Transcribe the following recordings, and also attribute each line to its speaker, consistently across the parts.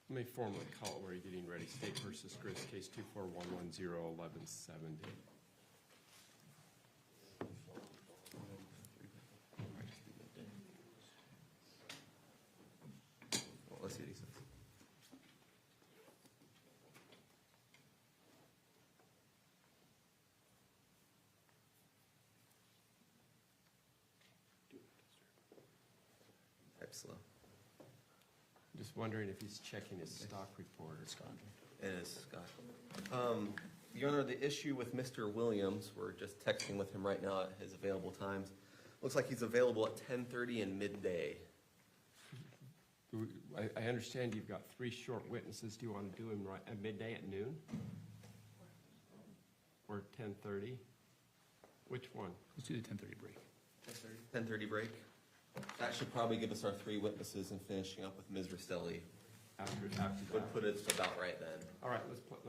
Speaker 1: Let me formally call it where you're getting ready. State versus Grist, case 241101170.
Speaker 2: Well, let's see what he says. Type slow.
Speaker 1: Just wondering if he's checking his stock report or Scott.
Speaker 2: It is, Scott. Your Honor, the issue with Mr. Williams, we're just texting with him right now at his available times. Looks like he's available at 10:30 and midday.
Speaker 1: I understand you've got 3 short witnesses. Do you want to do them right at midday at noon? Or 10:30? Which one?
Speaker 3: Let's do the 10:30 break.
Speaker 2: 10:30 break. That should probably give us our 3 witnesses and finishing up with Ms. Restelli.
Speaker 1: After
Speaker 2: Would
Speaker 1: that.
Speaker 2: put us about right then.
Speaker 1: All right, let's plan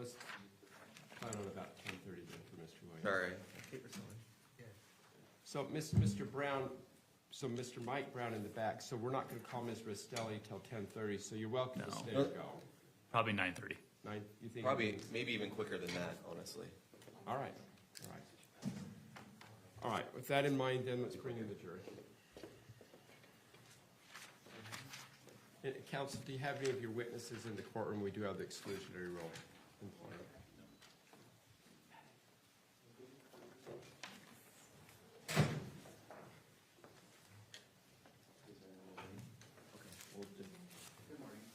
Speaker 1: on about 10:30 then for Mr. Williams.
Speaker 2: Sorry. Kate Restelli.
Speaker 1: So, Mr. Brown, so Mr. Mike Brown in the back, so we're not going to call Ms. Restelli till 10:30, so you're welcome to
Speaker 3: No.
Speaker 1: stay and go.
Speaker 3: Probably 9:30.
Speaker 1: You think?
Speaker 2: Probably, maybe even quicker than that, honestly.
Speaker 1: All right, all right. All right, with that in mind, then, let's bring in the jury. Counsel, do you have any of your witnesses in the courtroom? We do have the exclusionary rule in play.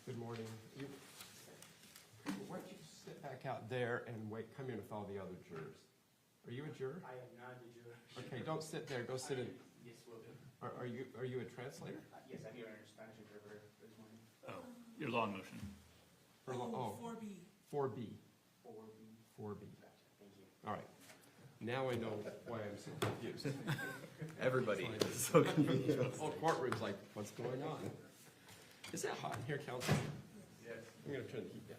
Speaker 1: Good morning. Why don't you sit back out there and come in with all the other jurors? Are you a juror?
Speaker 4: I am not a juror.
Speaker 1: Okay, don't sit there. Go sit in.
Speaker 4: Yes, will do.
Speaker 1: Are you a translator?
Speaker 4: Yes, I'm here in Spanish interpreter this morning.
Speaker 3: Oh, your law motion.
Speaker 1: For
Speaker 5: 4B.
Speaker 1: 4B.
Speaker 4: 4B.
Speaker 1: 4B.
Speaker 4: Gotcha, thank you.
Speaker 1: All right. Now I know why I'm so confused.
Speaker 2: Everybody is so confused.
Speaker 1: The whole courtroom's like, what's going on? Is that hot in here, counsel?
Speaker 4: Yes.
Speaker 1: I'm going to turn the heat down.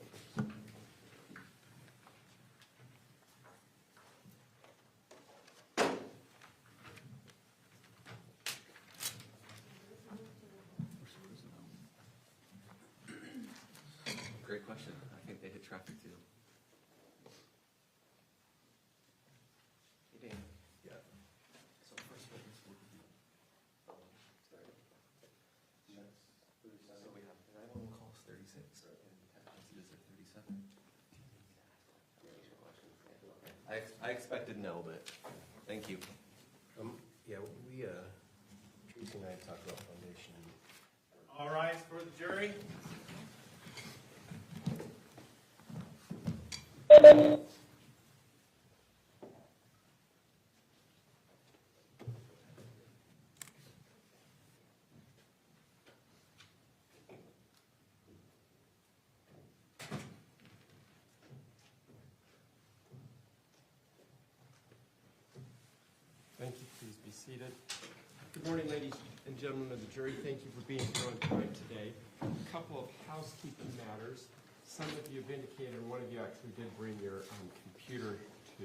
Speaker 2: Great question. I think they hit traffic too. Hey, Dan.
Speaker 1: Yeah.
Speaker 2: So first witness would be. Sorry. So we have 911 calls 36 and text messages are 37. I expected no, but thank you.
Speaker 6: Yeah, Tracey and I talked about foundation.
Speaker 4: All rise for the jury.
Speaker 1: Thank you. Please be seated. Good morning, ladies and gentlemen of the jury. Thank you for being here on time today. A couple of housekeeping matters. Some of you have indicated, or one of you actually did bring your computer to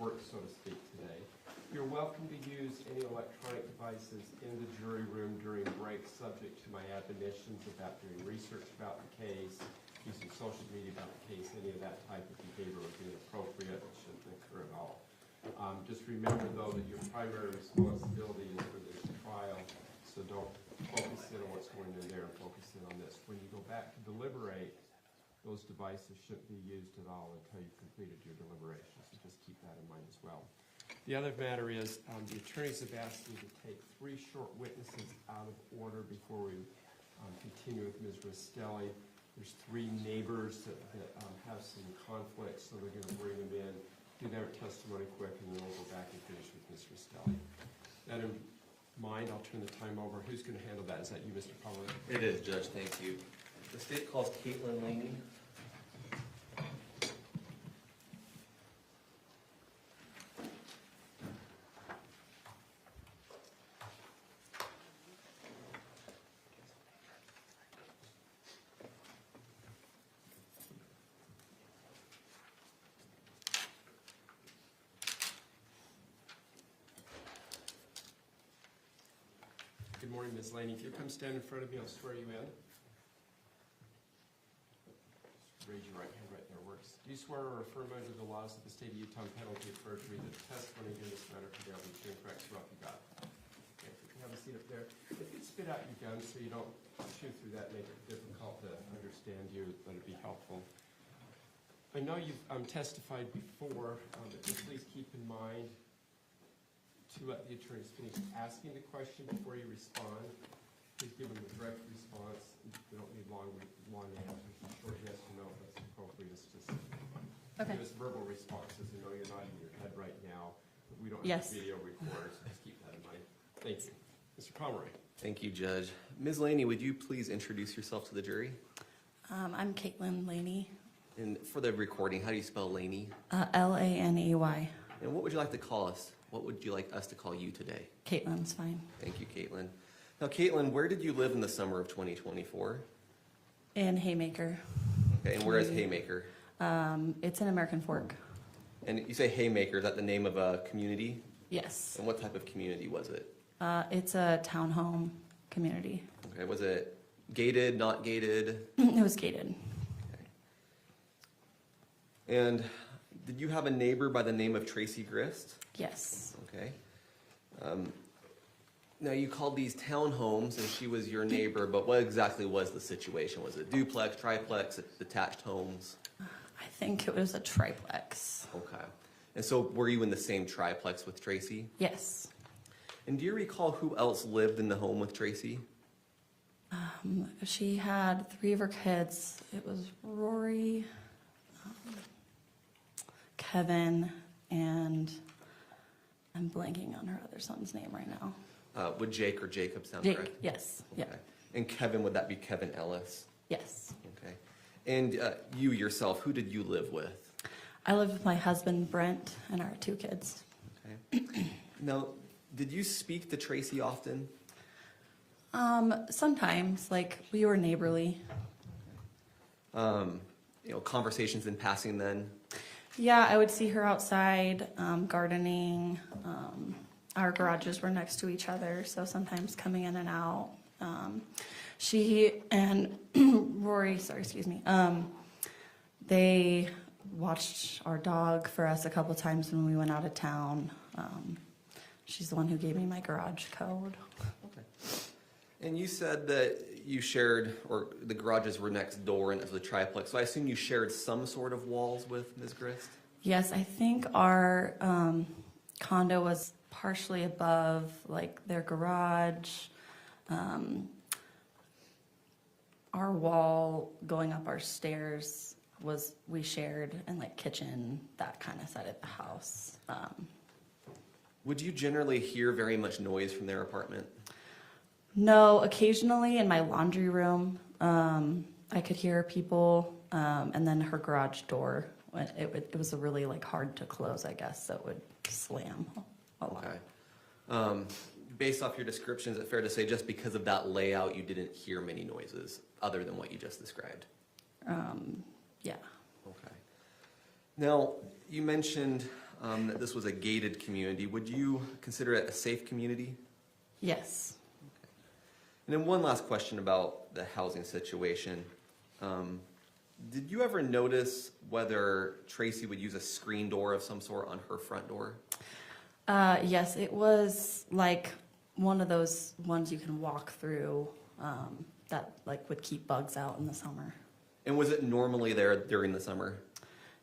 Speaker 1: work, so to speak, today. You're welcome to use any electronic devices in the jury room during breaks, subject to my admonitions about doing research about the case, using social media about the case. Any of that type of behavior would be inappropriate and shouldn't occur at all. Just remember, though, that your primary responsibility is for this trial, so don't focus in on what's going in there and focus in on this. When you go back to deliberate, those devices shouldn't be used at all until you've completed your deliberations, so just keep that in mind as well. The other matter is the attorneys have asked me to take 3 short witnesses out of order before we continue with Ms. Restelli. There's 3 neighbors that have some conflicts, so they're going to bring them in, do their testimony quick, and then we'll go back and finish with Ms. Restelli. That in mind, I'll turn the time over. Who's going to handle that? Is that you, Mr. Pollard?
Speaker 2: It is, Judge. Thank you. The state calls Caitlyn Laney.
Speaker 1: Good morning, Ms. Laney. If you come stand in front of me, I'll swear you in. Raise your right hand, right there works. Do you swear or affirm under the laws of the state of Utah on penalty of perjury that the testimony in this matter today will be true and correct, so help you God? Okay, if you can have a seat up there. If you spit out your gun so you don't chew through that, make it difficult to understand you, let it be helpful. I know you've testified before, but just please keep in mind to let the attorneys finish asking the question before you respond. Please give them a direct response. We don't need long answers. Short yes or no, that's appropriate. It's just
Speaker 5: Okay.
Speaker 1: give us verbal responses. I know you're not in your head right now, but we don't
Speaker 5: Yes.
Speaker 1: have video recorders, so just keep that in mind. Thank you. Mr. Pomeroy.
Speaker 2: Thank you, Judge. Ms. Laney, would you please introduce yourself to the jury?
Speaker 5: I'm Caitlyn Laney,
Speaker 2: And for the recording, how do you spell Laney?
Speaker 5: Laney.
Speaker 2: And what would you like to call us? What would you like us to call you today?
Speaker 5: Caitlyn's fine.
Speaker 2: Thank you, Caitlyn. Now, Caitlyn, where did you live in the summer of 2024?
Speaker 5: In Haymaker.
Speaker 2: Okay, and where is Haymaker?
Speaker 5: It's in American Fork.
Speaker 2: And you say Haymaker, is that the name of a community?
Speaker 5: Yes.
Speaker 2: And what type of community was it?
Speaker 5: It's a townhome community.
Speaker 2: Okay, was it gated, not gated?
Speaker 5: It was gated.
Speaker 2: And did you have a neighbor by the name of Tracey Grist?
Speaker 5: Yes.
Speaker 2: Okay. Now, you called these townhomes, and she was your neighbor, but what exactly was the situation? Was it duplex, triplex, detached homes?
Speaker 5: I think it was a triplex.
Speaker 2: Okay. And so were you in the same triplex with Tracey?
Speaker 5: Yes.
Speaker 2: And do you recall who else lived in the home with Tracey?
Speaker 5: She had 3 of her kids. It was Rory, Kevin, and I'm blanking on her other son's name right now.
Speaker 2: Would Jake or Jacob sound
Speaker 5: Jake,
Speaker 2: correct?
Speaker 5: yes.
Speaker 2: Okay.
Speaker 5: Yeah.
Speaker 2: And Kevin, would that be Kevin Ellis?
Speaker 5: Yes.
Speaker 2: Okay. And you yourself, who did you live with?
Speaker 5: I lived with my husband, Brent, and our 2 kids.
Speaker 2: Okay. Now, did you speak to Tracey often?
Speaker 5: Sometimes, like, we were neighborly.
Speaker 2: Conversations in passing then?
Speaker 5: Yeah, I would see her outside, gardening. Our garages were next to each other, so sometimes coming in and out. She and Rory, they watched our dog for us a couple times when we went out of town. She's the one who gave me my garage code.
Speaker 2: Okay. And you said that you shared, or the garages were next door and it was a triplex, so I assume you shared some sort of walls with Ms. Grist?
Speaker 5: Yes, I think our condo was partially above, like, their garage. Our wall going up our stairs we shared, and like kitchen, that kind of side of the house.
Speaker 2: Would you generally hear very much noise from their apartment?
Speaker 5: No, occasionally in my laundry room, I could hear people, and then her garage door, it was really like hard to close, I guess, so it would slam a lot.
Speaker 2: Okay. Based off your description, is it fair to say just because of that layout, you didn't hear many noises other than what you just described?
Speaker 5: Yeah.
Speaker 2: Okay. Now, you mentioned that this was a gated community. Would you consider it a safe community?
Speaker 5: Yes.
Speaker 2: And then one last question about the housing situation. Did you ever notice whether Tracey would use a screen door of some sort on her front door?
Speaker 5: Yes, it was like one of those ones you can walk through that like would keep bugs out in the summer.
Speaker 2: And was it normally there during the summer?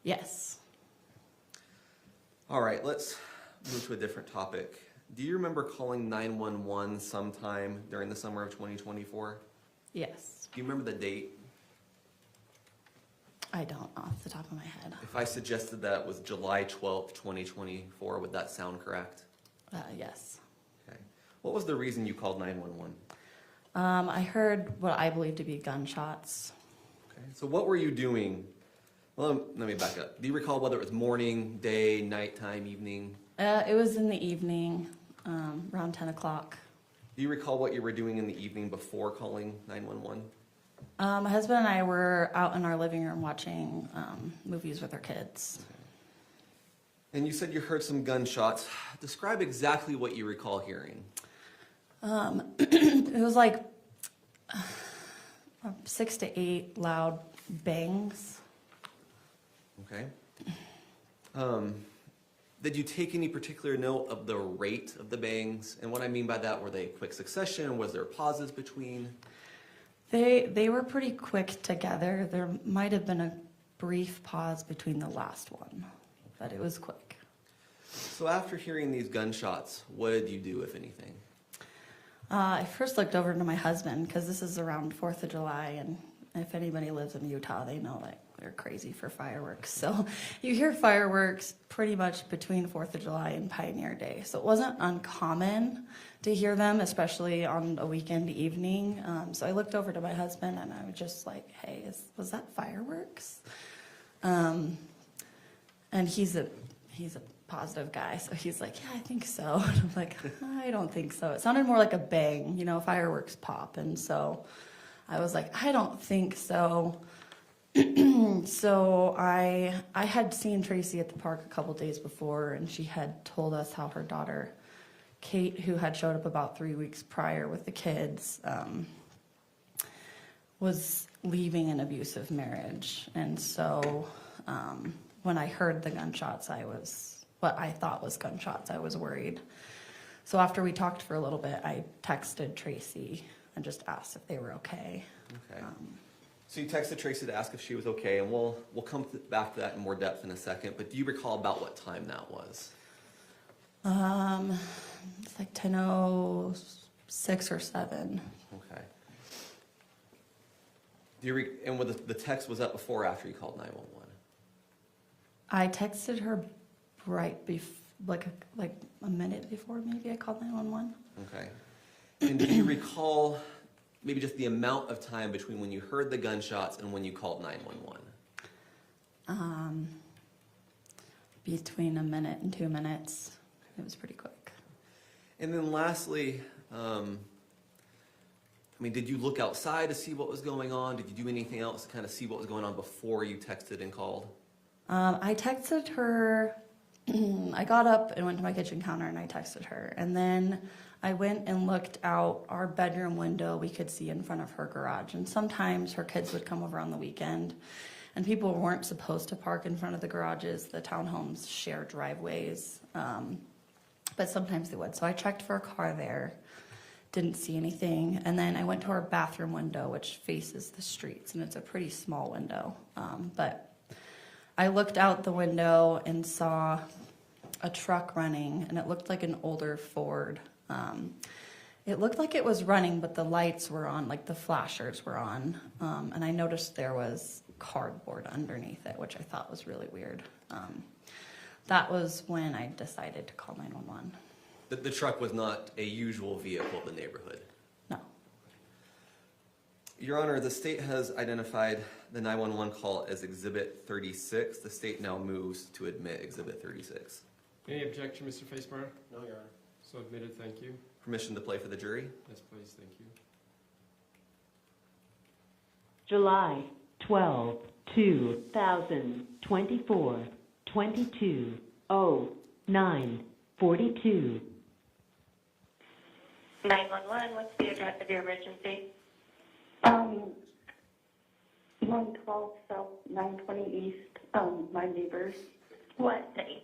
Speaker 5: Yes.
Speaker 2: All right, let's move to a different topic. Do you remember calling 911 sometime during the summer of 2024?
Speaker 5: Yes.
Speaker 2: Do you remember the date?
Speaker 5: I don't off the top of my head.
Speaker 2: If I suggested that was July 12th, 2024, would that sound correct?
Speaker 5: Yes.
Speaker 2: Okay. What was the reason you called 911?
Speaker 5: I heard what I believe to be gunshots.
Speaker 2: Okay. So what were you doing? Well, let me back up. Do you recall whether it was morning, day, nighttime, evening?
Speaker 5: It was in the evening, around 10 o'clock.
Speaker 2: Do you recall what you were doing in the evening before calling 911?
Speaker 5: My husband and I were out in our living room watching movies with our kids.
Speaker 2: And you said you heard some gunshots. Describe exactly what you recall hearing.
Speaker 5: It was like 6 to 8 loud bangs,
Speaker 2: Okay. Did you take any particular note of the rate of the bangs? And what I mean by that, were they quick succession? Was there pauses between?
Speaker 5: They were pretty quick together. There might have been a brief pause between the last one, but it was quick.
Speaker 2: So after hearing these gunshots, what did you do, if anything?
Speaker 5: I first looked over to my husband because this is around 4th of July, and if anybody lives in Utah, they know that they're crazy for fireworks. So you hear fireworks pretty much between 4th of July and Pioneer Day. So it wasn't uncommon to hear them, especially on a weekend evening. So I looked over to my husband and I was just like, hey, was that fireworks? And he's a positive guy, so he's like, yeah, I think so. And I'm like, I don't think so. It sounded more like a bang, fireworks pop. And so I was like, I don't think so. So I had seen Tracey at the park a couple days before, and she had told us how her daughter, Kate, who had showed up about 3 weeks prior with the kids, was leaving an abusive marriage. And so when I heard the gunshots, what I thought was gunshots, I was worried. So after we talked for a little bit, I texted Tracey and just asked if they were okay.
Speaker 2: Okay. So you texted Tracey to ask if she was okay, and we'll come back to that in more depth in a second, but do you recall about what time that was?
Speaker 5: It's like 10:06 or 7.
Speaker 2: Okay. And the text, was that before or after you called 911?
Speaker 5: I texted her right before, like a minute before maybe I called 911.
Speaker 2: Okay. And do you recall maybe just the amount of time between when you heard the gunshots and when you called 911?
Speaker 5: Between a minute and 2 minutes. It was pretty quick.
Speaker 2: And then lastly, did you look outside to see what was going on? Did you do anything else to kind of see what was going on before you texted and called?
Speaker 5: I texted her. I got up and went to my kitchen counter and I texted her. And then I went and looked out our bedroom window. We could see in front of her garage. And sometimes her kids would come over on the weekend. And people weren't supposed to park in front of the garages. The townhomes share driveways. But sometimes they would. So I checked for a car there. Didn't see anything. And then I went to our bathroom window, which faces the streets. And it's a pretty small window. But I looked out the window and saw a truck running, and it looked like an older Ford. It looked like it was running, but the lights were on, like the flashers were on. And I noticed there was cardboard underneath it, which I thought was really weird. That was when I decided to call 911.
Speaker 2: The truck was not a usual vehicle in the neighborhood?
Speaker 5: No.
Speaker 2: Your Honor, the state has identified the 911 call as Exhibit 36. The state now moves to admit Exhibit 36.
Speaker 1: Any objection, Mr. Facemeyer?
Speaker 6: No, Your Honor.
Speaker 1: So admitted, thank you.
Speaker 2: Permission to play for the jury?
Speaker 1: Yes, please, thank you.
Speaker 7: July 12, 2024, 22:09:42.
Speaker 8: 911, what's the address of your emergency?
Speaker 9: 112 South 920 East, my neighbors.
Speaker 8: What city?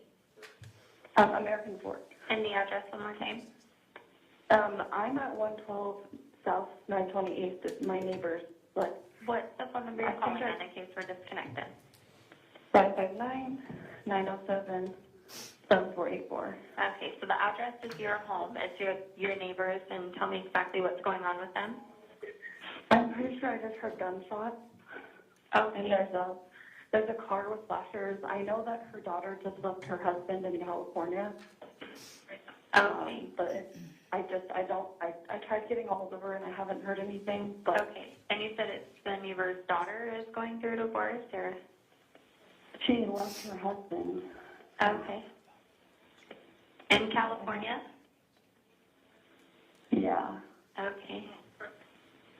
Speaker 9: American Fork.
Speaker 8: And the address one more time?
Speaker 9: I'm at 112 South 920 East, it's my neighbors, but
Speaker 8: What's the phone number you're calling on in case we're disconnected?
Speaker 9: 559-907-7484.
Speaker 8: Okay, so the address is your home, it's your neighbors, and tell me exactly what's going on with them.
Speaker 9: I'm pretty sure I just heard gunshots.
Speaker 8: Okay.
Speaker 9: And there's a car with flashers. I know that her daughter just left her husband in California.
Speaker 8: Okay.
Speaker 9: But I tried getting a hold of her and I haven't heard anything. But
Speaker 8: Okay, and you said it's the neighbor's daughter is going through a divorce, or?
Speaker 9: she left her husband.
Speaker 8: Okay. In California?
Speaker 9: Yeah.
Speaker 8: Okay.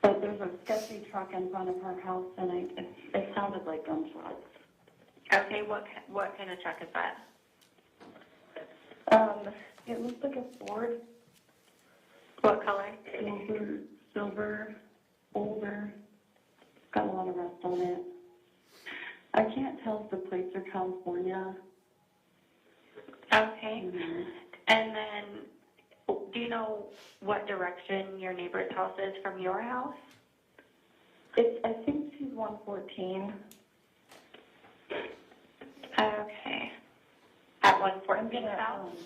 Speaker 9: But there's a sketchy truck in front of her house and it sounded like gunshots.
Speaker 8: Okay, what kind of truck is that?
Speaker 9: It looks like a Ford.
Speaker 8: What color?
Speaker 9: Silver, older, got a lot of rust on it. I can't tell if the plates are California.
Speaker 8: Okay.
Speaker 9: Mhm.
Speaker 8: And then, do you know what direction your neighbor's house is from your house?
Speaker 9: I think she's 114.
Speaker 8: Okay. At
Speaker 9: I'm
Speaker 8: 114
Speaker 9: gonna,
Speaker 8: South?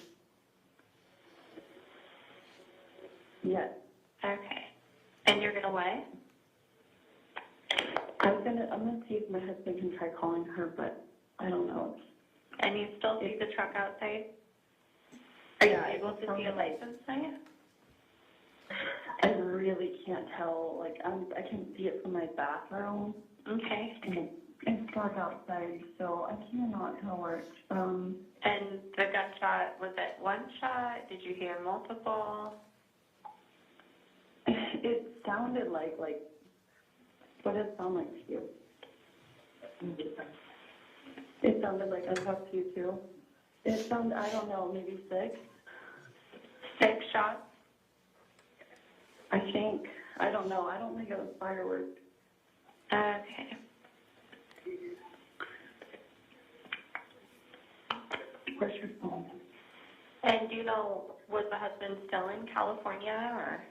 Speaker 9: yes.
Speaker 8: Okay. And you're gonna what?
Speaker 9: I'm gonna see if my husband can try calling her, but I don't know.
Speaker 8: And you still see the truck outside? Are you
Speaker 9: Yeah,
Speaker 8: able to see a license plate?
Speaker 9: I really can't tell. Like, I can see it from my bathroom,
Speaker 8: Okay.
Speaker 9: and it's dark outside, so I cannot tell where it's from.
Speaker 8: And the gunshot, was it one shot? Did you hear multiple?
Speaker 9: It sounded like, what did it sound like to you? It sounded like I talked to you too. It sounded, I don't know, maybe 6?
Speaker 8: 6 shots?
Speaker 9: I think. I don't know. I don't think it was fireworks.
Speaker 8: Okay.
Speaker 9: Where's your phone?
Speaker 8: And do you know, was the husband still in California, or?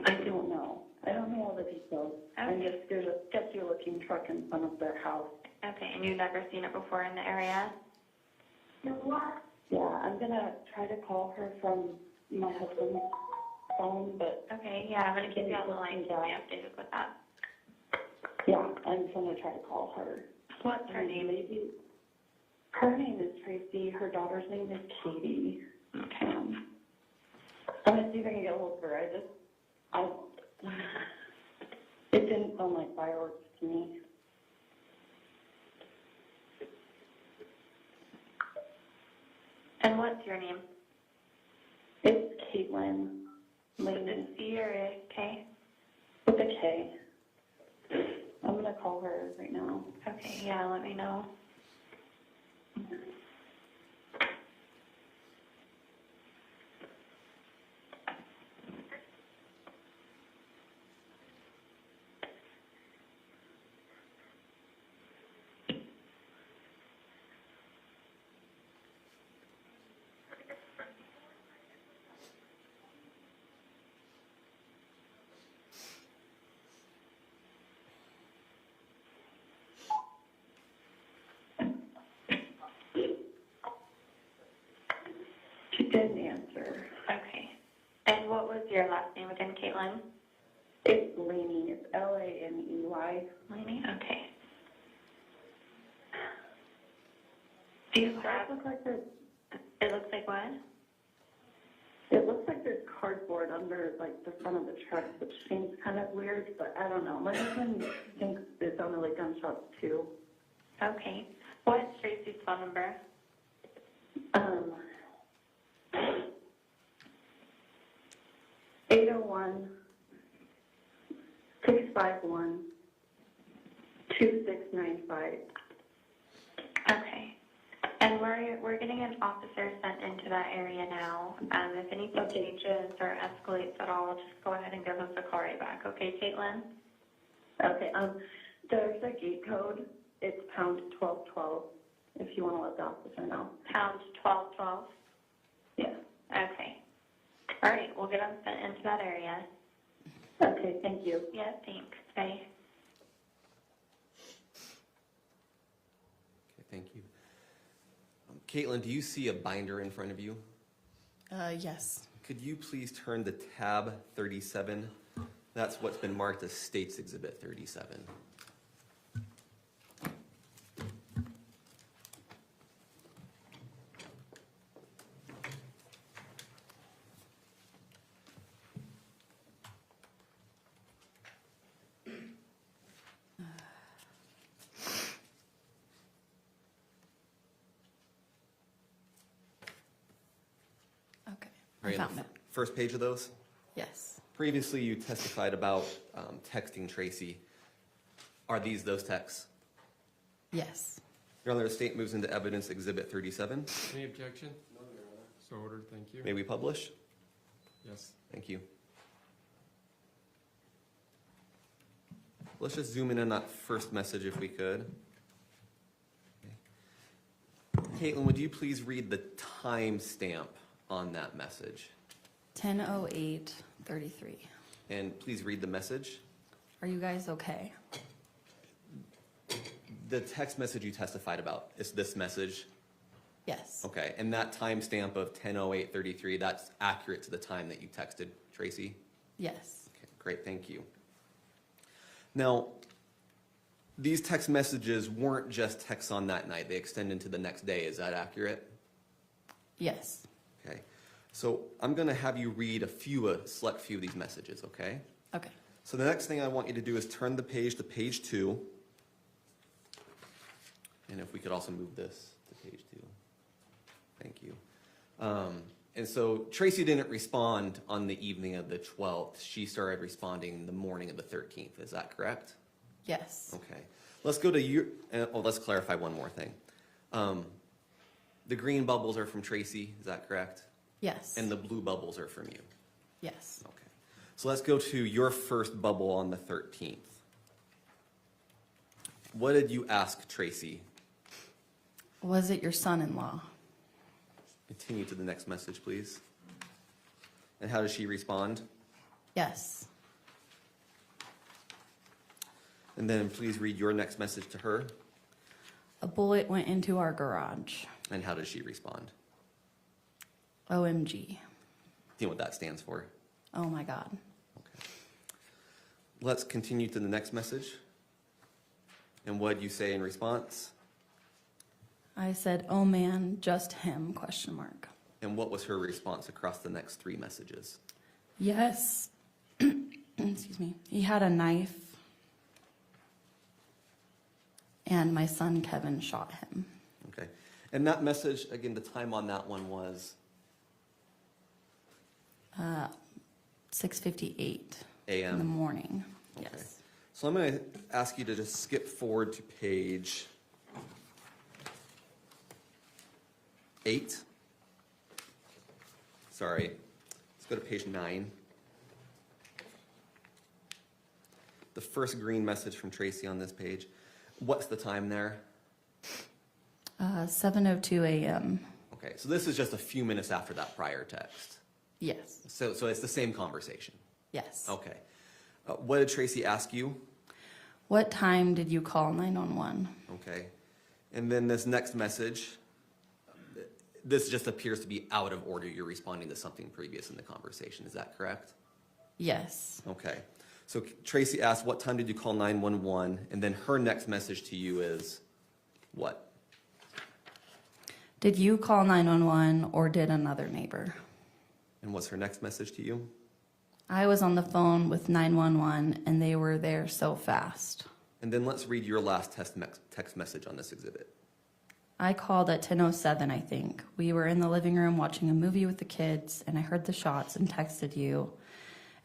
Speaker 9: I don't know. I don't know all the details. I
Speaker 8: Okay.
Speaker 9: just, there's a sketchy looking truck in front of their house.
Speaker 8: Okay, and you've never seen it before in the area?
Speaker 9: Yeah, I'm gonna try to call her from my husband's phone, but
Speaker 8: Okay, yeah, I'm gonna keep you on the line, keep me updated with that.
Speaker 9: yeah, I'm gonna try to call her.
Speaker 8: What's her name?
Speaker 9: Maybe. Her name is Tracey. Her daughter's name is Katie.
Speaker 8: Okay.
Speaker 9: I'm gonna see if I can get a hold of her. It didn't sound like fireworks to me.
Speaker 8: And what's your name?
Speaker 9: It's Caitlyn.
Speaker 8: With
Speaker 9: Laney.
Speaker 8: a C or a K?
Speaker 9: With a K. I'm gonna call her right now.
Speaker 8: Okay, yeah, let me know.
Speaker 9: She didn't answer.
Speaker 8: Okay. And what was your last name again, Caitlyn?
Speaker 9: It's Laney. It's Laney.
Speaker 8: Laney? Okay. Do you
Speaker 9: Does
Speaker 8: have,
Speaker 9: that look like there's,
Speaker 8: it looks like what?
Speaker 9: it looks like there's cardboard under like the front of the truck, which seems kind of weird, but I don't know. My husband thinks it sounded like gunshots too.
Speaker 8: Okay. What's Tracy's phone number?
Speaker 9: 801-651-2695.
Speaker 8: Okay. And we're getting an officer sent into that area now. If anything changes or escalates at all, just go ahead and give us a call right back. Okay, Caitlyn?
Speaker 9: Okay, there's a gate code. It's pound 1212, if you want to let the officer know.
Speaker 8: Pound 1212?
Speaker 9: Yeah.
Speaker 8: Okay. All right, we'll get them sent into that area.
Speaker 9: Okay, thank you.
Speaker 8: Yeah, thanks. Bye.
Speaker 2: Okay, thank you. Caitlyn, do you see a binder in front of you?
Speaker 5: Yes.
Speaker 2: Could you please turn to tab 37? That's what's been marked as States Exhibit 37.
Speaker 5: Okay.
Speaker 2: Are you
Speaker 5: I
Speaker 2: on
Speaker 5: found
Speaker 2: the
Speaker 5: it.
Speaker 2: first page of those?
Speaker 5: Yes.
Speaker 2: Previously, you testified about texting Tracey. Are these those texts?
Speaker 5: Yes.
Speaker 2: Your Honor, the state moves into evidence Exhibit 37.
Speaker 1: Any objection? No, Your Honor. So ordered, thank you.
Speaker 2: May we publish?
Speaker 1: Yes.
Speaker 2: Thank you. Let's just zoom in on that first message if we could. Caitlyn, would you please read the time stamp on that message?
Speaker 5: 10:08:33.
Speaker 2: And please read the message.
Speaker 5: Are you guys okay?
Speaker 2: The text message you testified about, is this message?
Speaker 5: Yes.
Speaker 2: Okay, and that timestamp of 10:08:33, that's accurate to the time that you texted Tracey?
Speaker 5: Yes.
Speaker 2: Okay, great, thank you. Now, these text messages weren't just texts on that night, they extend into the next day, is that accurate?
Speaker 5: Yes.
Speaker 2: Okay, so I'm gonna have you read a select few of these messages, okay?
Speaker 5: Okay.
Speaker 2: So the next thing I want you to do is turn the page to page 2. And if we could also move this to page 2. Thank you. And so Tracey didn't respond on the evening of the 12th. She started responding the morning of the 13th. Is that correct?
Speaker 5: Yes.
Speaker 2: Okay. Let's go to your, let's clarify one more thing. The green bubbles are from Tracey, is that correct?
Speaker 5: Yes.
Speaker 2: And the blue bubbles are from you?
Speaker 5: Yes.
Speaker 2: Okay. So let's go to your first bubble on the 13th. What did you ask Tracey?
Speaker 5: Was it your son-in-law?
Speaker 2: Continue to the next message, please. And how does she respond?
Speaker 5: Yes.
Speaker 2: And then please read your next message to her.
Speaker 5: A bullet went into our garage.
Speaker 2: And how does she respond?
Speaker 5: OMG.
Speaker 2: Do you know what that stands for?
Speaker 5: Oh my God.
Speaker 2: Okay. Let's continue to the next message. And what did you say in response?
Speaker 5: I said, oh man, just him, question mark.
Speaker 2: And what was her response across the next 3 messages?
Speaker 5: Yes. Excuse me. He had a knife. And my son Kevin shot him.
Speaker 2: Okay. And that message, again, the time on that one was?
Speaker 5: 6:58
Speaker 2: AM.
Speaker 5: in the morning.
Speaker 2: Okay.
Speaker 5: Yes.
Speaker 2: So I'm going to ask you to just skip forward to page 8. Sorry. Let's go to page 9. The first green message from Tracey on this page. What's the time there?
Speaker 5: 7:02 a.m.
Speaker 2: Okay, so this is just a few minutes after that prior text.
Speaker 5: Yes.
Speaker 2: So it's the same conversation.
Speaker 5: Yes.
Speaker 2: Okay. What did Tracey ask you?
Speaker 5: What time did you call 911?
Speaker 2: Okay. And then this next message, this just appears to be out of order. You're responding to something previous in the conversation. Is that correct?
Speaker 5: Yes.
Speaker 2: Okay. So Tracey asked, what time did you call 911? And then her next message to you is what?
Speaker 5: Did you call 911 or did another neighbor?
Speaker 2: And what's her next message to you?
Speaker 5: I was on the phone with 911 and they were there so fast.
Speaker 2: And then let's read your last text message on this exhibit.
Speaker 5: I called at 10:07, I think. We were in the living room watching a movie with the kids and I heard the shots and texted you.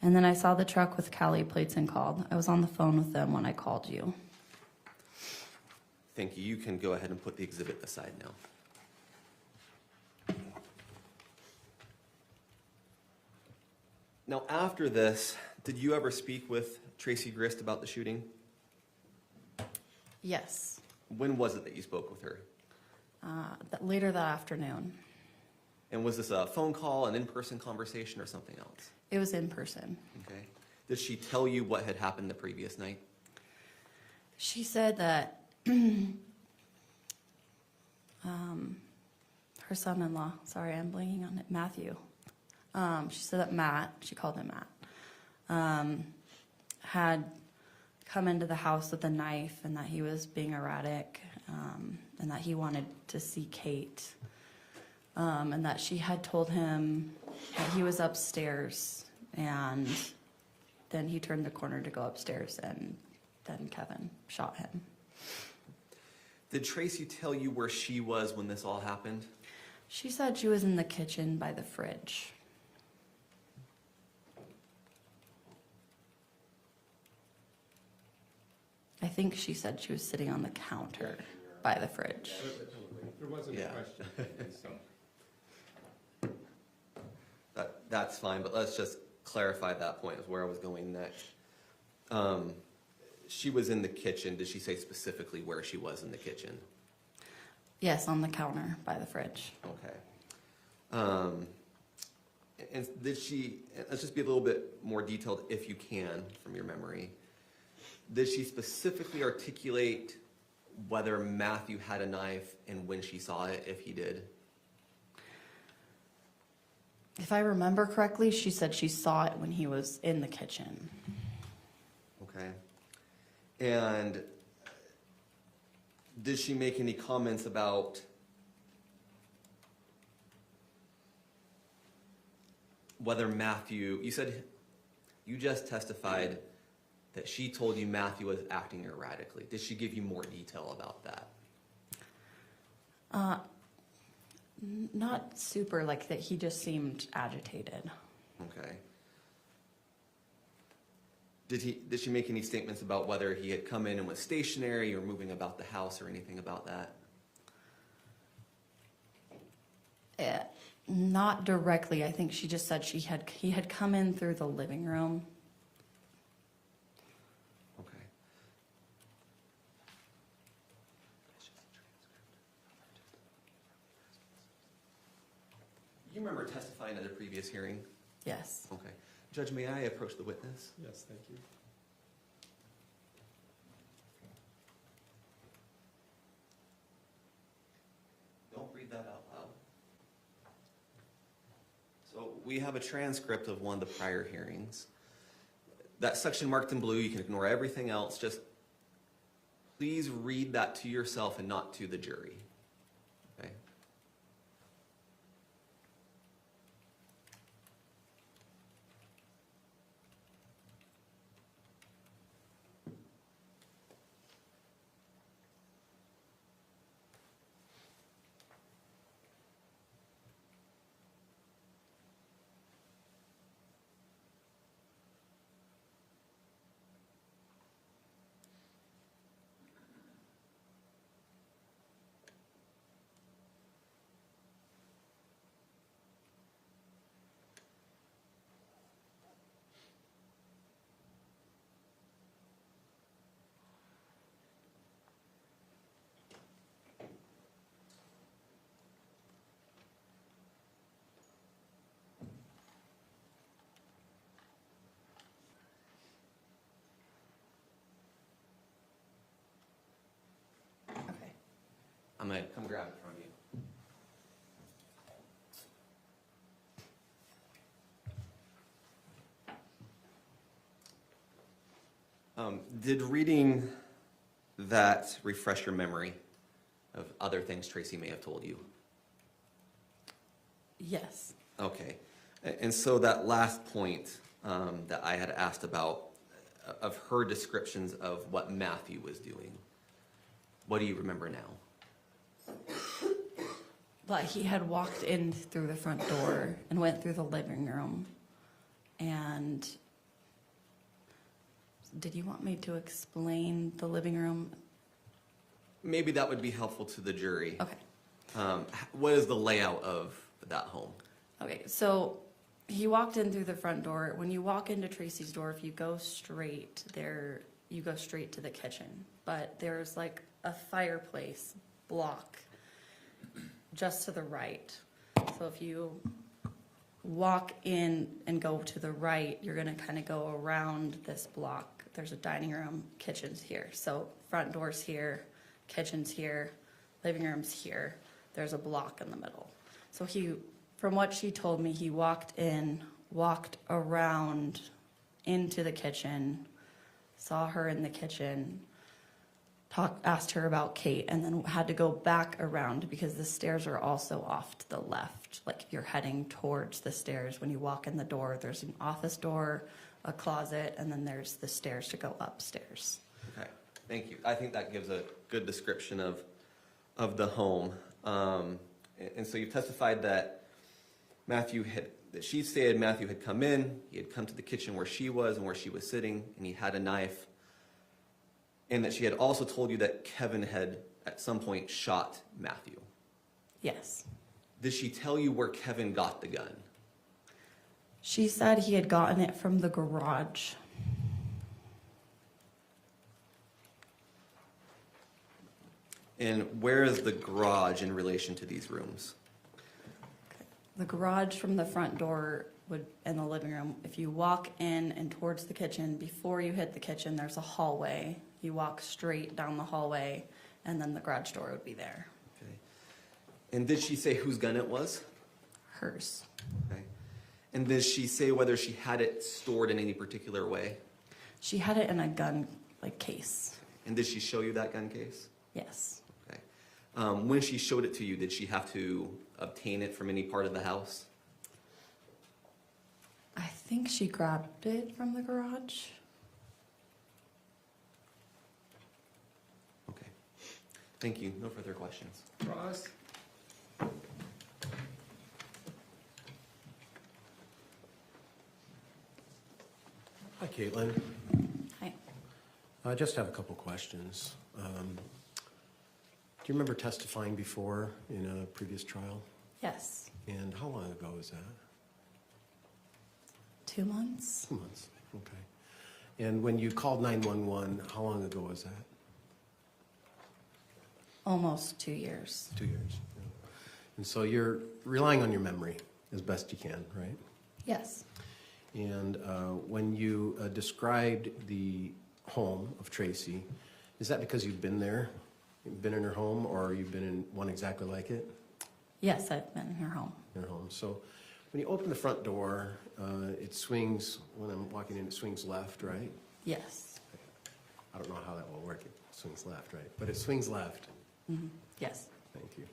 Speaker 5: And then I saw the truck with Cali plates and called. I was on the phone with them when I called you.
Speaker 2: Thank you. You can go ahead and put the exhibit aside now. Now, after this, did you ever speak with Tracey Grist about the shooting?
Speaker 5: Yes.
Speaker 2: When was it that you spoke with her?
Speaker 5: Later that afternoon.
Speaker 2: And was this a phone call, an in-person conversation, or something else?
Speaker 5: It was in person.
Speaker 2: Okay. Did she tell you what had happened the previous night?
Speaker 5: She said that her son-in-law, sorry, I'm blanking on it, Matthew. She said that Matt, she called him Matt, had come into the house with a knife and that he was being erratic and that he wanted to see Kate. And that she had told him that he was upstairs and then he turned the corner to go upstairs and then Kevin shot him.
Speaker 2: Did Tracey tell you where she was when this all happened?
Speaker 5: She said she was in the kitchen by the fridge. I think she said she was sitting on the counter by the fridge.
Speaker 1: There wasn't a
Speaker 2: Yeah.
Speaker 1: question, so.
Speaker 2: That's fine, but let's just clarify that point, is where I was going next. She was in the kitchen. Did she say specifically where she was in the kitchen?
Speaker 5: Yes, on the counter by the fridge.
Speaker 2: Okay. And did she, let's just be a little bit more detailed if you can from your memory. Did she specifically articulate whether Matthew had a knife and when she saw it, if he did?
Speaker 5: If I remember correctly, she said she saw it when he was in the kitchen.
Speaker 2: Okay. And did she make any comments about whether Matthew, you said, you just testified that she told you Matthew was acting erratically. Did she give you more detail about that?
Speaker 5: Not super, like that he just seemed agitated.
Speaker 2: Okay. Did she make any statements about whether he had come in and was stationary or moving about the house or anything about that?
Speaker 5: Not directly. I think she just said he had come in through the living room.
Speaker 2: Okay. You remember testifying at a previous hearing?
Speaker 5: Yes.
Speaker 2: Okay. Judge, may I approach the witness?
Speaker 1: Yes, thank you.
Speaker 2: Don't read that out loud. So we have a transcript of one of the prior hearings. That section marked in blue, you can ignore everything else. Just please read that to yourself and not to the jury. Okay?
Speaker 5: Okay.
Speaker 2: I'm going to come grab it from you. Did reading that refresh your memory of other things Tracey may have told you?
Speaker 5: Yes.
Speaker 2: Okay. And so that last point that I had asked about, of her descriptions of what Matthew was doing, what do you remember now?
Speaker 5: But he had walked in through the front door and went through the living room. And did you want me to explain the living room?
Speaker 2: Maybe that would be helpful to the jury.
Speaker 5: Okay.
Speaker 2: What is the layout of that home?
Speaker 5: Okay, so he walked in through the front door. When you walk into Tracey's door, if you go straight there, you go straight to the kitchen. But there's like a fireplace block just to the right. So if you walk in and go to the right, you're gonna kind of go around this block. There's a dining room, kitchen's here. So front door's here, kitchen's here, living room's here. There's a block in the middle. So from what she told me, he walked in, walked around into the kitchen, saw her in the kitchen, asked her about Kate, and then had to go back around because the stairs are also off to the left. Like you're heading towards the stairs. When you walk in the door, there's an office door, a closet, and then there's the stairs to go upstairs.
Speaker 2: Okay, thank you. I think that gives a good description of the home. And so you've testified that she stated Matthew had come in, he had come to the kitchen where she was and where she was sitting, and he had a knife, and that she had also told you that Kevin had at some point shot Matthew.
Speaker 5: Yes.
Speaker 2: Did she tell you where Kevin got the gun?
Speaker 5: She said he had gotten it from the garage.
Speaker 2: And where is the garage in relation to these rooms?
Speaker 5: The garage from the front door would, in the living room, if you walk in and towards the kitchen, before you hit the kitchen, there's a hallway. You walk straight down the hallway, and then the garage door would be there.
Speaker 2: Okay. And did she say whose gun it was?
Speaker 5: Hers.
Speaker 2: Okay. And did she say whether she had it stored in any particular way?
Speaker 5: She had it in a gun, like, case.
Speaker 2: And did she show you that gun case?
Speaker 5: Yes.
Speaker 2: Okay. When she showed it to you, did she have to obtain it from any part of the house?
Speaker 5: I think she grabbed it from the garage.
Speaker 2: Okay. Thank you. No further questions.
Speaker 1: Ross?
Speaker 6: Hi, Caitlyn.
Speaker 5: Hi.
Speaker 6: I just have a couple questions. Do you remember testifying before in a previous trial?
Speaker 5: Yes.
Speaker 6: And how long ago was that?
Speaker 5: 2 months.
Speaker 6: 2 months. Okay. And when you called 911, how long ago was that?
Speaker 5: Almost 2 years.
Speaker 6: 2 years. Yeah. And so you're relying on your memory as best you can, right?
Speaker 5: Yes.
Speaker 6: And when you described the home of Tracey, is that because you've been there? You've been in her home, or you've been in one exactly like it?
Speaker 5: Yes, I've been in her home.
Speaker 6: In her home. So when you open the front door, it swings, when I'm walking in, it swings left, right?
Speaker 5: Yes.
Speaker 6: I don't know how that will work. It swings left, right? But it swings left.
Speaker 5: Mm-hmm. Yes.
Speaker 6: Thank you.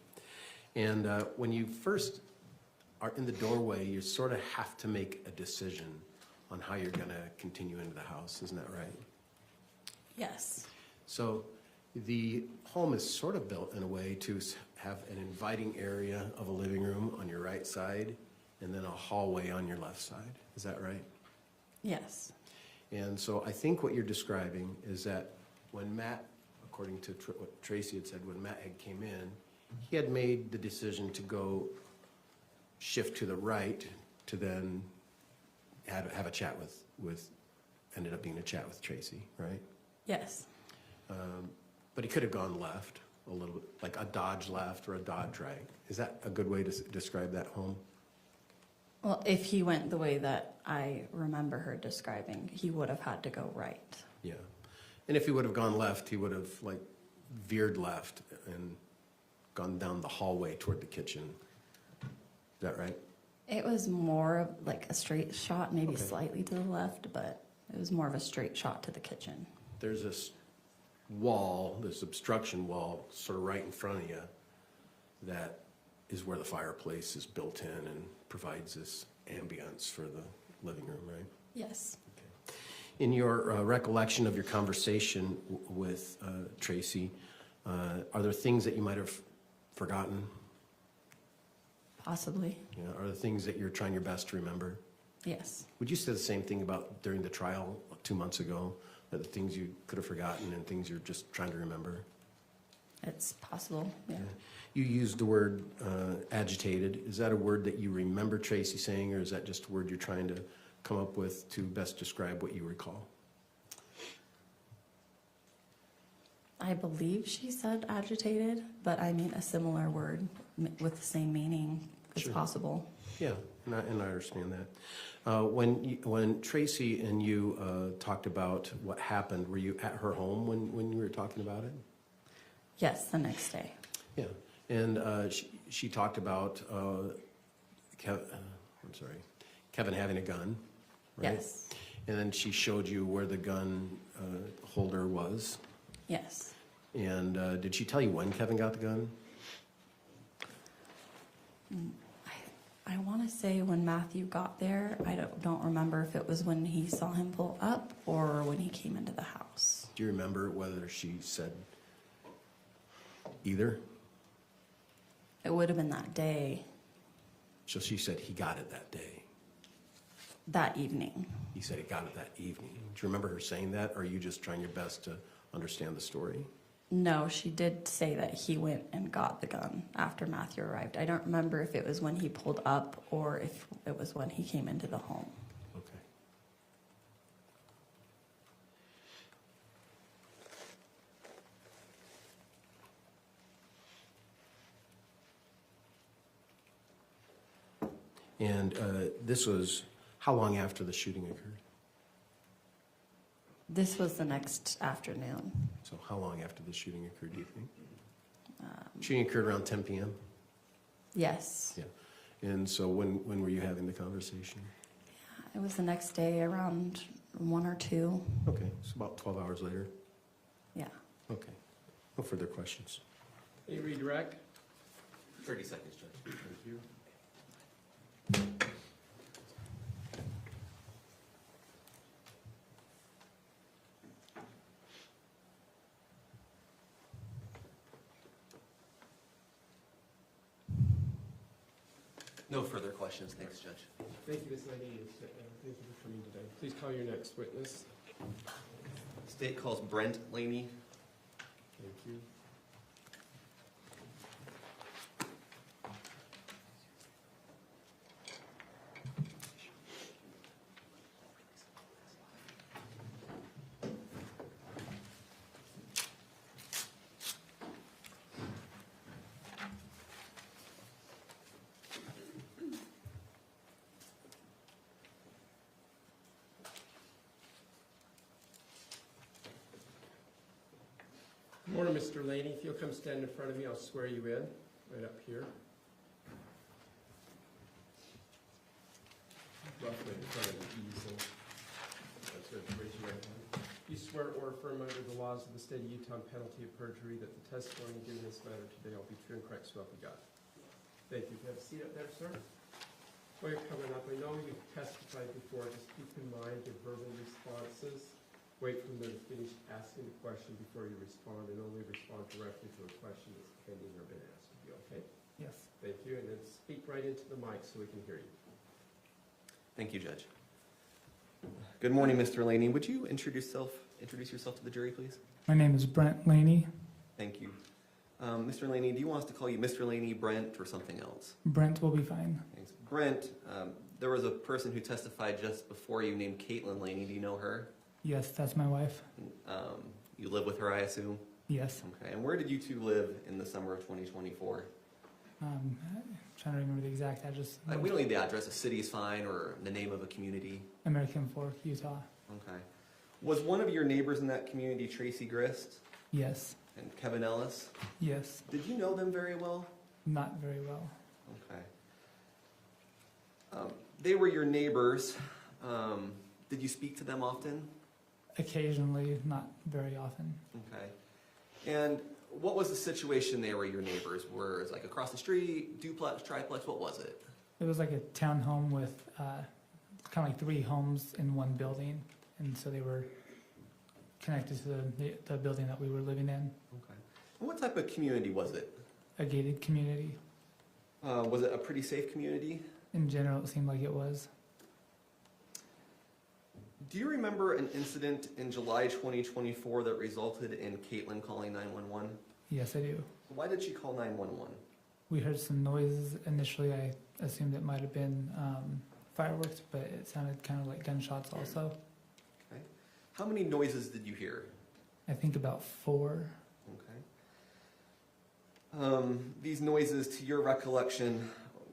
Speaker 6: And when you first are in the doorway, you sort of have to make a decision on how you're going to continue into the house. Isn't that right?
Speaker 5: Yes.
Speaker 6: So the home is sort of built in a way to have an inviting area of a living room on your right side and then a hallway on your left side. Is that right?
Speaker 5: Yes.
Speaker 6: And so I think what you're describing is that when Matt, according to what Tracey had said, when Matt had came in, he had made the decision to go shift to the right to then have a chat with ended up being a chat with Tracey, right?
Speaker 5: Yes.
Speaker 6: But he could have gone left a little bit, like a dodge left or a dodge right. Is that a good way to describe that home?
Speaker 5: Well, if he went the way that I remember her describing, he would have had to go right.
Speaker 6: Yeah. And if he would have gone left, he would have like veered left and gone down the hallway toward the kitchen. Is that right?
Speaker 5: It was more of like a straight shot, maybe
Speaker 6: Okay.
Speaker 5: slightly to the left, but it was more of a straight shot to the kitchen.
Speaker 6: There's this wall, this obstruction wall, sort of right in front of you, that is where the fireplace is built in and provides this ambience for the living room, right?
Speaker 5: Yes.
Speaker 6: Okay. In your recollection of your conversation with Tracey, are there things that you might have forgotten?
Speaker 5: Possibly.
Speaker 6: You know, are there things that you're trying your best to remember?
Speaker 5: Yes.
Speaker 6: Would you say the same thing about during the trial 2 months ago, that the things you could have forgotten and things you're just trying to remember?
Speaker 5: It's possible. Yeah.
Speaker 6: You used the word agitated. Is that a word that you remember Tracey saying, or is that just a word you're trying to come up with to best describe what you recall?
Speaker 5: I believe she said agitated, but I mean a similar word with the same meaning is
Speaker 6: Sure.
Speaker 5: possible.
Speaker 6: Yeah, and I understand that. When Tracey and you talked about what happened, were you at her home when you were talking about it?
Speaker 5: Yes, the next day.
Speaker 6: Yeah, and she talked about Kevin having a gun, right?
Speaker 5: Yes.
Speaker 6: And then she showed you where the gun holder was.
Speaker 5: Yes.
Speaker 6: And did she tell you when Kevin got the gun?
Speaker 5: I want to say when Matthew got there, I don't remember if it was when he saw him pull up or when he came into the house.
Speaker 6: Do you remember whether she said either?
Speaker 5: It would have been that day,
Speaker 6: So she said he got it that day.
Speaker 5: that evening.
Speaker 6: He said he got it that evening. Do you remember her saying that, or are you just trying your best to understand the story?
Speaker 5: No, she did say that he went and got the gun after Matthew arrived. I don't remember if it was when he pulled up or if it was when he came into the home.
Speaker 6: Okay. And this was how long after the shooting occurred?
Speaker 5: This was the next afternoon.
Speaker 6: So how long after the shooting occurred, do you think? Shooting occurred around 10 p.m.?
Speaker 5: Yes.
Speaker 6: Yeah. And so when were you having the conversation?
Speaker 5: It was the next day around 1 or 2.
Speaker 6: Okay, so about 12 hours later?
Speaker 5: Yeah.
Speaker 6: Okay. No further questions.
Speaker 1: Any redirect?
Speaker 2: 30 seconds, Judge.
Speaker 1: Thank you.
Speaker 2: No further questions. Thanks, Judge.
Speaker 1: Thank you, Ms. Laney. Thank you for coming today. Please call your next witness.
Speaker 2: State calls Brent Laney.
Speaker 1: Thank you. Good morning, Mr. Laney. If you'll come stand in front of me, I'll swear you in, right up here. Roughly in front of the easel. That's it. Raise your right hand. You swear or affirm under the laws of the state of Utah on penalty of perjury that the testimony given in this matter today will be true and correct, so help you God. Thank you. Have a seat up there, sir. While you're coming up, I know you've testified before. Just keep in mind your verbal responses. Wait for them to finish asking the question before you respond, and only respond directly to a question that's pending or been asked of you, okay?
Speaker 10: Yes.
Speaker 1: Thank you, and then speak right into the mic so we can hear you.
Speaker 2: Thank you, Judge. Good morning, Mr. Laney. Would you introduce yourself to the jury, please?
Speaker 10: My name is Brent Laney.
Speaker 2: Thank you. Mr. Laney, do you want us to call you Mr. Laney, Brent, or something else?
Speaker 10: Brent will be fine.
Speaker 2: Thanks. Brent, there was a person who testified just before you named Caitlyn Laney. Do you know her?
Speaker 10: Yes, that's my wife.
Speaker 2: You live with her, I assume?
Speaker 10: Yes.
Speaker 2: Okay. And where did you two live in the summer of 2024?
Speaker 10: Trying to remember the exact address.
Speaker 2: We don't need the address. A city is fine, or the name of a community.
Speaker 10: American Fork, Utah.
Speaker 2: Okay. Was one of your neighbors in that community Tracey Grist
Speaker 10: Yes.
Speaker 2: and Kevin Ellis?
Speaker 10: Yes.
Speaker 2: Did you know them very well?
Speaker 10: Not very well.
Speaker 2: Okay. They were your neighbors. Did you speak to them often?
Speaker 10: Occasionally, not very often.
Speaker 2: Okay. And what was the situation there where your neighbors were? Is it like across the street, duplex, triplex? What was it?
Speaker 10: It was like a townhome with kind of like 3 homes in one building, and so they were connected to the building that we were living in.
Speaker 2: Okay. And what type of community was it?
Speaker 10: A gated community.
Speaker 2: Was it a pretty safe community?
Speaker 10: In general, it seemed like it was.
Speaker 2: Do you remember an incident in July 2024 that resulted in Caitlyn calling 911?
Speaker 10: Yes, I do.
Speaker 2: Why did she call 911?
Speaker 10: We heard some noises. Initially, I assumed it might have been fireworks, but it sounded kind of like gunshots also.
Speaker 2: Okay. How many noises did you hear?
Speaker 10: I think about 4.
Speaker 2: Okay. These noises, to your recollection,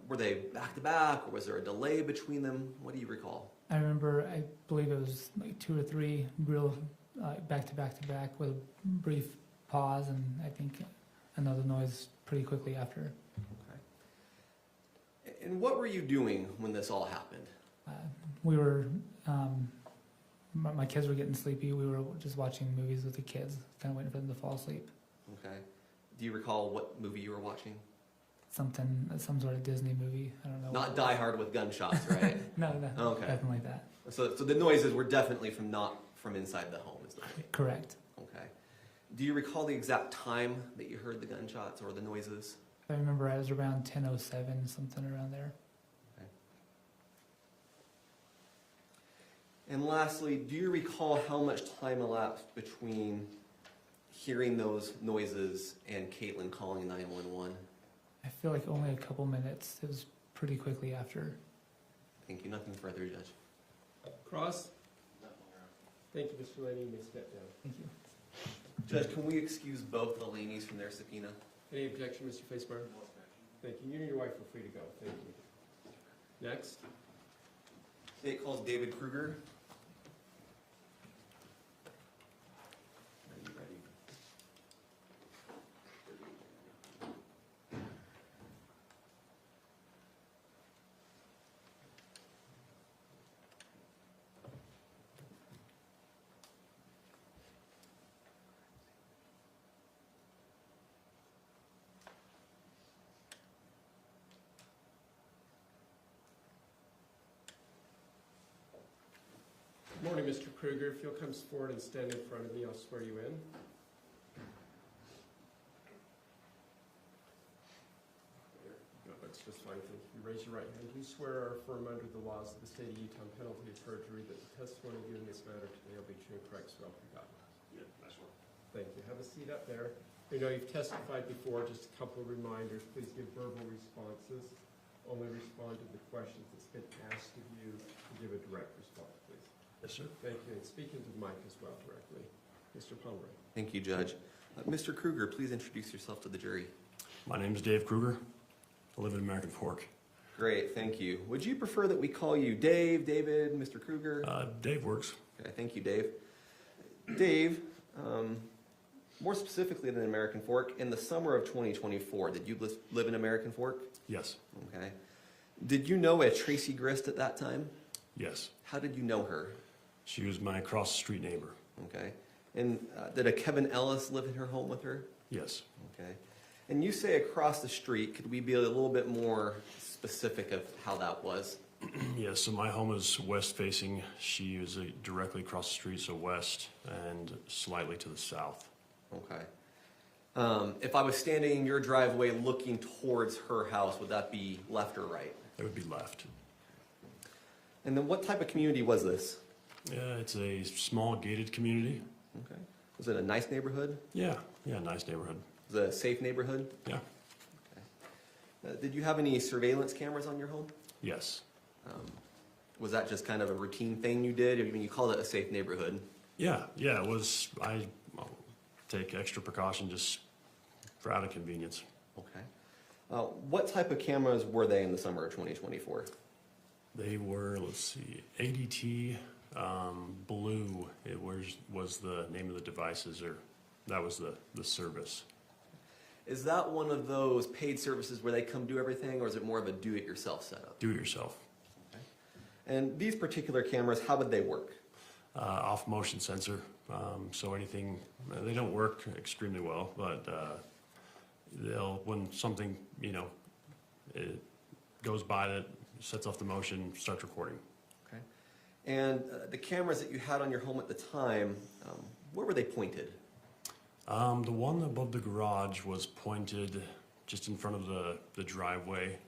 Speaker 2: were they back to back, or was there a delay between them? What do you recall?
Speaker 10: I remember, I believe it was like 2 or 3 real back to back with a brief pause, and I think another noise pretty quickly after.
Speaker 2: Okay. And what were you doing when this all happened?
Speaker 10: We were, my kids were getting sleepy. We were just watching movies with the kids, kind of waiting for them to fall asleep.
Speaker 2: Okay. Do you recall what movie you were watching?
Speaker 10: Some sort of Disney movie. I don't know.
Speaker 2: Not Die Hard with gunshots, right?
Speaker 10: No,
Speaker 2: Okay.
Speaker 10: nothing like that.
Speaker 2: So the noises were definitely not from inside the home, is that right?
Speaker 10: Correct.
Speaker 2: Okay. Do you recall the exact time that you heard the gunshots or the noises?
Speaker 10: I remember I was around 10:07, something around there.
Speaker 2: Okay. And lastly, do you recall how much time elapsed between hearing those noises and Caitlyn calling 911?
Speaker 10: I feel like only a couple minutes. It was pretty quickly after.
Speaker 2: Thank you. Nothing further, Judge.
Speaker 1: Cross? Thank you, Mr. Laney. You may step down.
Speaker 10: Thank you.
Speaker 2: Judge, can we excuse both the Laneys from their subpoena?
Speaker 1: Any objection, Mr. Facebar? Thank you. You and your wife are free to go. Thank you. Next.
Speaker 2: State calls David Krueger. Are you ready?
Speaker 1: Good morning, Mr. Krueger. If you'll come forward and stand in front of me, I'll swear you in. That looks just fine. Thank you. Raise your right hand. Do you swear or affirm under the laws of the state of Utah, on penalty of perjury, that the testimony given in this matter today will be true and correct, so help you God?
Speaker 4: Yeah, nice one.
Speaker 1: Thank you. Have a seat up there. We know you've testified before. Just a couple of reminders. Please give verbal responses. Only respond to the questions that's been asked of you to give a direct response, please.
Speaker 4: Yes, sir.
Speaker 1: Thank you. And speaking to the mic as well directly. Mr. Pomeroy.
Speaker 2: Thank you, Judge. Mr. Krueger, please introduce yourself to the jury.
Speaker 11: My name is Dave Krueger. I live in American Fork.
Speaker 2: Great, thank you. Would you prefer that we call you Dave, David, Mr. Krueger?
Speaker 11: Dave works.
Speaker 2: Okay, thank you, Dave. Dave, more specifically than American Fork, in the summer of 2024, did you live in American Fork?
Speaker 11: Yes.
Speaker 2: Okay. Did you know a Tracey Grist at that time?
Speaker 11: Yes.
Speaker 2: How did you know her?
Speaker 11: She was my cross-the-street neighbor.
Speaker 2: Okay. And did a Kevin Ellis live in her home with her?
Speaker 11: Yes.
Speaker 2: Okay. And you say across the street, could we be a little bit more specific of how that was?
Speaker 11: Yes, so my home is west-facing. She is directly across the street, so west, and slightly to the south.
Speaker 2: Okay. If I was standing in your driveway looking towards her house, would that be left or right?
Speaker 11: It would be left.
Speaker 2: And then what type of community was this?
Speaker 11: It's a small gated community.
Speaker 2: Okay. Was it a nice neighborhood?
Speaker 11: Yeah, nice neighborhood.
Speaker 2: Was it a safe neighborhood?
Speaker 11: Yeah.
Speaker 2: Okay. Did you have any surveillance cameras on your home?
Speaker 11: Yes.
Speaker 2: Was that just kind of a routine thing you did? I mean, you called it a safe neighborhood.
Speaker 11: Yeah, it was. I take extra precaution just for out of convenience.
Speaker 2: Okay. What type of cameras were they in the summer of 2024?
Speaker 11: They were, let's see, ADT Blue. It was the name of the devices, or that was the service.
Speaker 2: Is that one of those paid services where they come do everything, or is it more of a do-it-yourself setup?
Speaker 11: Do it yourself.
Speaker 2: Okay. And these particular cameras, how would they work?
Speaker 11: Off motion sensor. So anything, they don't work extremely well, but when something, it goes by that sets off the motion, starts recording.
Speaker 2: Okay. And the cameras that you had on your home at the time, where were they pointed?
Speaker 11: The one above the garage was pointed just in front of the driveway.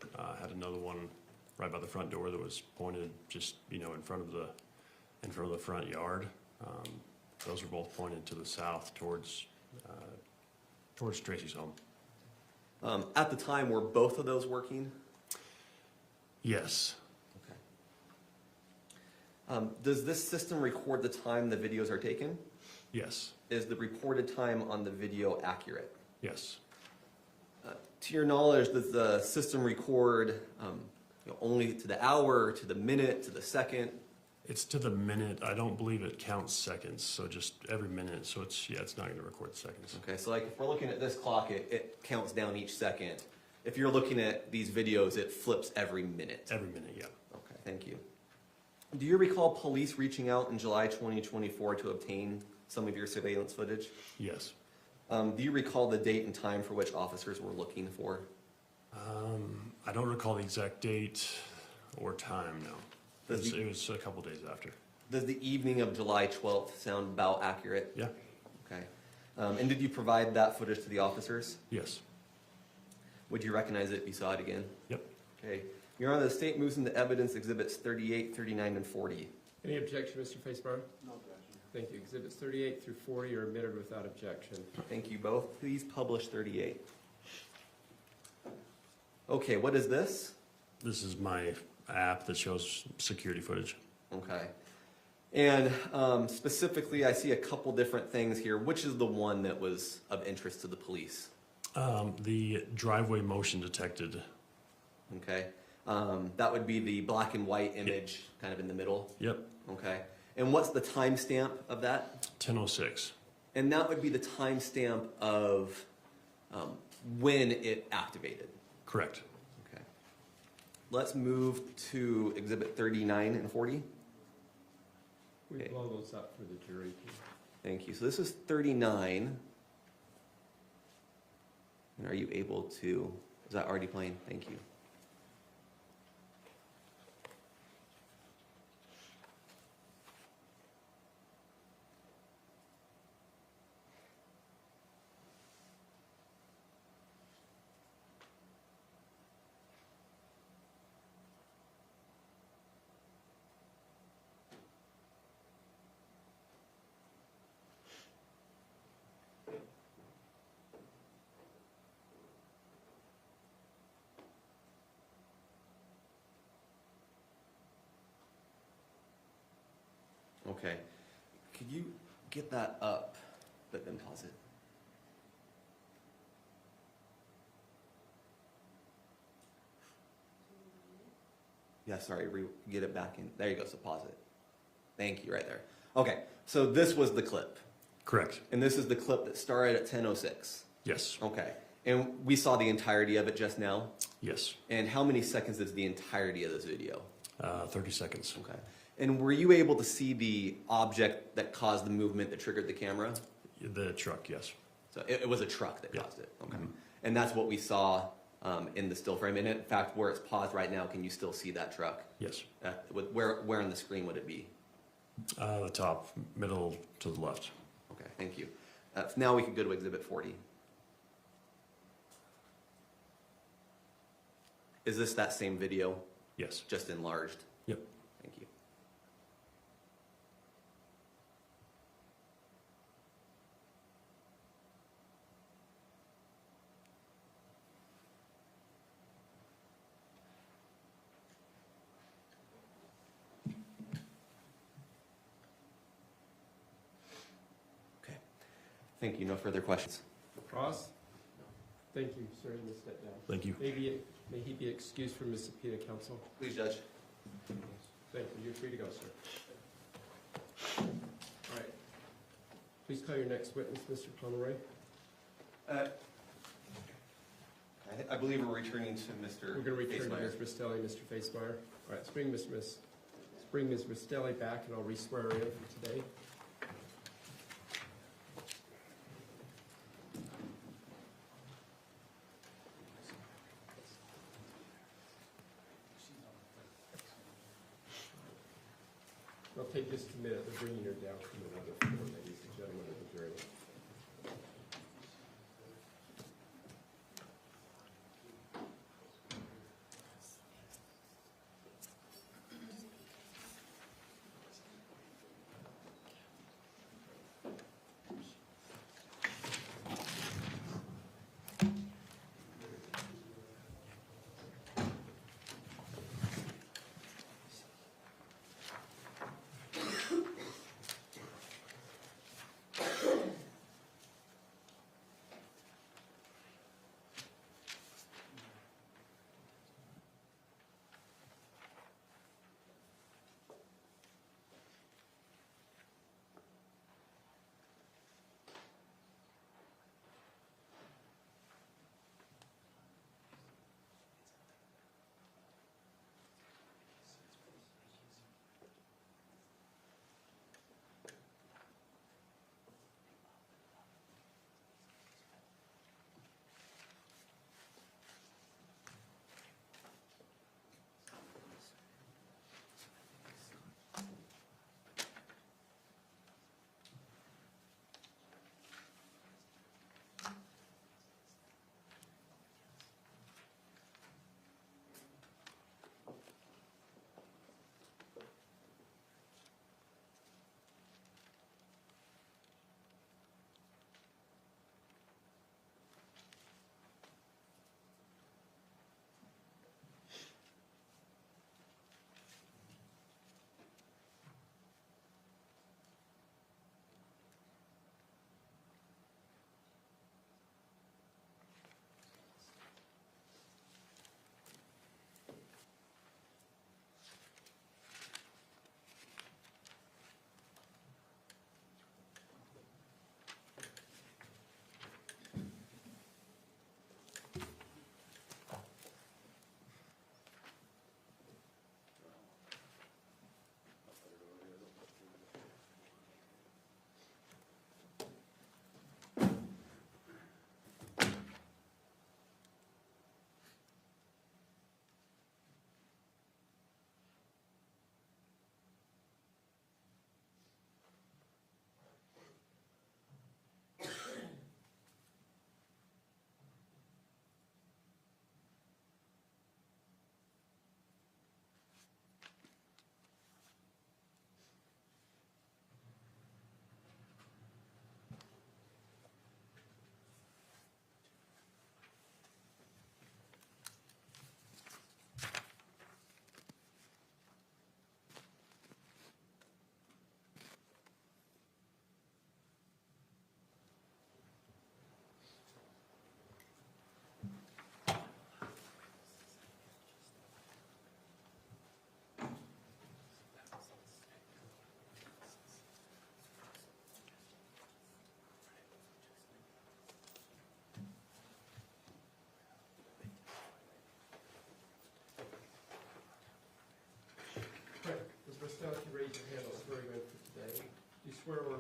Speaker 11: Had another one right by the front door that was pointed just in front of the front yard. Those were both pointed to the south towards Tracey's home.
Speaker 2: At the time, were both of those working?
Speaker 11: Yes.
Speaker 2: Okay. Does this system record the time the videos are taken?
Speaker 11: Yes.
Speaker 2: Is the reported time on the video accurate?
Speaker 11: Yes.
Speaker 2: To your knowledge, does the system record only to the hour, to the minute, to the second?
Speaker 11: It's to the minute. I don't believe it counts seconds, so just every minute. So it's not going to record the seconds.
Speaker 2: Okay, so like if we're looking at this clock, it counts down each second. If you're looking at these videos, it flips every minute.
Speaker 11: Every minute, yeah.
Speaker 2: Okay, thank you. Do you recall police reaching out in July 2024 to obtain some of your surveillance footage?
Speaker 11: Yes.
Speaker 2: Do you recall the date and time for which officers were looking for?
Speaker 11: I don't recall the exact date or time, no. It was a couple days after.
Speaker 2: Does the evening of July 12th sound about accurate?
Speaker 11: Yeah.
Speaker 2: Okay. And did you provide that footage to the officers?
Speaker 11: Yes.
Speaker 2: Would you recognize it if you saw it again?
Speaker 11: Yep.
Speaker 2: Okay. Your Honor, the state moves into evidence exhibits 38, 39, and 40.
Speaker 1: Any objection, Mr. Facebar? No objection. Thank you. Exhibits 38 through 40 are admitted without objection.
Speaker 2: Thank you both. Please publish 38. Okay, what is this?
Speaker 11: This is my app that shows security footage.
Speaker 2: Okay. And specifically, I see a couple different things here. Which is the one that was of interest to the police?
Speaker 11: The driveway motion detected.
Speaker 2: Okay. That would be the black and white image kind of in the middle.
Speaker 11: Yep,
Speaker 2: Okay. And what's the timestamp of that?
Speaker 11: 10:06.
Speaker 2: And that would be the timestamp of when it activated.
Speaker 11: Correct.
Speaker 2: Okay. Let's move to Exhibit 39 and 40.
Speaker 1: We
Speaker 2: Okay.
Speaker 1: blow those up for the jury. Please.
Speaker 2: Thank you. So this is 39. And are you able to, is that already playing? Thank you. Okay. Could you get that up, but then pause it? Yeah, sorry, get it back in. There you go, so pause it. Thank you, right there. Okay, so this was the clip.
Speaker 11: Correct.
Speaker 2: And this is the clip that started at 10:06.
Speaker 11: Yes.
Speaker 2: Okay. And we saw the entirety of it just now.
Speaker 11: Yes.
Speaker 2: And how many seconds is the entirety of this video?
Speaker 11: 30 seconds.
Speaker 2: Okay. And were you able to see the object that caused the movement that triggered the camera?
Speaker 11: The truck, yes.
Speaker 2: So it was a truck that
Speaker 11: Yeah.
Speaker 2: caused it. Okay. And that's what we saw in the still frame. And in fact, where it's paused right now, can you still see that truck?
Speaker 11: Yes.
Speaker 2: Where on the screen would it be?
Speaker 11: The top, middle to the left.
Speaker 2: Okay, thank you. Now we can go to Exhibit 40. Is this that same video,
Speaker 11: Yes.
Speaker 2: just enlarged?
Speaker 11: Yep.
Speaker 2: Thank you. Okay. Thank you. No further questions.
Speaker 1: Ross? Thank you, sir. You may step down.
Speaker 11: Thank you.
Speaker 1: May he be excused from the subpoena, counsel?
Speaker 2: Please, Judge.
Speaker 1: Thank you. You're free to go, sir. All right. Please call your next witness, Mr. Pomeroy.
Speaker 2: I believe we're returning to Mr.
Speaker 1: We're going to return to
Speaker 2: Facemeyer.
Speaker 1: Ms. Restelli, Mr. Facemeyer. All right, let's bring Ms. Restelli back, and I'll re-swear her in for today. It'll take just a minute. They're bringing her down from another floor, ladies and gentlemen of the jury.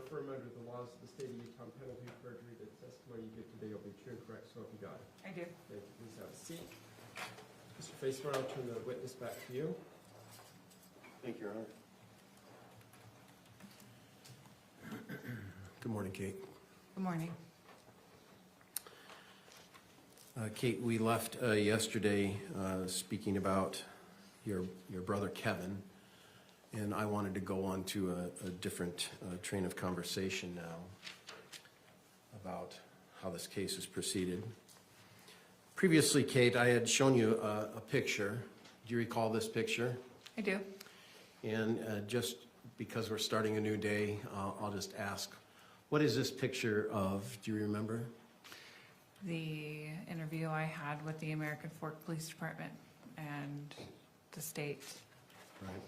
Speaker 1: affirm under the laws of the state of Utah, penalty of perjury, that the testimony you give today will be true and correct, so help you God?
Speaker 12: I do.
Speaker 1: Thank you. Please have a seat. Mr. Faceman, I'll turn the witness back to you.
Speaker 6: Thank you, Your Honor. Good morning, Kate.
Speaker 12: Good morning.
Speaker 6: Kate, we left yesterday speaking about your brother Kevin, and I wanted to go on to a different train of conversation now about how this case has proceeded. Previously, Kate, I had shown you a picture. Do you recall this picture?
Speaker 12: I do.
Speaker 6: And just because we're starting a new day, I'll just ask, what is this picture of? Do you remember?
Speaker 12: The interview I had with the American Fork Police Department and the state.
Speaker 6: Right.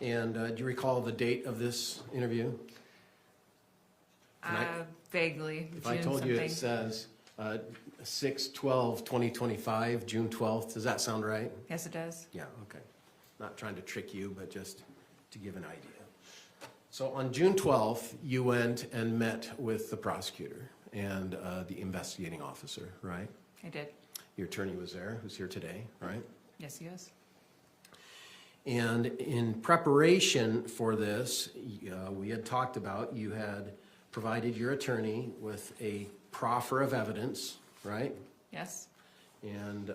Speaker 6: And do you recall the date of this interview?
Speaker 12: Vaguely.
Speaker 6: If I told you it says 6/12/2025, June 12th, does that sound right?
Speaker 12: Yes, it does.
Speaker 6: Yeah, okay. Not trying to trick you, but just to give an idea. So on June 12th, you went and met with the prosecutor and the investigating officer, right?
Speaker 12: I did.
Speaker 6: Your attorney was there, who's here today, right?
Speaker 12: Yes, he is.
Speaker 6: And in preparation for this, we had talked about, you had provided your attorney with a proffer of evidence, right?
Speaker 12: Yes.
Speaker 6: And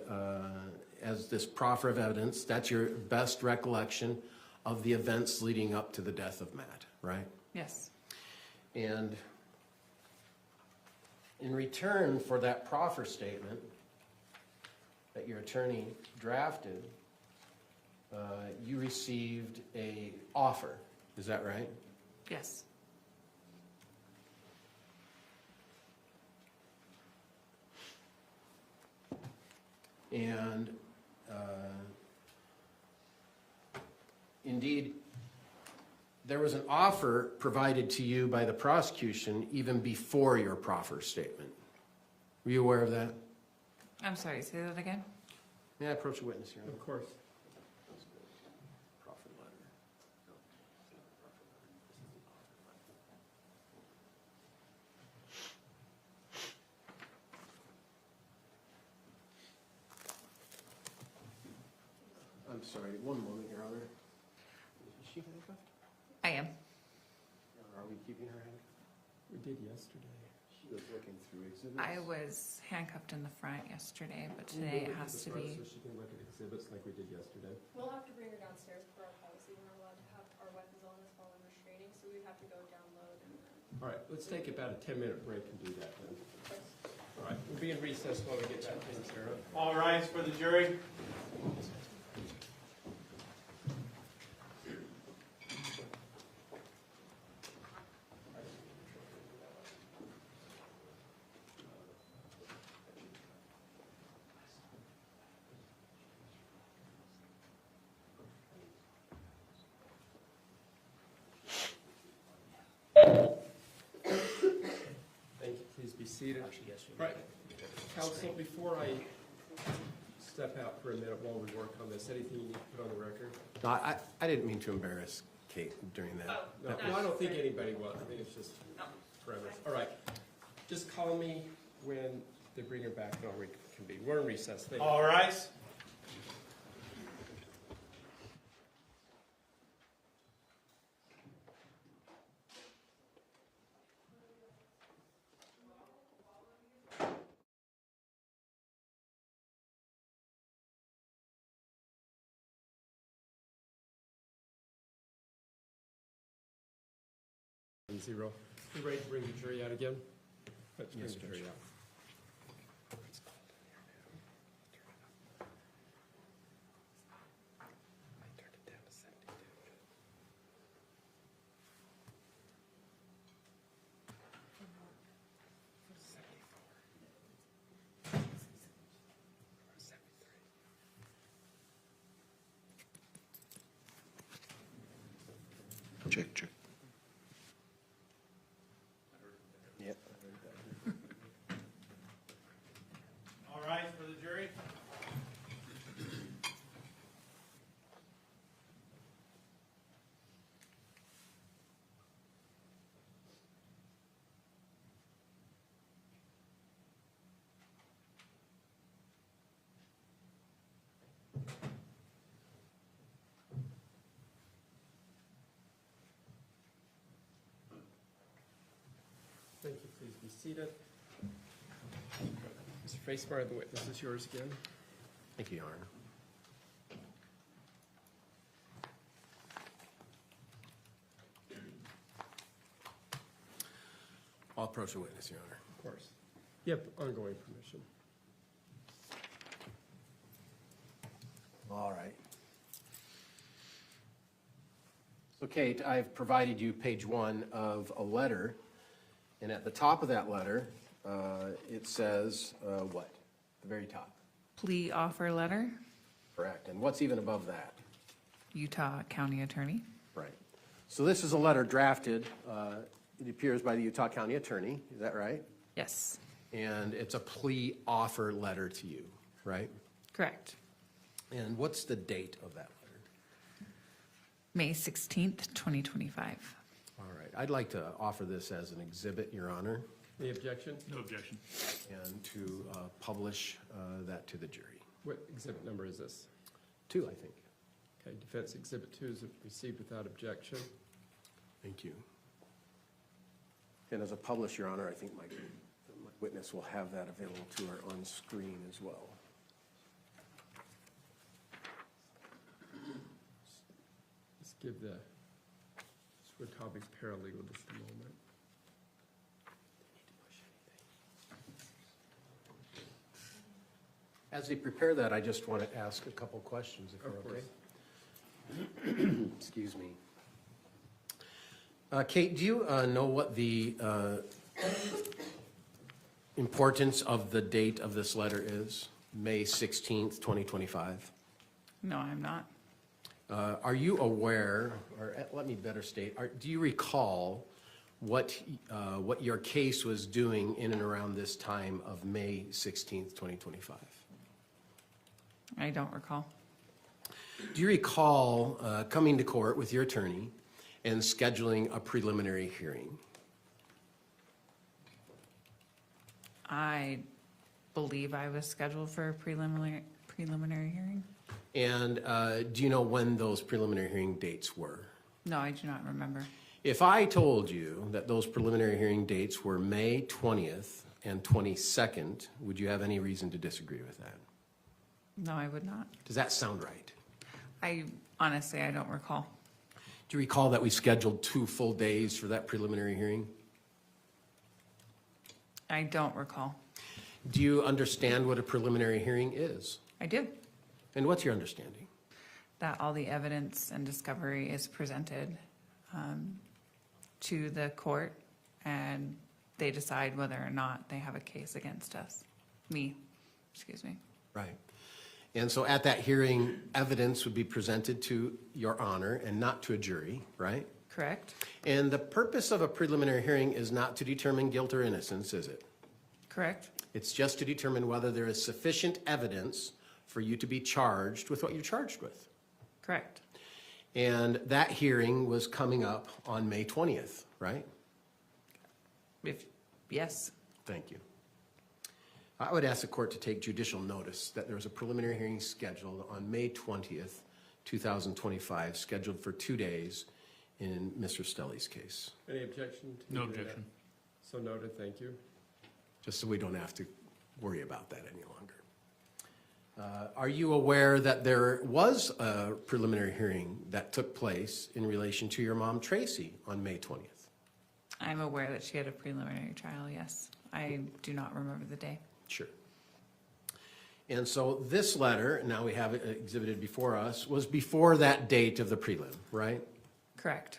Speaker 6: as this proffer of evidence, that's your best recollection of the events leading up to the death of Matt, right?
Speaker 12: Yes.
Speaker 6: And in return for that proffer statement that your attorney drafted, you received a offer. Is that right?
Speaker 12: Yes.
Speaker 6: And indeed, there was an offer provided to you by the prosecution even before your proffer statement. Were you aware of that?
Speaker 12: I'm sorry, say that again?
Speaker 6: May I approach a witness here?
Speaker 1: Of course.
Speaker 6: Proffer letter. I'm sorry, one moment, Your Honor. Is she handcuffed?
Speaker 12: I am.
Speaker 6: Or are we keeping her handcuffed?
Speaker 1: We did yesterday.
Speaker 6: She was looking through exhibits.
Speaker 12: I was handcuffed in the front yesterday, but today it has to be.
Speaker 1: So she can look at exhibits like we did yesterday.
Speaker 13: We'll have to bring her downstairs for our policy. We're not allowed to have our weapons on us while we're restraining, so we'd have to go download and then.
Speaker 1: All right, let's take about a 10-minute break and do that then. All right, we'll be in recess while we get that taken care of.
Speaker 4: All rise for the jury.
Speaker 1: Thank you. Please be seated. Right. Counsel, before I step out for a minute while we work on this, anything you need to put on the record?
Speaker 6: No, I didn't mean to embarrass Kate during that.
Speaker 1: No, I don't think anybody will. I think it's just premise. All right. Just call me when they bring her back and I'll reconvene. We're in recess. Thank you.
Speaker 4: All rise.
Speaker 1: Zero. You ready to bring the jury out again? Let's bring
Speaker 6: Yes,
Speaker 1: the jury
Speaker 6: Judge.
Speaker 1: out.
Speaker 6: Check, check. Yep.
Speaker 4: All rise for the jury.
Speaker 1: be seated. Mr. Facemeyer, the witness is yours again.
Speaker 6: Thank you, Your Honor. I'll approach the witness, Your Honor.
Speaker 1: Of course. You have ongoing permission.
Speaker 6: All right. So Kate, I've provided you page 1 of a letter, and at the top of that letter, it says what? The very top.
Speaker 12: Plea offer letter,
Speaker 6: Correct. And what's even above that?
Speaker 12: Utah County Attorney.
Speaker 6: Right. So this is a letter drafted, it appears by the Utah County Attorney, is that right?
Speaker 12: Yes,
Speaker 6: And it's a plea offer letter to you, right?
Speaker 12: correct.
Speaker 6: And what's the date of that letter?
Speaker 12: May 16th, 2025.
Speaker 6: All right. I'd like to offer this as an exhibit, Your Honor,
Speaker 1: Any objection?
Speaker 3: No objection.
Speaker 6: and to publish that to the jury.
Speaker 1: What exhibit number is this?
Speaker 6: 2, I think.
Speaker 1: Okay, defense exhibit 2 is received without objection.
Speaker 6: Thank you. And as a publisher, Your Honor, I think my witness will have that available to her on screen as well.
Speaker 1: Let's give the Switobig's paralegal just a moment.
Speaker 6: As they prepare that, I just want to ask a couple questions, if
Speaker 1: Of
Speaker 6: you're
Speaker 1: course.
Speaker 6: okay. Excuse me. Kate, do you know what the importance of the date of this letter is? May 16th, 2025?
Speaker 12: No, I'm not.
Speaker 6: Are you aware, or let me better state, do you recall what your case was doing in and around this time of May 16th, 2025?
Speaker 12: I don't recall.
Speaker 6: Do you recall coming to court with your attorney and scheduling a preliminary hearing?
Speaker 12: I believe I was scheduled for a preliminary hearing.
Speaker 6: And do you know when those preliminary hearing dates were?
Speaker 12: No, I do not remember.
Speaker 6: If I told you that those preliminary hearing dates were May 20th and 22nd, would you have any reason to disagree with that?
Speaker 12: No, I would not.
Speaker 6: Does that sound right?
Speaker 12: Honestly, I don't recall.
Speaker 6: Do you recall that we scheduled 2 full days for that preliminary hearing?
Speaker 12: I don't recall.
Speaker 6: Do you understand what a preliminary hearing is?
Speaker 12: I do.
Speaker 6: And what's your understanding?
Speaker 12: That all the evidence and discovery is presented to the court, and they decide whether or not they have a case against us. Excuse me.
Speaker 6: Right. And so at that hearing, evidence would be presented to your honor and not to a jury, right?
Speaker 12: Correct?
Speaker 6: And the purpose of a preliminary hearing is not to determine guilt or innocence, is it?
Speaker 12: Correct?
Speaker 6: It's just to determine whether there is sufficient evidence for you to be charged with what you're charged with.
Speaker 12: Correct.
Speaker 6: And that hearing was coming up on May 20th, right?
Speaker 12: Yes.
Speaker 6: Thank you. I would ask the court to take judicial notice that there was a preliminary hearing scheduled on May 20th, 2025, scheduled for 2 days in Mr. Restelli's case.
Speaker 1: Any objection?
Speaker 3: No objection.
Speaker 1: So noted, thank you.
Speaker 6: Just so we don't have to worry about that any longer. Are you aware that there was a preliminary hearing that took place in relation to your mom, Tracey, on May 20th?
Speaker 12: I'm aware that she had a preliminary trial, yes. I do not remember the day.
Speaker 6: Sure. And so this letter, now we have it exhibited before us, was before that date of the prelim, right?
Speaker 12: Correct.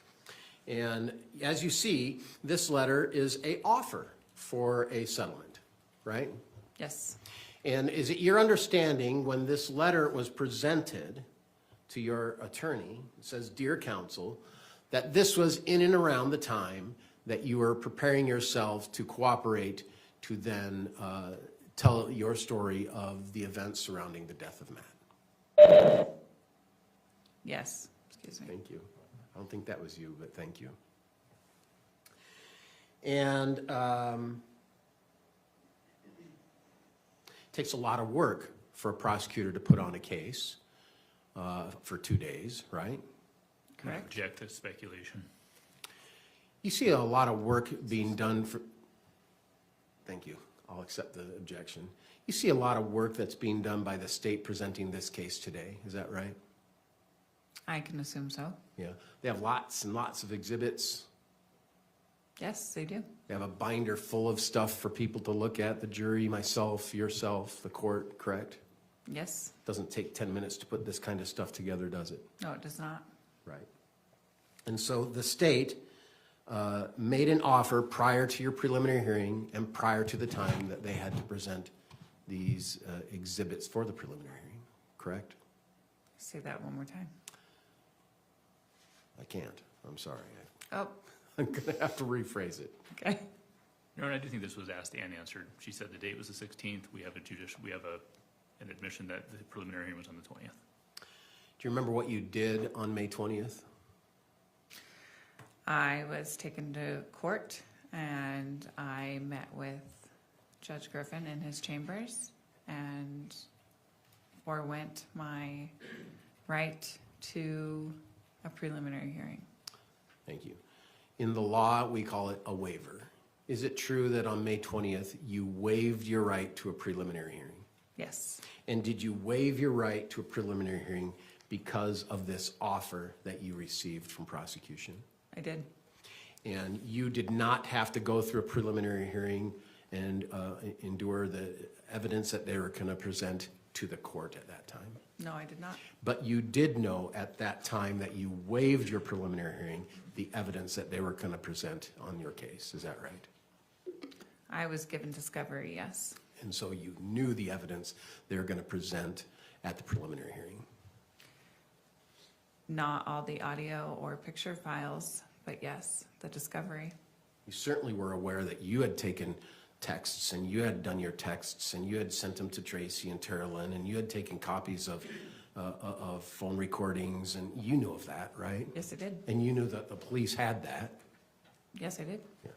Speaker 6: And as you see, this letter is an offer for a settlement, right?
Speaker 12: Yes.
Speaker 6: And is it your understanding when this letter was presented to your attorney, it says, "Dear counsel," that this was in and around the time that you were preparing yourself to cooperate to then tell your story of the events surrounding the death of Matt?
Speaker 12: Yes. Excuse me.
Speaker 6: Thank you. I don't think that was you, but thank you. And it takes a lot of work for a prosecutor to put on a case for 2 days, right?
Speaker 12: Correct.
Speaker 3: Object to speculation.
Speaker 6: You see a lot of work being done Thank you. I'll accept the objection. You see a lot of work that's being done by the state presenting this case today. Is that right?
Speaker 12: I can assume so.
Speaker 6: Yeah. They have lots and lots of exhibits.
Speaker 12: Yes, they do.
Speaker 6: They have a binder full of stuff for people to look at, the jury, myself, yourself, the court, correct?
Speaker 12: Yes.
Speaker 6: Doesn't take 10 minutes to put this kind of stuff together, does it?
Speaker 12: No, it does not.
Speaker 6: Right. And so the state made an offer prior to your preliminary hearing and prior to the time that they had to present these exhibits for the preliminary hearing, correct?
Speaker 12: Say that one more time.
Speaker 6: I can't. I'm sorry.
Speaker 12: Oh,
Speaker 6: I'm going to have to rephrase it.
Speaker 12: okay.
Speaker 3: No, and I do think this was asked and answered. She said the date was the 16th. We have an admission that the preliminary hearing was on the 20th.
Speaker 6: Do you remember what you did on May 20th?
Speaker 12: I was taken to court and I met with Judge Griffin in his chambers and forewent my right to a preliminary hearing.
Speaker 6: Thank you. In the law, we call it a waiver. Is it true that on May 20th, you waived your right to a preliminary hearing?
Speaker 12: Yes.
Speaker 6: And did you waive your right to a preliminary hearing because of this offer that you received from prosecution?
Speaker 12: I did.
Speaker 6: And you did not have to go through a preliminary hearing and endure the evidence that they were going to present to the court at that time?
Speaker 12: No, I did not.
Speaker 6: But you did know at that time that you waived your preliminary hearing the evidence that they were going to present on your case. Is that right?
Speaker 12: I was given discovery, yes.
Speaker 6: And so you knew the evidence they were going to present at the preliminary hearing.
Speaker 12: Not all the audio or picture files, but yes, the discovery.
Speaker 6: You certainly were aware that you had taken texts and you had done your texts and you had sent them to Tracey and Terralyn and you had taken copies of phone recordings and you knew of that, right?
Speaker 12: Yes, I did.
Speaker 6: And you knew that the police had that.
Speaker 12: Yes, I did.
Speaker 6: Yeah.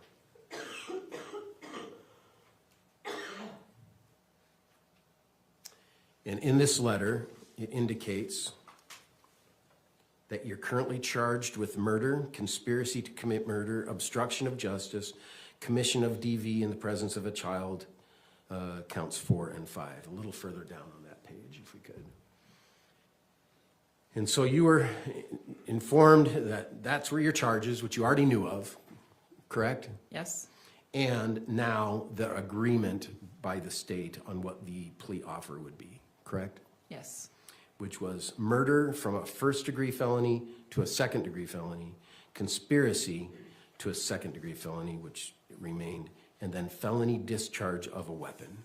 Speaker 6: And in this letter, it indicates that you're currently charged with murder, conspiracy to commit murder, obstruction of justice, commission of DV in the presence of a child, counts 4 and 5. A little further down on that page, if we could. And so you were informed that that's where your charges, which you already knew of, correct?
Speaker 12: Yes.
Speaker 6: And now the agreement by the state on what the plea offer would be, correct?
Speaker 12: Yes.
Speaker 6: Which was murder from a first-degree felony to a second-degree felony, conspiracy to a second-degree felony, which remained, and then felony discharge of a weapon,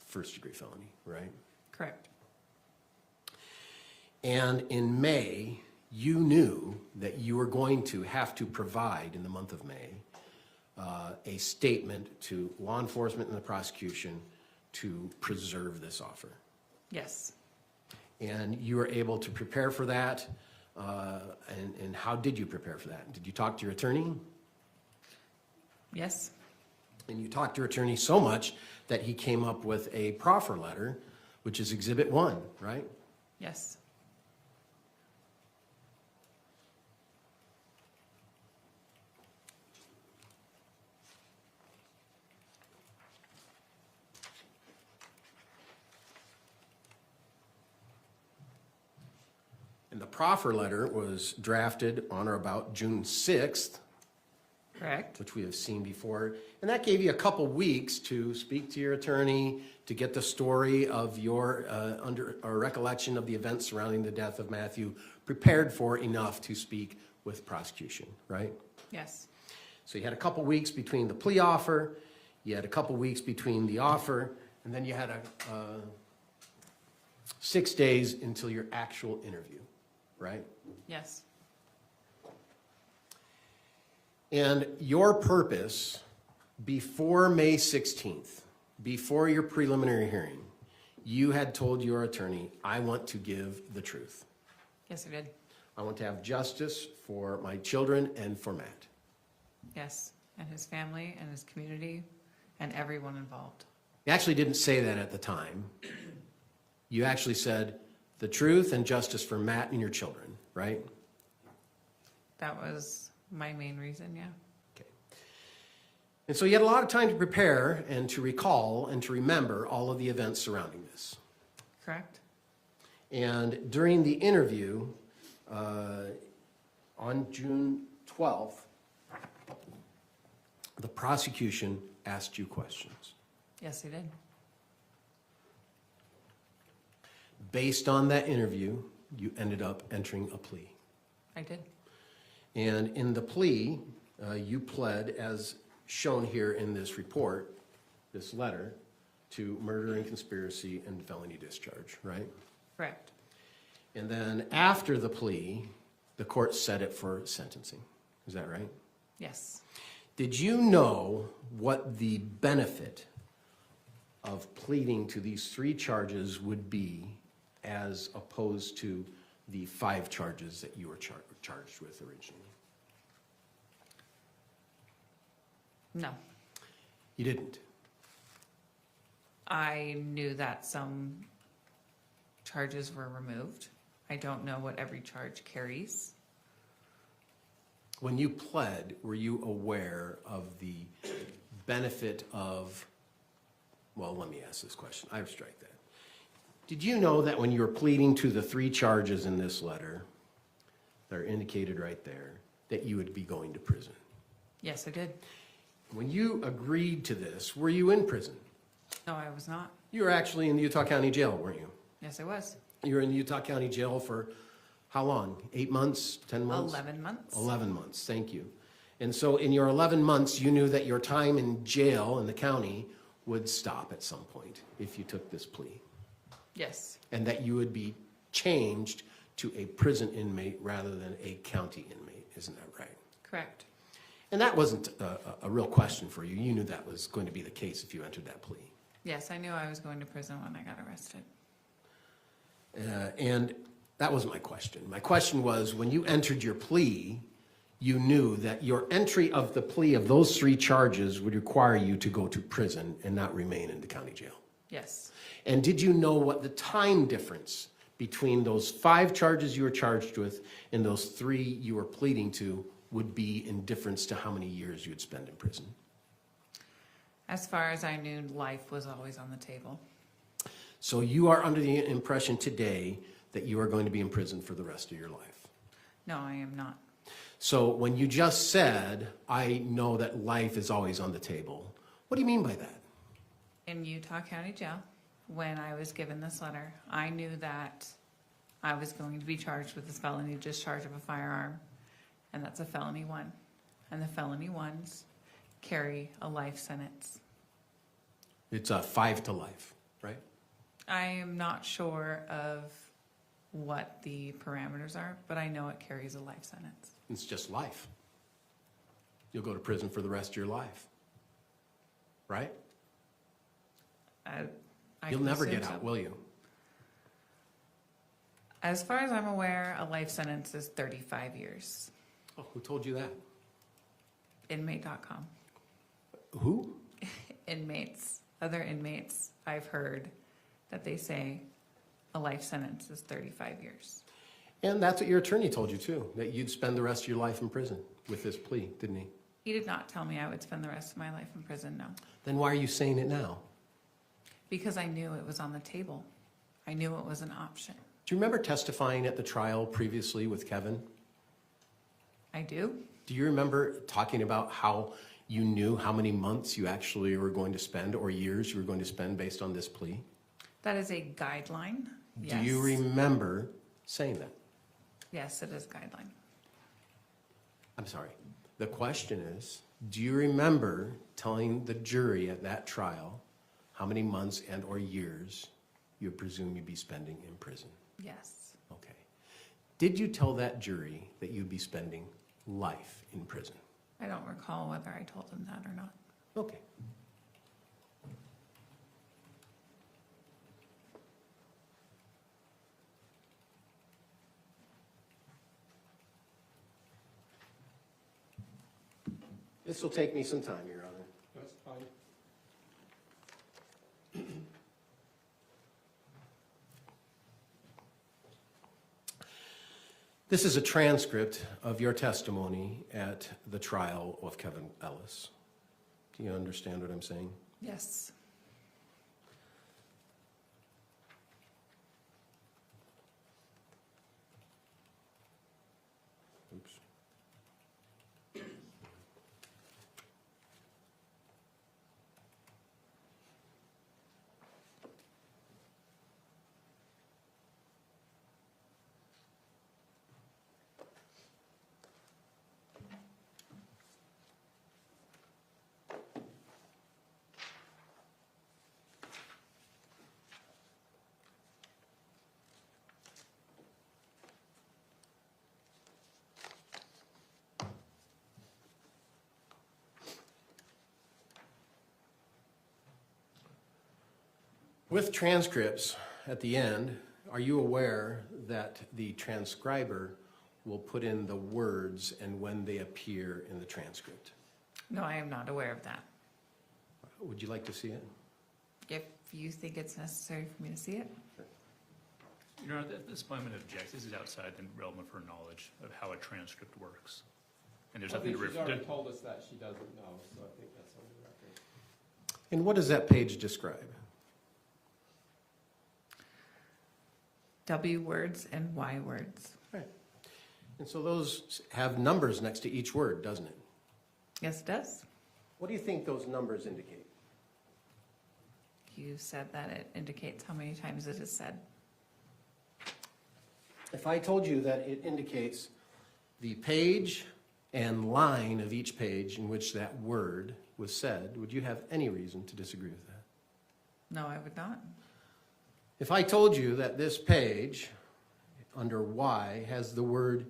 Speaker 6: first-degree felony, right?
Speaker 12: Correct.
Speaker 6: And in May, you knew that you were going to have to provide, in the month of May, a statement to law enforcement and the prosecution to preserve this offer.
Speaker 12: Yes.
Speaker 6: And you were able to prepare for that, and how did you prepare for that? Did you talk to your attorney?
Speaker 12: Yes.
Speaker 6: And you talked to your attorney so much that he came up with a proffer letter, which is Exhibit 1, right?
Speaker 12: Yes.
Speaker 6: And the proffer letter was drafted on or about June 6th,
Speaker 12: Correct.
Speaker 6: which we have seen before. And that gave you a couple weeks to speak to your attorney, to get the story of your recollection of the events surrounding the death of Matthew prepared for enough to speak with prosecution, right?
Speaker 12: Yes.
Speaker 6: So you had a couple weeks between the plea offer, you had a couple weeks between the offer, and then you had 6 days until your actual interview, right?
Speaker 12: Yes.
Speaker 6: And your purpose before May 16th, before your preliminary hearing, you had told your attorney, I want to give the truth.
Speaker 12: Yes, I did.
Speaker 6: I want to have justice for my children and for Matt.
Speaker 12: Yes. And his family and his community and everyone involved.
Speaker 6: You actually didn't say that at the time. You actually said the truth and justice for Matt and your children, right?
Speaker 12: That was my main reason, yeah.
Speaker 6: Okay. And so you had a lot of time to prepare and to recall and to remember all of the events surrounding this.
Speaker 12: Correct?
Speaker 6: And during the interview on June 12th, the prosecution asked you questions.
Speaker 12: Yes, they did.
Speaker 6: Based on that interview, you ended up entering a plea.
Speaker 12: I did.
Speaker 6: And in the plea, you pled, as shown here in this report, this letter, to murder and conspiracy and felony discharge, right?
Speaker 12: Correct.
Speaker 6: And then after the plea, the court set it for sentencing. Is that right?
Speaker 12: Yes.
Speaker 6: Did you know what the benefit of pleading to these 3 charges would be as opposed to the 5 charges that you were charged with originally?
Speaker 12: No.
Speaker 6: You didn't.
Speaker 12: I knew that some charges were removed. I don't know what every charge carries.
Speaker 6: When you pled, were you aware of the benefit of, well, let me ask this question. I strike that. Did you know that when you were pleading to the 3 charges in this letter that are indicated right there, that you would be going to prison?
Speaker 12: Yes, I did.
Speaker 6: When you agreed to this, were you in prison?
Speaker 12: No, I was not.
Speaker 6: You were actually in the Utah County Jail, weren't you?
Speaker 12: Yes, I was.
Speaker 6: You were in the Utah County Jail for how long? 8 months? 10 months?
Speaker 12: 11 months.
Speaker 6: 11 months, thank you. And so in your 11 months, you knew that your time in jail in the county would stop at some point if you took this plea.
Speaker 12: Yes.
Speaker 6: And that you would be changed to a prison inmate rather than a county inmate. Isn't that right?
Speaker 12: Correct.
Speaker 6: And that wasn't a real question for you. You knew that was going to be the case if you entered that plea.
Speaker 12: Yes, I knew I was going to prison when I got arrested.
Speaker 6: And that wasn't my question. My question was, when you entered your plea, you knew that your entry of the plea of those 3 charges would require you to go to prison and not remain in the county jail.
Speaker 12: Yes.
Speaker 6: And did you know what the time difference between those 5 charges you were charged with and those 3 you were pleading to would be in difference to how many years you would spend in prison?
Speaker 12: As far as I knew, life was always on the table.
Speaker 6: So you are under the impression today that you are going to be in prison for the rest of your life.
Speaker 12: No, I am not.
Speaker 6: So when you just said, I know that life is always on the table, what do you mean by that?
Speaker 12: In Utah County Jail, when I was given this letter, I knew that I was going to be charged with this felony discharge of a firearm, and that's a felony 1. And the felony 1s carry a life sentence.
Speaker 6: It's a 5 to life, right?
Speaker 12: I am not sure of what the parameters are, but I know it carries a life sentence.
Speaker 6: It's just life. You'll go to prison for the rest of your life, right? You'll
Speaker 12: can
Speaker 6: never
Speaker 12: assume
Speaker 6: get out,
Speaker 12: so.
Speaker 6: will you?
Speaker 12: As far as I'm aware, a life sentence is 35 years.
Speaker 6: Oh, who told you that?
Speaker 12: Inmate.com.
Speaker 6: Who?
Speaker 12: Inmates, other inmates, I've heard that they say a life sentence is 35 years.
Speaker 6: And that's what your attorney told you too, that you'd spend the rest of your life in prison with this plea, didn't he?
Speaker 12: He did not tell me I would spend the rest of my life in prison, no.
Speaker 6: Then why are you saying it now?
Speaker 12: Because I knew it was on the table. I knew it was an option.
Speaker 6: Do you remember testifying at the trial previously with Kevin?
Speaker 12: I do.
Speaker 6: Do you remember talking about how you knew how many months you actually were going to spend or years you were going to spend based on this plea?
Speaker 12: That is a guideline. Yes.
Speaker 6: Do you remember saying that?
Speaker 12: Yes, it is guideline.
Speaker 6: I'm sorry. The question is, do you remember telling the jury at that trial how many months and or years you presume you'd be spending in prison?
Speaker 12: Yes.
Speaker 6: Okay. Did you tell that jury that you'd be spending life in prison?
Speaker 12: I don't recall whether I told them that or not.
Speaker 6: Okay. This will take me some time, Your Honor.
Speaker 1: That's fine.
Speaker 6: This is a transcript of your testimony at the trial of Kevin Ellis. Do you understand what I'm saying?
Speaker 12: Yes.
Speaker 6: Oops. With transcripts at the end, are you aware that the transcriber will put in the words and when they appear in the transcript?
Speaker 12: No, I am not aware of that.
Speaker 6: Would you like to see it?
Speaker 12: If you think it's necessary for me to see it.
Speaker 3: Your Honor, at this point, I'm going to object. This is outside the realm of her knowledge of how a transcript works. And there's
Speaker 1: I
Speaker 3: nothing
Speaker 1: think
Speaker 3: to
Speaker 1: she's already
Speaker 3: refer.
Speaker 1: told us that she doesn't know, so I think that's on the record.
Speaker 6: And what does that page describe?
Speaker 12: W words and Y words.
Speaker 6: Right. And so those have numbers next to each word, doesn't it?
Speaker 12: Yes, it does.
Speaker 6: What do you think those numbers indicate?
Speaker 12: You said that it indicates how many times it is said.
Speaker 6: If I told you that it indicates the page and line of each page in which that word was said, would you have any reason to disagree with that?
Speaker 12: No, I would not.
Speaker 6: If I told you that this page under Y has the word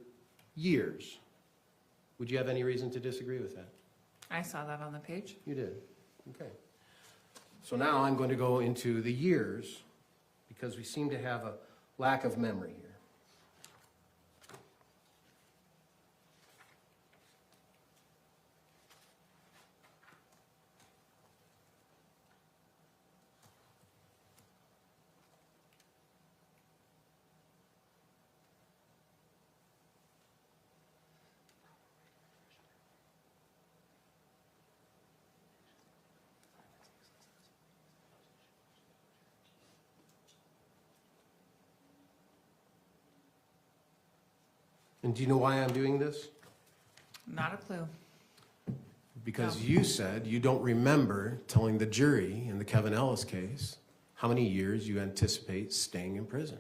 Speaker 6: years, would you have any reason to disagree with that?
Speaker 12: I saw that on the page.
Speaker 6: You did. Okay. So now I'm going to go into the years because we seem to have a lack of memory here. And do you know why I'm doing this?
Speaker 12: Not a clue.
Speaker 6: Because
Speaker 12: No.
Speaker 6: you said you don't remember telling the jury in the Kevin Ellis case how many years you anticipate staying in prison.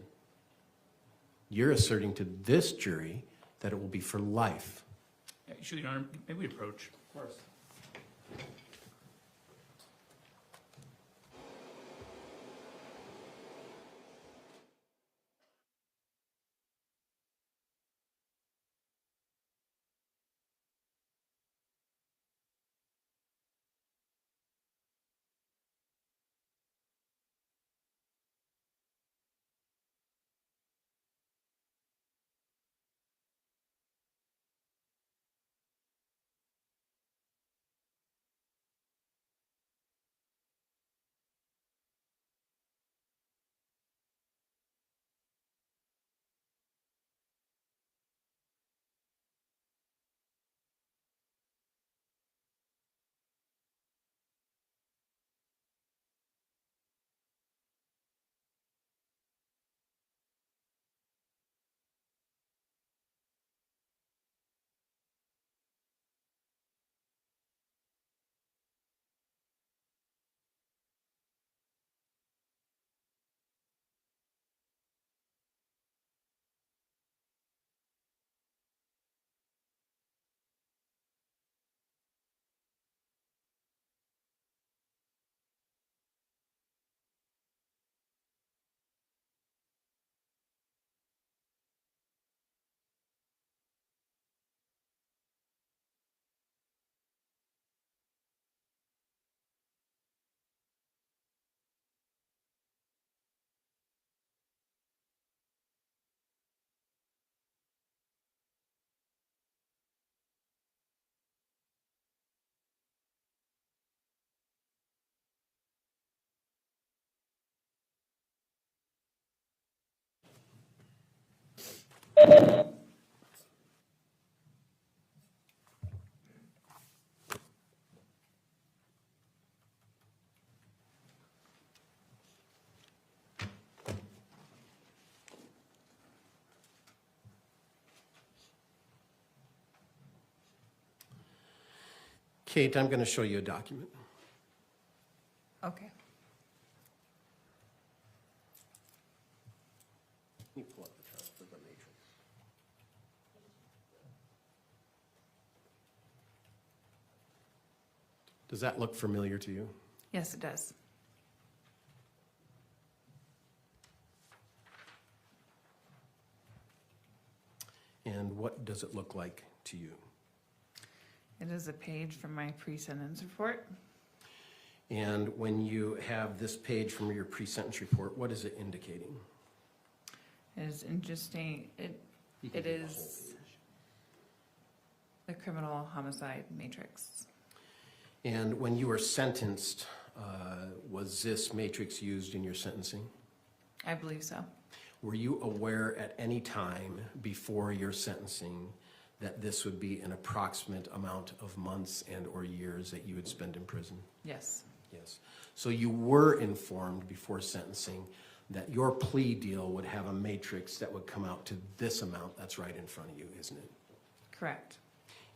Speaker 6: You're asserting to this jury that it will be for life.
Speaker 3: Actually, Your Honor, maybe we approach.
Speaker 1: Of course.
Speaker 6: Kate, I'm going to show you a document.
Speaker 12: Okay.
Speaker 6: You pull up the chart for the matrix. Does that look familiar to you?
Speaker 12: Yes, it does.
Speaker 6: And what does it look like to you?
Speaker 12: It is a page from my pre-sentence report.
Speaker 6: And when you have this page from your pre-sentence report, what is it indicating?
Speaker 12: It is interesting. It is the criminal homicide matrix.
Speaker 6: And when you were sentenced, was this matrix used in your sentencing?
Speaker 12: I believe so.
Speaker 6: Were you aware at any time before your sentencing that this would be an approximate amount of months and or years that you would spend in prison?
Speaker 12: Yes.
Speaker 6: Yes. So you were informed before sentencing that your plea deal would have a matrix that would come out to this amount that's right in front of you, isn't it?
Speaker 12: Correct.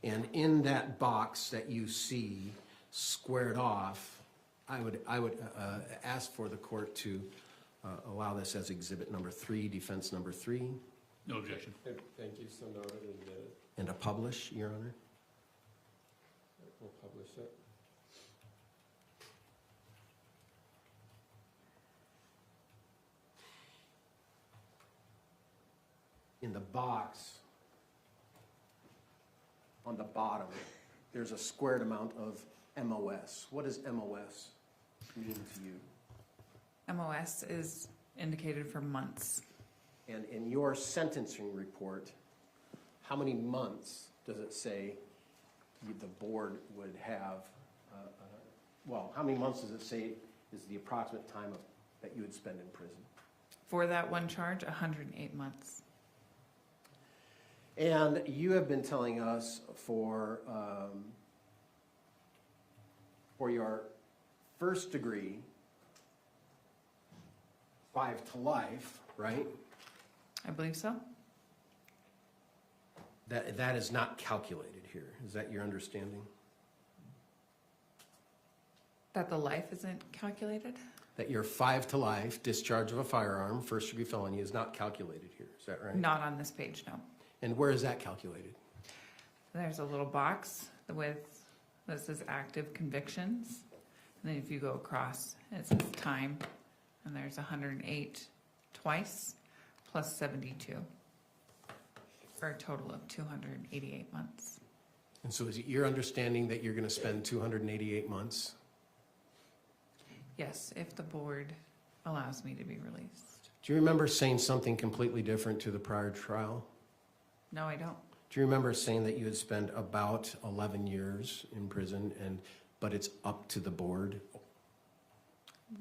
Speaker 6: And in that box that you see squared off, I would ask for the court to allow this as exhibit number 3, defense number 3.
Speaker 3: No objection.
Speaker 1: Thank you, so noted and admitted.
Speaker 6: And to publish, Your Honor.
Speaker 1: We'll publish it.
Speaker 6: In the box, on the bottom, there's a squared amount of MOS. What does MOS mean to you?
Speaker 12: MOS is indicated for months.
Speaker 6: And in your sentencing report, how many months does it say the board would have, how many months does it say is the approximate time that you would spend in prison?
Speaker 12: For that one charge, 108 months.
Speaker 6: And you have been telling us for your first degree, 5 to life, right?
Speaker 12: I believe so.
Speaker 6: That is not calculated here. Is that your understanding?
Speaker 12: That the life isn't calculated?
Speaker 6: That your 5 to life discharge of a firearm, first degree felony, is not calculated here. Is that right?
Speaker 12: Not on this page, no.
Speaker 6: And where is that calculated?
Speaker 12: There's a little box with, this is active convictions. And then if you go across, it says time, and there's 108 twice, plus 72, for a total of 288 months.
Speaker 6: And so is it your understanding that you're going to spend 288 months?
Speaker 12: Yes, if the board allows me to be released.
Speaker 6: Do you remember saying something completely different to the prior trial?
Speaker 12: No, I don't.
Speaker 6: Do you remember saying that you would spend about 11 years in prison, but it's up to the board?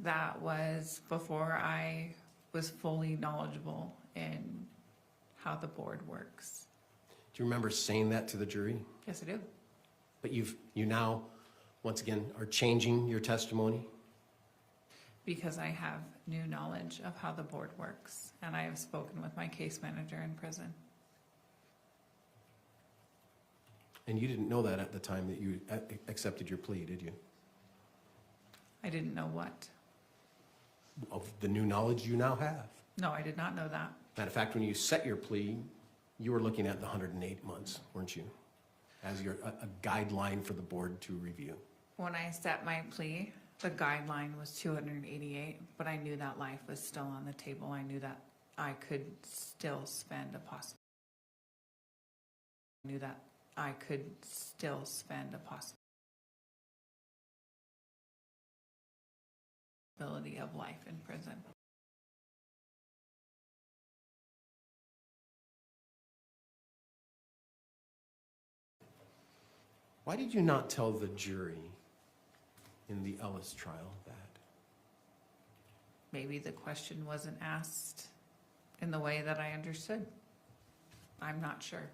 Speaker 12: That was before I was fully knowledgeable in how the board works.
Speaker 6: Do you remember saying that to the jury?
Speaker 12: Yes, I do.
Speaker 6: But you now, once again, are changing your testimony?
Speaker 12: Because I have new knowledge of how the board works, and I have spoken with my case manager in prison.
Speaker 6: And you didn't know that at the time that you accepted your plea, did you?
Speaker 12: I didn't know what.
Speaker 6: Of the new knowledge you now have.
Speaker 12: No, I did not know that.
Speaker 6: Matter of fact, when you set your plea, you were looking at the 108 months, weren't you? As a guideline for the board to review.
Speaker 12: When I set my plea, the guideline was 288, but I knew that life was still on the table. I knew that I could still spend a possibility of life in prison.
Speaker 6: Why did you not tell the jury in the Ellis trial that?
Speaker 12: Maybe the question wasn't asked in the way that I understood. I'm not sure.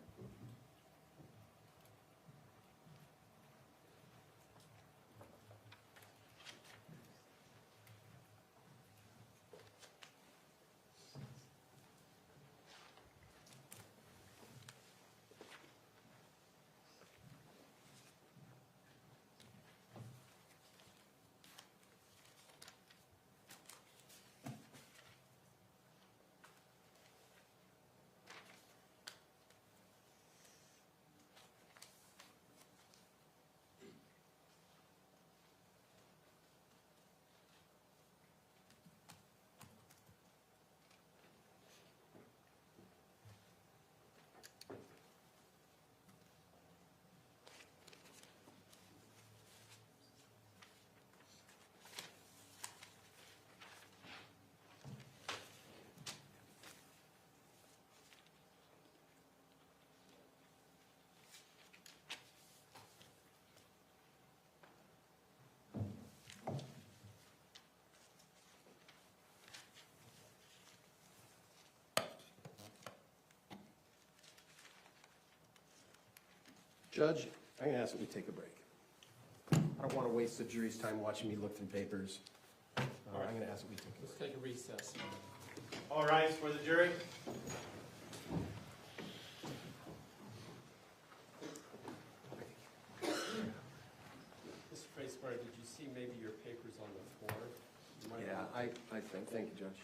Speaker 6: Judge, I'm gonna ask that we take a break. I don't wanna waste the jury's time watching me look through papers. I'm gonna ask that we take a
Speaker 1: Let's
Speaker 6: break.
Speaker 1: take a recess.
Speaker 4: All rise for the jury.
Speaker 1: Mr. Tracebar, did you see maybe your papers on the floor? You might
Speaker 6: Yeah,
Speaker 1: want
Speaker 6: I think, thank you, Judge.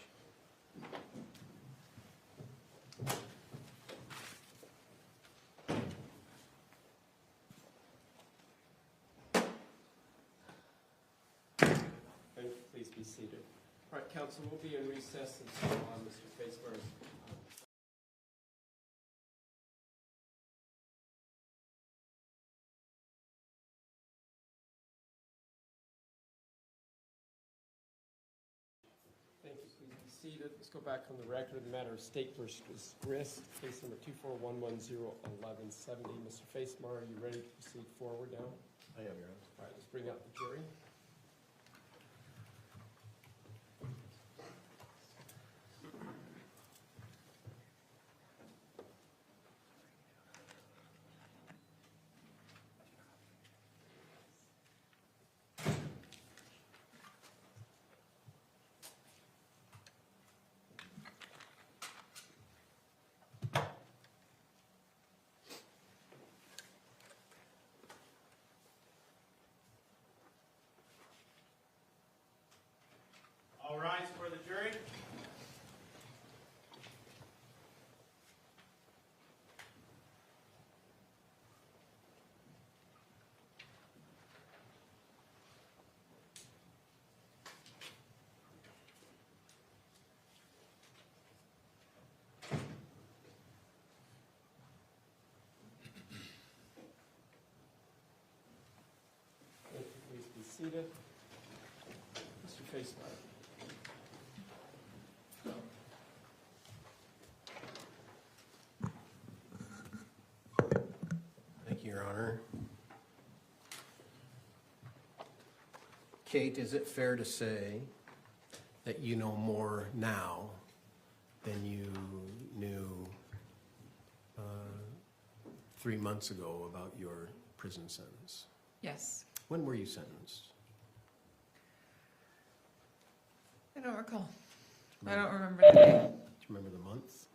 Speaker 1: And please be seated. All right, counsel, we'll be in recess until Mr. Tracebar is Thank you. Please be seated. Let's go back on the record of the matter of State versus Grist, case number 241101170. Mr. Facemar, are you ready to proceed forward now?
Speaker 6: I am, Your Honor.
Speaker 1: All right, let's bring up the jury.
Speaker 4: All rise for the jury.
Speaker 1: Thank you. Please be seated. Mr. Facemar.
Speaker 6: Thank you, Your Honor. Kate, is it fair to say that you know more now than you knew 3 months ago about your prison sentence?
Speaker 12: Yes.
Speaker 6: When were you sentenced?
Speaker 12: I don't recall. I don't remember the day.
Speaker 6: Do you remember the month?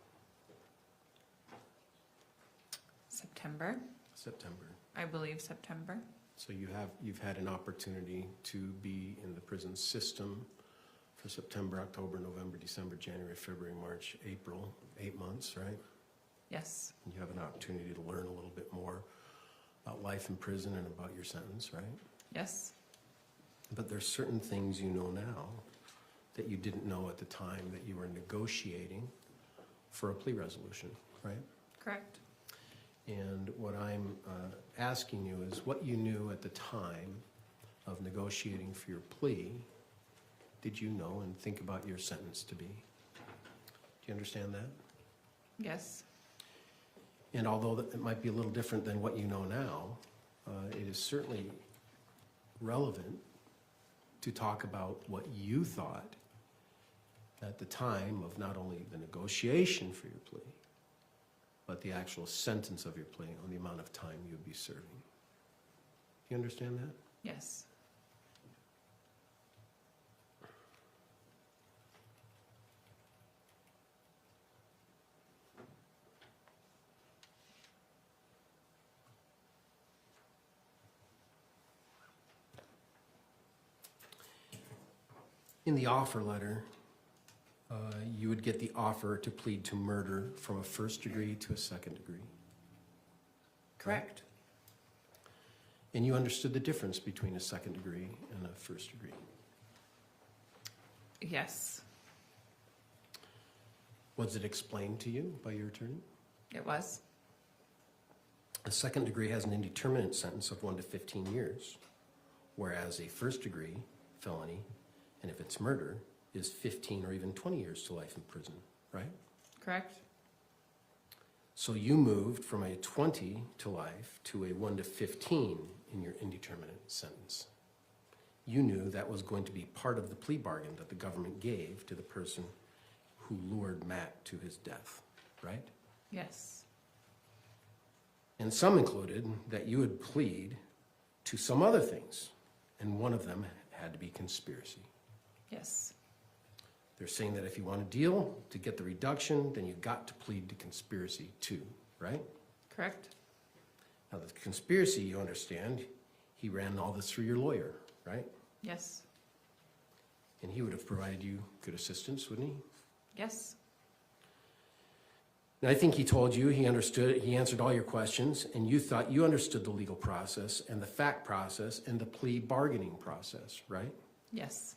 Speaker 12: September.
Speaker 6: September.
Speaker 12: I believe September.
Speaker 6: So you've had an opportunity to be in the prison system for September, October, November, December, January, February, March, April, 8 months, right?
Speaker 12: Yes.
Speaker 6: And you have an opportunity to learn a little bit more about life in prison and about your sentence, right?
Speaker 12: Yes.
Speaker 6: But there's certain things you know now that you didn't know at the time that you were negotiating for a plea resolution, right?
Speaker 12: Correct.
Speaker 6: And what I'm asking you is what you knew at the time of negotiating for your plea, did you know and think about your sentence to be? Do you understand that?
Speaker 12: Yes.
Speaker 6: And although it might be a little different than what you know now, it is certainly relevant to talk about what you thought at the time of not only the negotiation for your plea, but the actual sentence of your plea on the amount of time you'd be serving. Do you understand that?
Speaker 12: Yes.
Speaker 6: In the offer letter, you would get the offer to plead to murder from a first degree to a second degree.
Speaker 12: Correct.
Speaker 6: And you understood the difference between a second degree and a first degree.
Speaker 12: Yes.
Speaker 6: Was it explained to you by your attorney?
Speaker 12: It was.
Speaker 6: A second degree has an indeterminate sentence of 1 to 15 years, whereas a first degree felony, and if it's murder, is 15 or even 20 years to life in prison, right?
Speaker 12: Correct.
Speaker 6: So you moved from a 20 to life to a 1 to 15 in your indeterminate sentence. You knew that was going to be part of the plea bargain that the government gave to the person who lured Matt to his death, right?
Speaker 12: Yes.
Speaker 6: And some included that you would plead to some other things, and one of them had to be conspiracy.
Speaker 12: Yes.
Speaker 6: They're saying that if you want a deal to get the reduction, then you've got to plead to conspiracy too, right?
Speaker 12: Correct?
Speaker 6: Now, the conspiracy, you understand, he ran all this through your lawyer, right?
Speaker 12: Yes.
Speaker 6: And he would have provided you good assistance, wouldn't he?
Speaker 12: Yes.
Speaker 6: And I think he told you, he understood, he answered all your questions, and you thought you understood the legal process and the fact process and the plea bargaining process, right?
Speaker 12: Yes.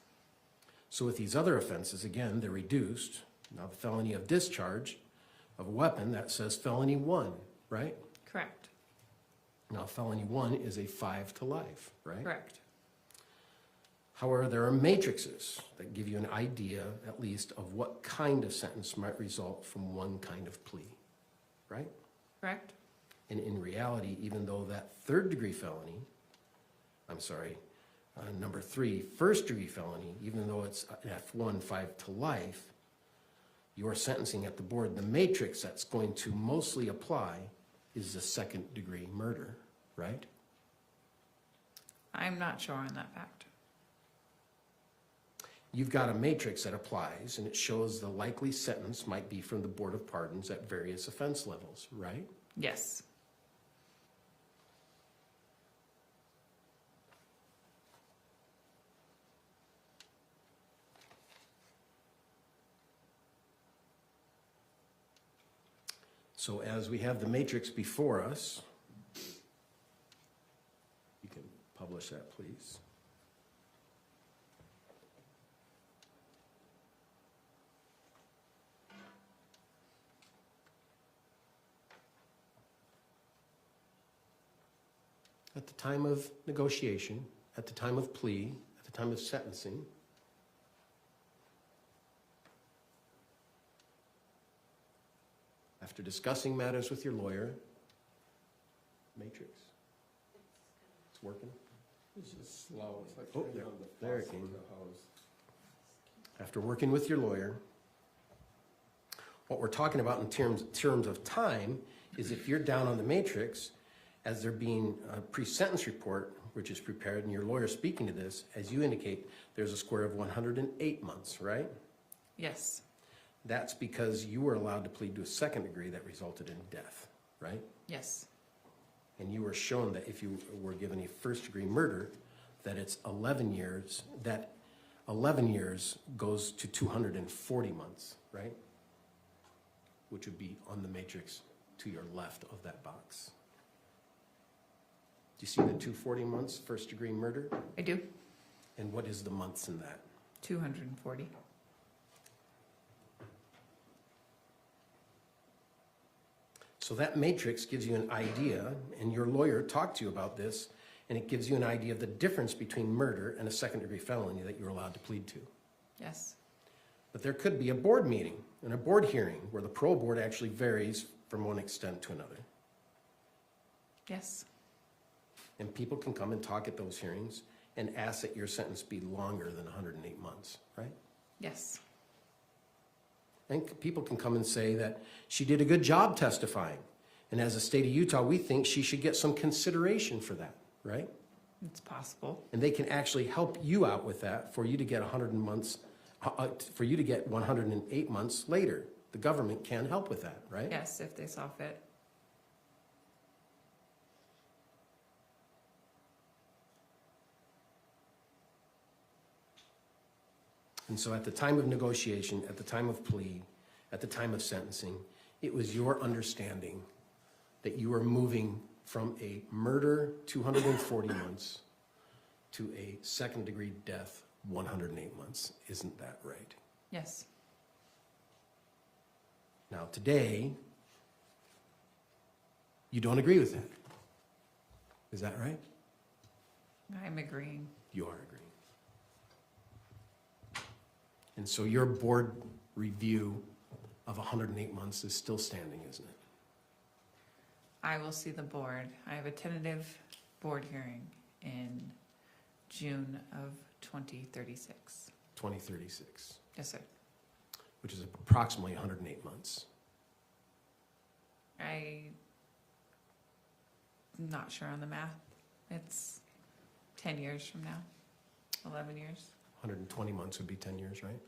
Speaker 6: So with these other offenses, again, they're reduced. Now the felony of discharge of a weapon, that says felony 1, right?
Speaker 12: Correct.
Speaker 6: Now felony 1 is a 5 to life, right?
Speaker 12: Correct.
Speaker 6: However, there are matrices that give you an idea, at least, of what kind of sentence might result from one kind of plea, right?
Speaker 12: Correct.
Speaker 6: And in reality, even though that third-degree felony, number 3, first-degree felony, even though it's an F1 5 to life, your sentencing at the board, the matrix that's going to mostly apply is the second-degree murder, right?
Speaker 12: I'm not sure on that fact.
Speaker 6: You've got a matrix that applies, and it shows the likely sentence might be from the Board of Pardons at various offense levels, right?
Speaker 12: Yes.
Speaker 6: So as we have the matrix before us, you can publish that, please. At the time of negotiation, at the time of plea, at the time of sentencing, after discussing matters with your lawyer, matrix, it's working.
Speaker 1: It's just slow. It's like
Speaker 6: Oh,
Speaker 1: turning on the
Speaker 6: there it
Speaker 1: faucet
Speaker 6: came.
Speaker 1: of the hose.
Speaker 6: After working with your lawyer, what we're talking about in terms of time is if you're down on the matrix, as there being a pre-sentence report, which is prepared, and your lawyer speaking to this, as you indicate, there's a square of 108 months, right?
Speaker 12: Yes.
Speaker 6: That's because you were allowed to plead to a second degree that resulted in death, right?
Speaker 12: Yes.
Speaker 6: And you were shown that if you were given a first degree murder, that it's 11 years, that 11 years goes to 240 months, right? Which would be on the matrix to your left of that box. Do you see the 240 months, first degree murder?
Speaker 12: I do.
Speaker 6: And what is the months in that?
Speaker 12: 240.
Speaker 6: So that matrix gives you an idea, and your lawyer talked to you about this, and it gives you an idea of the difference between murder and a second degree felony that you're allowed to plead to.
Speaker 12: Yes.
Speaker 6: But there could be a board meeting and a board hearing where the parole board actually varies from one extent to another.
Speaker 12: Yes.
Speaker 6: And people can come and talk at those hearings and ask that your sentence be longer than 108 months, right?
Speaker 12: Yes.
Speaker 6: And people can come and say that she did a good job testifying. And as a state of Utah, we think she should get some consideration for that, right?
Speaker 12: It's possible.
Speaker 6: And they can actually help you out with that for you to get 100 months, for you to get 108 months later. The government can help with that, right?
Speaker 12: Yes, if they saw fit.
Speaker 6: And so at the time of negotiation, at the time of plea, at the time of sentencing, it was your understanding that you were moving from a murder, 240 months, to a second degree death, 108 months. Isn't that right?
Speaker 12: Yes.
Speaker 6: Now today, you don't agree with that. Is that right?
Speaker 12: I'm agreeing.
Speaker 6: You are agreeing. And so your board review of 108 months is still standing, isn't it?
Speaker 12: I will see the board. I have a tentative board hearing in June of 2036.
Speaker 6: 2036,
Speaker 12: Yes, sir.
Speaker 6: which is approximately 108 months.
Speaker 12: not sure on the math. It's 10 years from now, 11 years.
Speaker 6: 120 months would be 10 years, right?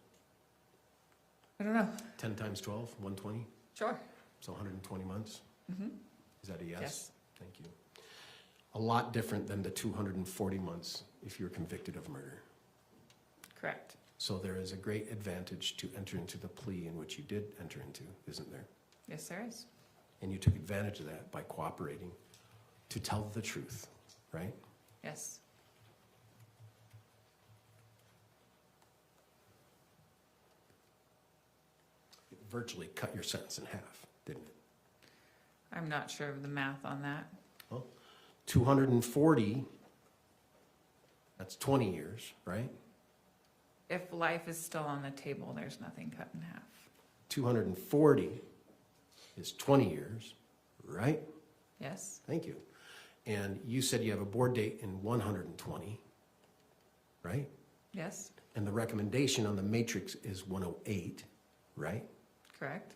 Speaker 12: I don't know.
Speaker 6: 10 times 12, 120,
Speaker 12: Sure.
Speaker 6: so 120 months.
Speaker 12: Mm-hmm.
Speaker 6: Is that a yes?
Speaker 12: Yes.
Speaker 6: Thank you. A lot different than the 240 months if you're convicted of murder.
Speaker 12: Correct.
Speaker 6: So there is a great advantage to enter into the plea in which you did enter into, isn't there?
Speaker 12: Yes, there is.
Speaker 6: And you took advantage of that by cooperating to tell the truth, right?
Speaker 12: Yes.
Speaker 6: It virtually cut your sentence in half, didn't it?
Speaker 12: I'm not sure of the math on that.
Speaker 6: Well, 240, that's 20 years, right?
Speaker 12: If life is still on the table, there's nothing cut in half.
Speaker 6: 240 is 20 years, right?
Speaker 12: Yes.
Speaker 6: Thank you. And you said you have a board date in 120, right?
Speaker 12: Yes.
Speaker 6: And the recommendation on the matrix is 108, right?
Speaker 12: Correct.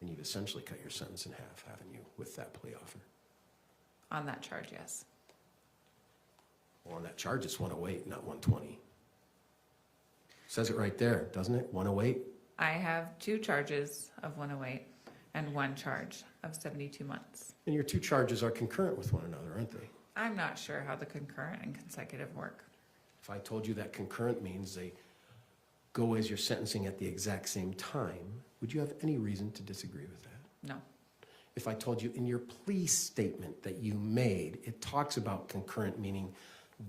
Speaker 6: And you've essentially cut your sentence in half, haven't you, with that plea offer?
Speaker 12: On that charge, yes.
Speaker 6: Well, on that charge, it's 108, not 120. Says it right there, doesn't it? 108?
Speaker 12: I have 2 charges of 108 and 1 charge of 72 months.
Speaker 6: And your 2 charges are concurrent with one another, aren't they?
Speaker 12: I'm not sure how the concurrent and consecutive work.
Speaker 6: If I told you that concurrent means they go as you're sentencing at the exact same time, would you have any reason to disagree with that?
Speaker 12: No.
Speaker 6: If I told you in your plea statement that you made, it talks about concurrent, meaning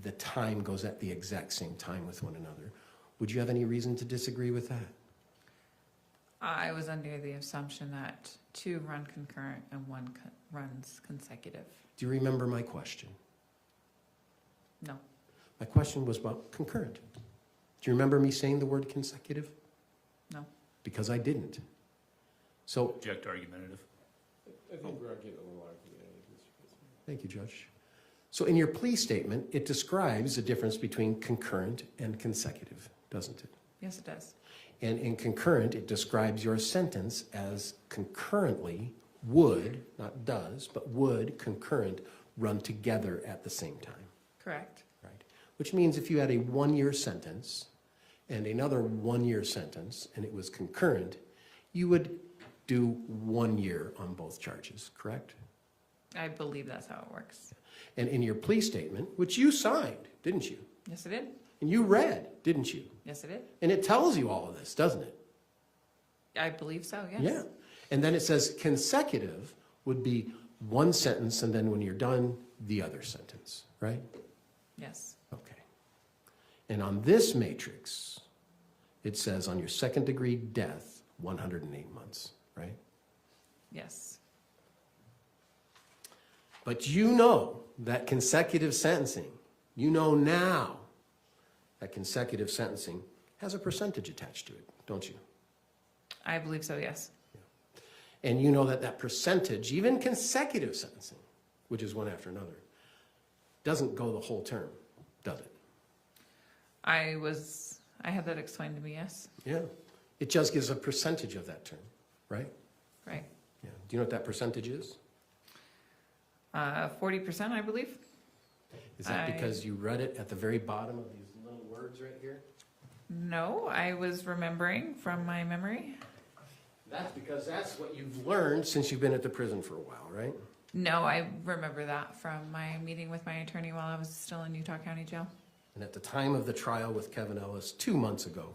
Speaker 6: the time goes at the exact same time with one another, would you have any reason to disagree with that?
Speaker 12: I was under the assumption that 2 run concurrent and 1 runs consecutive.
Speaker 6: Do you remember my question?
Speaker 12: No.
Speaker 6: My question was about concurrent. Do you remember me saying the word consecutive?
Speaker 12: No.
Speaker 6: Because I didn't. So,
Speaker 3: Object argumentative.
Speaker 1: I think we're getting a little argumentative, Mr. President.
Speaker 6: thank you, Judge. So in your plea statement, it describes the difference between concurrent and consecutive, doesn't it?
Speaker 12: Yes, it does.
Speaker 6: And in concurrent, it describes your sentence as concurrently would, not does, but would concurrent run together at the same time.
Speaker 12: Correct.
Speaker 6: Right. Which means if you had a 1-year sentence and another 1-year sentence and it was concurrent, you would do 1 year on both charges, correct?
Speaker 12: I believe that's how it works.
Speaker 6: And in your plea statement, which you signed, didn't you?
Speaker 12: Yes, it did.
Speaker 6: And you read, didn't you?
Speaker 12: Yes, it did.
Speaker 6: And it tells you all of this, doesn't it?
Speaker 12: I believe so, yes.
Speaker 6: Yeah. And then it says consecutive would be 1 sentence, and then when you're done, the other sentence, right?
Speaker 12: Yes.
Speaker 6: Okay. And on this matrix, it says on your 2nd-degree death, 108 months, right?
Speaker 12: Yes.
Speaker 6: But you know that consecutive sentencing, you know now that consecutive sentencing has a percentage attached to it, don't you?
Speaker 12: I believe so, yes.
Speaker 6: And you know that that percentage, even consecutive sentencing, which is one after another, doesn't go the whole term, does it?
Speaker 12: I had that explained to me, yes.
Speaker 6: Yeah. It just gives a percentage of that term, right?
Speaker 12: Right.
Speaker 6: Yeah. Do you know what that percentage is?
Speaker 12: 40%, I believe.
Speaker 6: Is that because you read it at the very bottom of these little words right here?
Speaker 12: No, I was remembering from my memory.
Speaker 6: That's because that's what you've learned since you've been at the prison for a while, right?
Speaker 12: No, I remember that from my meeting with my attorney while I was still in Utah County Jail.
Speaker 6: And at the time of the trial with Kevin Ellis 2 months ago,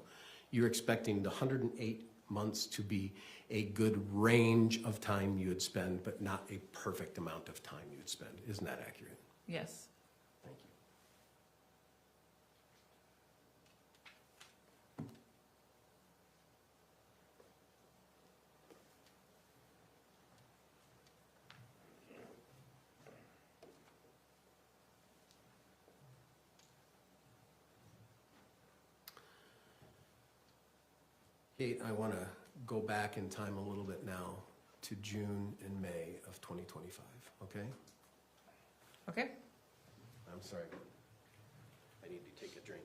Speaker 6: you were expecting the 108 months to be a good range of time you would spend, but not a perfect amount of time you would spend. Isn't that accurate?
Speaker 12: Yes.
Speaker 6: Thank you. Kate, I want to go back in time a little bit now to June and May of 2025, okay?
Speaker 12: Okay.
Speaker 6: I'm sorry. I need to take a drink.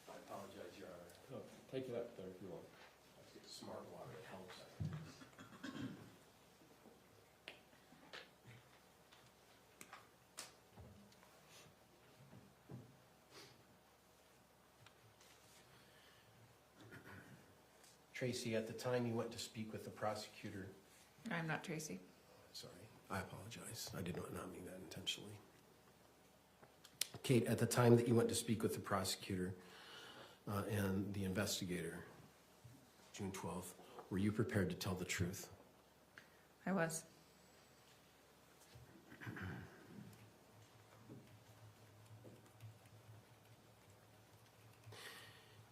Speaker 6: I apologize, Your Honor.
Speaker 1: Oh, take it up there if you want.
Speaker 6: Let's get smart water, it helps. Tracey, at the time you went to speak with the prosecutor,
Speaker 12: I'm not Tracey.
Speaker 6: sorry, I apologize. I did not mean that intentionally. Kate, at the time that you went to speak with the prosecutor and the investigator, June 12th, were you prepared to tell the truth?
Speaker 12: I was.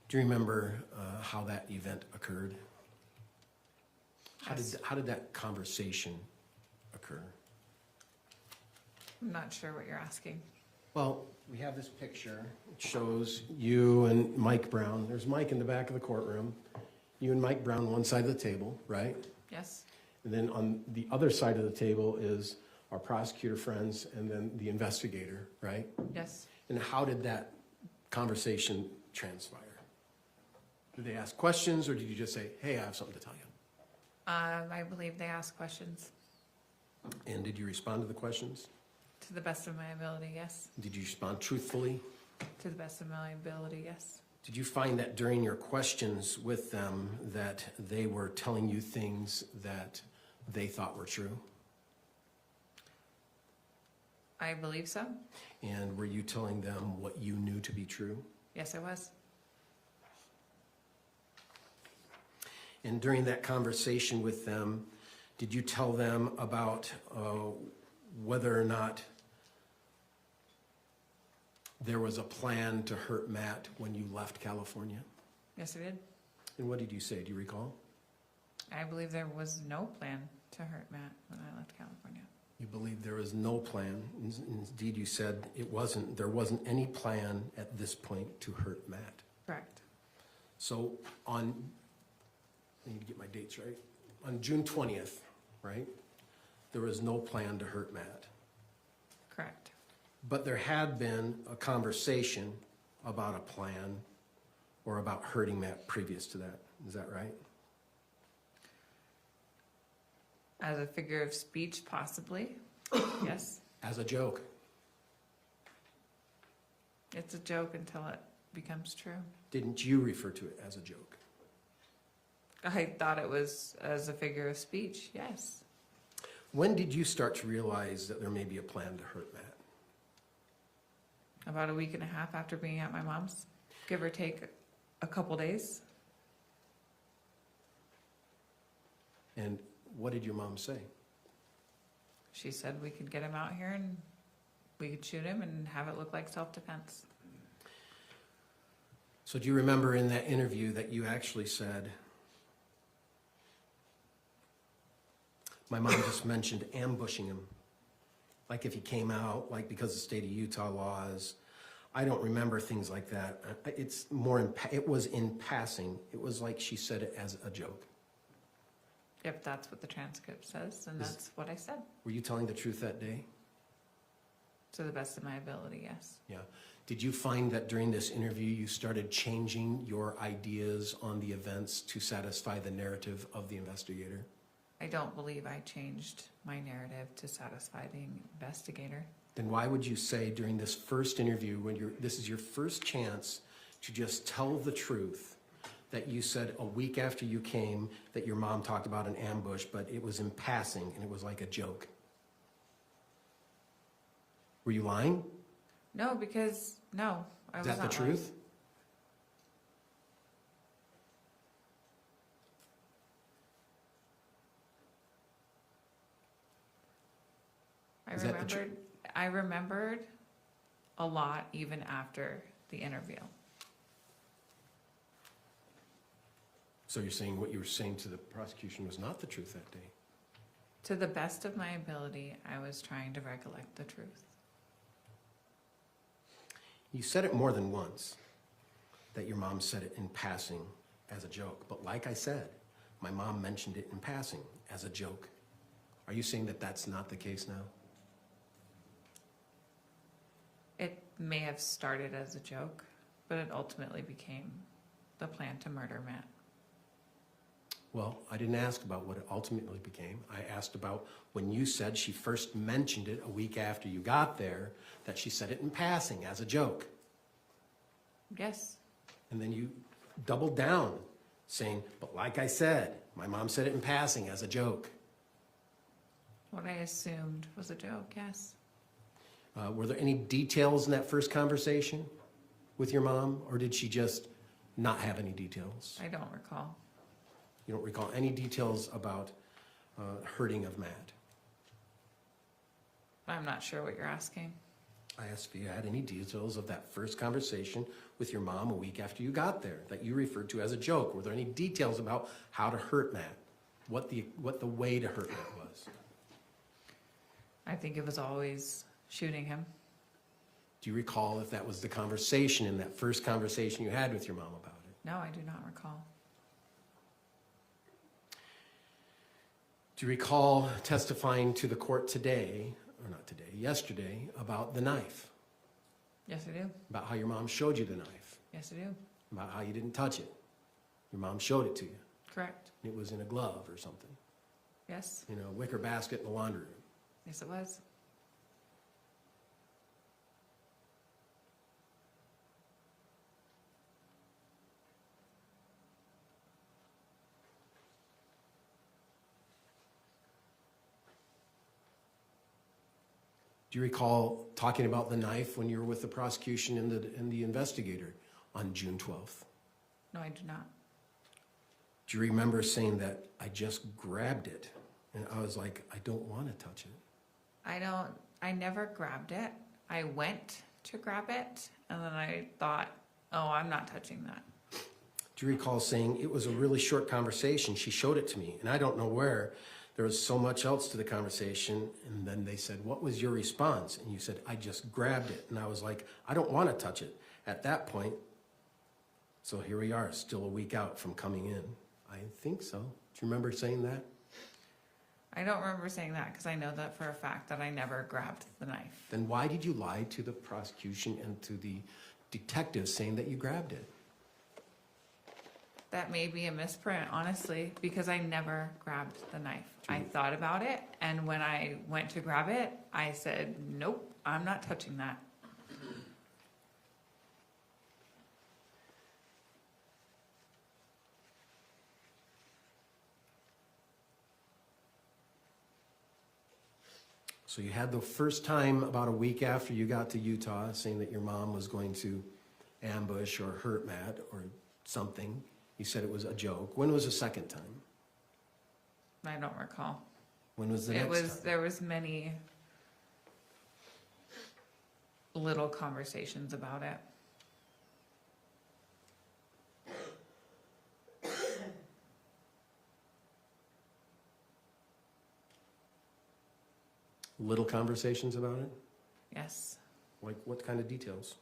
Speaker 6: Do you remember how that event occurred?
Speaker 12: Yes.
Speaker 6: How did that conversation occur?
Speaker 12: I'm not sure what you're asking.
Speaker 6: Well, we have this picture. It shows you and Mike Brown. There's Mike in the back of the courtroom. You and Mike Brown one side of the table, right?
Speaker 12: Yes.
Speaker 6: And then on the other side of the table is our prosecutor friends and then the investigator, right?
Speaker 12: Yes.
Speaker 6: And how did that conversation transpire? Did they ask questions or did you just say, hey, I have something to tell you?
Speaker 12: I believe they asked questions.
Speaker 6: And did you respond to the questions?
Speaker 12: To the best of my ability, yes.
Speaker 6: Did you respond truthfully?
Speaker 12: To the best of my ability, yes.
Speaker 6: Did you find that during your questions with them that they were telling you things that they thought were true?
Speaker 12: I believe so.
Speaker 6: And were you telling them what you knew to be true?
Speaker 12: Yes, I was.
Speaker 6: And during that conversation with them, did you tell them about whether or not there was a plan to hurt Matt when you left California?
Speaker 12: Yes, I did.
Speaker 6: And what did you say? Do you recall?
Speaker 12: I believe there was no plan to hurt Matt when I left California.
Speaker 6: You believe there was no plan. Indeed, you said there wasn't any plan at this point to hurt Matt.
Speaker 12: Correct.
Speaker 6: So I need to get my dates right. On June 20th, right, there was no plan to hurt Matt.
Speaker 12: Correct.
Speaker 6: But there had been a conversation about a plan or about hurting Matt previous to that. Is that right?
Speaker 12: As a figure of speech, possibly. Yes.
Speaker 6: As a joke.
Speaker 12: It's a joke until it becomes true.
Speaker 6: Didn't you refer to it as a joke?
Speaker 12: I thought it was as a figure of speech, yes.
Speaker 6: When did you start to realize that there may be a plan to hurt Matt?
Speaker 12: About a week and a half after being at my mom's, give or take a couple days.
Speaker 6: And what did your mom say?
Speaker 12: She said we could get him out here and we could shoot him and have it look like self-defense.
Speaker 6: So do you remember in that interview that you actually said, my mom just mentioned ambushing him, like if he came out, like because of the state of Utah laws. I don't remember things like that. It's more, it was in passing. It was like she said it as a joke.
Speaker 12: If that's what the transcript says, then that's what I said.
Speaker 6: Were you telling the truth that day?
Speaker 12: To the best of my ability, yes.
Speaker 6: Yeah. Did you find that during this interview you started changing your ideas on the events to satisfy the narrative of the investigator?
Speaker 12: I don't believe I changed my narrative to satisfy the investigator.
Speaker 6: Then why would you say during this first interview, when this is your first chance to just tell the truth, that you said a week after you came that your mom talked about an ambush, but it was in passing and it was like a joke? Were you lying?
Speaker 12: No, because, no, I was
Speaker 6: Is that
Speaker 12: not
Speaker 6: the truth?
Speaker 12: lying. I remembered a lot even after the interview.
Speaker 6: So you're saying what you were saying to the prosecution was not the truth that day?
Speaker 12: To the best of my ability, I was trying to recollect the truth.
Speaker 6: You said it more than once, that your mom said it in passing as a joke. But like I said, my mom mentioned it in passing as a joke. Are you saying that that's not the case now?
Speaker 12: It may have started as a joke, but it ultimately became the plan to murder Matt.
Speaker 6: Well, I didn't ask about what it ultimately became. I asked about when you said she first mentioned it a week after you got there, that she said it in passing as a joke.
Speaker 12: Yes.
Speaker 6: And then you doubled down, saying, but like I said, my mom said it in passing as a joke.
Speaker 12: What I assumed was a joke, yes.
Speaker 6: Were there any details in that first conversation with your mom, or did she just not have any details?
Speaker 12: I don't recall.
Speaker 6: You don't recall any details about hurting of Matt?
Speaker 12: I'm not sure what you're asking.
Speaker 6: I asked if you had any details of that first conversation with your mom a week after you got there that you referred to as a joke. Were there any details about how to hurt Matt? What the way to hurt Matt was?
Speaker 12: I think it was always shooting him.
Speaker 6: Do you recall if that was the conversation in that first conversation you had with your mom about it?
Speaker 12: No, I do not recall.
Speaker 6: Do you recall testifying to the court today, or not today, yesterday, about the knife?
Speaker 12: Yes, I do.
Speaker 6: About how your mom showed you the knife?
Speaker 12: Yes, I do.
Speaker 6: About how you didn't touch it? Your mom showed it to you.
Speaker 12: Correct.
Speaker 6: It was in a glove or something.
Speaker 12: Yes.
Speaker 6: In a wicker basket in the laundry room.
Speaker 12: Yes, it was.
Speaker 6: Do you recall talking about the knife when you were with the prosecution and the investigator on June 12th?
Speaker 12: No, I do not.
Speaker 6: Do you remember saying that I just grabbed it? And I was like, I don't want to touch it.
Speaker 12: I never grabbed it. I went to grab it, and then I thought, oh, I'm not touching that.
Speaker 6: Do you recall saying it was a really short conversation? She showed it to me, and I don't know where. There was so much else to the conversation, and then they said, what was your response? And you said, I just grabbed it. And I was like, I don't want to touch it. At that point, so here we are, still a week out from coming in. I think so. Do you remember saying that?
Speaker 12: I don't remember saying that because I know that for a fact that I never grabbed the knife.
Speaker 6: Then why did you lie to the prosecution and to the detective saying that you grabbed it?
Speaker 12: That may be a misprint, honestly, because I never grabbed the knife. I thought about it, and when I went to grab it, I said, nope, I'm not touching that.
Speaker 6: So you had the first time about a week after you got to Utah saying that your mom was going to ambush or hurt Matt or something. You said it was a joke. When was the second time?
Speaker 12: I don't recall.
Speaker 6: When was the next time?
Speaker 12: There was many little conversations about it.
Speaker 6: Little conversations about it?
Speaker 12: Yes.
Speaker 6: Like what kind of details?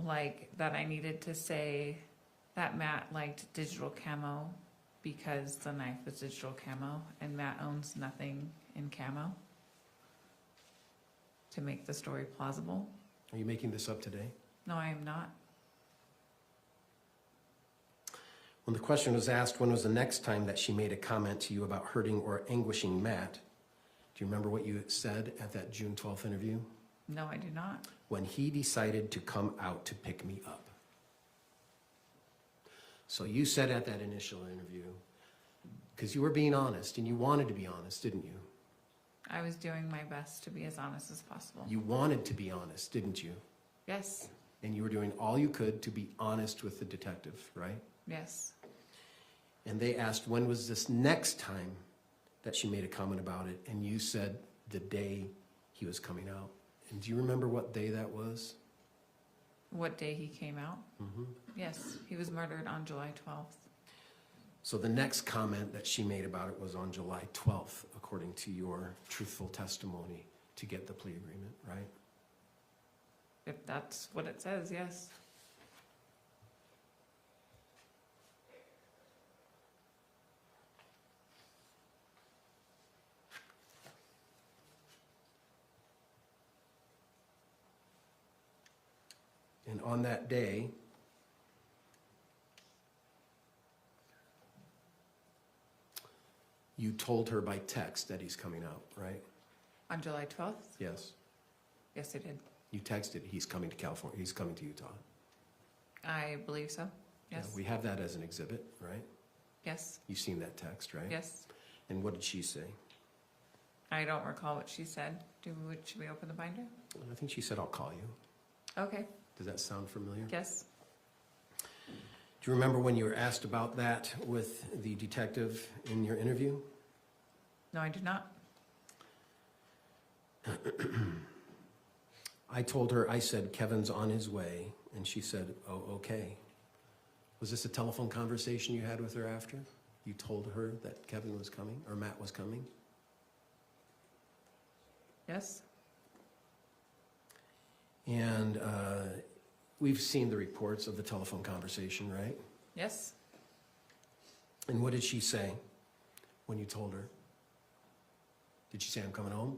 Speaker 12: Like that I needed to say that Matt liked digital camo because the knife was digital camo and Matt owns nothing in camo to make the story plausible.
Speaker 6: Are you making this up today?
Speaker 12: No, I am not.
Speaker 6: When the question was asked, when was the next time that she made a comment to you about hurting or anguishing Matt? Do you remember what you said at that June 12th interview?
Speaker 12: No, I do not.
Speaker 6: When he decided to come out to pick me up. So you said at that initial interview, because you were being honest and you wanted to be honest, didn't you?
Speaker 12: I was doing my best to be as honest as possible.
Speaker 6: You wanted to be honest, didn't you?
Speaker 12: Yes.
Speaker 6: And you were doing all you could to be honest with the detective, right?
Speaker 12: Yes.
Speaker 6: And they asked, when was this next time that she made a comment about it? And you said the day he was coming out. And do you remember what day that was?
Speaker 12: What day he came out?
Speaker 6: Mm-hmm.
Speaker 12: Yes, he was murdered on July 12th.
Speaker 6: So the next comment that she made about it was on July 12th, according to your truthful testimony to get the plea agreement, right?
Speaker 12: If that's what it says, yes.
Speaker 6: And on that day, you told her by text that he's coming out, right?
Speaker 12: On July 12th?
Speaker 6: Yes.
Speaker 12: Yes, I did.
Speaker 6: You texted, he's coming to California, he's coming to Utah.
Speaker 12: I believe so. Yes.
Speaker 6: We have that as an exhibit, right?
Speaker 12: Yes.
Speaker 6: You've seen that text, right?
Speaker 12: Yes.
Speaker 6: And what did she say?
Speaker 12: I don't recall what she said. Should we open the binder?
Speaker 6: I think she said, I'll call you.
Speaker 12: Okay.
Speaker 6: Does that sound familiar?
Speaker 12: Yes.
Speaker 6: Do you remember when you were asked about that with the detective in your interview?
Speaker 12: No, I do not.
Speaker 6: I told her, I said, Kevin's on his way, and she said, oh, okay. Was this a telephone conversation you had with her after? You told her that Kevin was coming, or Matt was coming?
Speaker 12: Yes.
Speaker 6: And we've seen the reports of the telephone conversation, right?
Speaker 12: Yes.
Speaker 6: And what did she say when you told her? Did she say, I'm coming home?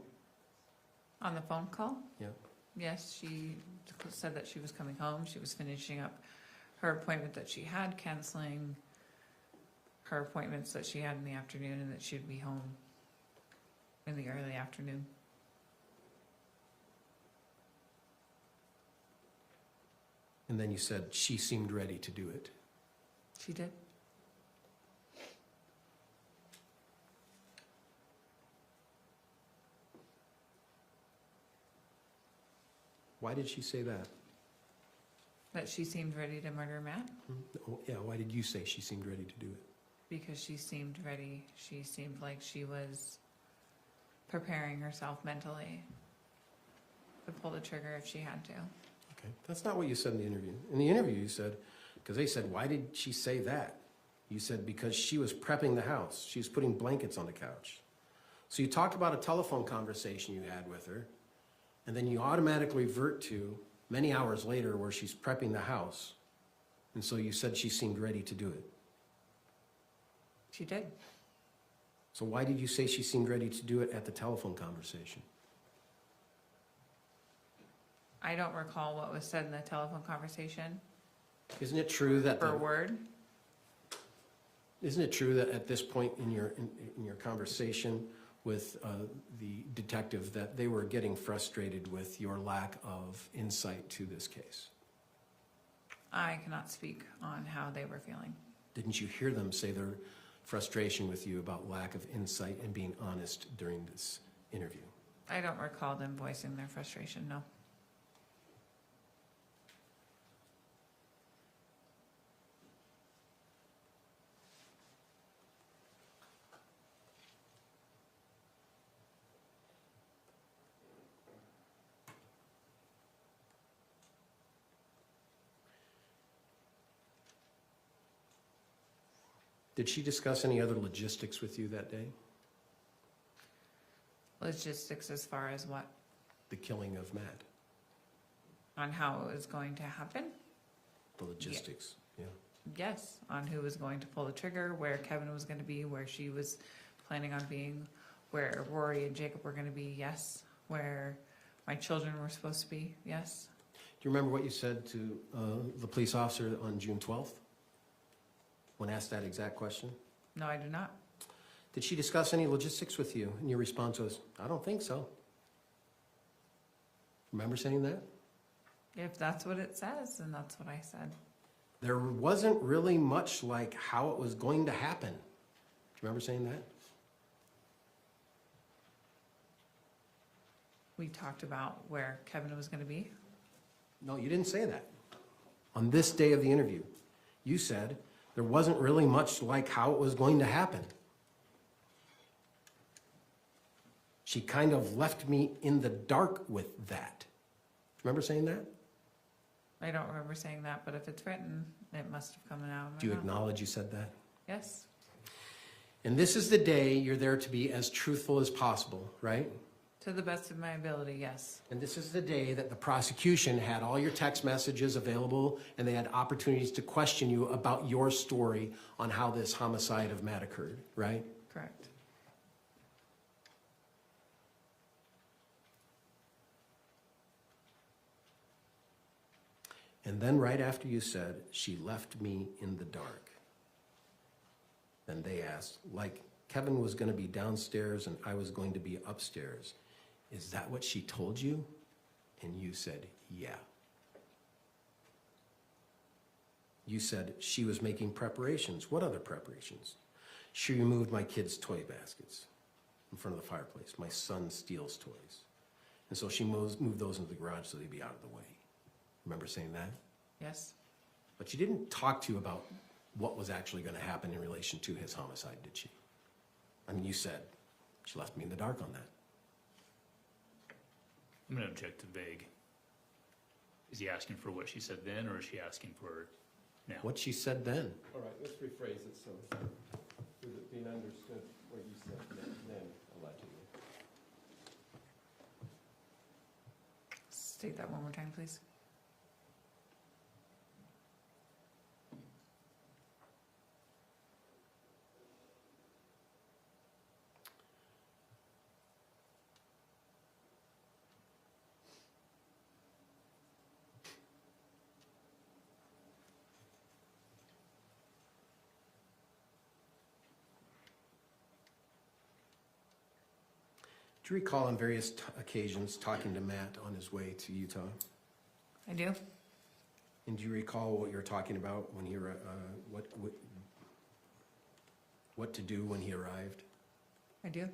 Speaker 12: On the phone call?
Speaker 6: Yeah.
Speaker 12: Yes, she said that she was coming home. She was finishing up her appointment that she had, canceling her appointments that she had in the afternoon, and that she'd be home in the early afternoon.
Speaker 6: And then you said she seemed ready to do it.
Speaker 12: She did.
Speaker 6: Why did she say that?
Speaker 12: That she seemed ready to murder Matt?
Speaker 6: Oh, yeah, why did you say she seemed ready to do it?
Speaker 12: Because she seemed ready. She seemed like she was preparing herself mentally to pull the trigger if she had to.
Speaker 6: Okay, that's not what you said in the interview. In the interview you said, because they said, why did she say that? You said, because she was prepping the house. She was putting blankets on the couch. So you talked about a telephone conversation you had with her, and then you automatically revert to many hours later where she's prepping the house. And so you said she seemed ready to do it.
Speaker 12: She did.
Speaker 6: So why did you say she seemed ready to do it at the telephone conversation?
Speaker 12: I don't recall what was said in the telephone conversation.
Speaker 6: Isn't it true that
Speaker 12: Per word.
Speaker 6: Isn't it true that at this point in your conversation with the detective that they were getting frustrated with your lack of insight to this case?
Speaker 12: I cannot speak on how they were feeling.
Speaker 6: Didn't you hear them say their frustration with you about lack of insight and being honest during this interview?
Speaker 12: I don't recall them voicing their frustration, no.
Speaker 6: Did she discuss any other logistics with you that day?
Speaker 12: Logistics as far as what?
Speaker 6: The killing of Matt,
Speaker 12: On how it was going to happen?
Speaker 6: the logistics, yeah.
Speaker 12: Yes, on who was going to pull the trigger, where Kevin was going to be, where she was planning on being, where Rory and Jacob were going to be, yes. Where my children were supposed to be, yes.
Speaker 6: Do you remember what you said to the police officer on June 12th? When asked that exact question?
Speaker 12: No, I do not.
Speaker 6: Did she discuss any logistics with you? And your response was, I don't think so. Remember saying that?
Speaker 12: If that's what it says, then that's what I said.
Speaker 6: There wasn't really much like how it was going to happen. Do you remember saying that?
Speaker 12: We talked about where Kevin was going to be.
Speaker 6: No, you didn't say that. On this day of the interview, you said there wasn't really much like how it was going to happen. She kind of left me in the dark with that. Remember saying that?
Speaker 12: I don't remember saying that, but if it's written, it must have come out of my
Speaker 6: Do you
Speaker 12: mouth.
Speaker 6: acknowledge you said that?
Speaker 12: Yes.
Speaker 6: And this is the day you're there to be as truthful as possible, right?
Speaker 12: To the best of my ability, yes.
Speaker 6: And this is the day that the prosecution had all your text messages available and they had opportunities to question you about your story on how this homicide of Matt occurred, right?
Speaker 12: Correct.
Speaker 6: And then right after you said, she left me in the dark. Then they asked, like Kevin was going to be downstairs and I was going to be upstairs. Is that what she told you? And you said, yeah. You said she was making preparations. What other preparations? She removed my kids' toy baskets in front of the fireplace. My son steals toys. And so she moved those into the garage so they'd be out of the way. Remember saying that?
Speaker 12: Yes.
Speaker 6: But she didn't talk to you about what was actually going to happen in relation to his homicide, did she? I mean, you said she left me in the dark on that.
Speaker 3: I'm going to object to vague. Is he asking for what she said then, or is she asking for now?
Speaker 6: What she said then.
Speaker 1: All right, let's rephrase it so with it being understood what you said then allegedly.
Speaker 12: State that one more time, please.
Speaker 6: Do you recall on various occasions talking to Matt on his way to Utah?
Speaker 12: I do.
Speaker 6: And do you recall what you were talking about when he what to do when he arrived?
Speaker 12: I do.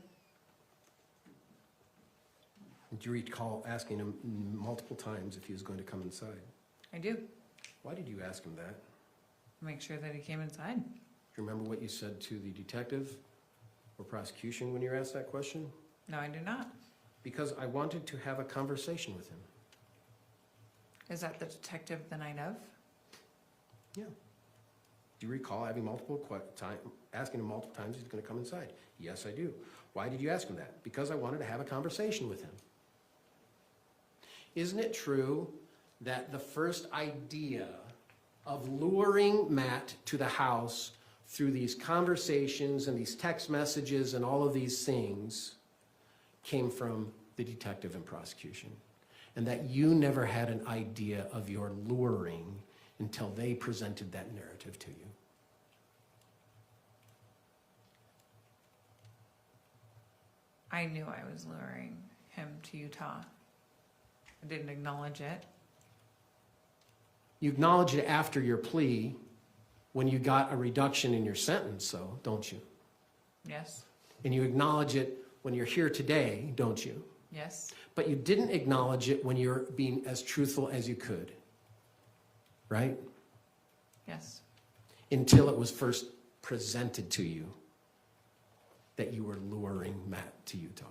Speaker 6: Do you recall asking him multiple times if he was going to come inside?
Speaker 12: I do.
Speaker 6: Why did you ask him that?
Speaker 12: Make sure that he came inside.
Speaker 6: Do you remember what you said to the detective or prosecution when you were asked that question?
Speaker 12: No, I do not.
Speaker 6: Because I wanted to have a conversation with him.
Speaker 12: Is that the detective the night of?
Speaker 6: Yeah. Do you recall having asking him multiple times if he's going to come inside? Yes, I do. Why did you ask him that? Because I wanted to have a conversation with him. Isn't it true that the first idea of luring Matt to the house through these conversations and these text messages and all of these things came from the detective and prosecution, and that you never had an idea of your luring until they presented that narrative to you?
Speaker 12: I knew I was luring him to Utah. I didn't acknowledge it.
Speaker 6: You acknowledge it after your plea when you got a reduction in your sentence, though, don't you?
Speaker 12: Yes.
Speaker 6: And you acknowledge it when you're here today, don't you?
Speaker 12: Yes.
Speaker 6: But you didn't acknowledge it when you're being as truthful as you could, right?
Speaker 12: Yes.
Speaker 6: Until it was first presented to you that you were luring Matt to Utah.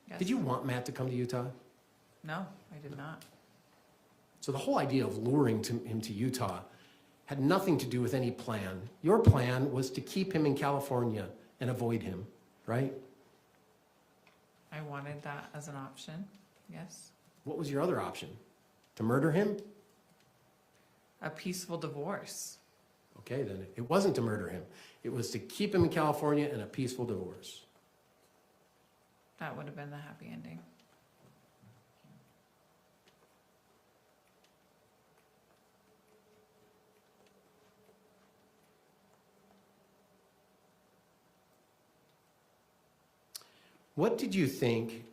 Speaker 12: Yes.
Speaker 6: Did you want Matt to come to Utah?
Speaker 12: No, I did not.
Speaker 6: So the whole idea of luring him to Utah had nothing to do with any plan. Your plan was to keep him in California and avoid him, right?
Speaker 12: I wanted that as an option. Yes.
Speaker 6: What was your other option? To murder him?
Speaker 12: A peaceful divorce.
Speaker 6: Okay, then it wasn't to murder him. It was to keep him in California and a peaceful divorce.
Speaker 12: That would have been the happy ending.
Speaker 6: What did you think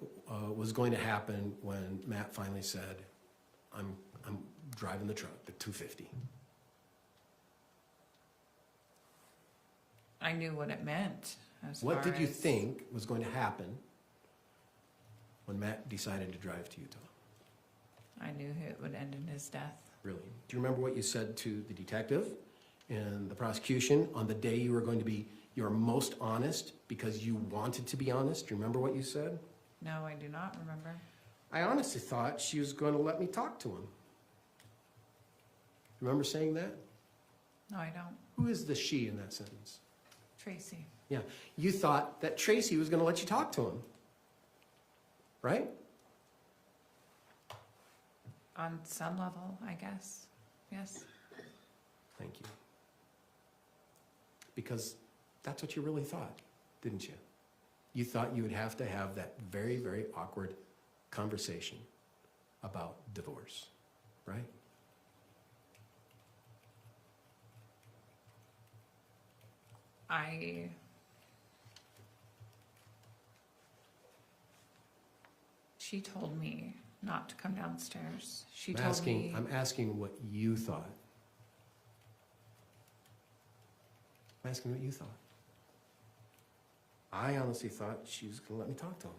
Speaker 6: was going to happen when Matt finally said, I'm driving the truck, the 250?
Speaker 12: I knew what it meant.
Speaker 6: What did you think was going to happen when Matt decided to drive to Utah?
Speaker 12: I knew it would end in his death.
Speaker 6: Really? Do you remember what you said to the detective and the prosecution on the day you were going to be your most honest because you wanted to be honest? Do you remember what you said?
Speaker 12: No, I do not remember.
Speaker 6: I honestly thought she was going to let me talk to him. Remember saying that?
Speaker 12: No, I don't.
Speaker 6: Who is the she in that sentence?
Speaker 12: Tracy.
Speaker 6: Yeah, you thought that Tracy was going to let you talk to him, right?
Speaker 12: On some level, I guess. Yes.
Speaker 6: Thank you. Because that's what you really thought, didn't you? You thought you would have to have that very, very awkward conversation about divorce, right?
Speaker 12: She told me not to come downstairs. She
Speaker 6: I'm
Speaker 12: told
Speaker 6: asking,
Speaker 12: me.
Speaker 6: I'm asking what you thought. I'm asking what you thought. I honestly thought she was gonna let me talk to him.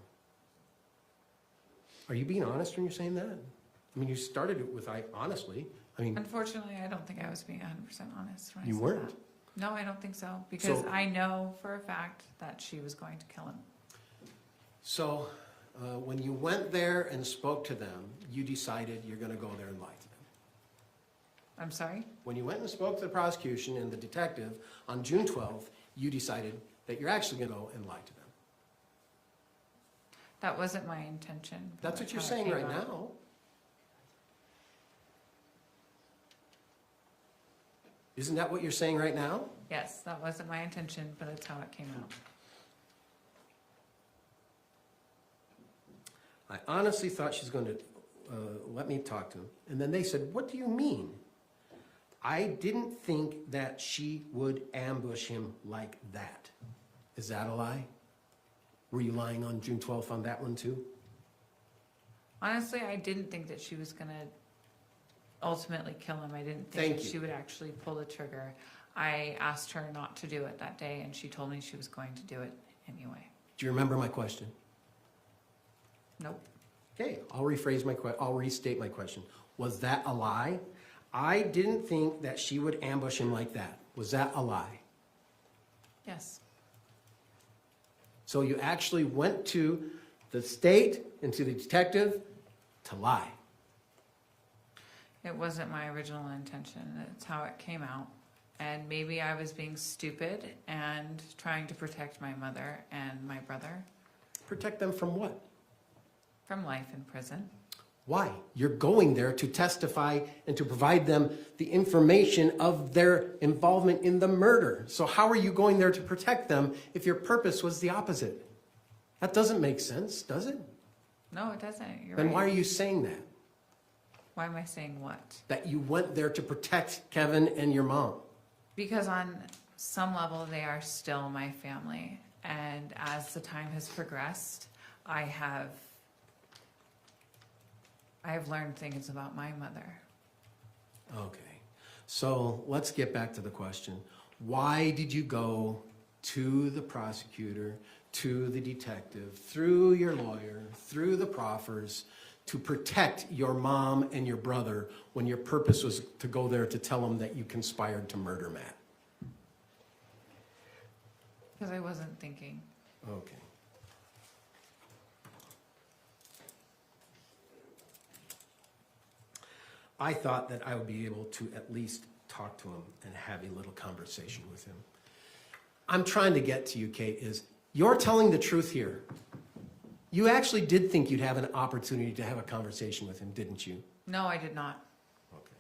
Speaker 6: Are you being honest when you're saying that? I mean, you started it with honestly. I mean,
Speaker 12: Unfortunately, I don't think I was being 100% honest when I
Speaker 6: you
Speaker 12: said
Speaker 6: weren't.
Speaker 12: that. No, I don't think so, because
Speaker 6: So-
Speaker 12: I know for a fact that she was going to kill him.
Speaker 6: So, when you went there and spoke to them, you decided you're gonna go there and lie to them.
Speaker 12: I'm sorry?
Speaker 6: When you went and spoke to the prosecution and the detective on June 12th, you decided that you're actually gonna go and lie to them.
Speaker 12: That wasn't my intention. but
Speaker 6: That's what you're
Speaker 12: how it
Speaker 6: saying
Speaker 12: came
Speaker 6: right
Speaker 12: out.
Speaker 6: now. Isn't that what you're saying right now?
Speaker 12: Yes, that wasn't my intention, but it's how it came out.
Speaker 6: I honestly thought she's going to let me talk to him. And then they said, what do you mean? I didn't think that she would ambush him like that. Is that a lie? Were you lying on June 12th on that one too?
Speaker 12: Honestly, I didn't think that she was going to ultimately kill him. I didn't
Speaker 6: Thank
Speaker 12: think that
Speaker 6: you.
Speaker 12: she would actually pull the trigger. I asked her not to do it that day, and she told me she was going to do it anyway.
Speaker 6: Do you remember my question?
Speaker 12: Nope.
Speaker 6: Okay, I'll rephrase I'll restate my question. Was that a lie? I didn't think that she would ambush him like that. Was that a lie?
Speaker 12: Yes.
Speaker 6: So you actually went to the state and to the detective to lie.
Speaker 12: It wasn't my original intention. It's how it came out. And maybe I was being stupid and trying to protect my mother and my brother
Speaker 6: Protect them from what?
Speaker 12: from life in prison.
Speaker 6: Why? You're going there to testify and to provide them the information of their involvement in the murder. So how are you going there to protect them if your purpose was the opposite? That doesn't make sense, does it?
Speaker 12: No, it doesn't. You're
Speaker 6: Then
Speaker 12: right.
Speaker 6: why are you saying that?
Speaker 12: Why am I saying what?
Speaker 6: That you went there to protect Kevin and your mom.
Speaker 12: Because on some level, they are still my family. And as the time has progressed, I have learned things about my mother.
Speaker 6: Okay. So let's get back to the question. Why did you go to the prosecutor, to the detective, through your lawyer, through the proffers, to protect your mom and your brother when your purpose was to go there to tell them that you conspired to murder Matt?
Speaker 12: Because I wasn't thinking.
Speaker 6: Okay. I thought that I would be able to at least talk to him and have a little conversation with him. I'm trying to get to you, Kate, is you're telling the truth here. You actually did think you'd have an opportunity to have a conversation with him, didn't you?
Speaker 12: No, I did not.
Speaker 6: Okay.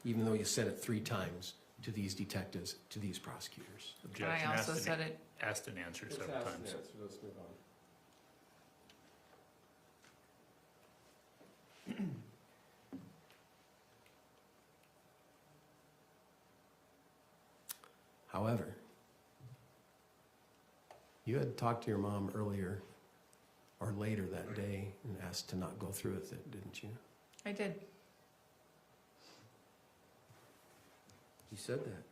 Speaker 6: Even though you said it 3 times to these detectives, to these prosecutors.
Speaker 3: Objection.
Speaker 12: I also
Speaker 3: Asked
Speaker 12: said
Speaker 3: and-
Speaker 12: it.
Speaker 3: Asked and answered
Speaker 1: Let's
Speaker 3: several
Speaker 1: ask and
Speaker 3: times.
Speaker 1: answer. Let's move on.
Speaker 6: However, you had talked to your mom earlier or later that day and asked to not go through with it, didn't you?
Speaker 12: I did.
Speaker 6: You said that.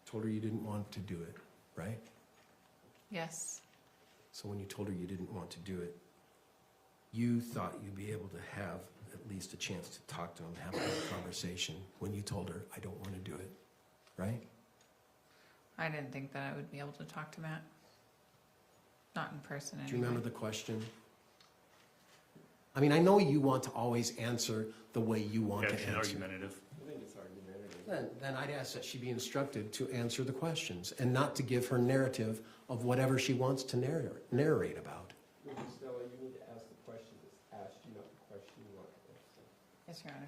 Speaker 6: Told her you didn't want to do it, right?
Speaker 12: Yes.
Speaker 6: So when you told her you didn't want to do it, you thought you'd be able to have at least a chance to talk to him, have a conversation when you told her, I don't want to do it, right?
Speaker 12: I didn't think that I would be able to talk to Matt. Not in person anyway.
Speaker 6: Do you remember the question? I mean, I know you want to always answer the way you want to
Speaker 3: Objection,
Speaker 6: answer.
Speaker 3: argumentative.
Speaker 1: I think it's argumentative.
Speaker 6: Then I'd ask that she be instructed to answer the questions and not to give her narrative of whatever she wants to narrate about.
Speaker 1: Ms. Restelli, you need to ask the question that's asked you, not the question you want to answer.
Speaker 12: Yes, Your Honor.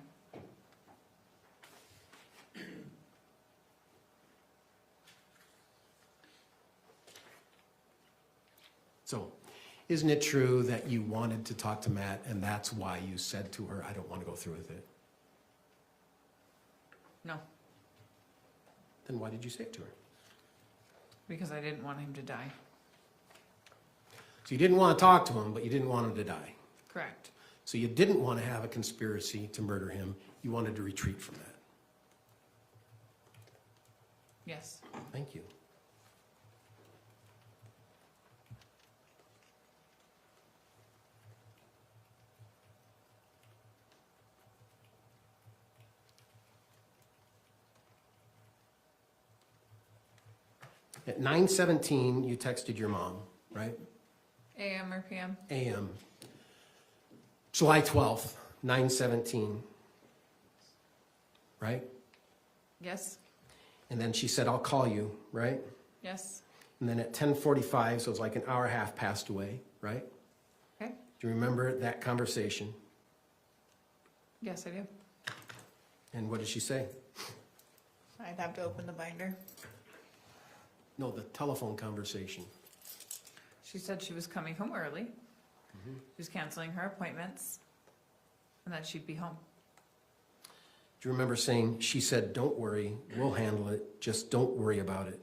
Speaker 6: So, isn't it true that you wanted to talk to Matt and that's why you said to her, I don't want to go through with it?
Speaker 12: No,
Speaker 6: Then why did you say it to her?
Speaker 12: because I didn't want him to die.
Speaker 6: So you didn't want to talk to him, but you didn't want him to die.
Speaker 12: Correct.
Speaker 6: So you didn't want to have a conspiracy to murder him. You wanted to retreat from that.
Speaker 12: Yes.
Speaker 6: Thank you. At 9:17, you texted your mom, right?
Speaker 12: AM or PM?
Speaker 6: AM. July 12th, 9:17, right?
Speaker 12: Yes.
Speaker 6: And then she said, I'll call you, right?
Speaker 12: Yes.
Speaker 6: And then at 10:45, so it's like an hour and a half passed away, right?
Speaker 12: Okay.
Speaker 6: Do you remember that conversation?
Speaker 12: Yes, I do.
Speaker 6: And what did she say?
Speaker 12: I'd have to open the binder.
Speaker 6: No, the telephone conversation.
Speaker 12: She said she was coming home early. She was canceling her appointments and that she'd be home.
Speaker 6: Do you remember saying, she said, don't worry, we'll handle it, just don't worry about it?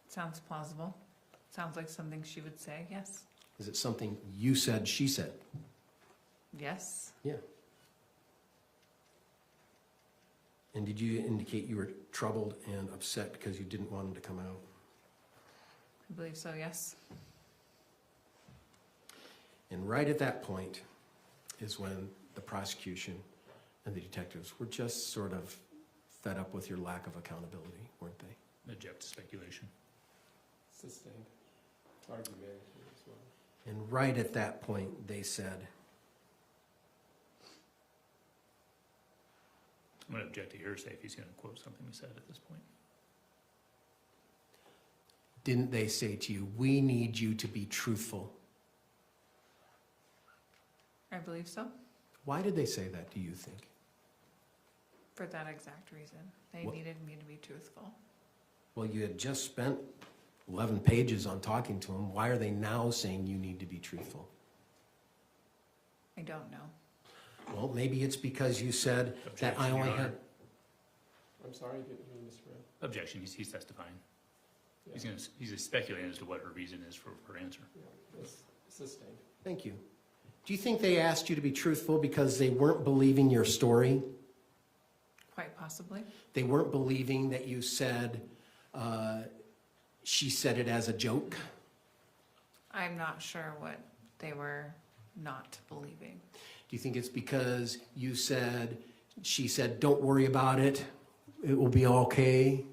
Speaker 12: Sounds plausible. Sounds like something she would say, yes.
Speaker 6: Is it something you said, she said?
Speaker 12: Yes.
Speaker 6: Yeah. And did you indicate you were troubled and upset because you didn't want him to come out?
Speaker 12: I believe so, yes.
Speaker 6: And right at that point is when the prosecution and the detectives were just sort of fed up with your lack of accountability, weren't they?
Speaker 3: Object to speculation.
Speaker 1: Sustained. Argumentative as well.
Speaker 6: And right at that point, they said,
Speaker 3: I'm going to object to hearsay if he's going to quote something we said at this point.
Speaker 6: didn't they say to you, we need you to be truthful?
Speaker 12: I believe so.
Speaker 6: Why did they say that, do you think?
Speaker 12: For that exact reason. They
Speaker 6: What-
Speaker 12: needed me to be truthful.
Speaker 6: Well, you had just spent 11 pages on talking to them. Why are they now saying you need to be truthful?
Speaker 12: I don't know.
Speaker 6: Well, maybe it's because you said that I
Speaker 3: Objection,
Speaker 6: only
Speaker 3: Your Honor.
Speaker 6: had...
Speaker 1: I'm sorry, didn't hear you, Mr. Red.
Speaker 3: Objection, he's testifying.
Speaker 1: Yeah.
Speaker 3: He's speculating as to what her reason is for her answer.
Speaker 1: Yeah, it's sustained.
Speaker 6: Thank you. Do you think they asked you to be truthful because they weren't believing your story?
Speaker 12: Quite possibly.
Speaker 6: They weren't believing that you said, she said it as a joke?
Speaker 12: I'm not sure what they were not believing.
Speaker 6: Do you think it's because you said, she said, don't worry about it, it will be okay?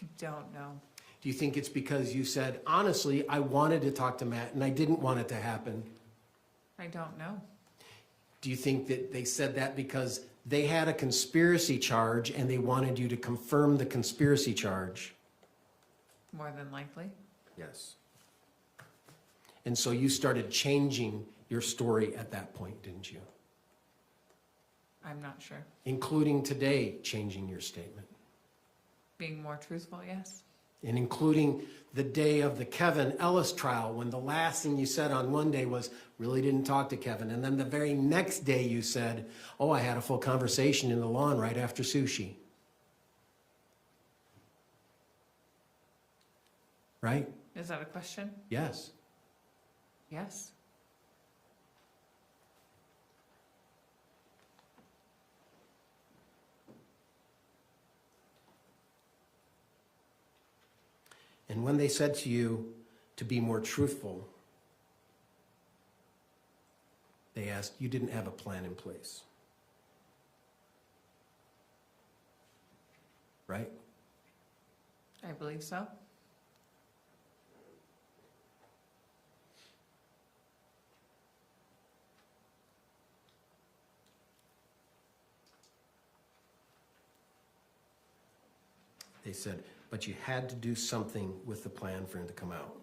Speaker 12: I don't know.
Speaker 6: Do you think it's because you said, honestly, I wanted to talk to Matt and I didn't want it to happen?
Speaker 12: I don't know.
Speaker 6: Do you think that they said that because they had a conspiracy charge and they wanted you to confirm the conspiracy charge?
Speaker 12: More than likely.
Speaker 6: Yes. And so you started changing your story at that point, didn't you?
Speaker 12: I'm not sure.
Speaker 6: Including today, changing your statement.
Speaker 12: Being more truthful, yes.
Speaker 6: And including the day of the Kevin Ellis trial, when the last thing you said on one day was, really didn't talk to Kevin. And then the very next day you said, oh, I had a full conversation in the lawn right after sushi. Right?
Speaker 12: Is that a question?
Speaker 6: Yes.
Speaker 12: Yes.
Speaker 6: And when they said to you to be more truthful, they asked, you didn't have a plan in place. Right?
Speaker 12: I believe so.
Speaker 6: They said, but you had to do something with the plan for him to come out.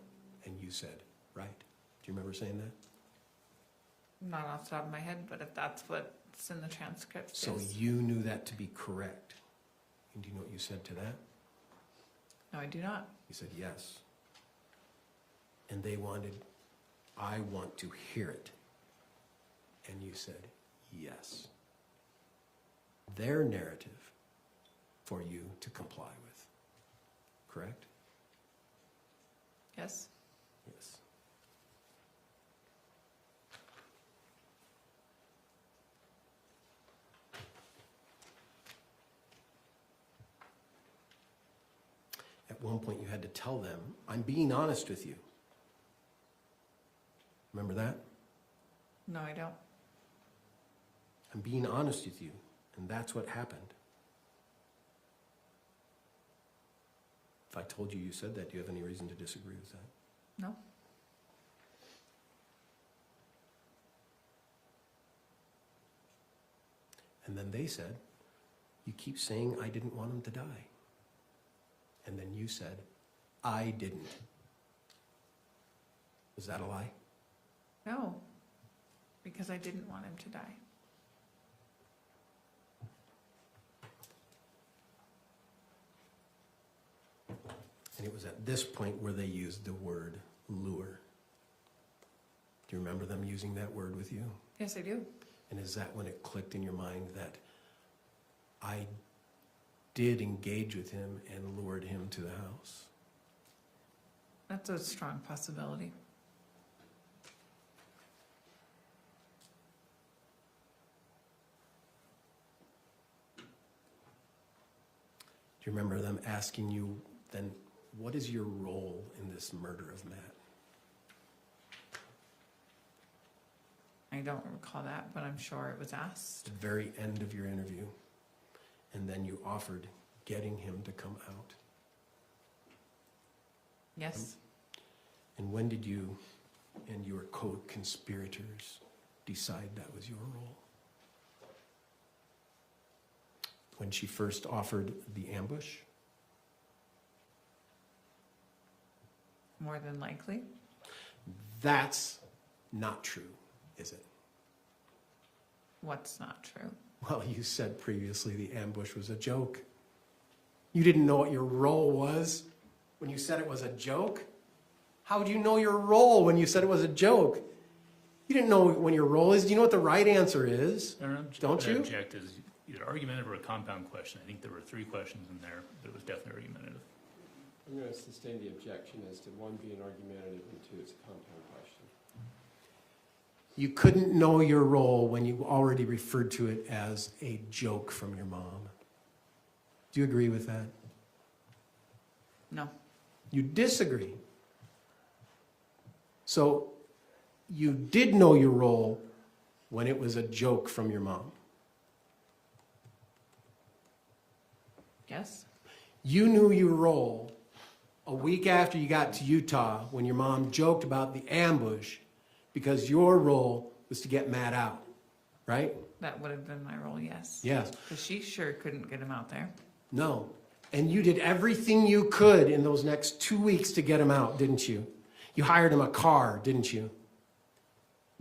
Speaker 6: And you said, right? Do you remember saying that?
Speaker 12: Not off the top of my head, but if that's what's in the transcript.
Speaker 6: So
Speaker 12: is-
Speaker 6: you knew that to be correct. And do you know what you said to that?
Speaker 12: No, I do not.
Speaker 6: You said yes. And they wanted, I want to hear it. And you said yes. Their narrative for you to comply with. Correct?
Speaker 12: Yes.
Speaker 6: Yes. At one point, you had to tell them, I'm being honest with you. Remember that?
Speaker 12: No, I don't.
Speaker 6: I'm being honest with you, and that's what happened. If I told you you said that, do you have any reason to disagree with that?
Speaker 12: No.
Speaker 6: And then they said, you keep saying I didn't want him to die. And then you said, I didn't. Was that a lie?
Speaker 12: No, because I didn't want him to die.
Speaker 6: And it was at this point where they used the word lure. Do you remember them using that word with you?
Speaker 12: Yes, I do.
Speaker 6: And is that when it clicked in your mind that I did engage with him and lured him to the house?
Speaker 12: That's a strong possibility.
Speaker 6: Do you remember them asking you then, what is your role in this murder of Matt?
Speaker 12: I don't recall that, but I'm sure it was asked.
Speaker 6: The very end of your interview. And then you offered getting him to come out.
Speaker 12: Yes.
Speaker 6: And when did you and your co-conspirators decide that was your role? When she first offered the ambush?
Speaker 12: More than likely.
Speaker 6: That's not true, is it?
Speaker 12: What's not true?
Speaker 6: Well, you said previously the ambush was a joke. You didn't know what your role was when you said it was a joke? How would you know your role when you said it was a joke? You didn't know when your role is. Do you know what the right answer is? Don't you?
Speaker 3: Object is either argumentative or a compound question. I think there were 3 questions in there, but it was definitely argumentative.
Speaker 1: I'm going to sustain the objection as to 1 being argumentative and 2 it's a compound question.
Speaker 6: You couldn't know your role when you already referred to it as a joke from your mom. Do you agree with that?
Speaker 12: No.
Speaker 6: You disagree. So you did know your role when it was a joke from your mom.
Speaker 12: Yes.
Speaker 6: You knew your role a week after you got to Utah when your mom joked about the ambush because your role was to get Matt out, right?
Speaker 12: That would have been my role, yes.
Speaker 6: Yes.
Speaker 12: Because she sure couldn't get him out there.
Speaker 6: No. And you did everything you could in those next 2 weeks to get him out, didn't you? You hired him a car, didn't you?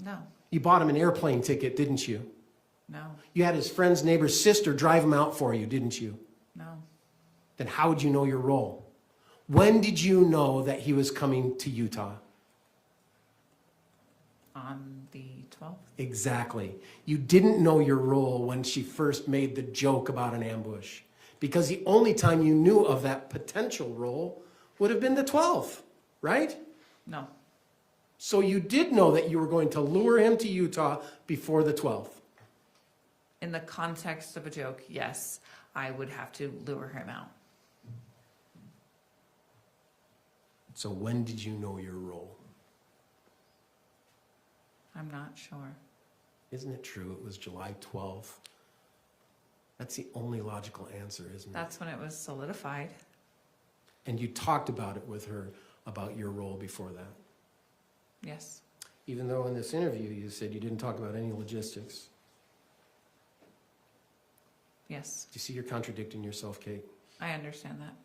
Speaker 12: No.
Speaker 6: You bought him an airplane ticket, didn't you?
Speaker 12: No.
Speaker 6: You had his friend's neighbor's sister drive him out for you, didn't you?
Speaker 12: No.
Speaker 6: Then how would you know your role? When did you know that he was coming to Utah?
Speaker 12: On the 12th?
Speaker 6: Exactly. You didn't know your role when she first made the joke about an ambush, because the only time you knew of that potential role would have been the 12th, right?
Speaker 12: No.
Speaker 6: So you did know that you were going to lure him to Utah before the 12th.
Speaker 12: In the context of a joke, yes, I would have to lure him out.
Speaker 6: So when did you know your role?
Speaker 12: I'm not sure.
Speaker 6: Isn't it true it was July 12th? That's the only logical answer, isn't it?
Speaker 12: That's when it was solidified.
Speaker 6: And you talked about it with her, about your role before that.
Speaker 12: Yes.
Speaker 6: Even though in this interview you said you didn't talk about any logistics.
Speaker 12: Yes.
Speaker 6: Do you see you're contradicting yourself, Kate?
Speaker 12: I understand that.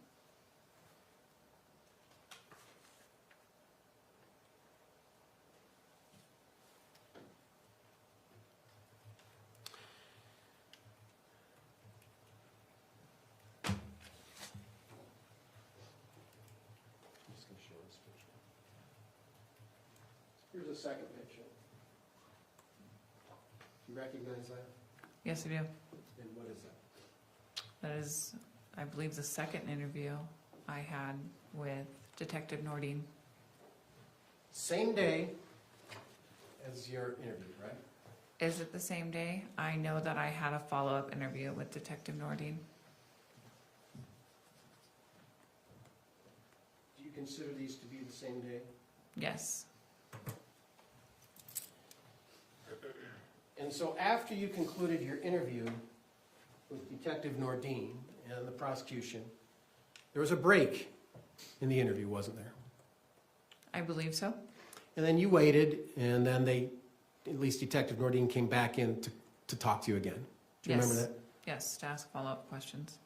Speaker 6: Here's a second picture. Do you recognize that?
Speaker 12: Yes, I do.
Speaker 6: And what is that?
Speaker 12: That is, I believe, the second interview I had with Detective Nordine.
Speaker 6: Same day as your interview, right?
Speaker 12: Is it the same day? I know that I had a follow-up interview with Detective Nordine.
Speaker 6: Do you consider these to be the same day?
Speaker 12: Yes.
Speaker 6: And so after you concluded your interview with Detective Nordine and the prosecution, there was a break in the interview, wasn't there?
Speaker 12: I believe so.
Speaker 6: And then you waited, and then at least Detective Nordine came back in to talk to you again. Do you remember that?
Speaker 12: Yes, to ask follow-up questions.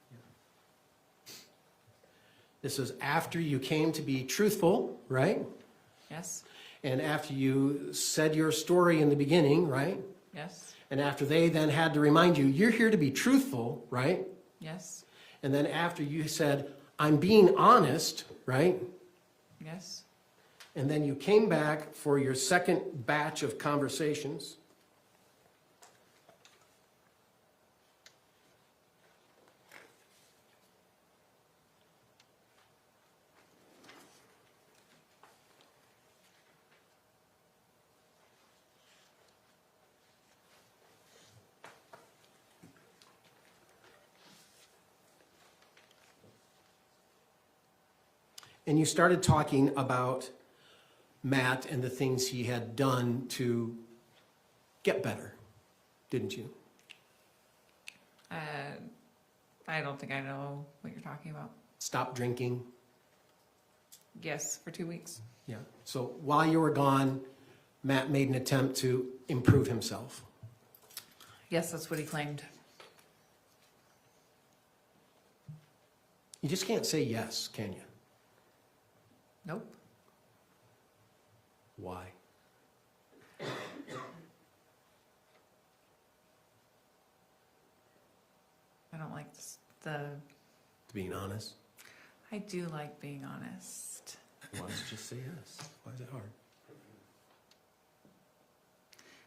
Speaker 6: This was after you came to be truthful, right?
Speaker 12: Yes,
Speaker 6: And after you said your story in the beginning, right?
Speaker 12: yes,
Speaker 6: And after they then had to remind you, you're here to be truthful, right?
Speaker 12: yes,
Speaker 6: And then after you said, I'm being honest, right?
Speaker 12: yes,
Speaker 6: And then you came back for your second batch of conversations. And you started talking about Matt and the things he had done to get better, didn't you?
Speaker 12: I don't think I know what you're talking about.
Speaker 6: Stop drinking.
Speaker 12: Yes, for 2 weeks.
Speaker 6: Yeah. So while you were gone, Matt made an attempt to improve himself.
Speaker 12: Yes, that's what he claimed.
Speaker 6: You just can't say yes, can you?
Speaker 12: Nope.
Speaker 6: Why?
Speaker 12: I don't like the.
Speaker 6: Being honest?
Speaker 12: I do like being honest.
Speaker 6: Why don't you just say yes? Why is it hard?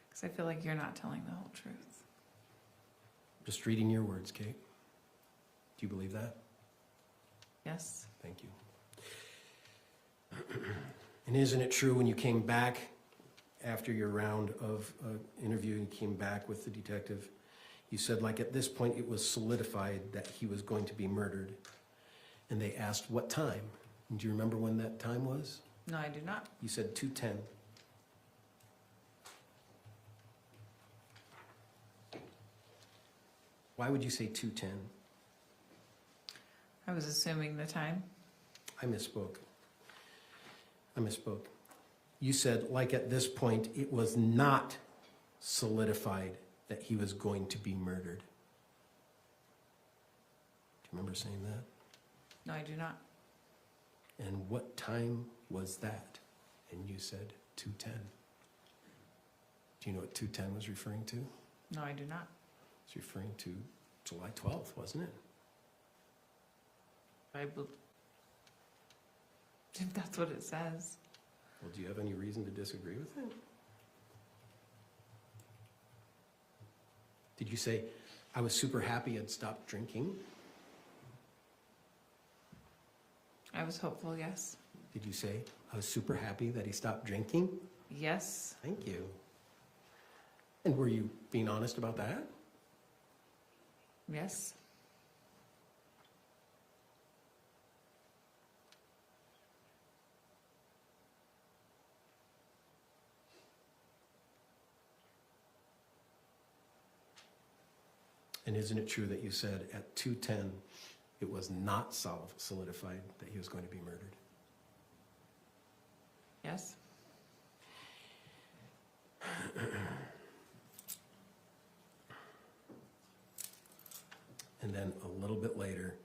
Speaker 12: Because I feel like you're not telling the whole truth.
Speaker 6: Just reading your words, Kate. Do you believe that?
Speaker 12: Yes.
Speaker 6: Thank you. And isn't it true when you came back after your round of interview and came back with the detective, you said like at this point it was solidified that he was going to be murdered, and they asked what time? Do you remember when that time was?
Speaker 12: No, I do not.
Speaker 6: You said 2:10. Why would you say 2:10?
Speaker 12: I was assuming the time.
Speaker 6: I misspoke. You said, like at this point, it was not solidified that he was going to be murdered. Do you remember saying that?
Speaker 12: No, I do not.
Speaker 6: And what time was that? And you said 2:10. Do you know what 2:10 was referring to?
Speaker 12: No, I do not.
Speaker 6: It's referring to July 12th, wasn't it?
Speaker 12: If that's what it says.
Speaker 6: Well, do you have any reason to disagree with it? Did you say, I was super happy I'd stopped drinking?
Speaker 12: I was hopeful, yes.
Speaker 6: Did you say, I was super happy that he stopped drinking?
Speaker 12: Yes.
Speaker 6: Thank you. And were you being honest about that?
Speaker 12: Yes.
Speaker 6: And isn't it true that you said at 2:10 it was not solidified that he was going to be murdered?
Speaker 12: Yes.
Speaker 6: And then a little bit later,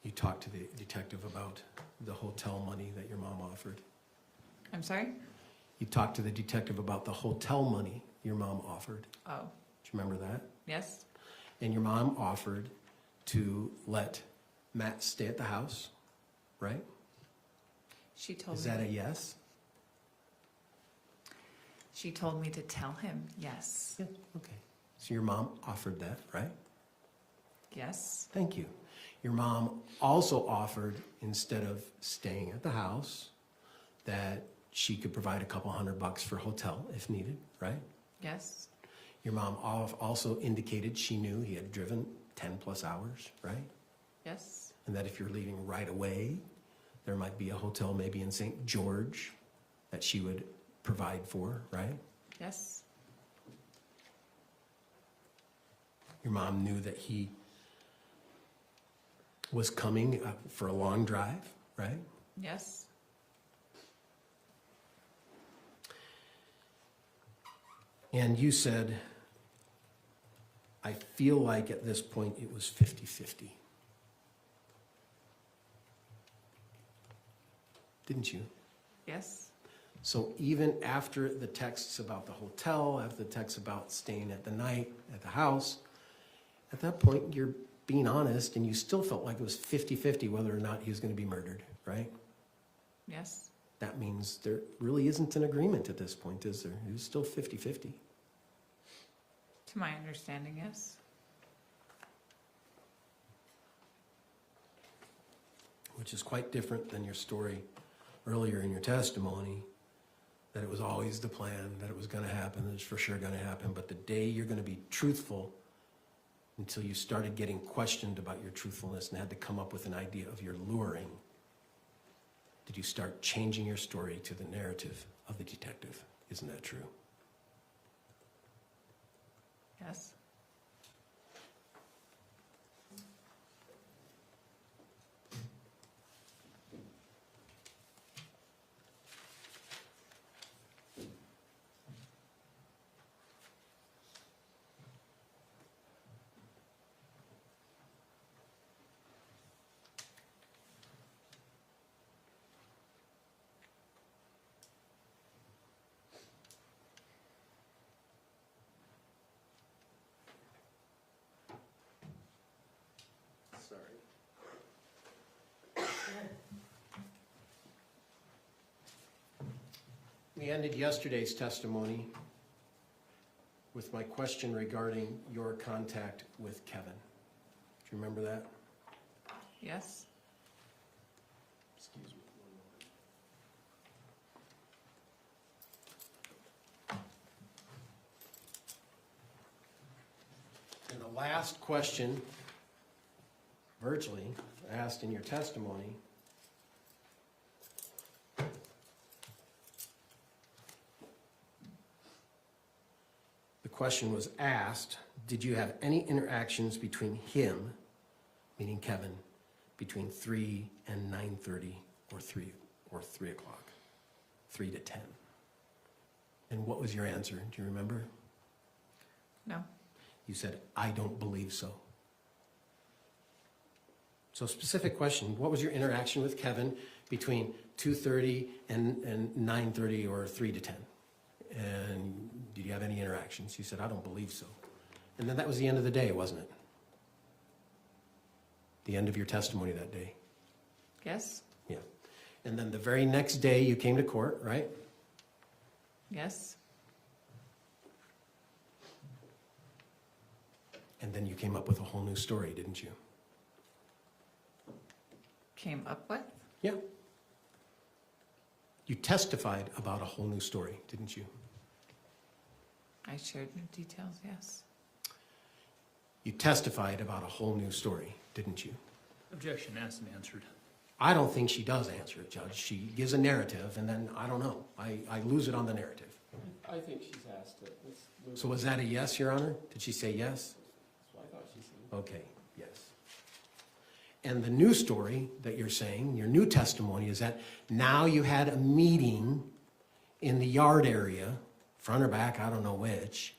Speaker 6: you talked to the detective about the hotel money that your mom offered.
Speaker 12: I'm sorry?
Speaker 6: You talked to the detective about the hotel money your mom offered.
Speaker 12: Oh.
Speaker 6: Do you remember that?
Speaker 12: Yes.
Speaker 6: And your mom offered to let Matt stay at the house, right?
Speaker 12: She told
Speaker 6: Is
Speaker 12: me.
Speaker 6: that a yes?
Speaker 12: She told me to tell him yes.
Speaker 6: Yeah, okay. So your mom offered that, right?
Speaker 12: Yes.
Speaker 6: Thank you. Your mom also offered, instead of staying at the house, that she could provide a couple $100 for hotel if needed, right?
Speaker 12: Yes.
Speaker 6: Your mom also indicated she knew he had driven 10 plus hours, right?
Speaker 12: Yes.
Speaker 6: And that if you're leaving right away, there might be a hotel maybe in St. George that she would provide for, right?
Speaker 12: Yes.
Speaker 6: Your mom knew that he was coming for a long drive, right?
Speaker 12: Yes.
Speaker 6: And you said, I feel like at this point it was 50-50. Didn't you?
Speaker 12: Yes.
Speaker 6: So even after the texts about the hotel, after the texts about staying at the night at the house, at that point you're being honest and you still felt like it was 50-50 whether or not he was going to be murdered, right?
Speaker 12: Yes.
Speaker 6: That means there really isn't an agreement at this point, is there? It was still 50-50.
Speaker 12: To my understanding, yes.
Speaker 6: Which is quite different than your story earlier in your testimony, that it was always the plan, that it was going to happen, that it's for sure going to happen, but the day you're going to be truthful, until you started getting questioned about your truthfulness and had to come up with an idea of your luring, did you start changing your story to the narrative of the detective? Isn't that true?
Speaker 12: Yes.
Speaker 6: We ended yesterday's testimony with my question regarding your contact with Kevin. Do you remember that?
Speaker 12: Yes.
Speaker 6: Excuse me. And the last question, virtually, asked in your testimony, the question was asked, did you have any interactions between him, meaning Kevin, between 3 and 9:30 or 3 o'clock, 3 to 10? And what was your answer? Do you remember?
Speaker 12: No.
Speaker 6: You said, I don't believe so. So specific question, what was your interaction with Kevin between 2:30 and 9:30 or 3 to 10? And did you have any interactions? You said, I don't believe so. And then that was the end of the day, wasn't it? The end of your testimony that day.
Speaker 12: Yes.
Speaker 6: Yeah. And then the very next day you came to court, right?
Speaker 12: Yes.
Speaker 6: And then you came up with a whole new story, didn't you?
Speaker 12: Came up with?
Speaker 6: Yeah. You testified about a whole new story, didn't you?
Speaker 12: I shared new details, yes.
Speaker 6: You testified about a whole new story, didn't you?
Speaker 3: Objection asked and answered.
Speaker 6: I don't think she does answer it, Judge. She gives a narrative, and then I don't know. I lose it on the narrative.
Speaker 1: I think she's asked it. Let's move
Speaker 6: So was that a yes, Your Honor? Did she say yes?
Speaker 1: That's what I thought she said.
Speaker 6: Okay, yes. And the new story that you're saying, your new testimony, is that now you had a meeting in the yard area, front or back, I don't know which,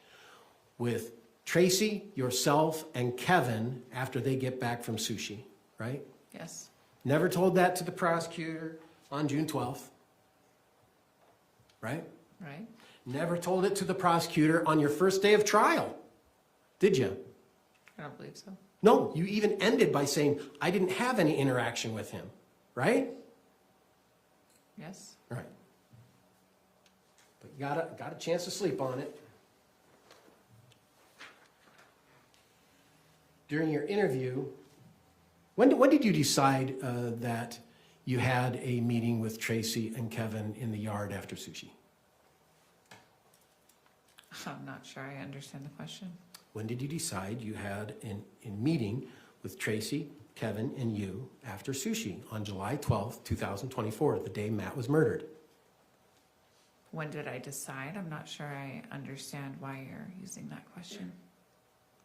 Speaker 6: with Tracey, yourself, and Kevin after they get back from sushi, right?
Speaker 12: Yes.
Speaker 6: Never told that to the prosecutor on June 12th, right?
Speaker 12: Right.
Speaker 6: Never told it to the prosecutor on your first day of trial, did you?
Speaker 12: I don't believe so.
Speaker 6: No, you even ended by saying, I didn't have any interaction with him, right?
Speaker 12: Yes.
Speaker 6: Right. But you got a chance to sleep on it. During your interview, when did you decide that you had a meeting with Tracey and Kevin in the yard after sushi?
Speaker 12: I'm not sure I understand the question.
Speaker 6: When did you decide you had a meeting with Tracey, Kevin, and you after sushi on July 12th, 2024, the day Matt was murdered?
Speaker 12: When did I decide? I'm not sure I understand why you're using that question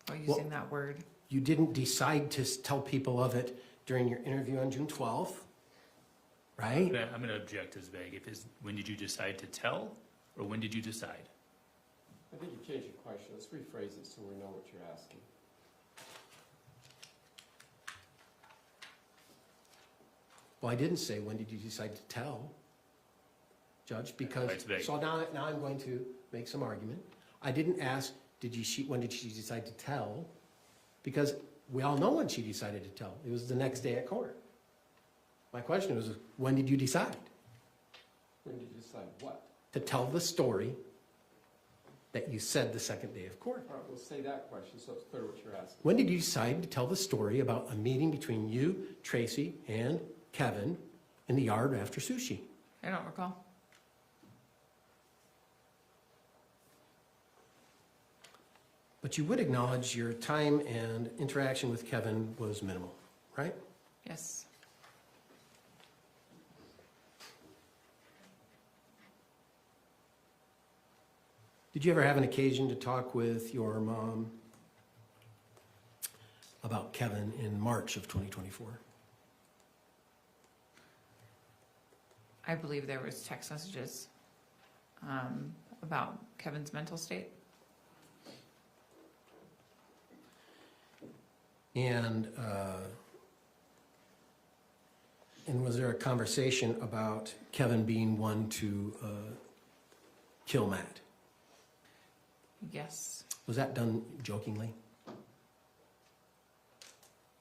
Speaker 12: or using that word.
Speaker 6: You didn't decide to tell people of it during your interview on June 12th, right?
Speaker 3: I'm gonna object as vague. If it's, when did you decide to tell, or when did you decide?
Speaker 1: I think you changed your question. Let's rephrase it so we know what you're asking.
Speaker 6: Well, I didn't say, when did you decide to tell, Judge, because,
Speaker 3: It's vague.
Speaker 6: so now I'm going to make some argument. I didn't ask, when did she decide to tell? Because we all know when she decided to tell. It was the next day at court. My question was, when did you decide
Speaker 1: When did you decide what?
Speaker 6: to tell the story that you said the second day of court?
Speaker 1: All right, we'll say that question so it's clear what you're asking.
Speaker 6: When did you decide to tell the story about a meeting between you, Tracey, and Kevin in the yard after sushi?
Speaker 12: I don't recall.
Speaker 6: But you would acknowledge your time and interaction with Kevin was minimal, right?
Speaker 12: Yes.
Speaker 6: Did you ever have an occasion to talk with your mom about Kevin in March of 2024?
Speaker 12: I believe there was text messages about Kevin's mental state.
Speaker 6: And was there a conversation about Kevin being one to kill Matt?
Speaker 12: Yes.
Speaker 6: Was that done jokingly?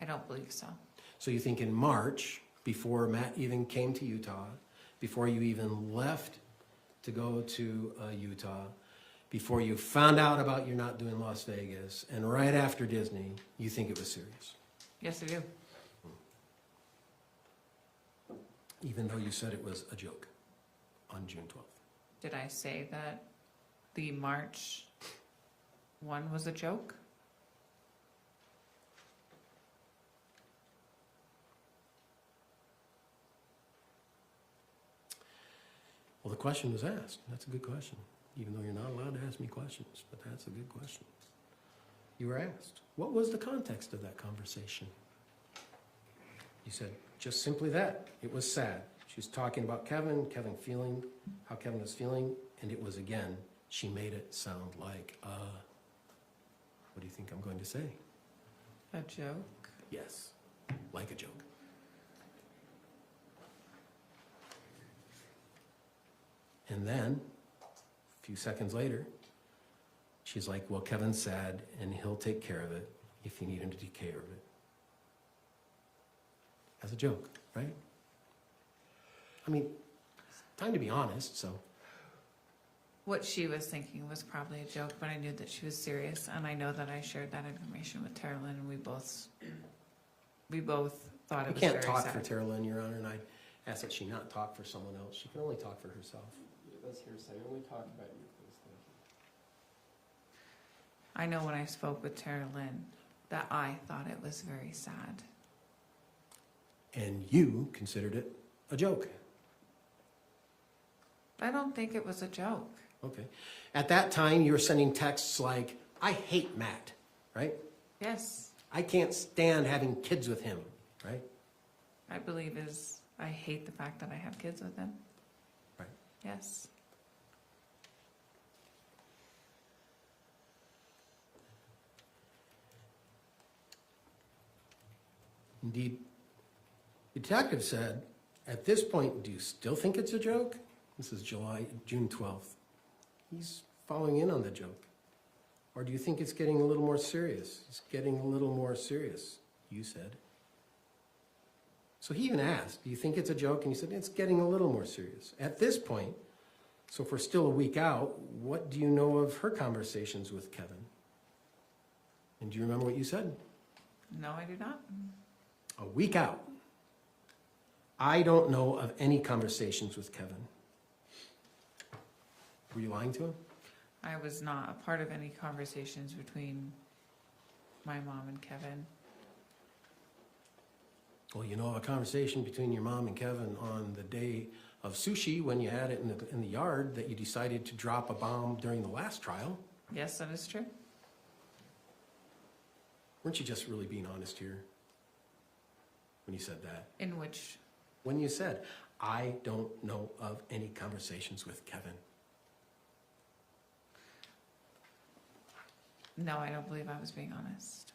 Speaker 12: I don't believe so.
Speaker 6: So you think in March, before Matt even came to Utah, before you even left to go to Utah, before you found out about you're not doing Las Vegas, and right after Disney, you think it was serious?
Speaker 12: Yes, I do.
Speaker 6: Even though you said it was a joke on June 12th.
Speaker 12: Did I say that the March one was a joke?
Speaker 6: Well, the question was asked. That's a good question. Even though you're not allowed to ask me questions, but that's a good question. You were asked, what was the context of that conversation? You said, just simply that. It was sad. She was talking about Kevin feeling, how Kevin was feeling, and it was, again, she made it sound like, what do you think I'm going to say?
Speaker 12: A joke?
Speaker 6: Yes, like a joke. And then, a few seconds later, she's like, well, Kevin's sad, and he'll take care of it if you need him to take care of it. As a joke, right? I mean, it's time to be honest, so.
Speaker 12: What she was thinking was probably a joke, but I knew that she was serious, and I know that I shared that information with Tara Lynn, and we both thought it was very sad.
Speaker 6: You can't talk for Tara Lynn, Your Honor, and I ask that she not talk for someone else. She can only talk for herself.
Speaker 1: Let's hear say. Only talk about you, please. Thank you.
Speaker 12: I know when I spoke with Tara Lynn that I thought it was very sad.
Speaker 6: And you considered it a joke.
Speaker 12: I don't think it was a joke.
Speaker 6: Okay. At that time, you were sending texts like, I hate Matt, right?
Speaker 12: Yes,
Speaker 6: I can't stand having kids with him, right?
Speaker 12: I believe I hate the fact that I have kids with him.
Speaker 6: Right.
Speaker 12: Yes.
Speaker 6: Indeed, the detective said, at this point, do you still think it's a joke? This is June 12th. He's following in on the joke. Or do you think it's getting a little more serious? It's getting a little more serious, you said. So he even asked, do you think it's a joke? And you said, it's getting a little more serious. At this point, so if we're still a week out, what do you know of her conversations with Kevin? And do you remember what you said?
Speaker 12: No, I do not.
Speaker 6: A week out. I don't know of any conversations with Kevin. Were you lying to him?
Speaker 12: I was not a part of any conversations between my mom and Kevin.
Speaker 6: Well, you know of a conversation between your mom and Kevin on the day of sushi when you had it in the yard that you decided to drop a bomb during the last trial.
Speaker 12: Yes, that is true.
Speaker 6: Weren't you just really being honest here when you said that?
Speaker 12: In which,
Speaker 6: When you said, I don't know of any conversations with Kevin.
Speaker 12: no, I don't believe I was being honest.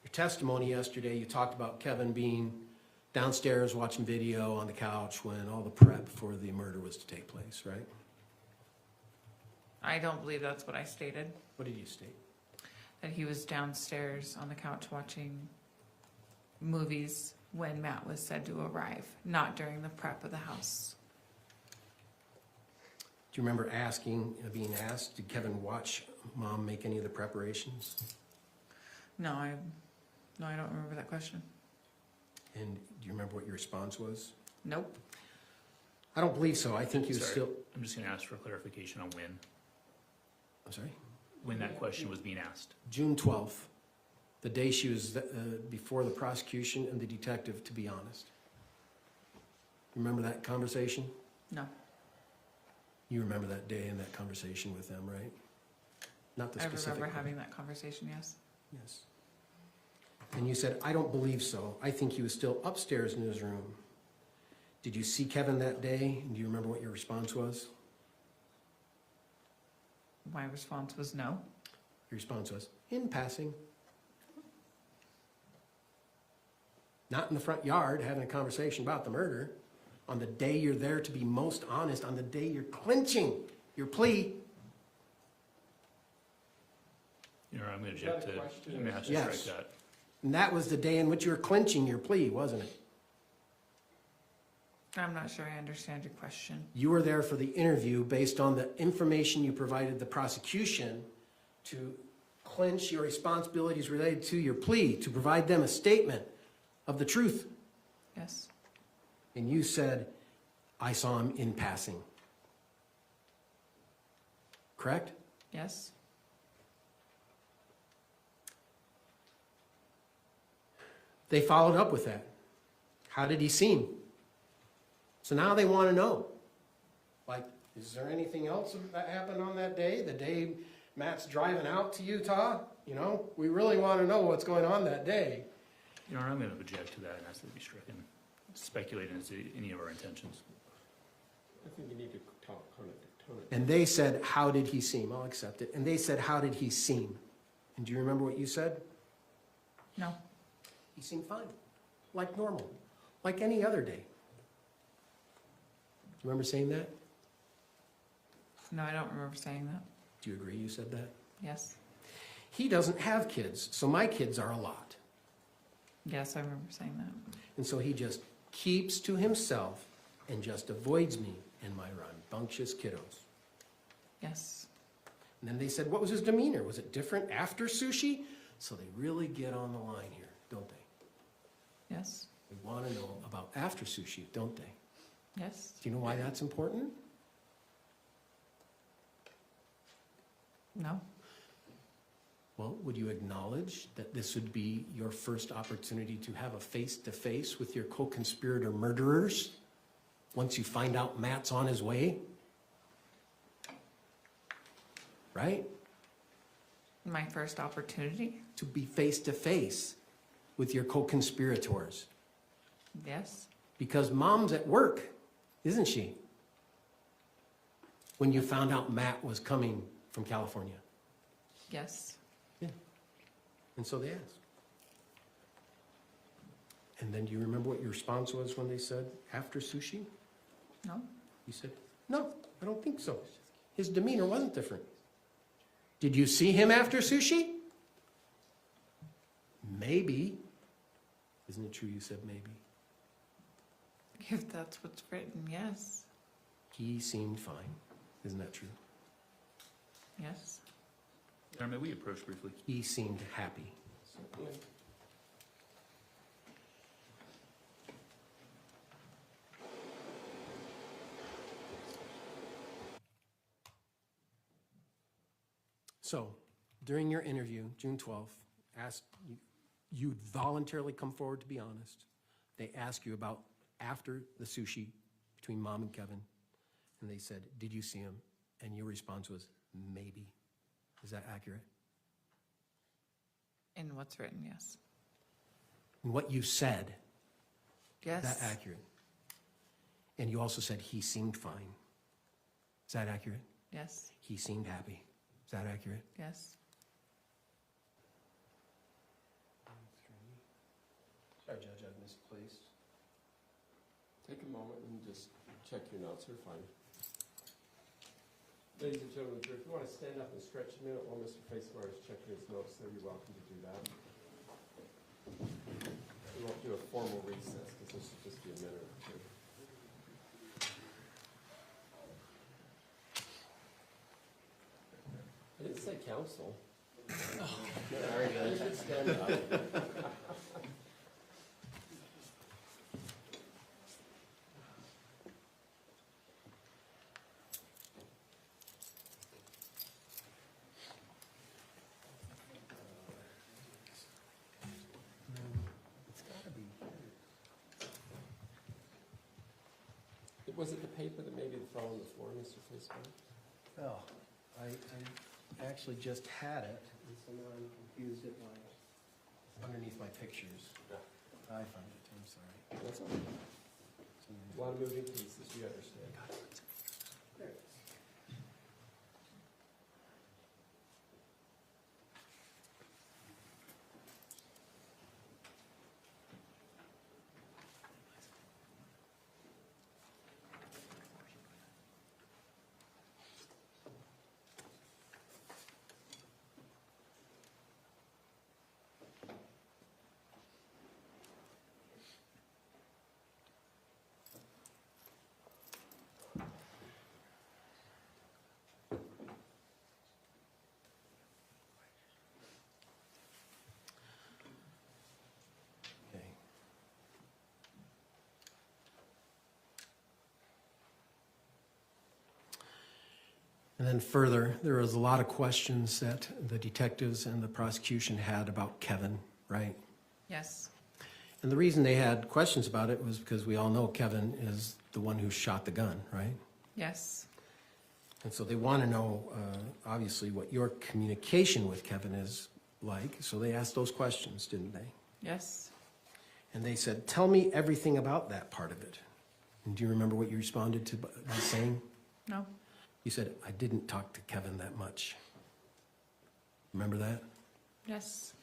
Speaker 6: Your testimony yesterday, you talked about Kevin being downstairs watching video on the couch when all the prep for the murder was to take place, right?
Speaker 12: I don't believe that's what I stated.
Speaker 6: What did you state?
Speaker 12: That he was downstairs on the couch watching movies when Matt was said to arrive, not during the prep of the house.
Speaker 6: Do you remember being asked, did Kevin watch Mom make any of the preparations?
Speaker 12: No, I don't remember that question.
Speaker 6: And do you remember what your response was?
Speaker 12: Nope.
Speaker 6: I don't believe so. I think he was
Speaker 3: Sorry,
Speaker 6: still,
Speaker 3: I'm just gonna ask for clarification on
Speaker 6: I'm sorry?
Speaker 3: when that question was being asked.
Speaker 6: June 12th, the day she was before the prosecution and the detective, to be honest. Remember that conversation?
Speaker 12: No.
Speaker 6: You remember that day and that conversation with them, right? Not the
Speaker 12: I
Speaker 6: specific
Speaker 12: remember
Speaker 6: one.
Speaker 12: having that conversation, yes.
Speaker 6: Yes. And you said, I don't believe so. I think he was still upstairs in his room. Did you see Kevin that day? Do you remember what your response was?
Speaker 12: My response was no.
Speaker 6: Your response was, in passing. Not in the front yard having a conversation about the murder. On the day you're there to be most honest, on the day you're clinching your plea.
Speaker 3: You know, I'm gonna
Speaker 1: Is that
Speaker 3: object
Speaker 1: a
Speaker 3: to,
Speaker 1: question?
Speaker 3: I'm gonna have to
Speaker 6: Yes.
Speaker 3: strike that.
Speaker 6: And that was the day in which you were clinching your plea, wasn't it?
Speaker 12: I'm not sure I understand your question.
Speaker 6: You were there for the interview based on the information you provided the prosecution to clinch your responsibilities related to your plea, to provide them a statement of the truth.
Speaker 12: Yes.
Speaker 6: And you said, I saw him in passing. Correct?
Speaker 12: Yes.
Speaker 6: They followed up with that. How did he seem? So now they want to know. Like, is there anything else that happened on that day? The day Matt's driving out to Utah? You know, we really want to know what's going on that day.
Speaker 3: You know, I'm gonna object to that and ask that it be stricken, speculating as to any of our intentions.
Speaker 1: I think you need to tone it.
Speaker 6: And they said, how did he seem? I'll accept it. And they said, how did he seem? And do you remember what you said?
Speaker 12: No.
Speaker 6: He seemed fine. Like normal. Like any other day. Remember saying that?
Speaker 12: No, I don't remember saying that.
Speaker 6: Do you agree you said that?
Speaker 12: Yes.
Speaker 6: He doesn't have kids, so my kids are a lot.
Speaker 12: Yes, I remember saying that.
Speaker 6: And so he just keeps to himself and just avoids me and my rambunctious kiddos.
Speaker 12: Yes.
Speaker 6: And then they said, what was his demeanor? Was it different after sushi? So they really get on the line here, don't they?
Speaker 12: Yes.
Speaker 6: They want to know about after sushi, don't they?
Speaker 12: Yes.
Speaker 6: Do you know why that's important?
Speaker 12: No.
Speaker 6: Well, would you acknowledge that this would be your first opportunity to have a face-to-face with your co-conspirator murderers once you find out Matt's on his way? Right?
Speaker 12: My first opportunity?
Speaker 6: To be face-to-face with your co-conspirators.
Speaker 12: Yes.
Speaker 6: Because Mom's at work, isn't she? When you found out Matt was coming from California.
Speaker 12: Yes.
Speaker 6: Yeah. And so they asked. And then do you remember what your response was when they said, after sushi?
Speaker 12: No.
Speaker 6: You said, no, I don't think so. His demeanor wasn't different. Did you see him after sushi? Maybe. Isn't it true you said maybe?
Speaker 12: If that's what's written, yes.
Speaker 6: He seemed fine. Isn't that true?
Speaker 12: Yes.
Speaker 3: Mayor, may we approach briefly?
Speaker 6: He seemed happy.
Speaker 1: Certainly.
Speaker 6: So, during your interview, June 12th, you'd voluntarily come forward to be honest. They asked you about after the sushi between Mom and Kevin, and they said, did you see him? And your response was, maybe. Is that accurate?
Speaker 12: In what's written, yes.
Speaker 6: And what you said,
Speaker 12: Yes.
Speaker 6: is that accurate? And you also said he seemed fine. Is that accurate?
Speaker 12: Yes.
Speaker 6: He seemed happy. Is that accurate?
Speaker 12: Yes.
Speaker 6: Sorry, Judge, I've misplaced.
Speaker 1: Take a moment and just check your notes, you're fine. Ladies and gentlemen, if you want to stand up and stretch a minute while Mr. Facemar is checking his notes, then you're welcome to do that. We won't do a formal recess, because this will just be a minute or two. I didn't say counsel. You should stand up. Was it the paper that maybe fell on the floor, Mr. Facemar?
Speaker 6: Well, I actually just had it, and somehow I'm confused it by underneath my pictures. I found it, I'm sorry.
Speaker 1: That's all right. A lot of moving pieces, you understand. There it is.
Speaker 6: Okay. And then further, there was a lot of questions that the detectives and the prosecution had about Kevin, right?
Speaker 12: Yes.
Speaker 6: And the reason they had questions about it was because we all know Kevin is the one who shot the gun, right?
Speaker 12: Yes.
Speaker 6: And so they want to know, obviously, what your communication with Kevin is like. So they asked those questions, didn't they?
Speaker 12: Yes.
Speaker 6: And they said, tell me everything about that part of it. And do you remember what you responded to by saying?
Speaker 12: No.
Speaker 6: You said, I didn't talk to Kevin that much. Remember that?
Speaker 12: Yes.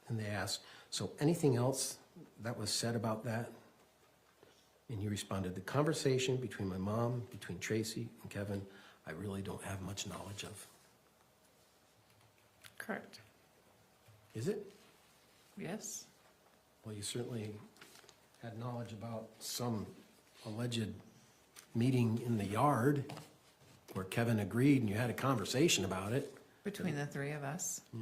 Speaker 6: And they asked, so anything else that was said about that? And you responded, the conversation between my mom, between Tracey and Kevin, I really don't have much knowledge of.
Speaker 12: Correct.
Speaker 6: Is it?
Speaker 12: Yes.
Speaker 6: Well, you certainly had knowledge about some alleged meeting in the yard where Kevin agreed and you had a conversation about it.
Speaker 12: Between the three of us.
Speaker 6: Yeah.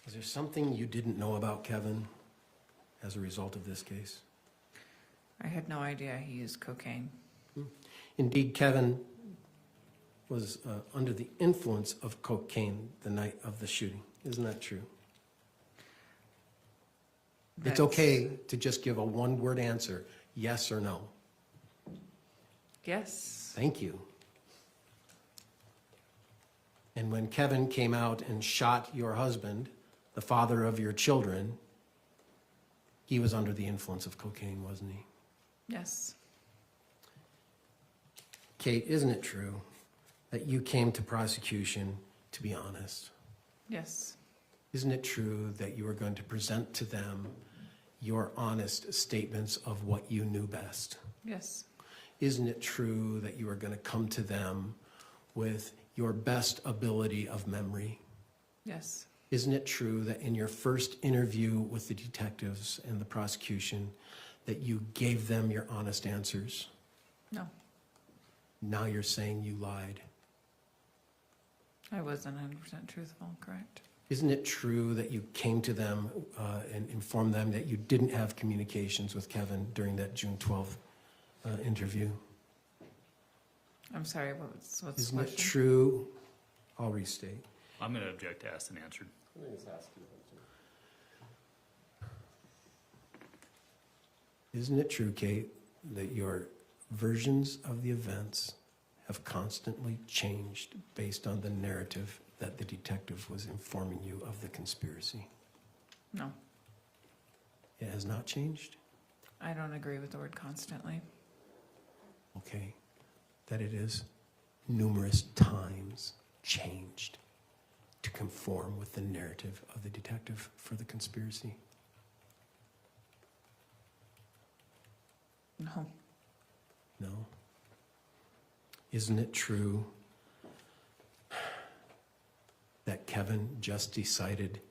Speaker 6: Is there something you didn't know about Kevin as a result of this case?
Speaker 12: I had no idea he used cocaine.
Speaker 6: Indeed, Kevin was under the influence of cocaine the night of the shooting. Isn't that true? It's okay to just give a one-word answer, yes or no.
Speaker 12: Yes.
Speaker 6: Thank you. And when Kevin came out and shot your husband, the father of your children, he was under the influence of cocaine, wasn't he?
Speaker 12: Yes.
Speaker 6: Kate, isn't it true that you came to prosecution to be honest?
Speaker 12: Yes.
Speaker 6: Isn't it true that you were going to present to them your honest statements of what you knew best?
Speaker 12: Yes.
Speaker 6: isn't it true that you were going to come to them with your best ability of memory?
Speaker 12: Yes.
Speaker 6: Isn't it true that in your first interview with the detectives and the prosecution that you gave them your honest answers?
Speaker 12: No.
Speaker 6: Now you're saying you lied.
Speaker 12: I wasn't 100% truthful, correct?
Speaker 6: Isn't it true that you came to them and informed them that you didn't have communications with Kevin during that June 12th interview?
Speaker 12: I'm sorry, what's the
Speaker 6: Isn't
Speaker 12: question?
Speaker 6: it true? I'll restate.
Speaker 3: I'm going to object to asked and answered.
Speaker 1: I think it's asking them to.
Speaker 6: Isn't it true, Kate, that your versions of the events have constantly changed based on the narrative that the detective was informing you of the conspiracy?
Speaker 12: No,
Speaker 6: It has not changed?
Speaker 12: I don't agree with the word constantly.
Speaker 6: Okay. That it is numerous times changed to conform with the narrative of the detective for the conspiracy?
Speaker 12: No.
Speaker 6: No? Isn't it true that Kevin just decided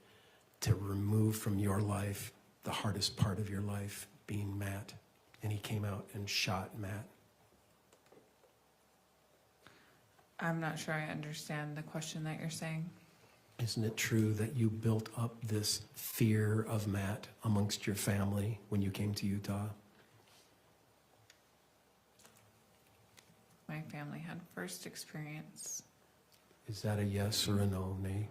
Speaker 6: to remove from your life the hardest part of your life, being Matt, and he came out and shot Matt?
Speaker 12: I'm not sure I understand the question that you're saying.
Speaker 6: Isn't it true that you built up this fear of Matt amongst your family when you came to Utah?
Speaker 12: My family had first experience.
Speaker 6: Is that a yes or a no, Nay?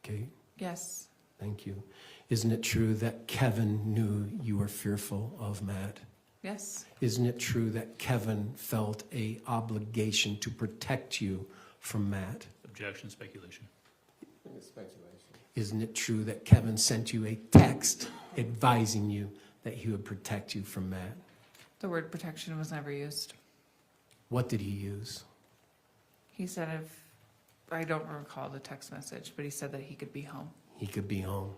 Speaker 6: Kate?
Speaker 12: Yes.
Speaker 6: Thank you. Isn't it true that Kevin knew you were fearful of Matt?
Speaker 12: Yes.
Speaker 6: Isn't it true that Kevin felt an obligation to protect you from Matt?
Speaker 3: Objection, speculation.
Speaker 1: I think it's speculation.
Speaker 6: Isn't it true that Kevin sent you a text advising you that he would protect you from Matt?
Speaker 12: The word protection was never used.
Speaker 6: What did he use?
Speaker 12: He said I don't recall the text message, but he said that he could be home.
Speaker 6: He could be home.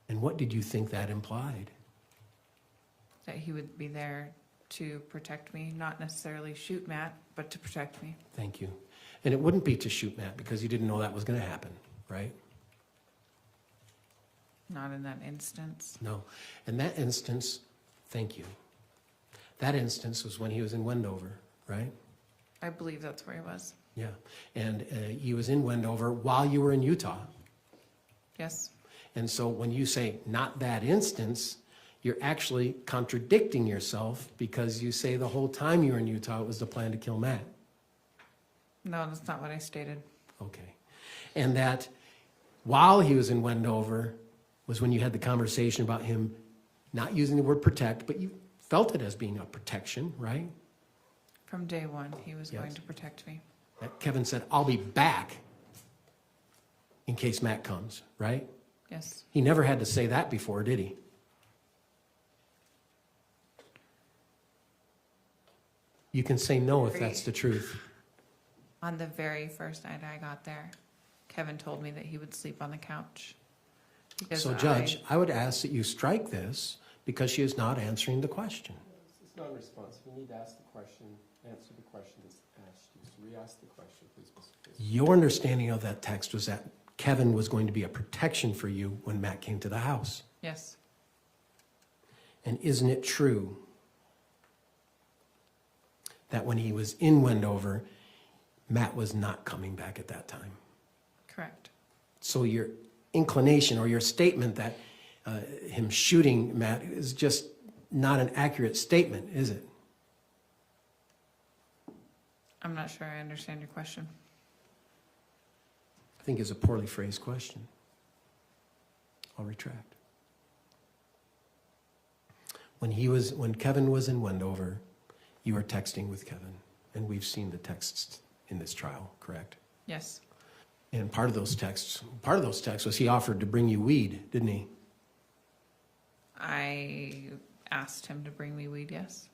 Speaker 6: And what did you think that implied?
Speaker 12: That he would be there to protect me, not necessarily shoot Matt, but to protect me.
Speaker 6: Thank you. And it wouldn't be to shoot Matt because you didn't know that was going to happen, right?
Speaker 12: Not in that instance.
Speaker 6: No. And that instance, thank you. That instance was when he was in Wendover, right?
Speaker 12: I believe that's where he was.
Speaker 6: Yeah. And he was in Wendover while you were in Utah.
Speaker 12: Yes.
Speaker 6: And so when you say not that instance, you're actually contradicting yourself because you say the whole time you were in Utah it was the plan to kill Matt.
Speaker 12: No, that's not what I stated.
Speaker 6: Okay. And that while he was in Wendover was when you had the conversation about him not using the word protect, but you felt it as being a protection, right?
Speaker 12: From day one, he was
Speaker 6: Yes.
Speaker 12: going to protect me.
Speaker 6: That Kevin said, I'll be back in case Matt comes, right?
Speaker 12: Yes.
Speaker 6: He never had to say that before, did he? You can say no if that's the truth.
Speaker 12: On the very first night I got there, Kevin told me that he would sleep on the couch. Because
Speaker 6: So, Judge, I would ask that you strike this because she is not answering the question.
Speaker 1: This is non-responsive. You need to ask the question, answer the question that's asked you. So re-ask the question, please, Mr. Casey.
Speaker 6: Your understanding of that text was that Kevin was going to be a protection for you when Matt came to the house.
Speaker 12: Yes.
Speaker 6: And isn't it true that when he was in Wendover, Matt was not coming back at that time?
Speaker 12: Correct.
Speaker 6: So your inclination or your statement that him shooting Matt is just not an accurate statement, is it?
Speaker 12: I'm not sure I understand your question.
Speaker 6: I think it's a poorly phrased question. I'll retract. When Kevin was in Wendover, you were texting with Kevin, and we've seen the texts in this trial, correct?
Speaker 12: Yes.
Speaker 6: And part of those texts was he offered to bring you weed, didn't he?
Speaker 12: I asked him to bring me weed, yes.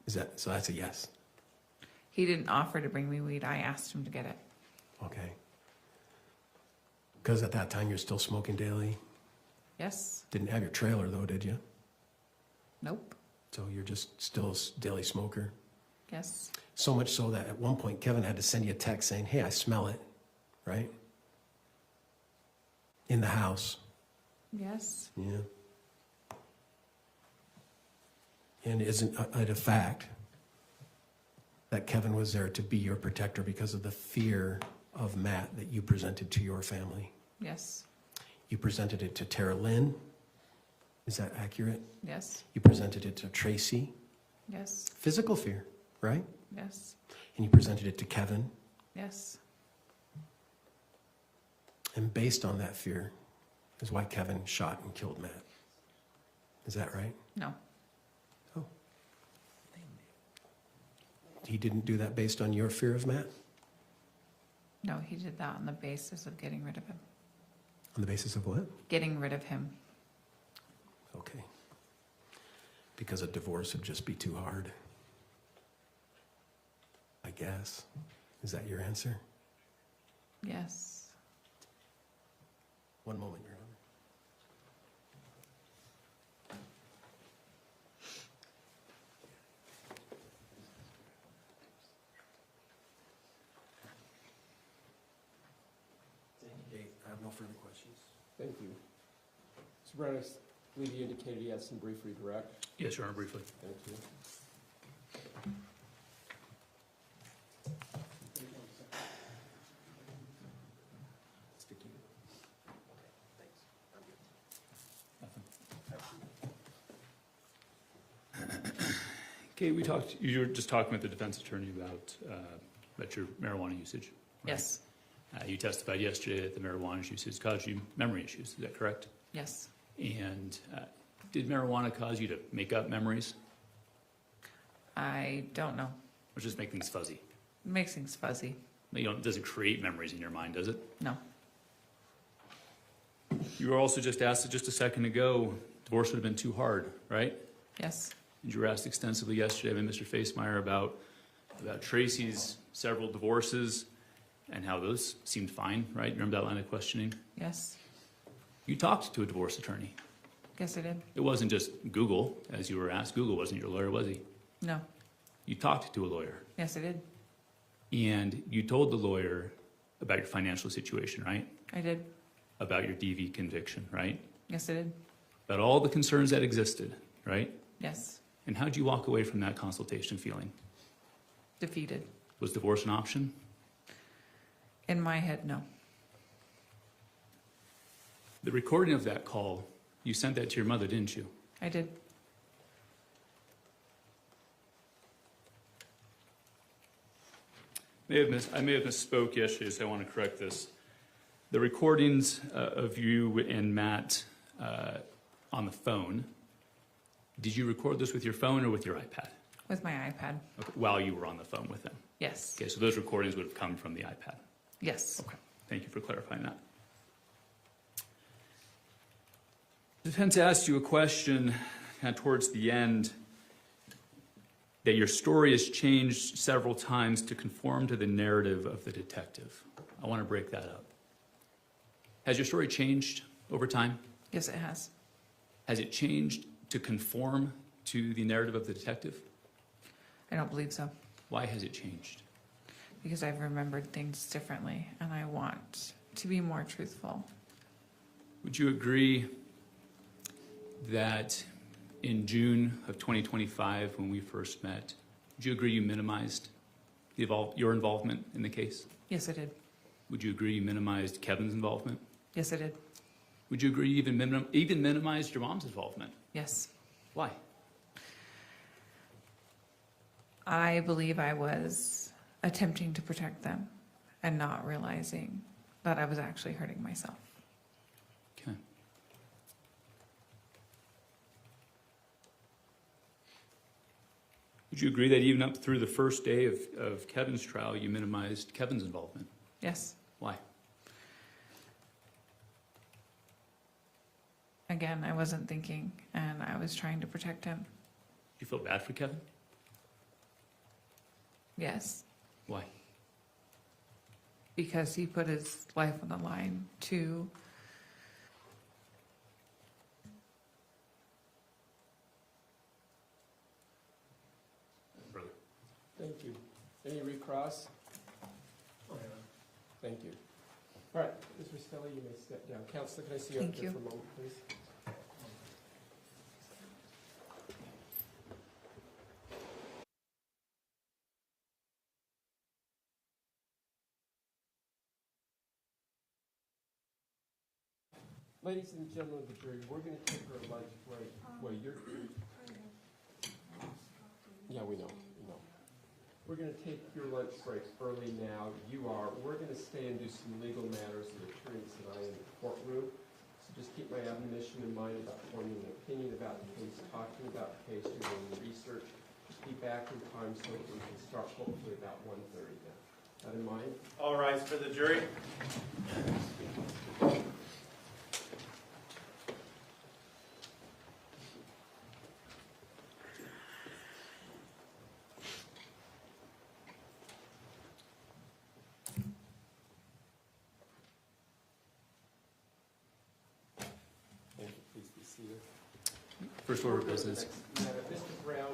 Speaker 6: So that's a yes.
Speaker 12: He didn't offer to bring me weed. I asked him to get it.
Speaker 6: Okay. Because at that time you're still smoking daily?
Speaker 12: Yes.
Speaker 6: Didn't have your trailer though, did you?
Speaker 12: Nope.
Speaker 6: So you're just still a daily smoker?
Speaker 12: Yes.
Speaker 6: So much so that at one point Kevin had to send you a text saying, hey, I smell it, right? In the house.
Speaker 12: Yes.
Speaker 6: Yeah. And isn't it a fact that Kevin was there to be your protector because of the fear of Matt that you presented to your family?
Speaker 12: Yes.
Speaker 6: You presented it to Tara Lynn. Is that accurate?
Speaker 12: Yes.
Speaker 6: You presented it to Tracey.
Speaker 12: Yes.
Speaker 6: Physical fear, right?
Speaker 12: Yes.
Speaker 6: And you presented it to Kevin.
Speaker 12: Yes.
Speaker 6: And based on that fear is why Kevin shot and killed Matt. Is that right?
Speaker 12: No.
Speaker 6: Oh. He didn't do that based on your fear of Matt?
Speaker 12: No, he did that on the basis of getting rid of him.
Speaker 6: On the basis of what?
Speaker 12: Getting rid of him.
Speaker 6: Okay. Because a divorce would just be too hard. I guess. Is that your answer?
Speaker 12: Yes.
Speaker 6: One moment, Your Honor. I have no further questions.
Speaker 1: Thank you. Mr. Brent, I believe you indicated you had some brief redirect.
Speaker 3: Yes, Your Honor, briefly.
Speaker 1: Thank you.
Speaker 3: Okay, you were just talking with the defense attorney about your marijuana usage. Right?
Speaker 12: Yes.
Speaker 3: You testified yesterday that the marijuana usage caused you memory issues. Is that correct?
Speaker 12: Yes.
Speaker 3: And did marijuana cause you to make up memories?
Speaker 12: I don't know.
Speaker 3: Or just make things fuzzy?
Speaker 12: It makes things fuzzy.
Speaker 3: It doesn't create memories in your mind, does it?
Speaker 12: No.
Speaker 3: You were also just asked just a second ago, divorce would have been too hard, right?
Speaker 12: Yes.
Speaker 3: And you were asked extensively yesterday by Mr. Facemeyer about Tracey's several divorces and how those seemed fine, right? Remember that line of questioning?
Speaker 12: Yes.
Speaker 3: You talked to a divorce attorney.
Speaker 12: Yes, I did.
Speaker 3: It wasn't just Google, as you were asked. Google wasn't your lawyer, was he?
Speaker 12: No.
Speaker 3: You talked to a lawyer.
Speaker 12: Yes, I did.
Speaker 3: And you told the lawyer about your financial situation, right?
Speaker 12: I did.
Speaker 3: About your DV conviction, right?
Speaker 12: Yes, I did.
Speaker 3: About all the concerns that existed, right?
Speaker 12: Yes.
Speaker 3: And how'd you walk away from that consultation feeling?
Speaker 12: Defeated.
Speaker 3: Was divorce an option?
Speaker 12: In my head, no.
Speaker 3: The recording of that call, you sent that to your mother, didn't you?
Speaker 12: I did.
Speaker 3: I may have misspoke yesterday, so I want to correct this. The recordings of you and Matt on the phone, did you record this with your phone or with your iPad?
Speaker 12: With my iPad.
Speaker 3: Okay, while you were on the phone with them?
Speaker 12: Yes.
Speaker 3: Okay, so those recordings would have come from the iPad?
Speaker 12: Yes.
Speaker 3: Okay, thank you for clarifying that. The defense asked you a question kind of towards the end that your story has changed several times to conform to the narrative of the detective. I want to break that up. Has your story changed over time?
Speaker 12: Yes, it has.
Speaker 3: Has it changed to conform to the narrative of the detective?
Speaker 12: I don't believe so.
Speaker 3: Why has it changed?
Speaker 12: Because I've remembered things differently and I want to be more truthful.
Speaker 3: Would you agree that in June of 2025, when we first met, would you agree you minimized your involvement in the case?
Speaker 12: Yes, I did.
Speaker 3: Would you agree you minimized Kevin's involvement?
Speaker 12: Yes, I did.
Speaker 3: Would you agree you even minimized your mom's involvement?
Speaker 12: Yes.
Speaker 3: Why?
Speaker 12: I believe I was attempting to protect them and not realizing that I was actually hurting myself.
Speaker 3: Okay. Would you agree that even up through the first day of Kevin's trial, you minimized Kevin's involvement?
Speaker 12: Yes.
Speaker 3: Why?
Speaker 12: Again, I wasn't thinking and I was trying to protect him.
Speaker 3: Do you feel bad for Kevin?
Speaker 12: Yes.
Speaker 3: Why?
Speaker 12: Because he put his life on the line to
Speaker 1: Thank you. Any recross? Thank you. All right, Ms. Restelli, you may step down. Counselor, can I see you up
Speaker 12: Thank
Speaker 1: there
Speaker 12: you.
Speaker 1: for a moment, please? Ladies and gentlemen of the jury, we're going to take our lunch break. Well, yeah, we know. We're going to take your lunch break early now. We're going to stay and do some legal matters of attorneys and I in the courtroom. So just keep my admonition in mind about forming an opinion about the case, talking about the case, doing research. Just be back in time so that we can start hopefully about 1:30 then. That in mind?
Speaker 4: All rise for the jury.
Speaker 3: First order of business.
Speaker 1: Mr. Brown,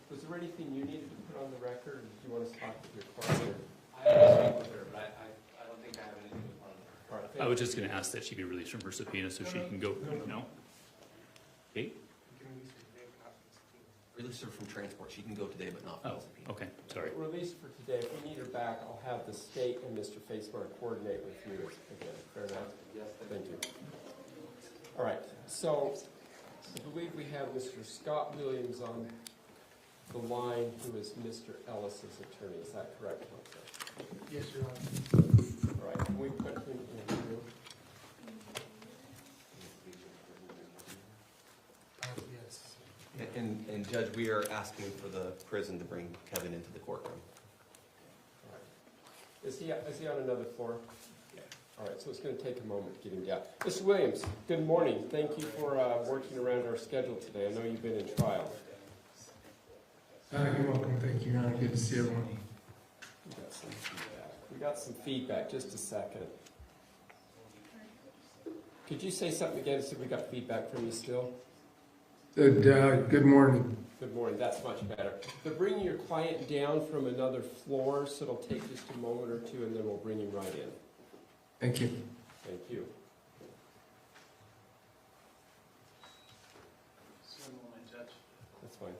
Speaker 1: was there anything you needed to put on the record, or did you want to talk with your client?
Speaker 2: I have with her, but I don't think I have anything to put on her.
Speaker 1: All right,
Speaker 3: I was just going to ask that she be released from her subpoena so she can go. No? Okay?
Speaker 2: Release her from transport. She can go today, but not from
Speaker 3: Oh,
Speaker 2: the subpoena.
Speaker 3: okay, sorry.
Speaker 1: Release for today. If we need her back, I'll have the state and Mr. Facemar coordinate with you again. Fair enough?
Speaker 2: Yes,
Speaker 1: Thank you. All right, so I believe we have Mr. Scott Williams on the line, who is Mr. Ellis's attorney. Is that correct, Counselor?
Speaker 14: Yes, Your Honor.
Speaker 1: All right, can we put him in the room?
Speaker 14: Yes.
Speaker 2: And Judge, we are asking for the prison to bring Kevin into the courtroom.
Speaker 1: All right. Is he on another floor? All right, so it's going to take a moment to get him down. Mr. Williams, good morning. Thank you for working around our schedule today. I know you've been in trial.
Speaker 14: You're welcome. Thank you, Your Honor. Good to see everyone.
Speaker 1: We got some feedback. Just a second. Could you say something again so we got feedback from you still?
Speaker 14: Good morning.
Speaker 1: Good morning. That's much better. They're bringing your client down from another floor, so it'll take just a moment or two, and then we'll bring him right in.
Speaker 14: Thank you.
Speaker 1: Thank you.
Speaker 4: One moment, Judge.
Speaker 1: That's fine.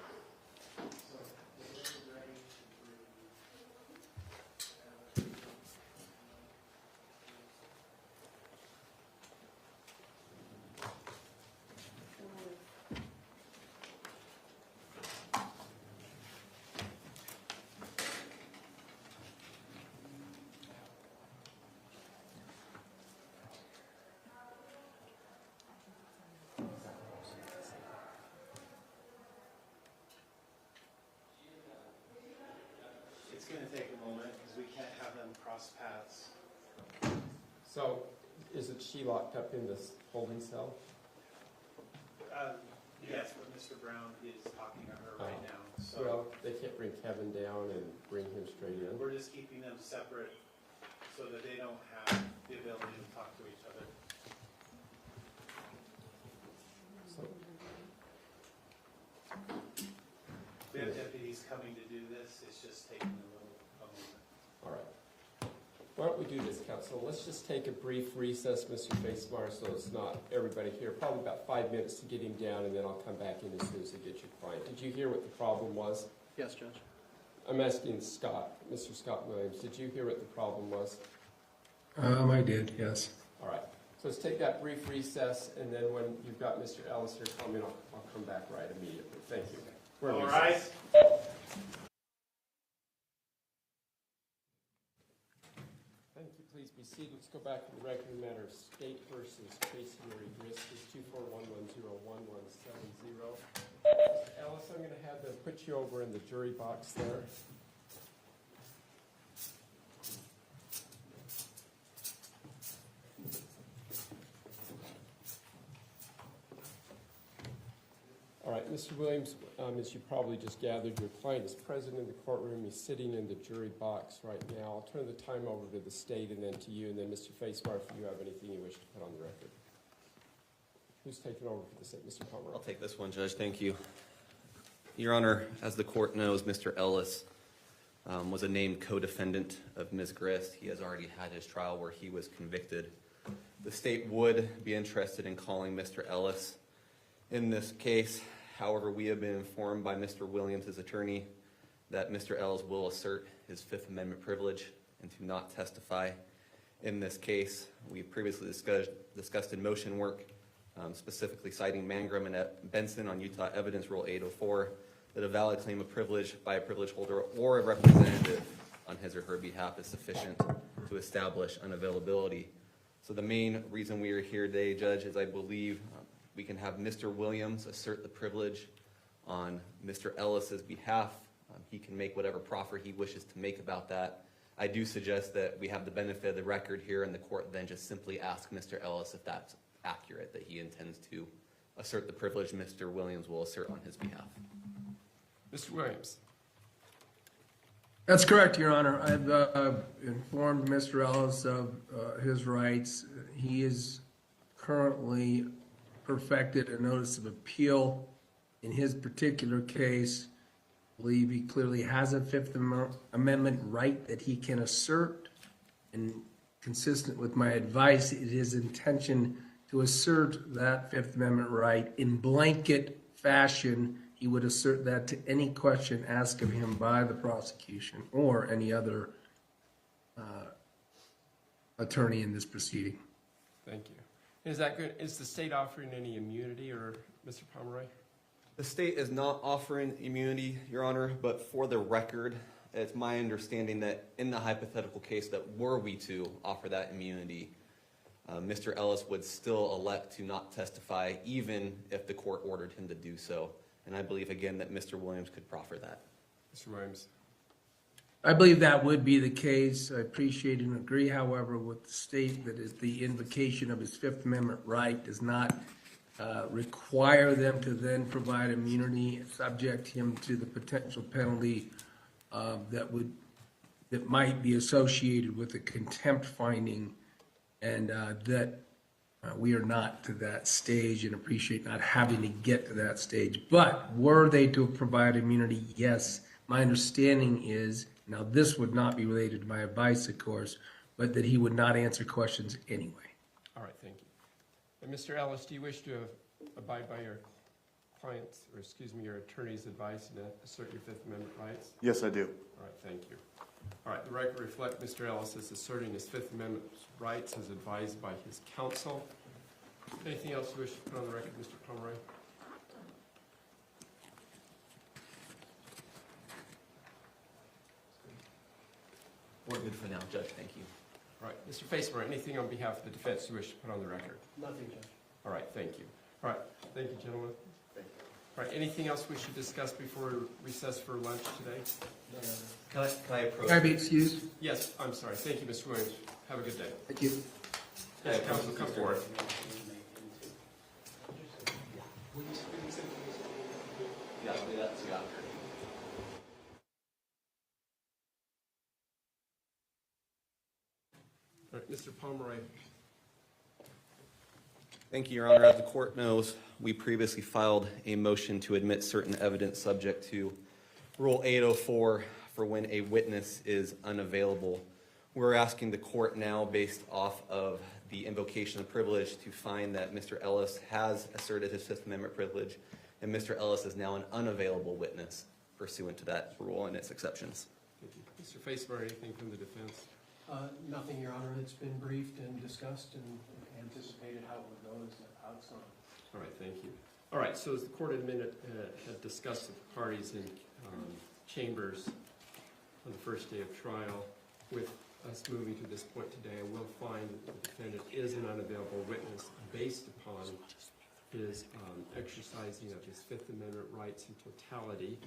Speaker 4: It's going to take a moment because we can't have them cross paths.
Speaker 1: So, isn't she locked up in this holding cell?
Speaker 4: Yes, but Mr. Brown is talking to her right now. So
Speaker 1: Well, they can't bring Kevin down and bring him straight in.
Speaker 4: we're just keeping them separate so that they don't have the ability to talk to each other.
Speaker 1: So,
Speaker 4: We have deputies coming to do this. It's just taking a moment.
Speaker 1: all right. Why don't we do this, counsel? Let's just take a brief recess, Mr. Facemar, so it's not everybody here. Probably about 5 minutes to get him down, and then I'll come back in as soon as I get your client. Did you hear what the problem was?
Speaker 14: Yes, Judge.
Speaker 1: I'm asking Scott, Mr. Scott Williams. Did you hear what the problem was?
Speaker 14: I did, yes.
Speaker 1: All right. So let's take that brief recess, and then when you've got Mr. Ellis here coming, I'll come back right immediately. Thank you. We're
Speaker 4: All
Speaker 1: recessed.
Speaker 4: right.
Speaker 1: Thank you. Please be seated. Let's go back to the record matter of State versus Tracey Grist. This is 241101170. Mr. Ellis, I'm going to have them put you over in the jury box there. All right, Mr. Williams, as you probably just gathered, your client is present in the courtroom. He's sitting in the jury box right now. I'll turn the time over to the state and then to you, and then Mr. Facemar, if you have anything you wish to put on the record. Who's taking over for the state? Mr. Pomeroy.
Speaker 2: I'll take this one, Judge. Thank you. Your Honor, as the court knows, Mr. Ellis was a named co-defendant of Ms. Grist. He has already had his trial where he was convicted. The state would be interested in calling Mr. Ellis in this case. However, we have been informed by Mr. Williams' attorney that Mr. Ellis will assert his Fifth Amendment privilege and to not testify in this case. We previously discussed in motion work, specifically citing Mangrum and Benson on Utah Evidence Rule 804, that a valid claim of privilege by a privilege holder or a representative on his or her behalf is sufficient to establish unavailability. So the main reason we are here today, Judge, is I believe we can have Mr. Williams assert the privilege on Mr. Ellis's behalf. He can make whatever proffer he wishes to make about that. I do suggest that we have the benefit of the record here and the court then just simply ask Mr. Ellis if that's accurate, that he intends to assert the privilege Mr. Williams will assert on his behalf.
Speaker 1: Mr. Williams.
Speaker 14: That's correct, Your Honor. I've informed Mr. Ellis of his rights. He is currently perfected a notice of appeal. In his particular case, I believe he clearly has a Fifth Amendment right that he can assert. And consistent with my advice, it is intention to assert that Fifth Amendment right in blanket fashion. He would assert that to any question asked of him by the prosecution or any other attorney in this proceeding.
Speaker 1: Thank you. Is that good? Is the state offering any immunity, or Mr. Pomeroy?
Speaker 2: The state is not offering immunity, Your Honor, but for the record, it's my understanding that in the hypothetical case that were we to offer that immunity, Mr. Ellis would still elect to not testify even if the court ordered him to do so. And I believe, again, that Mr. Williams could proffer that.
Speaker 1: Mr. Williams.
Speaker 14: I believe that would be the case. I appreciate and agree, however, with the state that the invocation of his Fifth Amendment right does not require them to then provide immunity and subject him to the potential penalty that might be associated with a contempt finding, and that we are not to that stage and appreciate not having to get to that stage. But were they to provide immunity, yes, my understanding is, now this would not be related to my advice, of course, but that he would not answer questions anyway.
Speaker 1: All right, thank you. And Mr. Ellis, do you wish to abide by your client's, or excuse me, your attorney's advice and assert your Fifth Amendment rights?
Speaker 15: Yes, I do.
Speaker 1: All right, thank you. All right, the record reflects Mr. Ellis is asserting his Fifth Amendment rights as advised by his counsel. Anything else you wish to put on the record, Mr. Pomeroy?
Speaker 2: We're good for now, Judge. Thank you.
Speaker 1: All right, Mr. Facemer, anything on behalf of the defense you wish to put on the record?
Speaker 6: Nothing, Judge.
Speaker 1: All right, thank you. All right, thank you, gentlemen.
Speaker 6: Thank you.
Speaker 1: All right, anything else we should discuss before we recess for lunch today?
Speaker 2: Can I approach?
Speaker 14: Can I be excused?
Speaker 1: Yes, I'm sorry. Thank you, Mr. Williams. Have a good day.
Speaker 14: Thank you.
Speaker 1: Yes, counsel, come forward.
Speaker 2: Yeah, that's got
Speaker 1: All right, Mr. Pomeroy.
Speaker 2: Thank you, Your Honor. As the court knows, we previously filed a motion to admit certain evidence subject to Rule 804 for when a witness is unavailable. We're asking the court now, based off of the invocation of privilege, to find that Mr. Ellis has asserted his Fifth Amendment privilege, and Mr. Ellis is now an unavailable witness pursuant to that rule and its exceptions.
Speaker 1: Thank you. Mr. Facemer, anything from the defense?
Speaker 6: Nothing, Your Honor. It's been briefed and discussed and anticipated how it would go as how it's gone.
Speaker 1: All right, thank you. All right, so as the court in a minute had discussed with the parties in chambers on the first day of trial, with us moving to this point today, I will find that the defendant is an unavailable witness based upon his exercising of his Fifth Amendment rights in totality.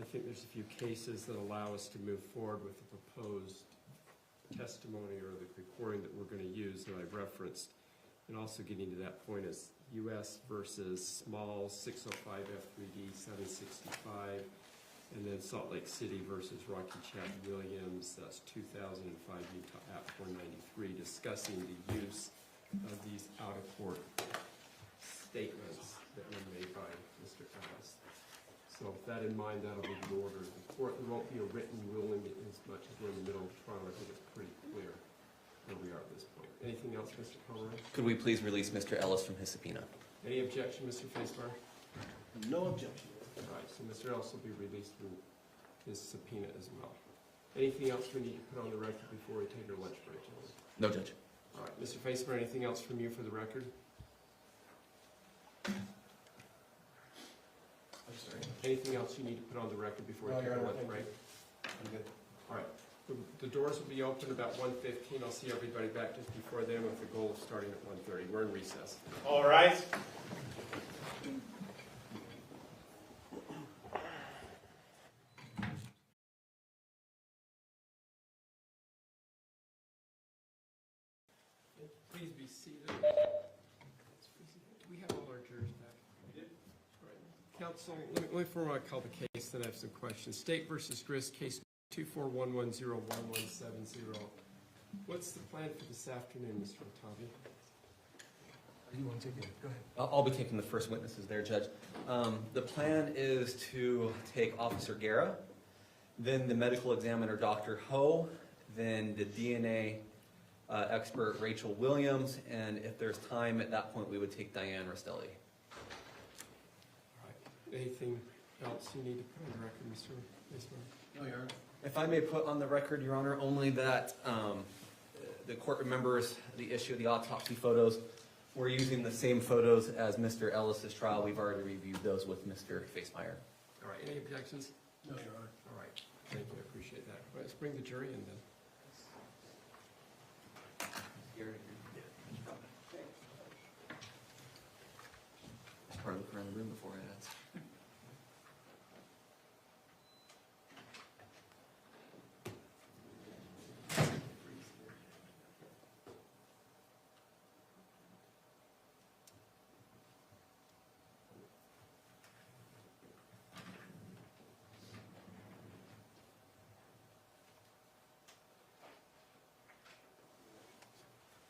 Speaker 1: I think there's a few cases that allow us to move forward with the proposed testimony or the recording that we're going to use that I've referenced. And also getting to that point is U.S. versus Small 605 F3D 765, and then Salt Lake City versus Rocky Chad Williams, that's 2005 Utah Act 493, discussing the use of these out-of-court statements that were made by Mr. Ellis. So with that in mind, that'll be the order of the henceforth, there won't be a written ruling as much as we're in the middle of the trial. I think it's pretty clear where we are at this point. Anything else, Mr. Pomeroy?
Speaker 2: Could we please release Mr. Ellis from his subpoena?
Speaker 1: Any objection, Mr. Facebar?
Speaker 6: No objection.
Speaker 1: All right, so Mr. Ellis will be released from his subpoena as well. Anything else we need to put on the record before we take our lunch break, gentlemen?
Speaker 2: No, Judge.
Speaker 1: All right, Mr. Facebar, anything else from you for the record?
Speaker 6: I'm sorry.
Speaker 1: Anything else you need to put on the record before we
Speaker 6: No,
Speaker 1: take
Speaker 6: Your
Speaker 1: our
Speaker 6: Honor,
Speaker 1: lunch
Speaker 6: thank
Speaker 1: break?
Speaker 6: I'm good.
Speaker 1: All right, the doors will be open about 1:15. I'll see everybody back just before then with the goal of starting at 1:30. We're in recess.
Speaker 4: All right.
Speaker 1: Please be seated. Do we have all our jurors back? We did. All right. Counsel, let me before I call the case, then I have some questions. State versus Grist, case 241101170. What's the plan for this afternoon, Mr. Otavi?
Speaker 6: You want to take it? Go ahead.
Speaker 2: I'll be taking the first witnesses there, Judge. The plan is to take Officer Garrett, then the medical examiner, Dr. Ho, then the DNA expert, Rachel Williams, and if there's time at that point, we would take Diane Restelli.
Speaker 1: All right. Anything else you need to put on the record, Mr. Facebar?
Speaker 6: No, Your Honor.
Speaker 2: If I may put on the record, Your Honor, only that the court remembers the issue of the autopsy photos. We're using the same photos as Mr. Ellis's trial. We've already reviewed those with Mr. Facemeyer.
Speaker 1: All right. Any objections?
Speaker 6: No, Your Honor.
Speaker 1: All right. Thank you. I appreciate that. All right, let's bring the jury in then.
Speaker 2: Just probably look around the room before I ask.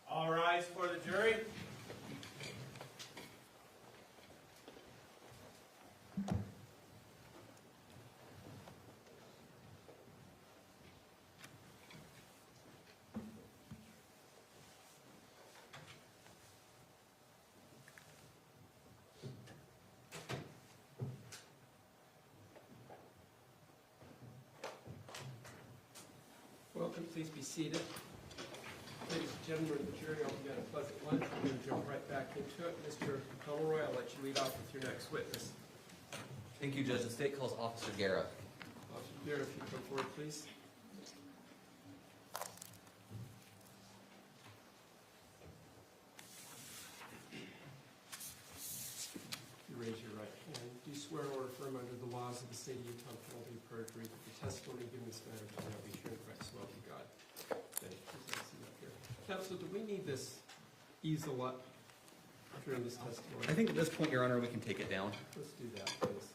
Speaker 4: All rise for the jury.
Speaker 1: Welcome. Please be seated. Ladies and gentlemen of the jury, I hope you had a pleasant lunch. We're going to jump right back into it. Mr. Pomeroy, I'll let you lead off with your next witness.
Speaker 2: Thank you, Judge. The state calls Officer Garrett.
Speaker 1: Officer Garrett, if you come forward, please. You raise your right hand. Do you swear or affirm under the laws of the state of Utah, penalty of perjury, that the testimony given this matter shall not be true and correct, so help you God? Thank you. Please sit up here. Counsel, do we need this easel up during this testimony?
Speaker 2: I think at this point, Your Honor, we can take it down.
Speaker 1: Let's do that, please.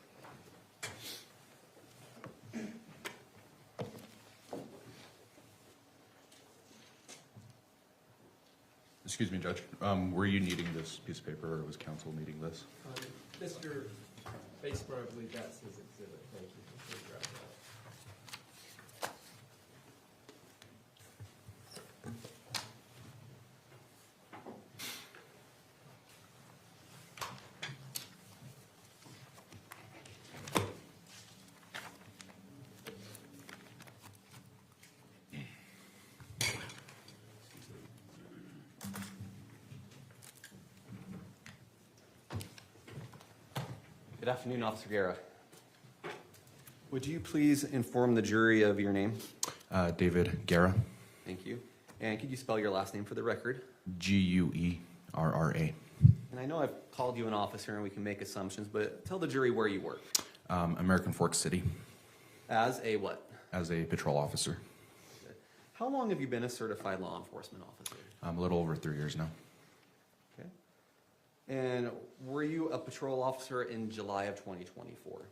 Speaker 15: Excuse me, Judge. Were you needing this piece of paper, or was counsel needing this?
Speaker 1: Mr. Facebar, I believe that's his exhibit. Thank you. Please grab that.
Speaker 2: Good afternoon, Officer Garrett. Would you please inform the jury of your name?
Speaker 15: David Guerra.
Speaker 2: Thank you. And could you spell your last name for the record?
Speaker 15: Guerra.
Speaker 2: And I know I've called you an officer and we can make assumptions, but tell the jury where you work.
Speaker 15: American Fork City.
Speaker 2: As a what?
Speaker 15: As a patrol officer.
Speaker 2: How long have you been a certified law enforcement officer?
Speaker 15: A little over 3 years now.
Speaker 2: Okay. And were you a patrol officer in July of 2024?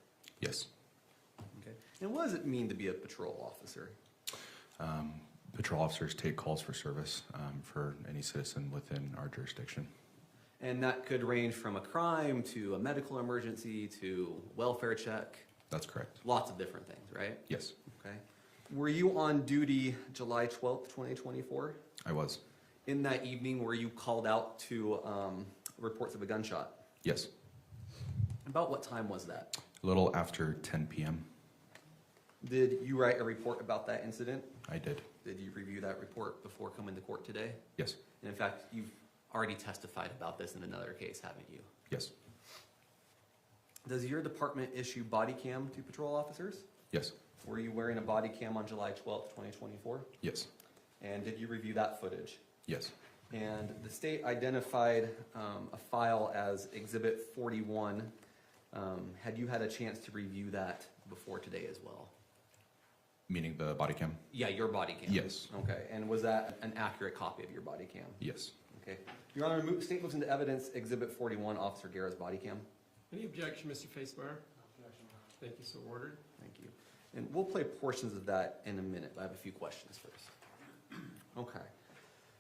Speaker 15: Yes.
Speaker 2: Okay. And what does it mean to be a patrol officer?
Speaker 15: Patrol officers take calls for service for any citizen within our jurisdiction.
Speaker 2: And that could range from a crime to a medical emergency to welfare check.
Speaker 15: That's correct.
Speaker 2: Lots of different things, right?
Speaker 15: Yes,
Speaker 2: Okay. Were you on duty July 12th, 2024?
Speaker 15: I was.
Speaker 2: In that evening, were you called out to reports of a gunshot?
Speaker 15: Yes.
Speaker 2: About what time was that?
Speaker 15: A little after 10 p.m.
Speaker 2: Did you write a report about that incident?
Speaker 15: I did.
Speaker 2: Did you review that report before coming to court today?
Speaker 15: Yes.
Speaker 2: And in fact, you've already testified about this in another case, haven't you?
Speaker 15: Yes.
Speaker 2: Does your department issue body cam to patrol officers?
Speaker 15: Yes.
Speaker 2: Were you wearing a body cam on July 12th, 2024?
Speaker 15: Yes.
Speaker 2: And did you review that footage?
Speaker 15: Yes.
Speaker 2: And the state identified a file as Exhibit 41. Had you had a chance to review that before today as well?
Speaker 15: Meaning the body cam?
Speaker 2: Yeah, your body cam.
Speaker 15: Yes.
Speaker 2: Okay, and was that an accurate copy of your body cam?
Speaker 15: Yes.
Speaker 2: Okay. Your Honor, state moves into evidence Exhibit 41, Officer Garrett's body cam.
Speaker 1: Any objection, Mr. Facemeyer? Thank you, so ordered.
Speaker 2: Thank you. And we'll play portions of that in a minute, but I have a few questions first. Okay.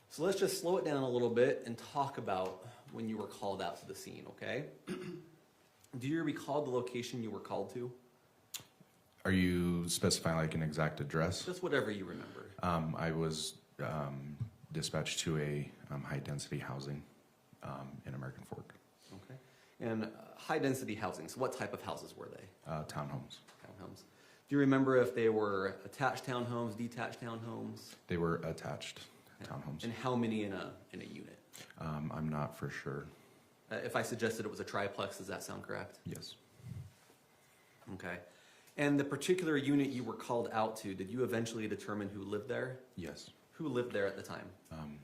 Speaker 2: So let's just slow it down a little bit and talk about when you were called out to the scene, okay? Do you recall the location you were called to?
Speaker 15: Are you specifying like an exact address?
Speaker 2: Just whatever you remember.
Speaker 15: I was dispatched to a high-density housing in American Fork.
Speaker 2: Okay. And high-density housing, so what type of houses were they?
Speaker 15: Townhomes.
Speaker 2: Townhomes. Do you remember if they were attached townhomes, detached townhomes?
Speaker 15: They were attached townhomes.
Speaker 2: And how many in a unit?
Speaker 15: I'm not for sure.
Speaker 2: If I suggested it was a triplex, does that sound correct?
Speaker 15: Yes.
Speaker 2: Okay. And the particular unit you were called out to, did you eventually determine who lived there?
Speaker 15: Yes.
Speaker 2: Who lived there at the time?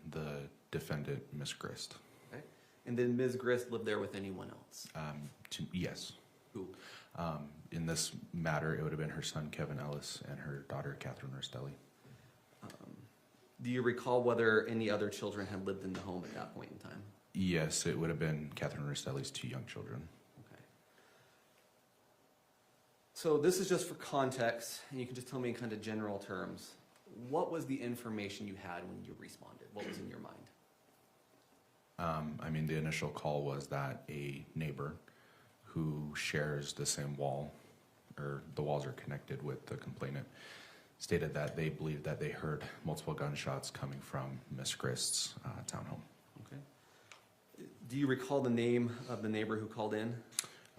Speaker 15: The defendant, Miss Grist.
Speaker 2: Okay. And did Ms. Grist live there with anyone else?
Speaker 15: Yes.
Speaker 2: Who?
Speaker 15: In this matter, it would have been her son, Kevin Ellis, and her daughter, Kathryn Restelli.
Speaker 2: Do you recall whether any other children had lived in the home at that point in time?
Speaker 15: Yes, it would have been Kathryn Restelli's 2 young children.
Speaker 2: Okay. So this is just for context, and you can just tell me in kind of general terms. What was the information you had when you responded? What was in your mind?
Speaker 15: I mean, the initial call was that a neighbor who shares the same wall, or the walls are connected with the complainant, stated that they believed that they heard multiple gunshots coming from Miss Grist's townhome.
Speaker 2: Okay. Do you recall the name of the neighbor who called in?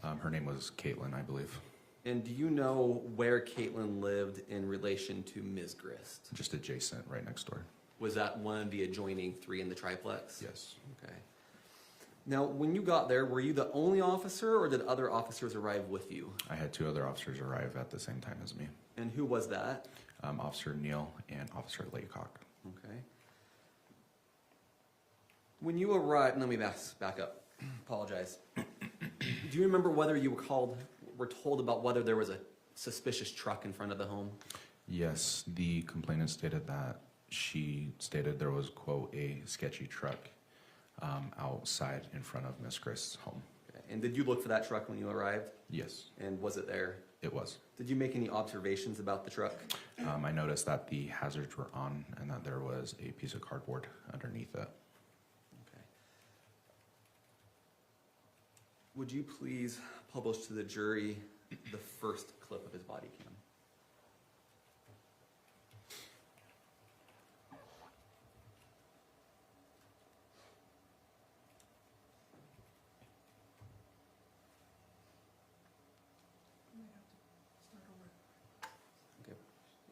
Speaker 15: Her name was Caitlyn, I believe.
Speaker 2: And do you know where Caitlyn lived in relation to Ms. Grist?
Speaker 15: Just adjacent, right next door.
Speaker 2: Was that one of the adjoining 3 in the triplex?
Speaker 15: Yes.
Speaker 2: Okay. Now, when you got there, were you the only officer, or did other officers arrive with you?
Speaker 15: I had 2 other officers arrive at the same time as me.
Speaker 2: And who was that?
Speaker 15: Officer Neal and Officer Laycock.
Speaker 2: Okay. When you arrived, let me back up. Apologize. Do you remember whether you were told about whether there was a suspicious truck in front of the home?
Speaker 15: Yes, the complainant stated that she stated there was, quote, a sketchy truck outside in front of Miss Grist's home.
Speaker 2: Okay. And did you look for that truck when you arrived?
Speaker 15: Yes.
Speaker 2: And was it there?
Speaker 15: It was.
Speaker 2: Did you make any observations about the truck?
Speaker 15: I noticed that the hazards were on and that there was a piece of cardboard underneath it.
Speaker 2: Okay. Would you please publish to the jury the first clip of his body cam?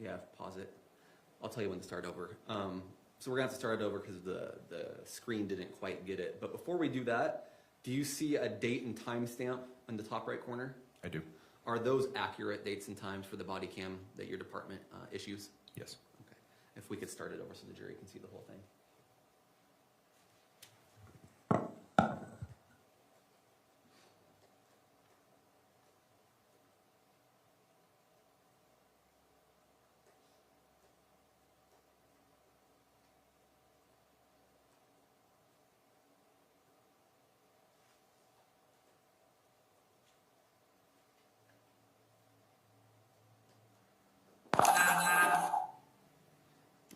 Speaker 2: Yeah, pause it. I'll tell you when to start over. So we're gonna have to start it over because the screen didn't quite get it. But before we do that, do you see a date and time stamp in the top right corner?
Speaker 15: I do.
Speaker 2: Are those accurate dates and times for the body cam that your department issues?
Speaker 15: Yes.
Speaker 2: Okay. If we could start it over so the jury can see the whole thing.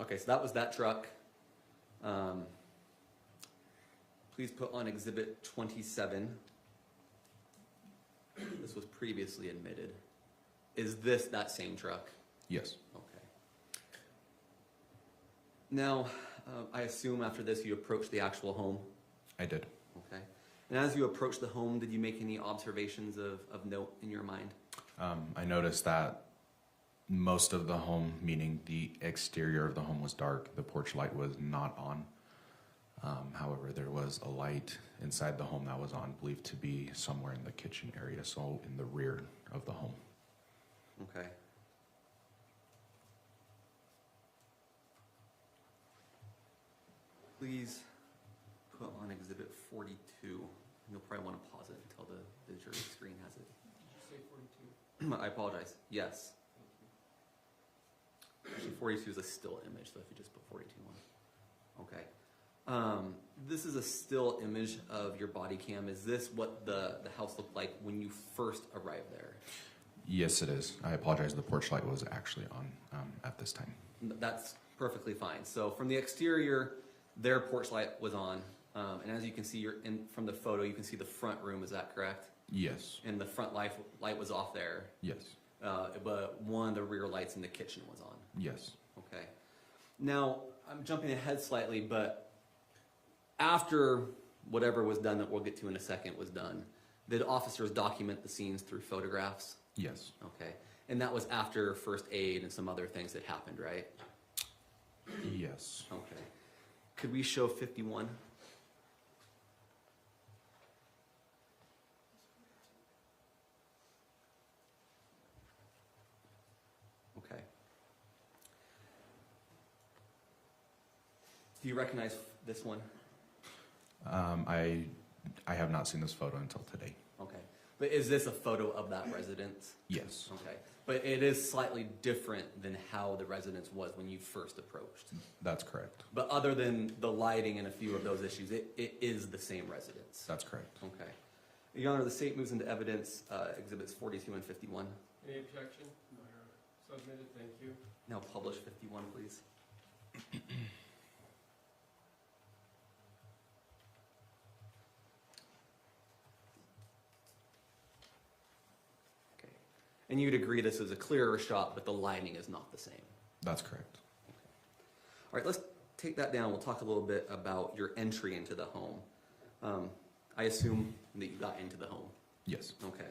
Speaker 2: Okay, so that was that truck. Please put on Exhibit 27. This was previously admitted. Is this that same truck?
Speaker 15: Yes.
Speaker 2: Okay. Now, I assume after this you approached the actual home?
Speaker 15: I did.
Speaker 2: Okay. And as you approached the home, did you make any observations of note in your mind?
Speaker 15: I noticed that most of the home, meaning the exterior of the home, was dark. The porch light was not on. However, there was a light inside the home that was on, believed to be somewhere in the kitchen area, so in the rear of the home.
Speaker 2: Okay. Please put on exhibit 42. You'll probably want to pause it until the jury screen has it.
Speaker 1: Did you say 42?
Speaker 2: I apologize. Yes. Actually, 42 is a still image, so if you just put 42 on. Okay. This is a still image of your body cam. Is this what the house looked like when you first arrived there?
Speaker 15: Yes, it is. I apologize. The porch light was actually on at this time.
Speaker 2: That's perfectly fine. So from the exterior, their porch light was on. And as you can see from the photo, you can see the front room. Is that correct?
Speaker 15: Yes.
Speaker 2: And the front light was off there.
Speaker 15: Yes.
Speaker 2: But one of the rear lights in the kitchen was on.
Speaker 15: Yes.
Speaker 2: Okay. Now, I'm jumping ahead slightly, but after whatever was done that we'll get to in a second was done, did officers document the scenes through photographs?
Speaker 15: Yes.
Speaker 2: Okay. And that was after first aid and some other things that happened, right?
Speaker 15: Yes.
Speaker 2: Okay. Could we show 51? Okay. Do you recognize this one?
Speaker 15: I have not seen this photo until today.
Speaker 2: Okay. But is this a photo of that residence?
Speaker 15: Yes.
Speaker 2: Okay. But it is slightly different than how the residence was when you first approached.
Speaker 15: That's correct.
Speaker 2: But other than the lighting and a few of those issues, it is the same residence.
Speaker 15: That's correct.
Speaker 2: Okay. Your Honor, the state moves into evidence exhibits 42 and 51.
Speaker 1: Any objection? Submitted, thank you.
Speaker 2: Now publish 51, please. Okay. And you'd agree this is a clearer shot, but the lighting is not the same.
Speaker 15: That's correct.
Speaker 2: All right, let's take that down. We'll talk a little bit about your entry into the home. I assume that you got into the home.
Speaker 15: Yes.
Speaker 2: Okay.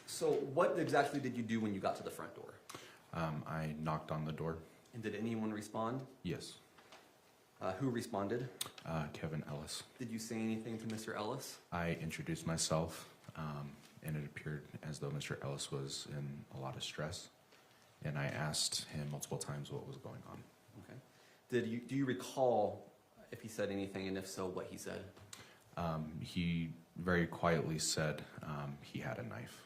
Speaker 2: So what exactly did you do when you got to the front door?
Speaker 15: I knocked on the door.
Speaker 2: And did anyone respond?
Speaker 15: Yes.
Speaker 2: Who responded?
Speaker 15: Kevin Ellis.
Speaker 2: Did you say anything to Mr. Ellis?
Speaker 15: I introduced myself, and it appeared as though Mr. Ellis was in a lot of stress, and I asked him multiple times what was going on.
Speaker 2: Okay. Do you recall if he said anything, and if so, what he said?
Speaker 15: He very quietly said he had a knife.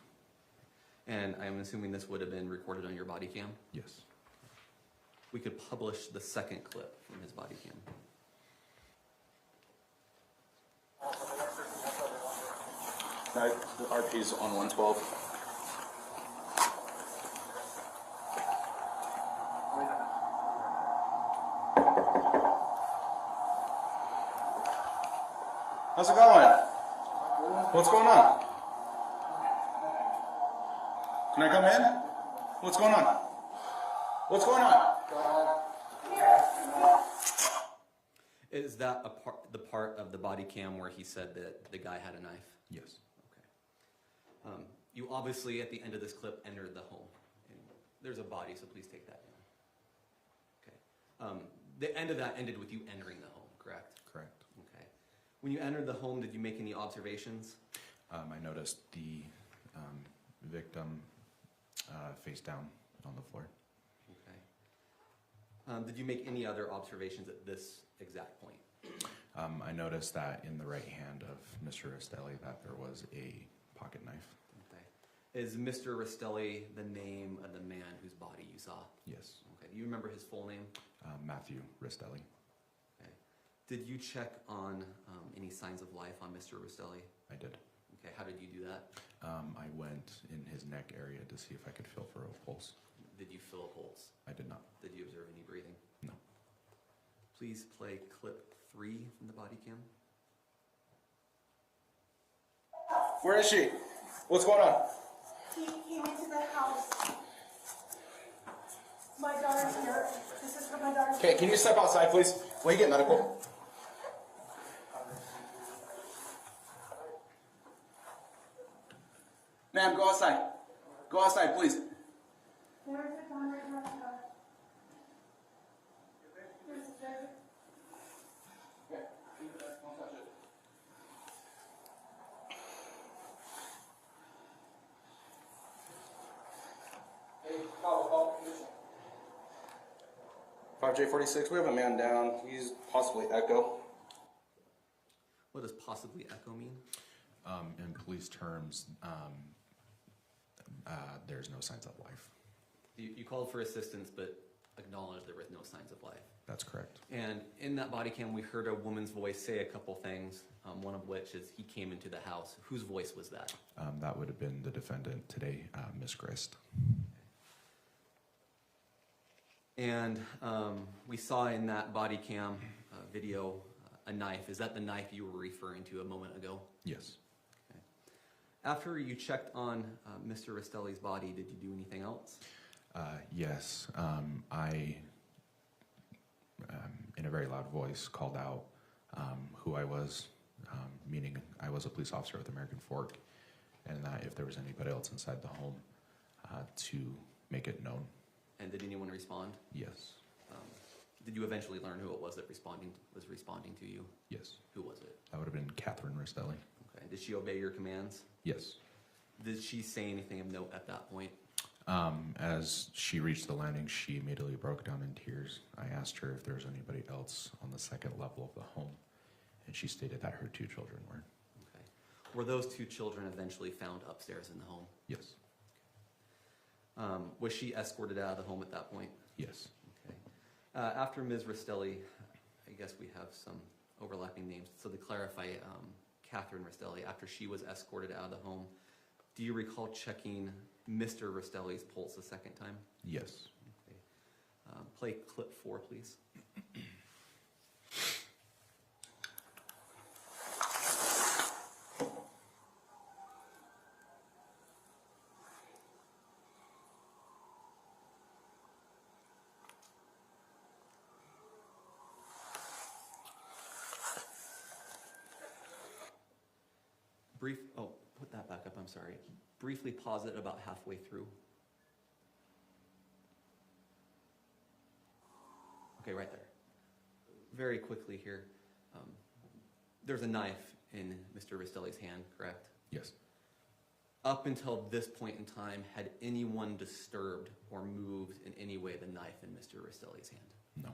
Speaker 2: And I'm assuming this would have been recorded on your body cam?
Speaker 15: Yes.
Speaker 2: We could publish the second clip from his body cam.
Speaker 16: The RP's on 112. How's it going? What's going on? Can I come in? What's going on? What's going on?
Speaker 2: Is that the part of the body cam where he said that the guy had a knife?
Speaker 15: Yes.
Speaker 2: Okay. You obviously, at the end of this clip, entered the home. And there's a body, so please take that down. Okay. The end of that ended with you entering the home, correct?
Speaker 15: Correct.
Speaker 2: Okay. When you entered the home, did you make any observations?
Speaker 15: I noticed the victim face down on the floor.
Speaker 2: Okay. Did you make any other observations at this exact point?
Speaker 15: I noticed that in the right hand of Mr. Restelli that there was a pocket knife.
Speaker 2: Okay. Is Mr. Restelli the name of the man whose body you saw?
Speaker 15: Yes.
Speaker 2: Okay. Do you remember his full name?
Speaker 15: Matthew Restelli.
Speaker 2: Okay. Did you check on any signs of life on Mr. Restelli?
Speaker 15: I did.
Speaker 2: Okay. How did you do that?
Speaker 15: I went in his neck area to see if I could feel for a pulse.
Speaker 2: Did you feel a pulse?
Speaker 15: I did not.
Speaker 2: Did you observe any breathing?
Speaker 15: No.
Speaker 2: Please play clip 3 from the body cam.
Speaker 16: Where is she? What's going on?
Speaker 17: He came into the house
Speaker 16: Okay, can you step outside, please? Will you get medical? Ma'am, go outside. Go outside, please. J46, we have a man down. He's possibly echo.
Speaker 2: What does possibly echo mean?
Speaker 15: In police terms, there's no signs of life.
Speaker 2: You called for assistance, but acknowledged there was no signs of life.
Speaker 15: That's correct.
Speaker 2: And in that body cam, we heard a woman's voice say a couple things, one of which is he came into the house. Whose voice was that?
Speaker 15: That would have been the defendant today, Ms. Grist.
Speaker 2: And we saw in that body cam video a knife. Is that the knife you were referring to a moment ago?
Speaker 15: Yes.
Speaker 2: Okay. After you checked on Mr. Restelli's body, did you do anything else?
Speaker 15: Yes. I, in a very loud voice, called out who I was, meaning I was a police officer with American Fork, and that if there was anybody else inside the home, to make it known.
Speaker 2: And did anyone respond?
Speaker 15: Yes.
Speaker 2: Did you eventually learn who it was that was responding to you?
Speaker 15: Yes.
Speaker 2: Who was it?
Speaker 15: That would have been Kathryn Restelli.
Speaker 2: Okay. Did she obey your commands?
Speaker 15: Yes.
Speaker 2: Did she say anything of note at that point?
Speaker 15: As she reached the landing, she immediately broke down in tears. I asked her if there was anybody else on the second level of the home, and she stated that her 2 children were.
Speaker 2: Okay. Were those 2 children eventually found upstairs in the home?
Speaker 15: Yes.
Speaker 2: Was she escorted out of the home at that point?
Speaker 15: Yes.
Speaker 2: Okay. After Ms. Restelli, I guess we have some overlapping names. So to clarify, Kathryn Restelli, after she was escorted out of the home, do you recall checking Mr. Restelli's pulse a second time?
Speaker 15: Yes.
Speaker 2: Okay. Play clip 4, please. Put that back up, I'm sorry. Briefly pause it about halfway through. Okay, right there. Very quickly here. There's a knife in Mr. Restelli's hand, correct?
Speaker 15: Yes.
Speaker 2: Up until this point in time, had anyone disturbed or moved in any way the knife in Mr. Restelli's hand?
Speaker 15: No.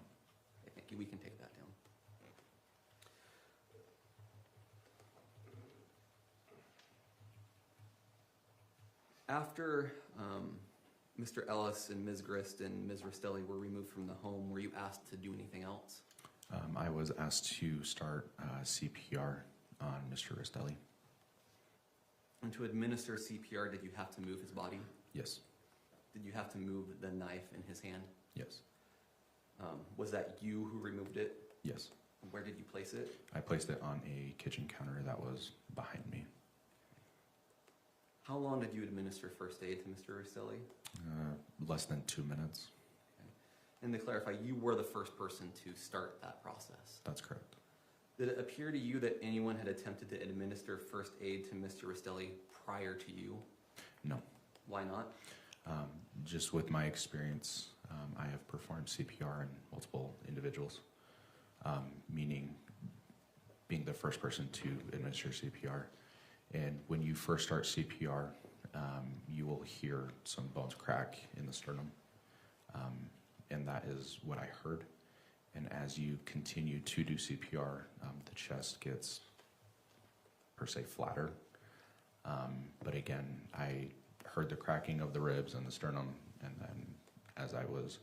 Speaker 2: Okay, thank you. We can take that down. After Mr. Ellis and Ms. Grist and Ms. Restelli were removed from the home, were you asked to do anything else?
Speaker 15: I was asked to start CPR on Mr. Restelli.
Speaker 2: And to administer CPR, did you have to move his body?
Speaker 15: Yes.
Speaker 2: Did you have to move the knife in his hand?
Speaker 15: Yes.
Speaker 2: Was that you who removed it?
Speaker 15: Yes.
Speaker 2: Where did you place it?
Speaker 15: I placed it on a kitchen counter that was behind me.
Speaker 2: How long did you administer first aid to Mr. Restelli?
Speaker 15: Less than 2 minutes.
Speaker 2: Okay. And to clarify, you were the first person to start that process.
Speaker 15: That's correct.
Speaker 2: Did it appear to you that anyone had attempted to administer first aid to Mr. Restelli prior to you?
Speaker 15: No.
Speaker 2: Why not?
Speaker 15: Just with my experience, I have performed CPR in multiple individuals, meaning being the first person to administer CPR. And when you first start CPR, you will hear some bones crack in the sternum, and that is what I heard. And as you continue to do CPR, the chest gets, per se, flatter. But again, I heard the cracking of the ribs and the sternum, and then as I was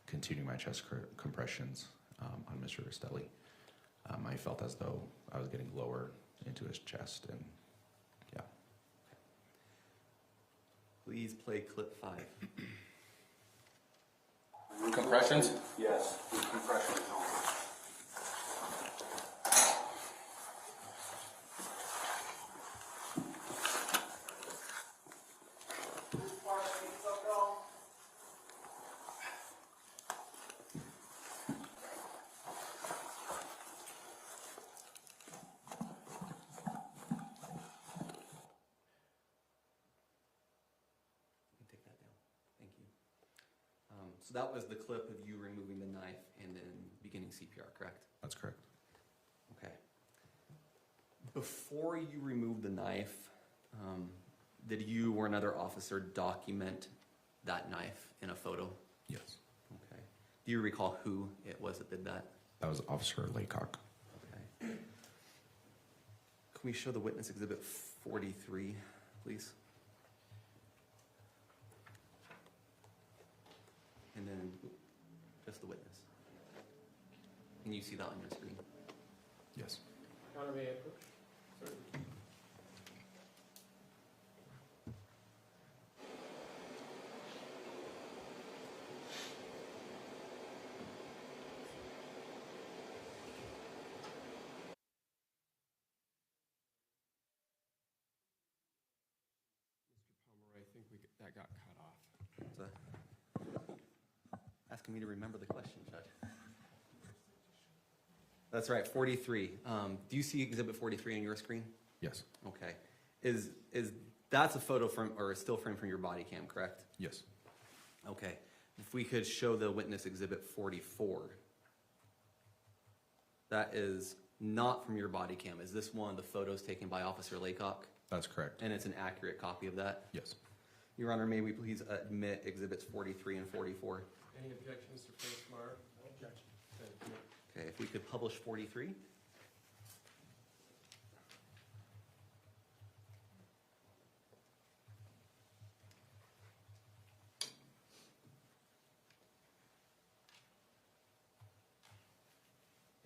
Speaker 15: continuing my chest compressions on Mr. Restelli, I felt as though I was getting lower into his chest, and yeah.
Speaker 2: Please play clip 5.
Speaker 16: Compressions? Yes, compressions.
Speaker 2: So that was the clip of you removing the knife and then beginning CPR, correct?
Speaker 15: That's correct.
Speaker 2: Okay. Before you removed the knife, did you or another officer document that knife in a photo?
Speaker 15: Yes.
Speaker 2: Okay. Do you recall who it was that did that?
Speaker 15: That was Officer Laycock.
Speaker 2: Okay. Can we show the witness exhibit 43, please? And then just the witness. Can you see that on your screen?
Speaker 15: Yes.
Speaker 1: Connor, may I approach? Certainly. Mr. Pomeroy, I think that got cut off.
Speaker 2: Asking me to remember the question, Judge. That's right, 43. Do you see exhibit 43 on your screen?
Speaker 15: Yes.
Speaker 2: Okay. Is that's a photo from, or a still frame from your body cam, correct?
Speaker 15: Yes.
Speaker 2: Okay. If we could show the witness exhibit 44. That is not from your body cam. Is this one of the photos taken by Officer Laycock?
Speaker 15: That's correct.
Speaker 2: And it's an accurate copy of that?
Speaker 15: Yes.
Speaker 2: Your Honor, may we please admit exhibits 43 and 44?
Speaker 1: Any objection, Mr. Facemeyer? No objection. Thank you.
Speaker 2: Okay, if we could publish 43.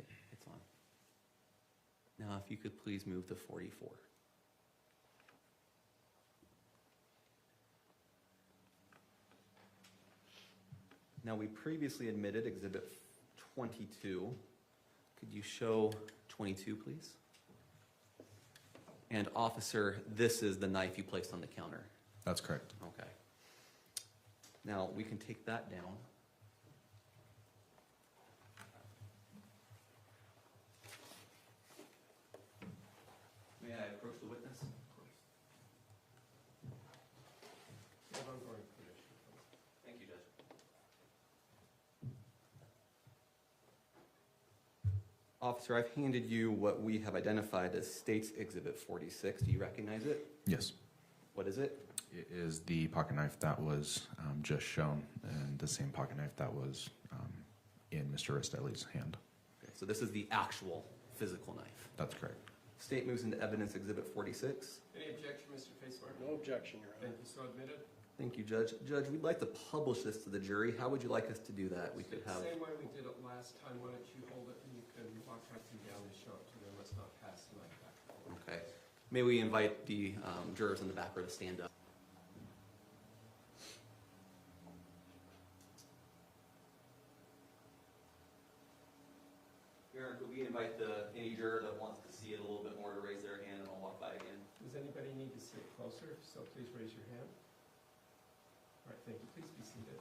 Speaker 2: Okay, it's on. Now, if you could please move to 44. Now, we previously admitted exhibit 22. Could you show 22, please? And officer, this is the knife you placed on the counter.
Speaker 15: That's correct.
Speaker 2: Okay. Now, we can take that down. May I approach the witness? Of course. Thank you, Judge. Officer, I've handed you what we have identified as State's Exhibit 46. Do you recognize it?
Speaker 15: Yes.
Speaker 2: What is it?
Speaker 15: It is the pocket knife that was just shown, and the same pocket knife that was in Mr. Restelli's hand.
Speaker 2: Okay, so this is the actual physical knife.
Speaker 15: That's correct.
Speaker 2: State moves into evidence Exhibit 46.
Speaker 1: Any objection, Mr. Facemeyer?
Speaker 6: No objection, Your Honor.
Speaker 1: Thank you, so admitted.
Speaker 2: Thank you, Judge. Judge, we'd like to publish this to the jury. How would you like us to do that? We could have...
Speaker 1: Same way we did it last time. Why don't you hold it and you can walk right through down and show it to them. Let's not pass the mic back.
Speaker 2: Okay. May we invite the jurors in the back row to stand up? Your Honor, could we invite any juror that wants to see it a little bit more to raise their hand, and I'll walk by again.
Speaker 1: Does anybody need to see it closer? If so, please raise your hand. All right, thank you. Please be seated.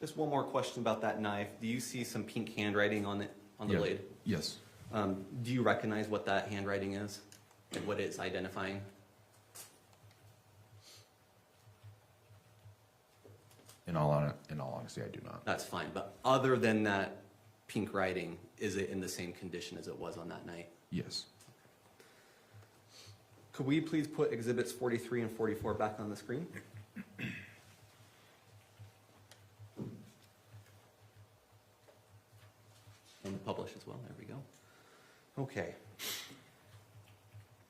Speaker 2: Just one more question about that knife. Do you see some pink handwriting on the blade?
Speaker 15: Yes.
Speaker 2: Do you recognize what that handwriting is and what it's identifying?
Speaker 15: In all honesty, I do not.
Speaker 2: That's fine, but other than that pink writing, is it in the same condition as it was on that night?
Speaker 15: Yes.
Speaker 2: Could we please put exhibits 43 and 44 back on the screen? And publish as well, there we go. Okay.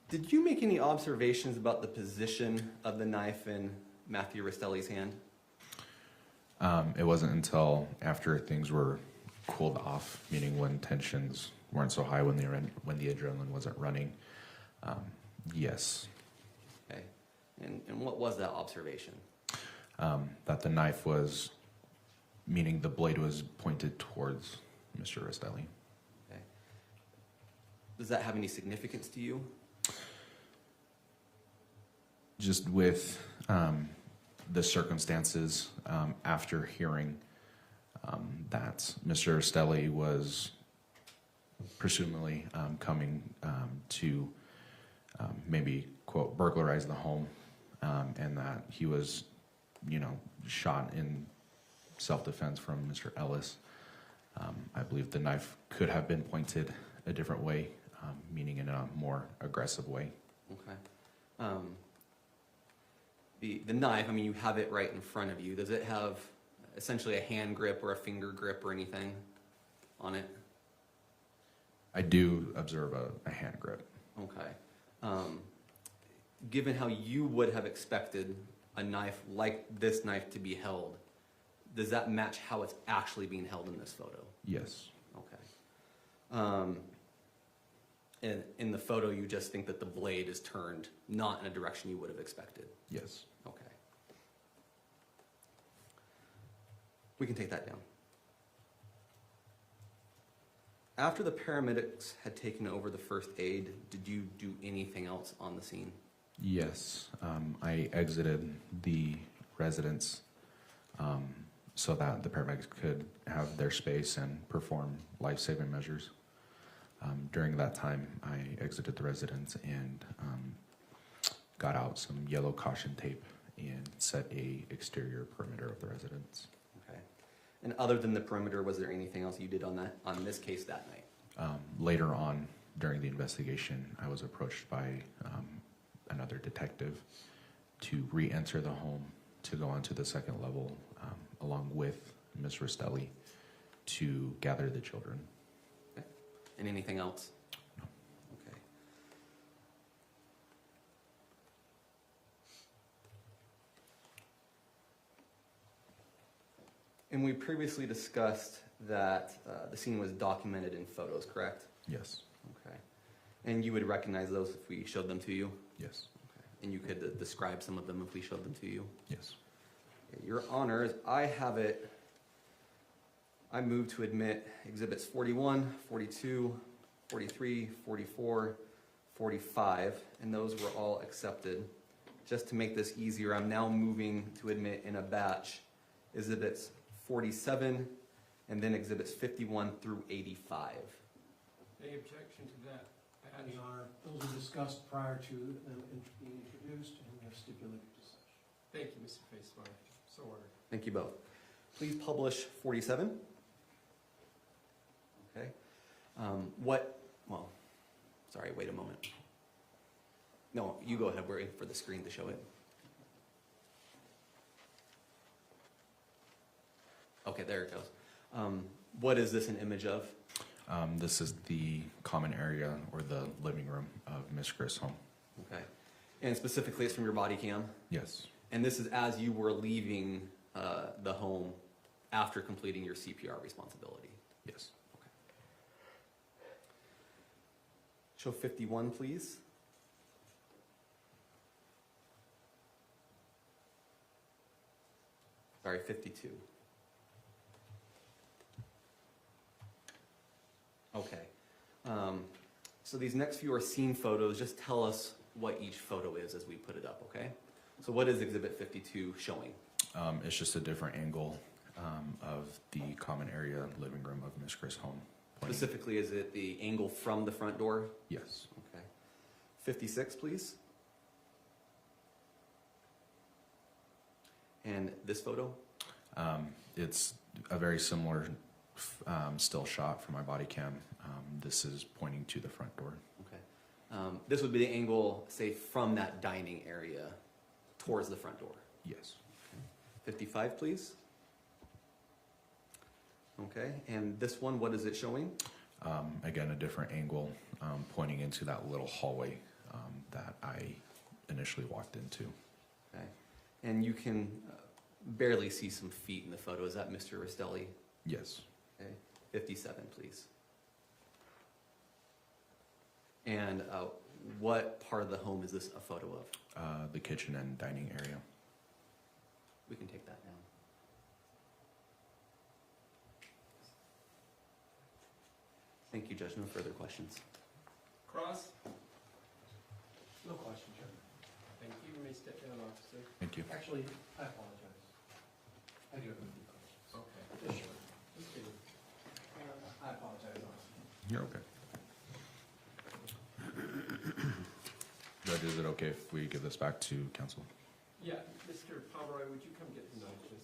Speaker 2: Did you make any observations about the position of the knife in Matthew Restelli's hand?
Speaker 15: It wasn't until after things were cooled off, meaning when tensions weren't so high, when the adrenaline wasn't running. Yes.
Speaker 2: Okay. And what was that observation?
Speaker 15: That the knife was, meaning the blade was pointed towards Mr. Restelli.
Speaker 2: Okay. Does that have any significance to you?
Speaker 15: Just with the circumstances after hearing that Mr. Restelli was presumably coming to maybe, quote, burglarize the home, and that he was, shot in self-defense from Mr. Ellis. I believe the knife could have been pointed a different way, meaning in a more aggressive way.
Speaker 2: Okay. The knife, I mean, you have it right in front of you. Does it have essentially a hand grip or a finger grip or anything on it?
Speaker 15: I do observe a hand grip.
Speaker 2: Okay. Given how you would have expected a knife like this knife to be held, does that match how it's actually being held in this photo?
Speaker 15: Yes.
Speaker 2: Okay. In the photo, you just think that the blade is turned not in a direction you would have expected?
Speaker 15: Yes.
Speaker 2: Okay. We can take that down. After the paramedics had taken over the first aid, did you do anything else on the scene?
Speaker 15: Yes. I exited the residence so that the paramedics could have their space and perform life-saving measures. During that time, I exited the residence and got out some yellow caution tape and set a exterior perimeter of the residence.
Speaker 2: Okay. And other than the perimeter, was there anything else you did on this case that night?
Speaker 15: Later on, during the investigation, I was approached by another detective to re-enter the home, to go onto the second level, along with Ms. Restelli, to gather the children.
Speaker 2: Okay. And anything else?
Speaker 15: No.
Speaker 2: Okay. And we previously discussed that the scene was documented in photos, correct?
Speaker 15: Yes.
Speaker 2: Okay. And you would recognize those if we showed them to you?
Speaker 15: Yes.
Speaker 2: Okay. And you could describe some of them if we showed them to you?
Speaker 15: Yes.
Speaker 2: Okay. Your Honors, I move to admit Exhibits 41, 42, 43, 44, 45, and those were all accepted. Just to make this easier, I'm now moving to admit in a batch Exhibits 47 and then Exhibits 51 through 85.
Speaker 1: Any objection to that?
Speaker 6: Your Honor, those were discussed prior to them being introduced, and we have stipulated to such.
Speaker 1: Thank you, Mr. Facemeyer. So ordered.
Speaker 2: Thank you both. Please publish 47. Okay. Wait a moment. No, you go ahead. We're waiting for the screen to show it. Okay, there it goes. What is this an image of?
Speaker 15: This is the common area or the living room of Ms. Grist's home.
Speaker 2: Okay. And specifically, it's from your body cam?
Speaker 15: Yes.
Speaker 2: And this is as you were leaving the home after completing your CPR responsibility?
Speaker 15: Yes.
Speaker 2: Okay. Show 51, please. Sorry, 52. Okay. So these next few are scene photos. Just tell us what each photo is as we put it up, okay? So what is Exhibit 52 showing?
Speaker 15: It's just a different angle of the common area living room of Ms. Grist's home.
Speaker 2: Specifically, is it the angle from the front door?
Speaker 15: Yes.
Speaker 2: Okay. 56, please. And this photo?
Speaker 15: It's a very similar still shot from my body cam. This is pointing to the front door.
Speaker 2: Okay. This would be the angle, say, from that dining area towards the front door?
Speaker 15: Yes.
Speaker 2: Okay. 55, please. Okay, and this one, what is it showing?
Speaker 15: Again, a different angle pointing into that little hallway that I initially walked into.
Speaker 2: Okay, and you can barely see some feet in the photo. Is that Mr. Restelli?
Speaker 15: Yes.
Speaker 2: Okay, 57, please. And what part of the home is this a photo of?
Speaker 15: The kitchen and dining area.
Speaker 2: We can take that down. Thank you, Judge. No further questions.
Speaker 1: Cross?
Speaker 6: No question, Chairman.
Speaker 1: Thank you. You may step down, officer.
Speaker 15: Thank you.
Speaker 6: Actually, I apologize. I do have a few questions.
Speaker 1: Okay.
Speaker 6: Just sure.
Speaker 1: Just kidding.
Speaker 6: I apologize, officer.
Speaker 15: You're okay. Judge, is it okay if we give this back to counsel?
Speaker 1: Yeah, Mr. Pomeroy, would you come get the knife, please?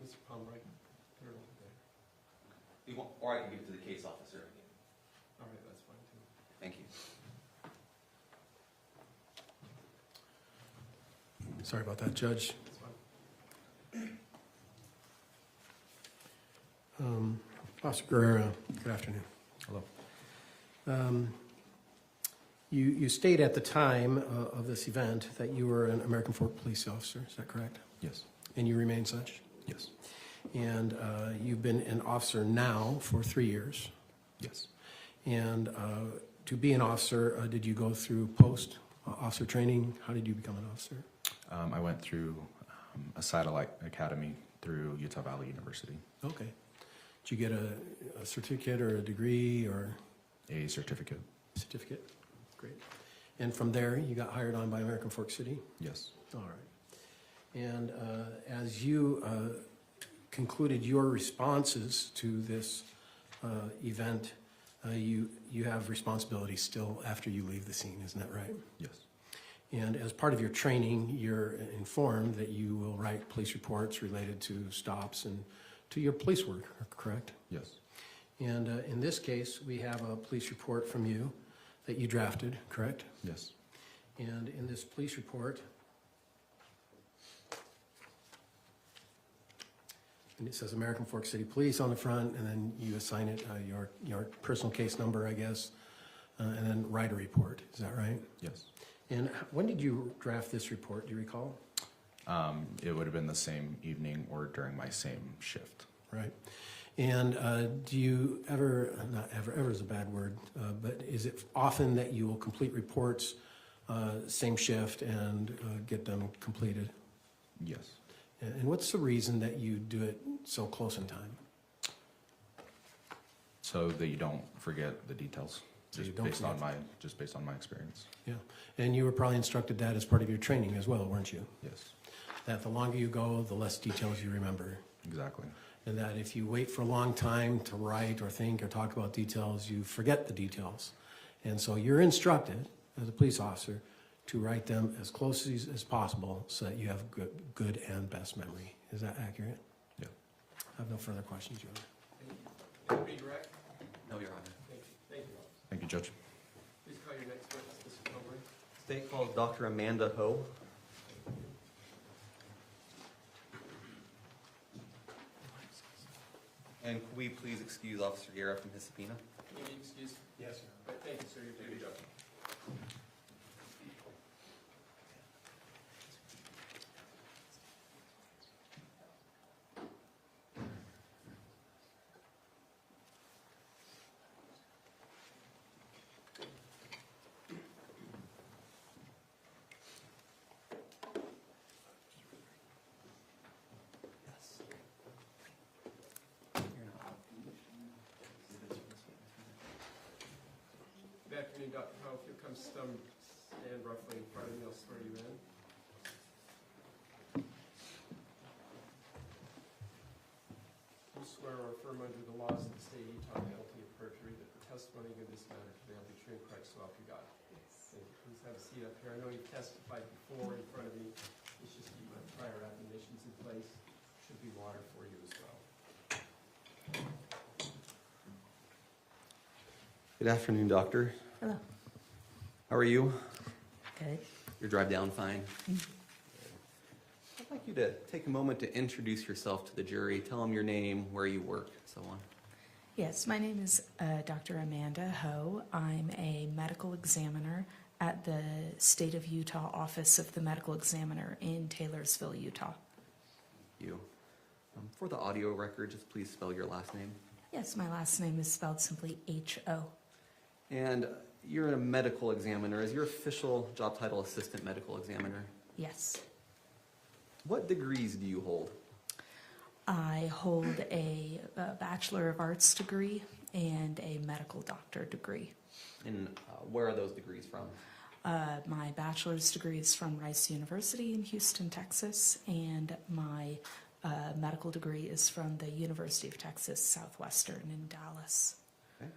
Speaker 1: Mr. Pomeroy, put it over there.
Speaker 2: Or I can give it to the case officer.
Speaker 1: All right, that's fine too.
Speaker 2: Thank you.
Speaker 6: Sorry about that, Judge.
Speaker 1: That's fine.
Speaker 6: Officer Guerrero, good afternoon.
Speaker 15: Hello.
Speaker 6: You stated at the time of this event that you were an American Fork police officer, is that correct?
Speaker 15: Yes.
Speaker 6: And you remain such?
Speaker 15: Yes.
Speaker 6: And you've been an officer now for 3 years.
Speaker 15: Yes.
Speaker 6: And to be an officer, did you go through post-officer training? How did you become an officer?
Speaker 15: I went through a satellite academy through Utah Valley University.
Speaker 6: Okay. Did you get a certificate or a degree or?
Speaker 15: A certificate.
Speaker 6: Certificate? Great. And from there, you got hired on by American Fork City?
Speaker 15: Yes.
Speaker 6: All right. And as you concluded your responses to this event, you have responsibility still after you leave the scene, isn't that right?
Speaker 15: Yes.
Speaker 6: And as part of your training, you're informed that you will write police reports related to stops and to your police work, correct?
Speaker 15: Yes.
Speaker 6: And in this case, we have a police report from you that you drafted, correct?
Speaker 15: Yes.
Speaker 6: And in this police report, and it says American Fork City Police on the front, and then you assign it your personal case number, I guess, and then write a report. Is that right?
Speaker 15: Yes.
Speaker 6: And when did you draft this report? Do you recall?
Speaker 15: It would have been the same evening or during my same shift.
Speaker 6: Right. And do you ever, not ever is a bad word, but is it often that you will complete reports same shift and get them completed?
Speaker 15: Yes.
Speaker 6: And what's the reason that you do it so close in time?
Speaker 15: So that you don't forget the details.
Speaker 6: So you
Speaker 15: Just
Speaker 6: don't
Speaker 15: based on
Speaker 6: forget.
Speaker 15: based on my experience.
Speaker 6: Yeah. And you were probably instructed that as part of your training as well, weren't you?
Speaker 15: Yes.
Speaker 6: That the longer you go, the less details you remember.
Speaker 15: Exactly.
Speaker 6: And that if you wait for a long time to write or think or talk about details, you forget the details. And so you're instructed as a police officer to write them as close as possible so that you have good and best memory. Is that accurate?
Speaker 15: Yeah.
Speaker 6: I have no further questions, Your Honor.
Speaker 1: Can you redirect?
Speaker 2: No, Your Honor.
Speaker 1: Thank you. Thank you, officer.
Speaker 15: Thank you, Judge.
Speaker 1: Please call your next witness, Mr. Pomeroy.
Speaker 2: State calls Dr. Amanda Ho. And could we please excuse Officer Garrett from his subpoena?
Speaker 1: Can you be excused? Yes, sir. Thank you, sir. You're doing a good job. Good afternoon, Dr. Ho. If you'll come stand roughly in front of me, I'll swear you in. You swear or affirm under the laws of the state of Utah, penalty of perjury, that the testimony in this matter today will be true and correct, so help you God. Thank you. Please have a seat up here. I know you've testified before in front of me. It's just keep my prior admonitions in place. Should be water for you as well.
Speaker 2: Good afternoon, Doctor.
Speaker 5: Hello.
Speaker 2: How are you?
Speaker 5: Good.
Speaker 2: Your drive down fine? I'd like you to take a moment to introduce yourself to the jury. Tell them your name, where you work, so on.
Speaker 5: Yes, my name is Dr. Amanda Ho. I'm a medical examiner at the State of Utah Office of the Medical Examiner in Taylorsville, Utah.
Speaker 2: You. For the audio record, just please spell your last name.
Speaker 5: Yes, my last name is spelled simply H-O.
Speaker 2: And you're a medical examiner. Is your official job title assistant medical examiner?
Speaker 5: Yes.
Speaker 2: What degrees do you hold?
Speaker 5: I hold a Bachelor of Arts degree and a medical doctor degree.
Speaker 2: And where are those degrees from?
Speaker 5: My bachelor's degree is from Rice University in Houston, Texas, and my medical degree is from the University of Texas Southwestern in Dallas.
Speaker 2: Okay.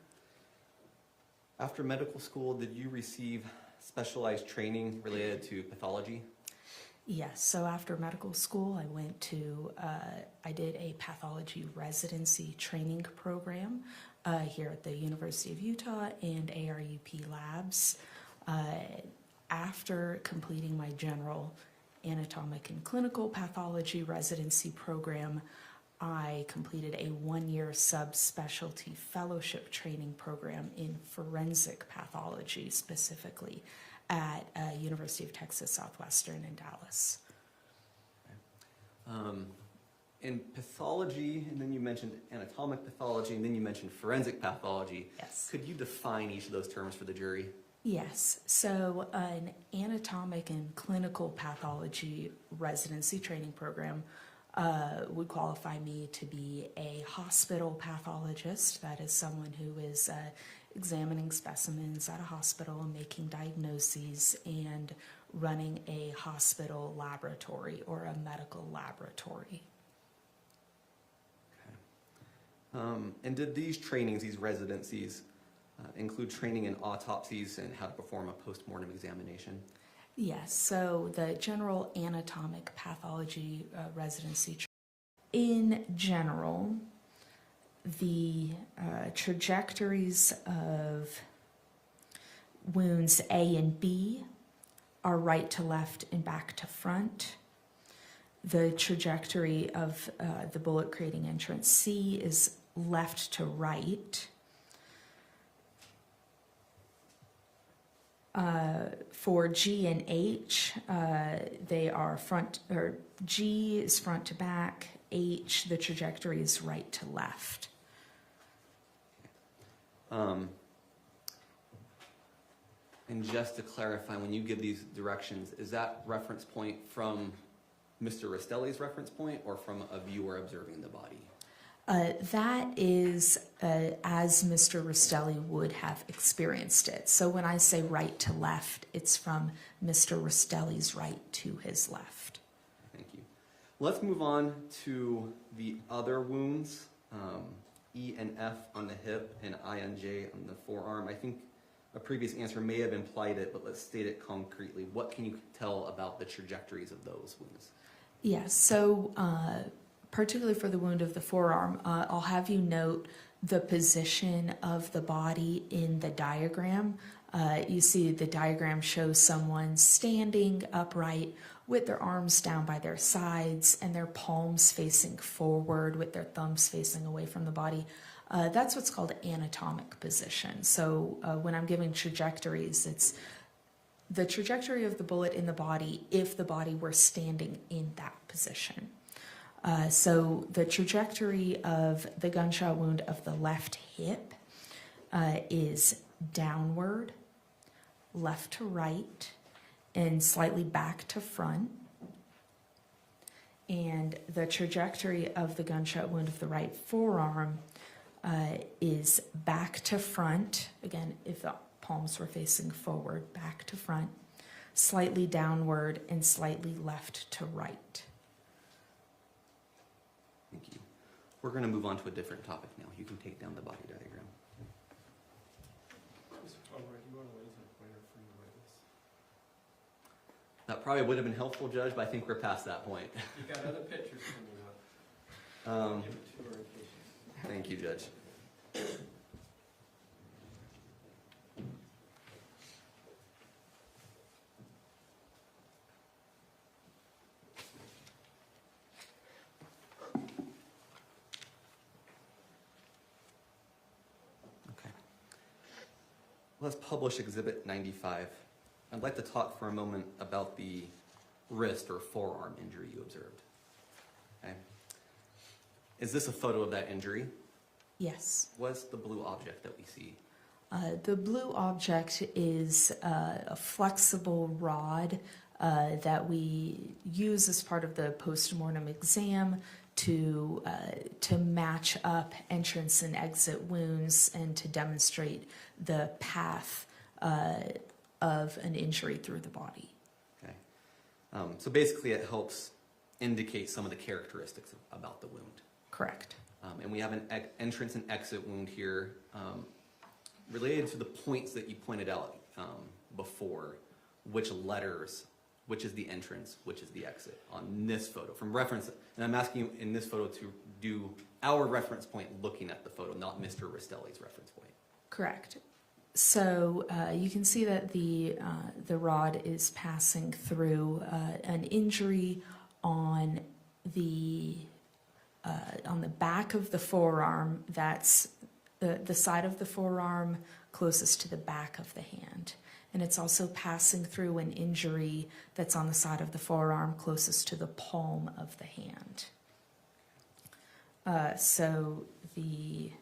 Speaker 2: After medical school, did you receive specialized training related to pathology?
Speaker 5: Yes, so after medical school, I did a pathology residency training program here at the University of Utah and ARUP Labs. After completing my general anatomic and clinical pathology residency program, I completed a 1-year subspecialty fellowship training program in forensic pathology, specifically at University of Texas Southwestern in Dallas.
Speaker 2: In pathology, and then you mentioned anatomic pathology, and then you mentioned forensic pathology.
Speaker 5: Yes.
Speaker 2: Could you define each of those terms for the jury?
Speaker 5: Yes, so an anatomic and clinical pathology residency training program would qualify me to be a hospital pathologist. That is someone who is examining specimens at a hospital, making diagnoses, and running a hospital laboratory or a medical laboratory.
Speaker 2: And did these trainings, these residencies, include training in autopsies and how to perform a post-mortem examination?
Speaker 5: Yes, so the general anatomic pathology residency. In general, the trajectories of wounds A and B are right to left and back to front. The trajectory of the bullet creating entrance C is left to right. For G and H, they are front, or G is front to back, H, the trajectory is right to left.
Speaker 2: And just to clarify, when you give these directions, is that reference point from Mr. Restelli's reference point or from a viewer observing the body?
Speaker 5: That is as Mr. Restelli would have experienced it. So when I say right to left, it's from Mr. Restelli's right to his left.
Speaker 2: Thank you. Let's move on to the other wounds, E and F on the hip and I and J on the forearm. I think a previous answer may have implied it, but let's state it concretely. What can you tell about the trajectories of those wounds?
Speaker 5: Yes, so particularly for the wound of the forearm, I'll have you note the position of the body in the diagram. You see the diagram shows someone standing upright with their arms down by their sides and their palms facing forward with their thumbs facing away from the body. That's what's called anatomic position. So when I'm giving trajectories, it's the trajectory of the bullet in the body if the body were standing in that position. So the trajectory of the gunshot wound of the left hip is downward, left to right, and slightly back to front. And the trajectory of the gunshot wound of the right forearm is back to front. Again, if the palms were facing forward, back to front, slightly downward, and slightly left to right.
Speaker 2: Thank you. We're going to move on to a different topic now. You can take down the body diagram. That probably would have been helpful, Judge, but I think we're past that point.
Speaker 1: You got other pictures coming up.
Speaker 2: Thank you, Judge. Let's publish Exhibit 95. I'd like to talk for a moment about the wrist or forearm injury you observed. Okay. Is this a photo of that injury?
Speaker 5: Yes.
Speaker 2: What's the blue object that we see?
Speaker 5: The blue object is a flexible rod that we use as part of the postmortem exam to match up entrance and exit wounds and to demonstrate the path
Speaker 17: of an injury through the body.
Speaker 2: Okay. So basically it helps indicate some of the characteristics about the wound.
Speaker 17: Correct.
Speaker 2: And we have an entrance and exit wound here related to the points that you pointed out before, which letters, which is the entrance, which is the exit on this photo. From reference, and I'm asking you in this photo to do our reference point looking at the photo, not Mr. Restelli's reference point.
Speaker 17: Correct. So you can see that the rod is passing through an injury on the back of the forearm. That's the side of the forearm closest to the back of the hand. And it's also passing through an injury that's on the side of the forearm closest to the palm of the hand. So the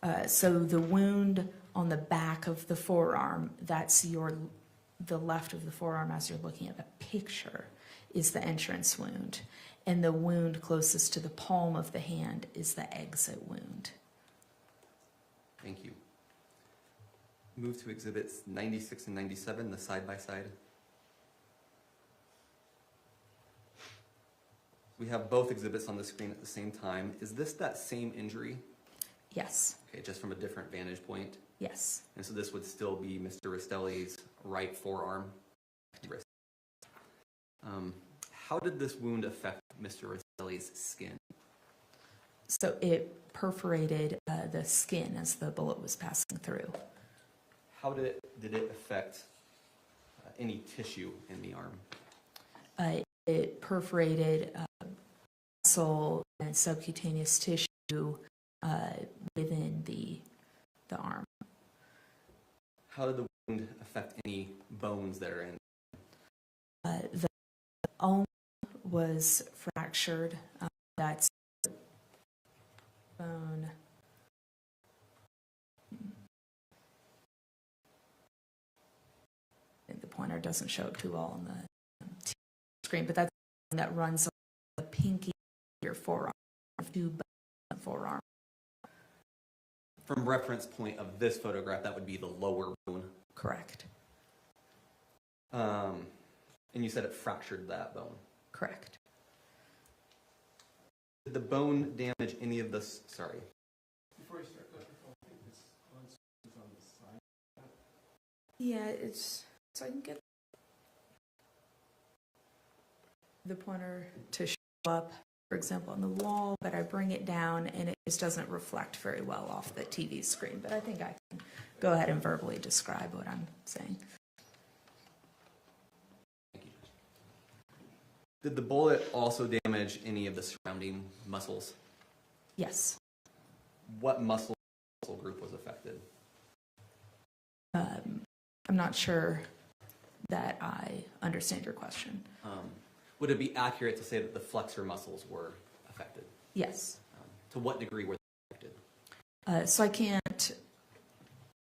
Speaker 17: wound on the back of the forearm, that's the left of the forearm as you're looking at the picture, is the entrance wound. And the wound closest to the palm of the hand is the exit wound.
Speaker 2: Thank you. Move to exhibits 96 and 97, the side-by-side. We have both exhibits on the screen at the same time. Is this that same injury?
Speaker 17: Yes.
Speaker 2: Okay, just from a different vantage point?
Speaker 17: Yes.
Speaker 2: And so this would still be Mr. Restelli's right forearm? Wrist. How did this wound affect Mr. Restelli's skin?
Speaker 17: So it perforated the skin as the bullet was passing through.
Speaker 2: How did it affect any tissue in the arm?
Speaker 17: It perforated muscle and subcutaneous tissue within the arm.
Speaker 2: How did the wound affect any bones that are in?
Speaker 17: The ulna was fractured. That's bone. I think the pointer doesn't show it too well on the screen, but that's the one that runs along the pinky of your forearm, forearm.
Speaker 2: From reference point of this photograph, that would be the lower bone.
Speaker 17: Correct.
Speaker 2: And you said it fractured that bone.
Speaker 17: Correct.
Speaker 2: Did the bone damage any of the, sorry.
Speaker 1: Before you start, Dr. Cole, I think this is on the side.
Speaker 17: Yeah, it's, so I can get the pointer to show up, for example, on the wall, but I bring it down and it just doesn't reflect very well off the TV screen. But I think I can go ahead and verbally describe what I'm saying.
Speaker 2: Thank you. Did the bullet also damage any of the surrounding muscles?
Speaker 17: Yes.
Speaker 2: What muscle group was affected?
Speaker 17: I'm not sure that I understand your question.
Speaker 2: Would it be accurate to say that the flexor muscles were affected?
Speaker 17: Yes.
Speaker 2: To what degree were they affected?
Speaker 17: So I can't.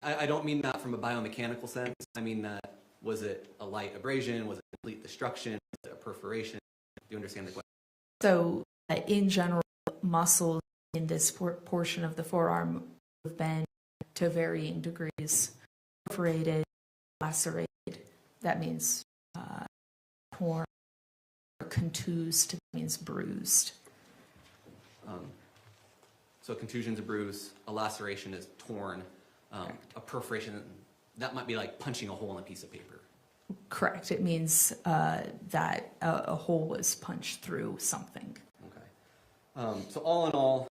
Speaker 2: I don't mean that from a biomechanical sense. I mean that, was it a light abrasion? Was it complete destruction? Was it a perforation? Do you understand the question?
Speaker 17: So in general, muscles in this portion of the forearm have been to varying degrees perforated, lacerated. That means torn. Contused means bruised.
Speaker 2: So contusion's a bruise, a laceration is torn, a perforation, that might be like punching a hole in a piece of paper.
Speaker 17: Correct. It means that a hole was punched through something.
Speaker 2: Okay. So all in all,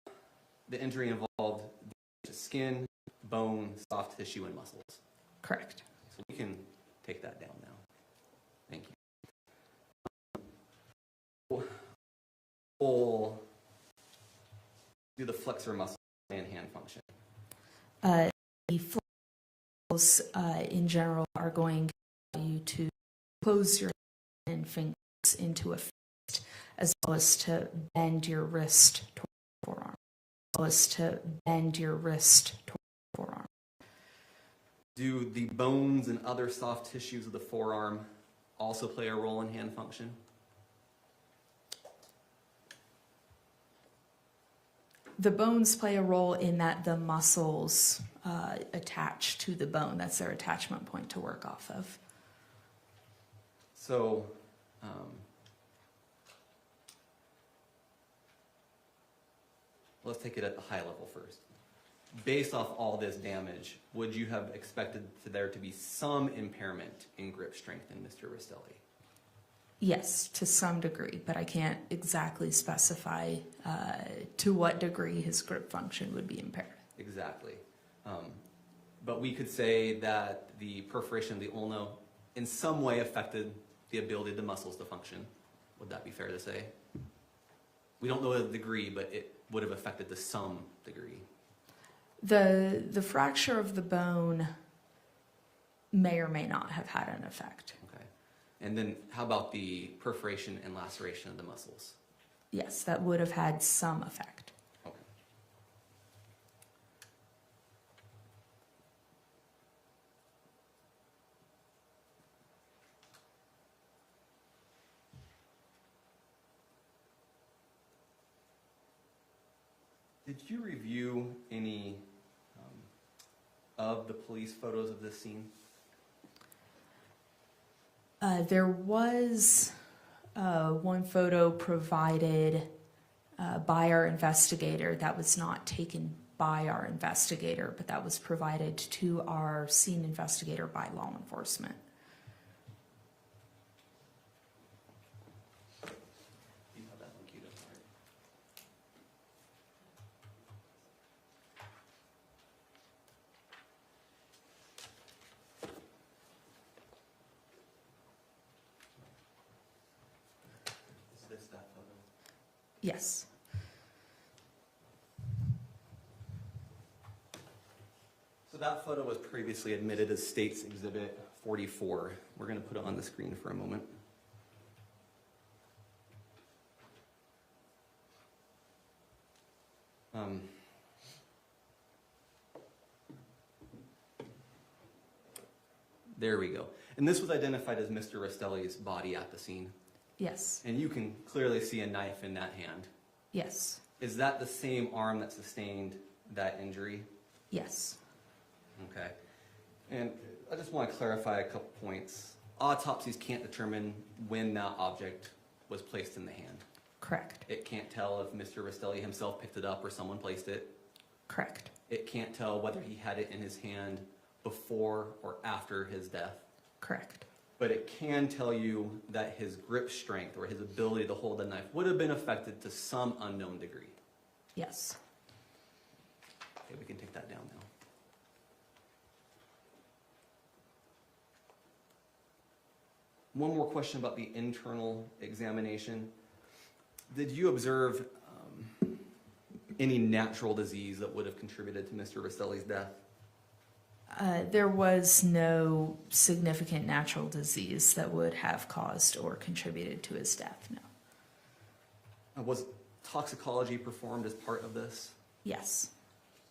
Speaker 2: the injury involved skin, bone, soft tissue, and muscles.
Speaker 17: Correct.
Speaker 2: So we can take that down now. Thank you. We'll do the flexor muscle and hand function.
Speaker 17: The flexors in general are going to allow you to close your hand and fingers into a fist, as well as to bend your wrist toward the forearm. As well as to bend your wrist toward the forearm.
Speaker 2: Do the bones and other soft tissues of the forearm also play a role in hand function?
Speaker 17: The bones play a role in that the muscles attach to the bone. That's their attachment point to work off of.
Speaker 2: So, let's take it at the high level first. Based off all this damage, would you have expected there to be some impairment in grip strength in Mr. Restelli?
Speaker 17: Yes, to some degree, but I can't exactly specify to what degree his grip function would be impaired.
Speaker 2: Exactly. But we could say that the perforation of the ulna in some way affected the ability of the muscles to function. Would that be fair to say? We don't know the degree, but it would have affected to some degree.
Speaker 17: The fracture of the bone may or may not have had an effect.
Speaker 2: Okay. And then how about the perforation and laceration of the muscles?
Speaker 17: Yes, that would have had some effect.
Speaker 2: Okay. Did you review any of the police photos of this scene?
Speaker 17: There was one photo provided by our investigator that was not taken by our investigator, but that was provided to our scene investigator by law enforcement.
Speaker 2: You have that one queued up, all right. Is this that photo?
Speaker 17: Yes.
Speaker 2: So that photo was previously admitted as State's Exhibit 44. We're going to put it on the screen for a moment. There we go. And this was identified as Mr. Restelli's body at the scene.
Speaker 17: Yes.
Speaker 2: And you can clearly see a knife in that hand.
Speaker 17: Yes.
Speaker 2: Is that the same arm that sustained that injury?
Speaker 17: Yes.
Speaker 2: Okay. And I just want to clarify a couple points. Autopsies can't determine when that object was placed in the hand.
Speaker 17: Correct.
Speaker 2: It can't tell if Mr. Restelli himself picked it up or someone placed it.
Speaker 17: Correct.
Speaker 2: It can't tell whether he had it in his hand before or after his death.
Speaker 17: Correct.
Speaker 2: But it can tell you that his grip strength or his ability to hold the knife would have been affected to some unknown degree.
Speaker 17: Yes.
Speaker 2: Okay, we can take that down now. One more question about the internal examination. Did you observe any natural disease that would have contributed to Mr. Restelli's death?
Speaker 17: There was no significant natural disease that would have caused or contributed to his death, no.
Speaker 2: Was toxicology performed as part of this?
Speaker 17: Yes.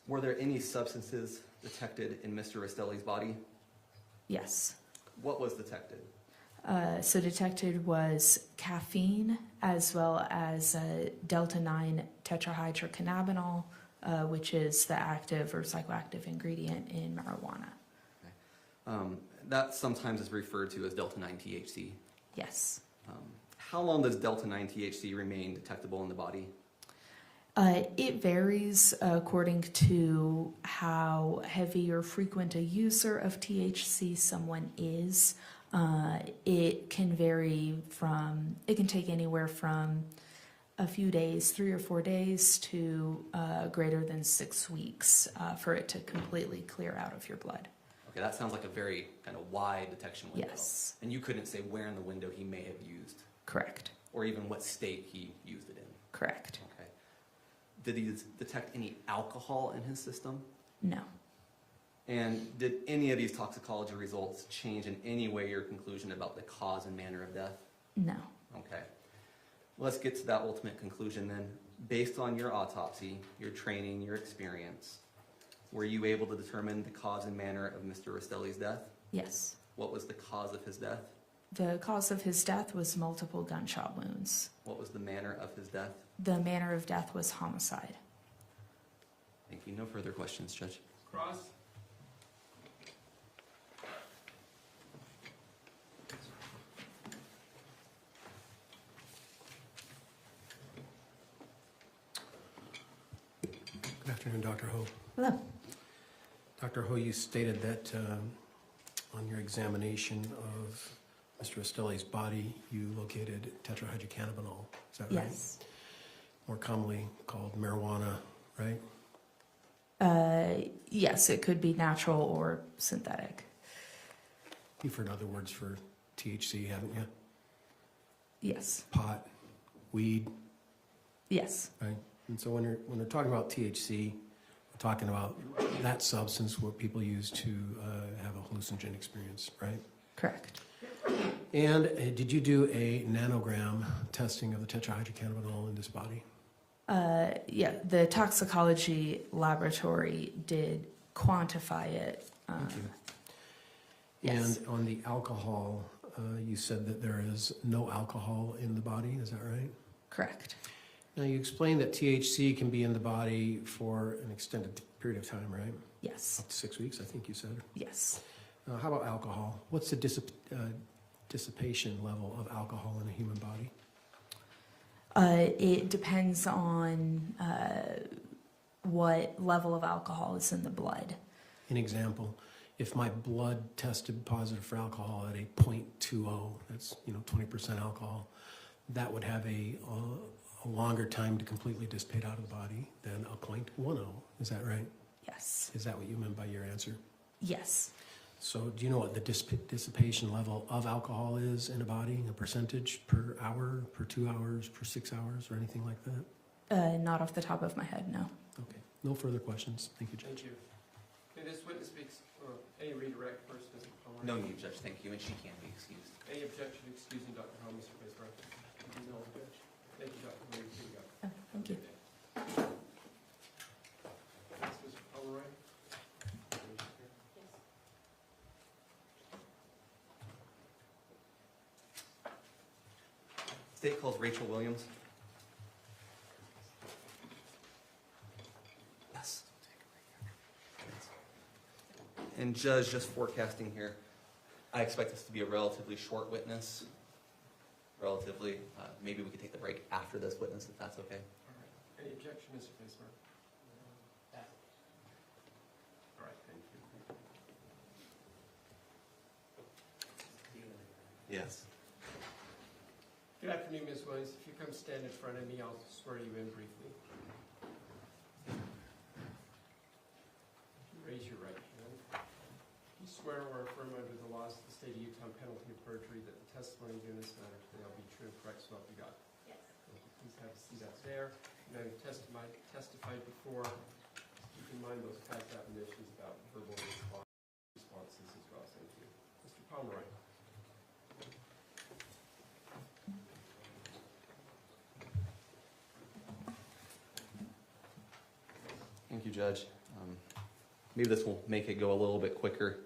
Speaker 2: Were there any substances detected in Mr. Restelli's body?
Speaker 17: Yes.
Speaker 2: What was detected?
Speaker 17: So detected was caffeine as well as delta-9 tetrahydrocannabinol, which is the active or psychoactive ingredient in marijuana.
Speaker 2: Okay. That sometimes is referred to as delta-9 THC.
Speaker 17: Yes.
Speaker 2: How long does delta-9 THC remain detectable in the body?
Speaker 17: It varies according to how heavy or frequent a user of THC someone is. It can vary from, it can take anywhere from a few days, 3 or 4 days, to greater than 6 weeks for it to completely clear out of your blood.
Speaker 2: Okay, that sounds like a very kind of wide detection window.
Speaker 17: Yes.
Speaker 2: And you couldn't say where in the window he may have used.
Speaker 17: Correct.
Speaker 2: Or even what state he used it in.
Speaker 17: Correct.
Speaker 2: Okay. Did he detect any alcohol in his system?
Speaker 17: No.
Speaker 2: And did any of these toxicology results change in any way your conclusion about the cause and manner of death?
Speaker 17: No.
Speaker 2: Okay. Let's get to that ultimate conclusion then. Based on your autopsy, your training, your experience, were you able to determine the cause and manner of Mr. Restelli's death?
Speaker 17: Yes.
Speaker 2: What was the cause of his death?
Speaker 17: The cause of his death was multiple gunshot wounds.
Speaker 2: What was the manner of his death?
Speaker 17: The manner of death was homicide.
Speaker 2: Thank you. No further questions, Judge.
Speaker 1: Cross?
Speaker 6: Good afternoon, Dr. Ho.
Speaker 5: Hello.
Speaker 6: Dr. Ho, you stated that on your examination of Mr. Restelli's body, you located tetrahydrocannabinol. Is that right?
Speaker 5: Yes.
Speaker 6: More commonly called marijuana, right?
Speaker 17: Yes, it could be natural or synthetic.
Speaker 6: You've heard other words for THC, haven't you?
Speaker 17: Yes.
Speaker 6: Pot, weed,
Speaker 17: Yes.
Speaker 6: right? And so when they're talking about THC, we're talking about that substance what people use to have a hallucinogen experience, right?
Speaker 17: Correct.
Speaker 6: And did you do a nanogram testing of the tetrahydrocannabinol in this body?
Speaker 17: Yeah, the toxicology laboratory did quantify it.
Speaker 6: Thank you.
Speaker 17: Yes.
Speaker 6: And on the alcohol, you said that there is no alcohol in the body, is that right?
Speaker 17: Correct.
Speaker 6: Now, you explained that THC can be in the body for an extended period of time, right?
Speaker 17: Yes.
Speaker 6: Up to 6 weeks, I think you said.
Speaker 17: Yes.
Speaker 6: How about alcohol? What's the dissipation level of alcohol in a human body?
Speaker 17: It depends on what level of alcohol is in the blood.
Speaker 6: An example, if my blood tested positive for alcohol at a 0.20, that's 20% alcohol, that would have a longer time to completely dissipate out of the body than a 0.10. Is that right?
Speaker 17: Yes.
Speaker 6: Is that what you meant by your answer?
Speaker 17: Yes.
Speaker 6: So do you know what the dissipation level of alcohol is in a body, a percentage per hour, per 2 hours, per 6 hours, or anything like that?
Speaker 17: Not off the top of my head, no.
Speaker 6: Okay, no further questions. Thank you, Judge.
Speaker 1: Thank you. May this witness speaks, any redirect first, Mr. Palmer?
Speaker 2: No need, Judge. Thank you. And she can be excused.
Speaker 1: Any objection to excusing Dr. Hall, Mr. Vice-President? No objection. Thank you, Dr. Lee. Here you go.
Speaker 17: Thank you.
Speaker 1: Next, Mr. Pomeroy.
Speaker 2: State calls Rachel Williams. Yes. And Judge, just forecasting here, I expect this to be a relatively short witness. Relatively. Maybe we could take the break after this witness, if that's okay.
Speaker 1: All right. Any objection, Mr. Vice-President? All right, thank you.
Speaker 2: Yes.
Speaker 1: Good afternoon, Ms. Williams. If you come stand in front of me, I'll swear you in briefly. Raise your right hand. You swear or affirm under the laws of the state of Utah on penalty of perjury that the testimony given in this matter today will be true and correct, so help you God.
Speaker 13: Yes.
Speaker 1: Please have a seat up there. And I've testified before. Keep in mind those past admonitions about verbal responses as well. Thank you. Mr. Pomeroy.
Speaker 2: Thank you, Judge. Maybe this will make it go a little bit quicker.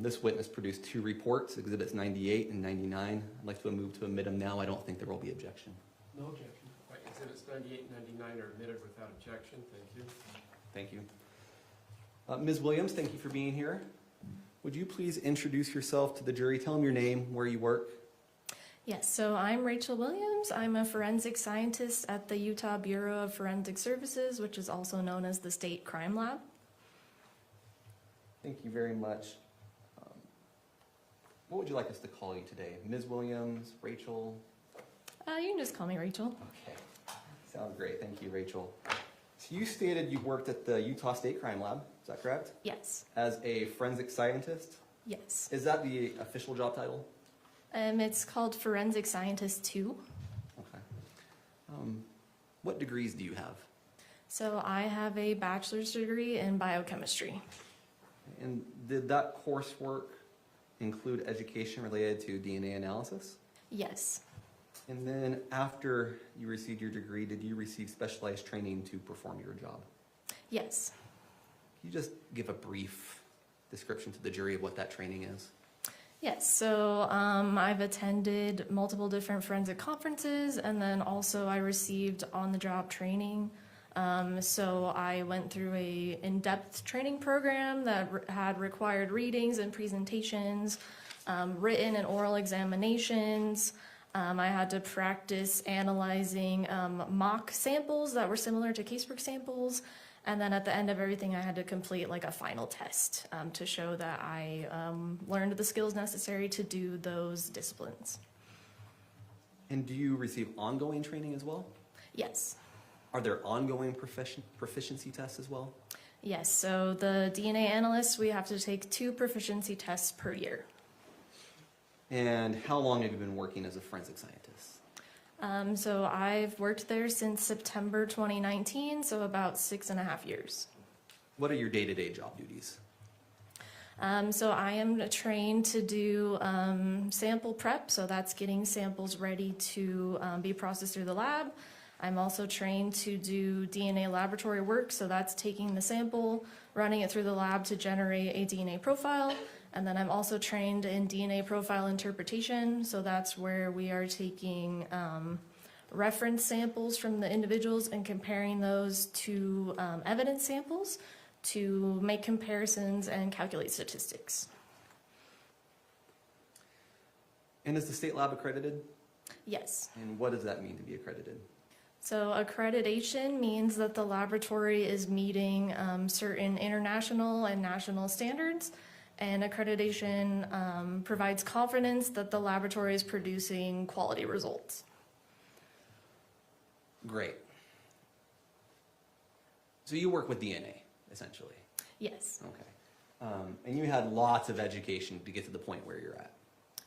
Speaker 2: This witness produced 2 reports, Exhibits 98 and 99. I'd like to move to admit them now. I don't think there will be objection.
Speaker 1: No objection. Right, Exhibits 98 and 99 are admitted without objection. Thank you.
Speaker 2: Thank you. Ms. Williams, thank you for being here. Would you please introduce yourself to the jury? Tell them your name, where you work.
Speaker 13: Yes, so I'm Rachel Williams. I'm a forensic scientist at the Utah Bureau of Forensic Services, which is also known as the State Crime Lab.
Speaker 2: Thank you very much. What would you like us to call you today? Ms. Williams, Rachel?
Speaker 13: You can just call me Rachel.
Speaker 2: Okay, sounds great. Thank you, Rachel. So you stated you worked at the Utah State Crime Lab, is that correct?
Speaker 13: Yes.
Speaker 2: As a forensic scientist?
Speaker 13: Yes.
Speaker 2: Is that the official job title?
Speaker 13: It's called Forensic Scientist 2.
Speaker 2: Okay. What degrees do you have?
Speaker 13: So I have a bachelor's degree in biochemistry.
Speaker 2: And did that coursework include education related to DNA analysis?
Speaker 13: Yes.
Speaker 2: And then after you received your degree, did you receive specialized training to perform your job?
Speaker 13: Yes.
Speaker 2: Can you just give a brief description to the jury of what that training is?
Speaker 13: Yes, so I've attended multiple different forensic conferences, and then also I received on-the-job training So I went through a in-depth training program that had required readings and presentations, written and oral examinations. I had to practice analyzing mock samples that were similar to casework samples. And then at the end of everything, I had to complete like a final test to show that I learned the skills necessary to do those disciplines.
Speaker 2: And do you receive ongoing training as well?
Speaker 13: Yes.
Speaker 2: Are there ongoing proficiency tests as well?
Speaker 13: Yes, so the DNA analysts, we have to take 2 proficiency tests per year.
Speaker 2: And how long have you been working as a forensic scientist?
Speaker 13: So I've worked there since September 2019, so about 6.5 years.
Speaker 2: What are your day-to-day job duties?
Speaker 13: So I am trained to do sample prep, so that's getting samples ready to be processed through the lab. I'm also trained to do DNA laboratory work, so that's taking the sample, running it through the lab to generate a DNA profile. And then I'm also trained in DNA profile interpretation, so that's where we are taking reference samples from the individuals and comparing those to evidence samples to make comparisons and calculate statistics.
Speaker 2: And is the state lab accredited?
Speaker 13: Yes.
Speaker 2: And what does that mean to be accredited?
Speaker 13: So accreditation means that the laboratory is meeting certain international and national standards, and accreditation provides confidence that the laboratory is producing quality results.
Speaker 2: Great. So you work with DNA, essentially?
Speaker 13: Yes.
Speaker 2: Okay. And you had lots of education to get to the point where you're at?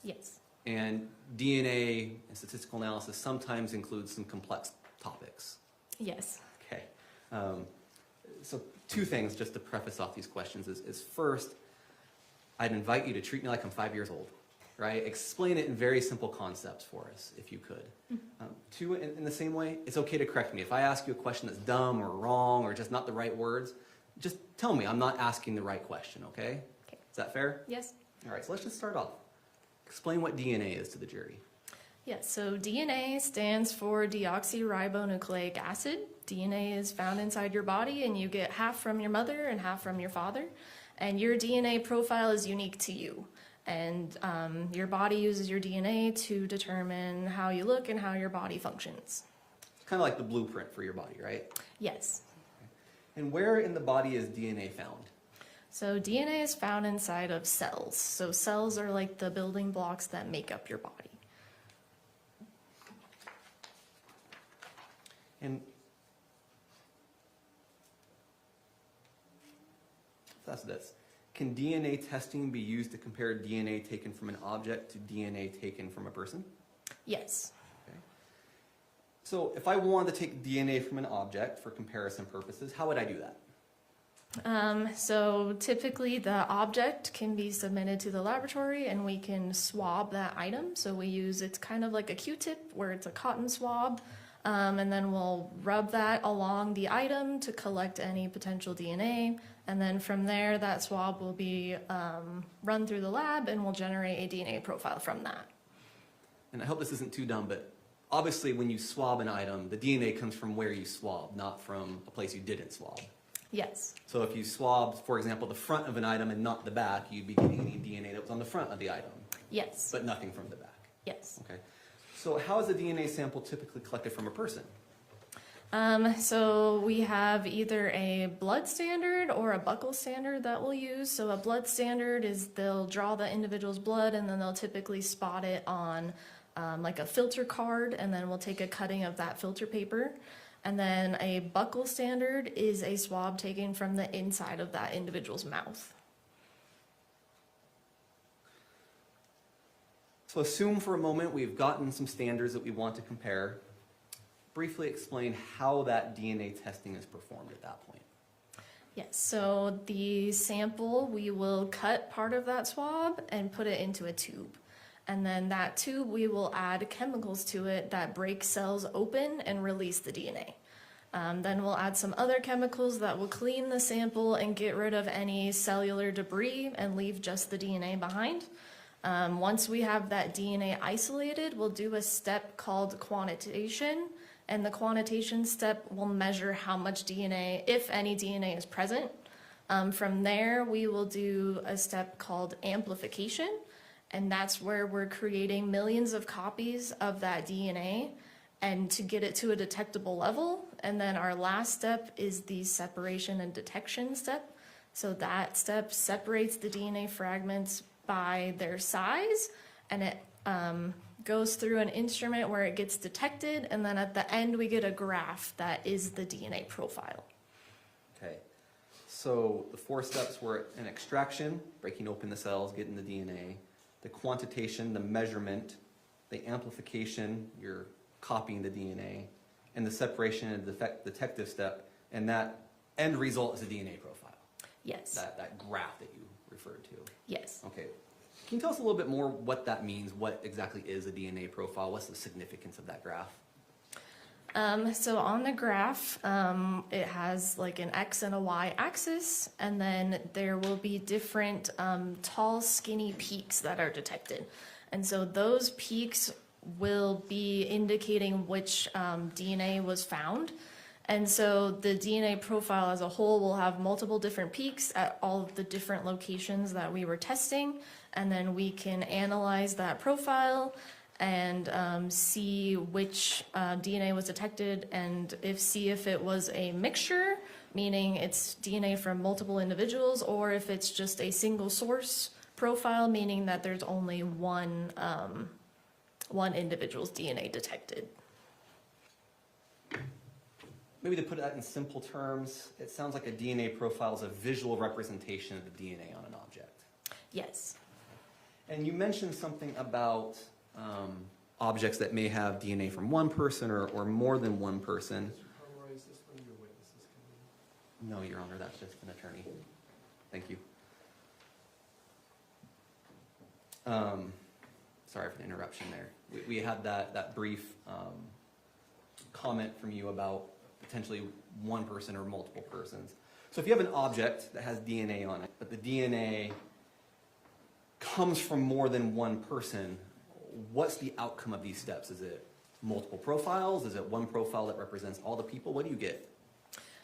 Speaker 13: Yes.
Speaker 2: And DNA and statistical analysis sometimes includes some complex topics?
Speaker 13: Yes.
Speaker 2: Okay. So 2 things just to preface off these questions is first, I'd invite you to treat me like I'm 5 years old, right? Explain it in very simple concepts for us, if you could. 2, in the same way, it's okay to correct me. If I ask you a question that's dumb or wrong or just not the right words, just tell me I'm not asking the right question, okay?
Speaker 13: Okay.
Speaker 2: Is that fair?
Speaker 13: Yes.
Speaker 2: All right, so let's just start off. Explain what DNA is to the jury.
Speaker 13: Yes, so DNA stands for deoxyribonucleic acid. DNA is found inside your body, and you get half from your mother and half from your father. And your DNA profile is unique to you. And your body uses your DNA to determine how you look and how your body functions.
Speaker 2: It's kind of like the blueprint for your body, right?
Speaker 13: Yes.
Speaker 2: And where in the body is DNA found?
Speaker 13: So DNA is found inside of cells. So cells are like the building blocks that make up your body.
Speaker 2: And that's this. Can DNA testing be used to compare DNA taken from an object to DNA taken from a person?
Speaker 13: Yes.
Speaker 2: Okay. So if I wanted to take DNA from an object for comparison purposes, how would I do that?
Speaker 13: So typically the object can be submitted to the laboratory and we can swab that item. So we use, it's kind of like a Q-tip where it's a cotton swab. And then we'll rub that along the item to collect any potential DNA. And then from there, that swab will be run through the lab and we'll generate a DNA profile from that.
Speaker 2: And I hope this isn't too dumb, but obviously when you swab an item, the DNA comes from where you swab, not from a place you didn't swab.
Speaker 13: Yes.
Speaker 2: So if you swabbed, for example, the front of an item and not the back, you'd be getting any DNA that was on the front of the item.
Speaker 13: Yes.
Speaker 2: But nothing from the back.
Speaker 13: Yes.
Speaker 2: Okay. So how is a DNA sample typically collected from a person?
Speaker 13: So we have either a blood standard or a buccal standard that we'll use. So a blood standard is they'll draw the individual's blood and then they'll typically spot it on like a filter card, and then we'll take a cutting of that filter paper. And then a buccal standard is a swab taken from the inside of that individual's mouth.
Speaker 2: So assume for a moment we've gotten some standards that we want to compare. Briefly explain how that DNA testing is performed at that point.
Speaker 13: Yes, so the sample, we will cut part of that swab and put it into a tube. And then that tube, we will add chemicals to it that break cells open and release the DNA. Then we'll add some other chemicals that will clean the sample and get rid of any cellular debris and leave just the DNA behind. Once we have that DNA isolated, we'll do a step called quantitation, and the quantitation step will measure how much DNA, if any DNA is present. From there, we will do a step called amplification, and that's where we're creating millions of copies of that DNA and to get it to a detectable level. And then our last step is the separation and detection step. So that step separates the DNA fragments by their size, and it goes through an instrument where it gets detected, and then at the end we get a graph that is the DNA profile.
Speaker 2: Okay. So the 4 steps were an extraction, breaking open the cells, getting the DNA, the quantitation, the measurement, the amplification, you're copying the DNA, and the separation and detective step, and that end result is a DNA profile.
Speaker 13: Yes.
Speaker 2: That graph that you referred to.
Speaker 13: Yes.
Speaker 2: Okay. Can you tell us a little bit more what that means? What exactly is a DNA profile? What's the significance of that graph?
Speaker 13: So on the graph, it has like an X and a Y axis, and then there will be different tall, skinny peaks that are detected. And so those peaks will be indicating which DNA was found. And so the DNA profile as a whole will have multiple different peaks at all of the different locations that we were testing. And then we can analyze that profile and see which DNA was detected, and see if it was a mixture, meaning it's DNA from multiple individuals, or if it's just a single source profile, meaning that there's only one individual's DNA detected.
Speaker 2: Maybe to put that in simple terms, it sounds like a DNA profile is a visual representation of the DNA on an object.
Speaker 13: Yes.
Speaker 2: And you mentioned something about objects that may have DNA from one person or more than one person. No, Your Honor, that's just an attorney. Thank you. Sorry for the interruption there. We had that brief comment from you about potentially one person or multiple persons. So if you have an object that has DNA on it, but the DNA comes from more than one person, what's the outcome of these steps? Is it multiple profiles? Is it one profile that represents all the people? What do you get?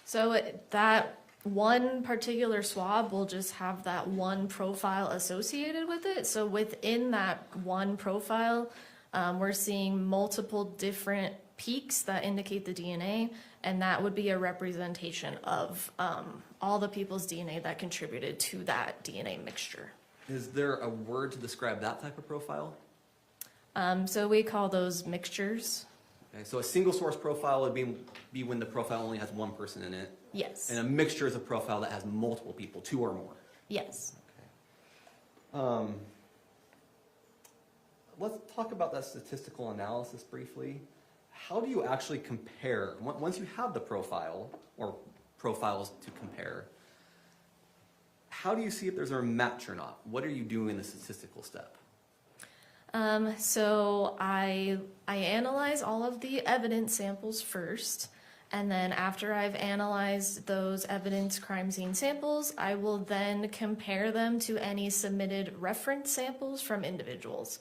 Speaker 13: So that one particular swab will just have that one profile associated with it. So within that one profile, we're seeing multiple different peaks that indicate the DNA, and that would be a representation of all the people's DNA that contributed to that DNA mixture.
Speaker 2: Is there a word to describe that type of profile?
Speaker 13: So we call those mixtures.
Speaker 2: Okay, so a single source profile would be when the profile only has one person in it.
Speaker 13: Yes.
Speaker 2: And a mixture is a profile that has multiple people, 2 or more.
Speaker 13: Yes.
Speaker 2: Okay. Let's talk about that statistical analysis briefly. How do you actually compare, once you have the profile or profiles to compare, how do you see if there's a match or not? What are you doing in the statistical step?
Speaker 13: So I analyze all of the evidence samples first, and then after I've analyzed those evidence crime scene samples, I will then compare them to any submitted reference samples from individuals.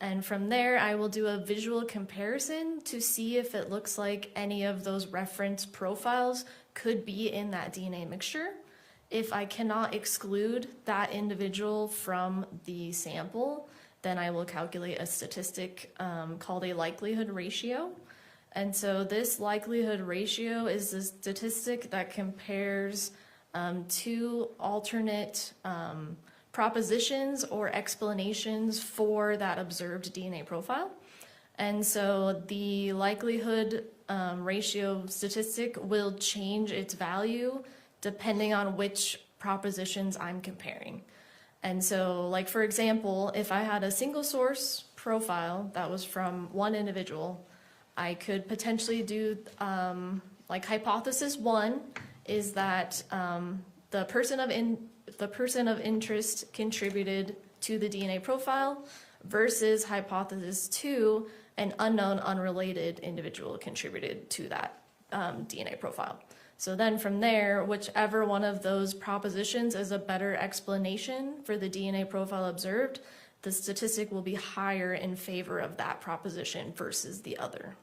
Speaker 13: And from there, I will do a visual comparison to see if it looks like any of those reference profiles could be in that DNA mixture. If I cannot exclude that individual from the sample, then I will calculate a statistic called a likelihood ratio. And so this likelihood ratio is the statistic that compares 2 alternate propositions or explanations for that observed DNA profile. And so the likelihood ratio statistic will change its value depending on which propositions I'm comparing. And so, like, for example, if I had a single source profile that was from one individual, I could potentially do, like, hypothesis 1 is that the person of interest contributed to the DNA profile versus hypothesis 2, an unknown, unrelated individual contributed to that DNA profile. So then from there, whichever one of those propositions is a better explanation for the DNA profile observed, the statistic will be higher in favor of that proposition versus the other.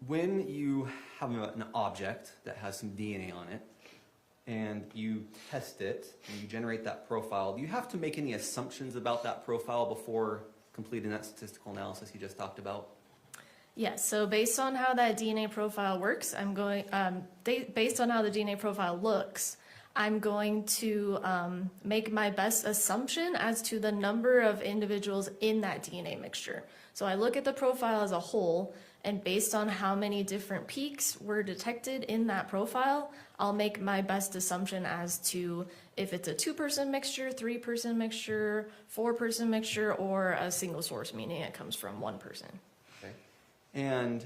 Speaker 2: when you have an object that has some DNA on it, and you test it, and you generate that profile, do you have to make any assumptions about that profile before completing that statistical analysis you just talked about?
Speaker 13: Yes, so based on how that DNA profile works, based on how the DNA profile looks, I'm going to make my best assumption as to the number of individuals in that DNA mixture. So I look at the profile as a whole, and based on how many different peaks were detected in that profile, I'll make my best assumption as to if it's a 2-person mixture, 3-person mixture, 4-person mixture, or a single source, meaning it comes from one person.
Speaker 2: Okay. And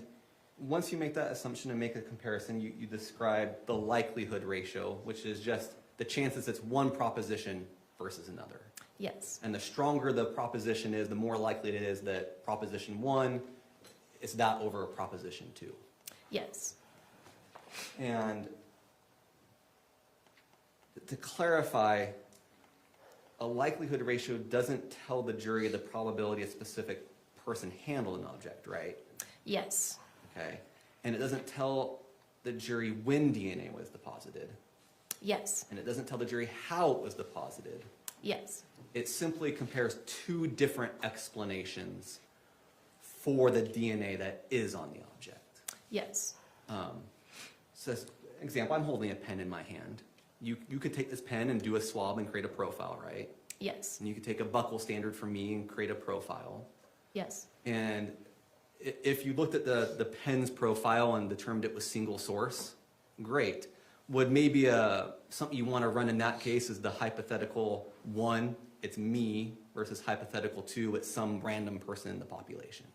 Speaker 2: once you make that assumption and make a comparison, you describe the likelihood ratio, which is just the chances it's one proposition versus another.
Speaker 13: Yes.
Speaker 2: And the stronger the proposition is, the more likely it is that proposition 1 is that over proposition 2.
Speaker 13: Yes.
Speaker 2: And to clarify, a likelihood ratio doesn't tell the jury the probability a specific person handled an object, right?
Speaker 13: Yes.
Speaker 2: Okay. And it doesn't tell the jury when DNA was deposited.
Speaker 13: Yes.
Speaker 2: And it doesn't tell the jury how it was deposited.
Speaker 13: Yes.
Speaker 2: It simply compares 2 different explanations for the DNA that is on the object.
Speaker 13: Yes.
Speaker 2: So, example, I'm holding a pen in my hand. You could take this pen and do a swab and create a profile, right?
Speaker 13: Yes.
Speaker 2: And you could take a buckle standard from me and create a profile.
Speaker 13: Yes.
Speaker 2: And if you looked at the pen's profile and determined it was single source, great. Would maybe something you want to run in that case is the hypothetical 1, it's me, versus hypothetical 2, it's some random person in the population.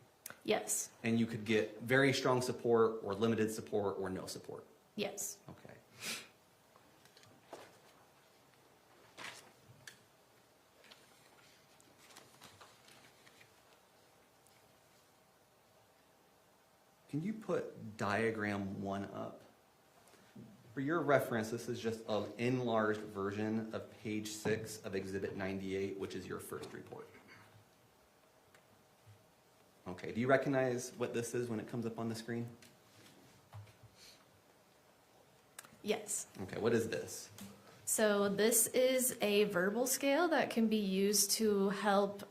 Speaker 13: Yes.
Speaker 2: And you could get very strong support or limited support or no support.
Speaker 13: Yes.
Speaker 2: Okay. Can you put diagram 1 up? For your reference, this is just an enlarged version of page 6 of Exhibit 98, which is your first report. Okay, do you recognize what this is when it comes up on the screen?
Speaker 13: Yes.
Speaker 2: Okay, what is this?
Speaker 13: So this is a verbal scale that can be used to help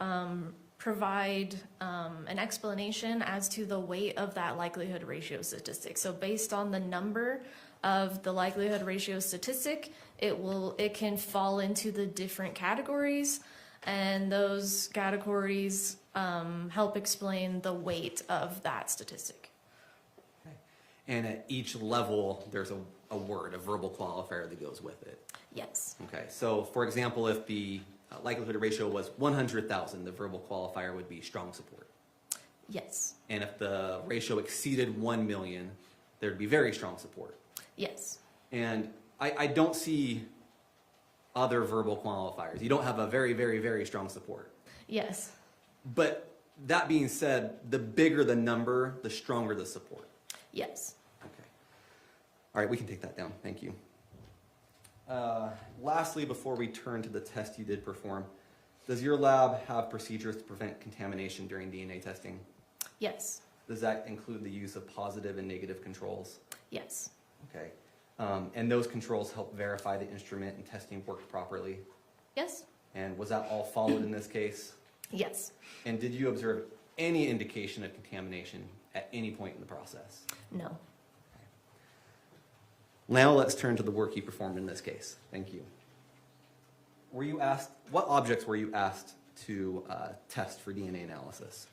Speaker 13: provide an explanation as to the weight of that likelihood ratio statistic. So based on the number of the likelihood ratio statistic, it can fall into the different categories, and those categories help explain the weight of that statistic.
Speaker 2: Okay. And at each level, there's a word, a verbal qualifier that goes with it.
Speaker 13: Yes.
Speaker 2: Okay, so for example, if the likelihood ratio was 100,000, the verbal qualifier would be strong support.
Speaker 13: Yes.
Speaker 2: And if the ratio exceeded 1 million, there'd be very strong support.
Speaker 13: Yes.
Speaker 2: And I don't see other verbal qualifiers. You don't have a very, very, very strong support.
Speaker 13: Yes.
Speaker 2: But that being said, the bigger the number, the stronger the support.
Speaker 13: Yes.
Speaker 2: Okay. All right, we can take that down. Thank you. Lastly, before we turn to the test you did perform, does your lab have procedures to prevent contamination during DNA testing?
Speaker 13: Yes.
Speaker 2: Does that include the use of positive and negative controls?
Speaker 13: Yes.
Speaker 2: Okay. And those controls help verify the instrument and testing worked properly?
Speaker 13: Yes.
Speaker 2: And was that all followed in this case?
Speaker 13: Yes.
Speaker 2: And did you observe any indication of contamination at any point in the process?
Speaker 13: No.
Speaker 2: Now let's turn to the work you performed in this case. Thank you. Were you asked, what objects were you asked to test for DNA analysis?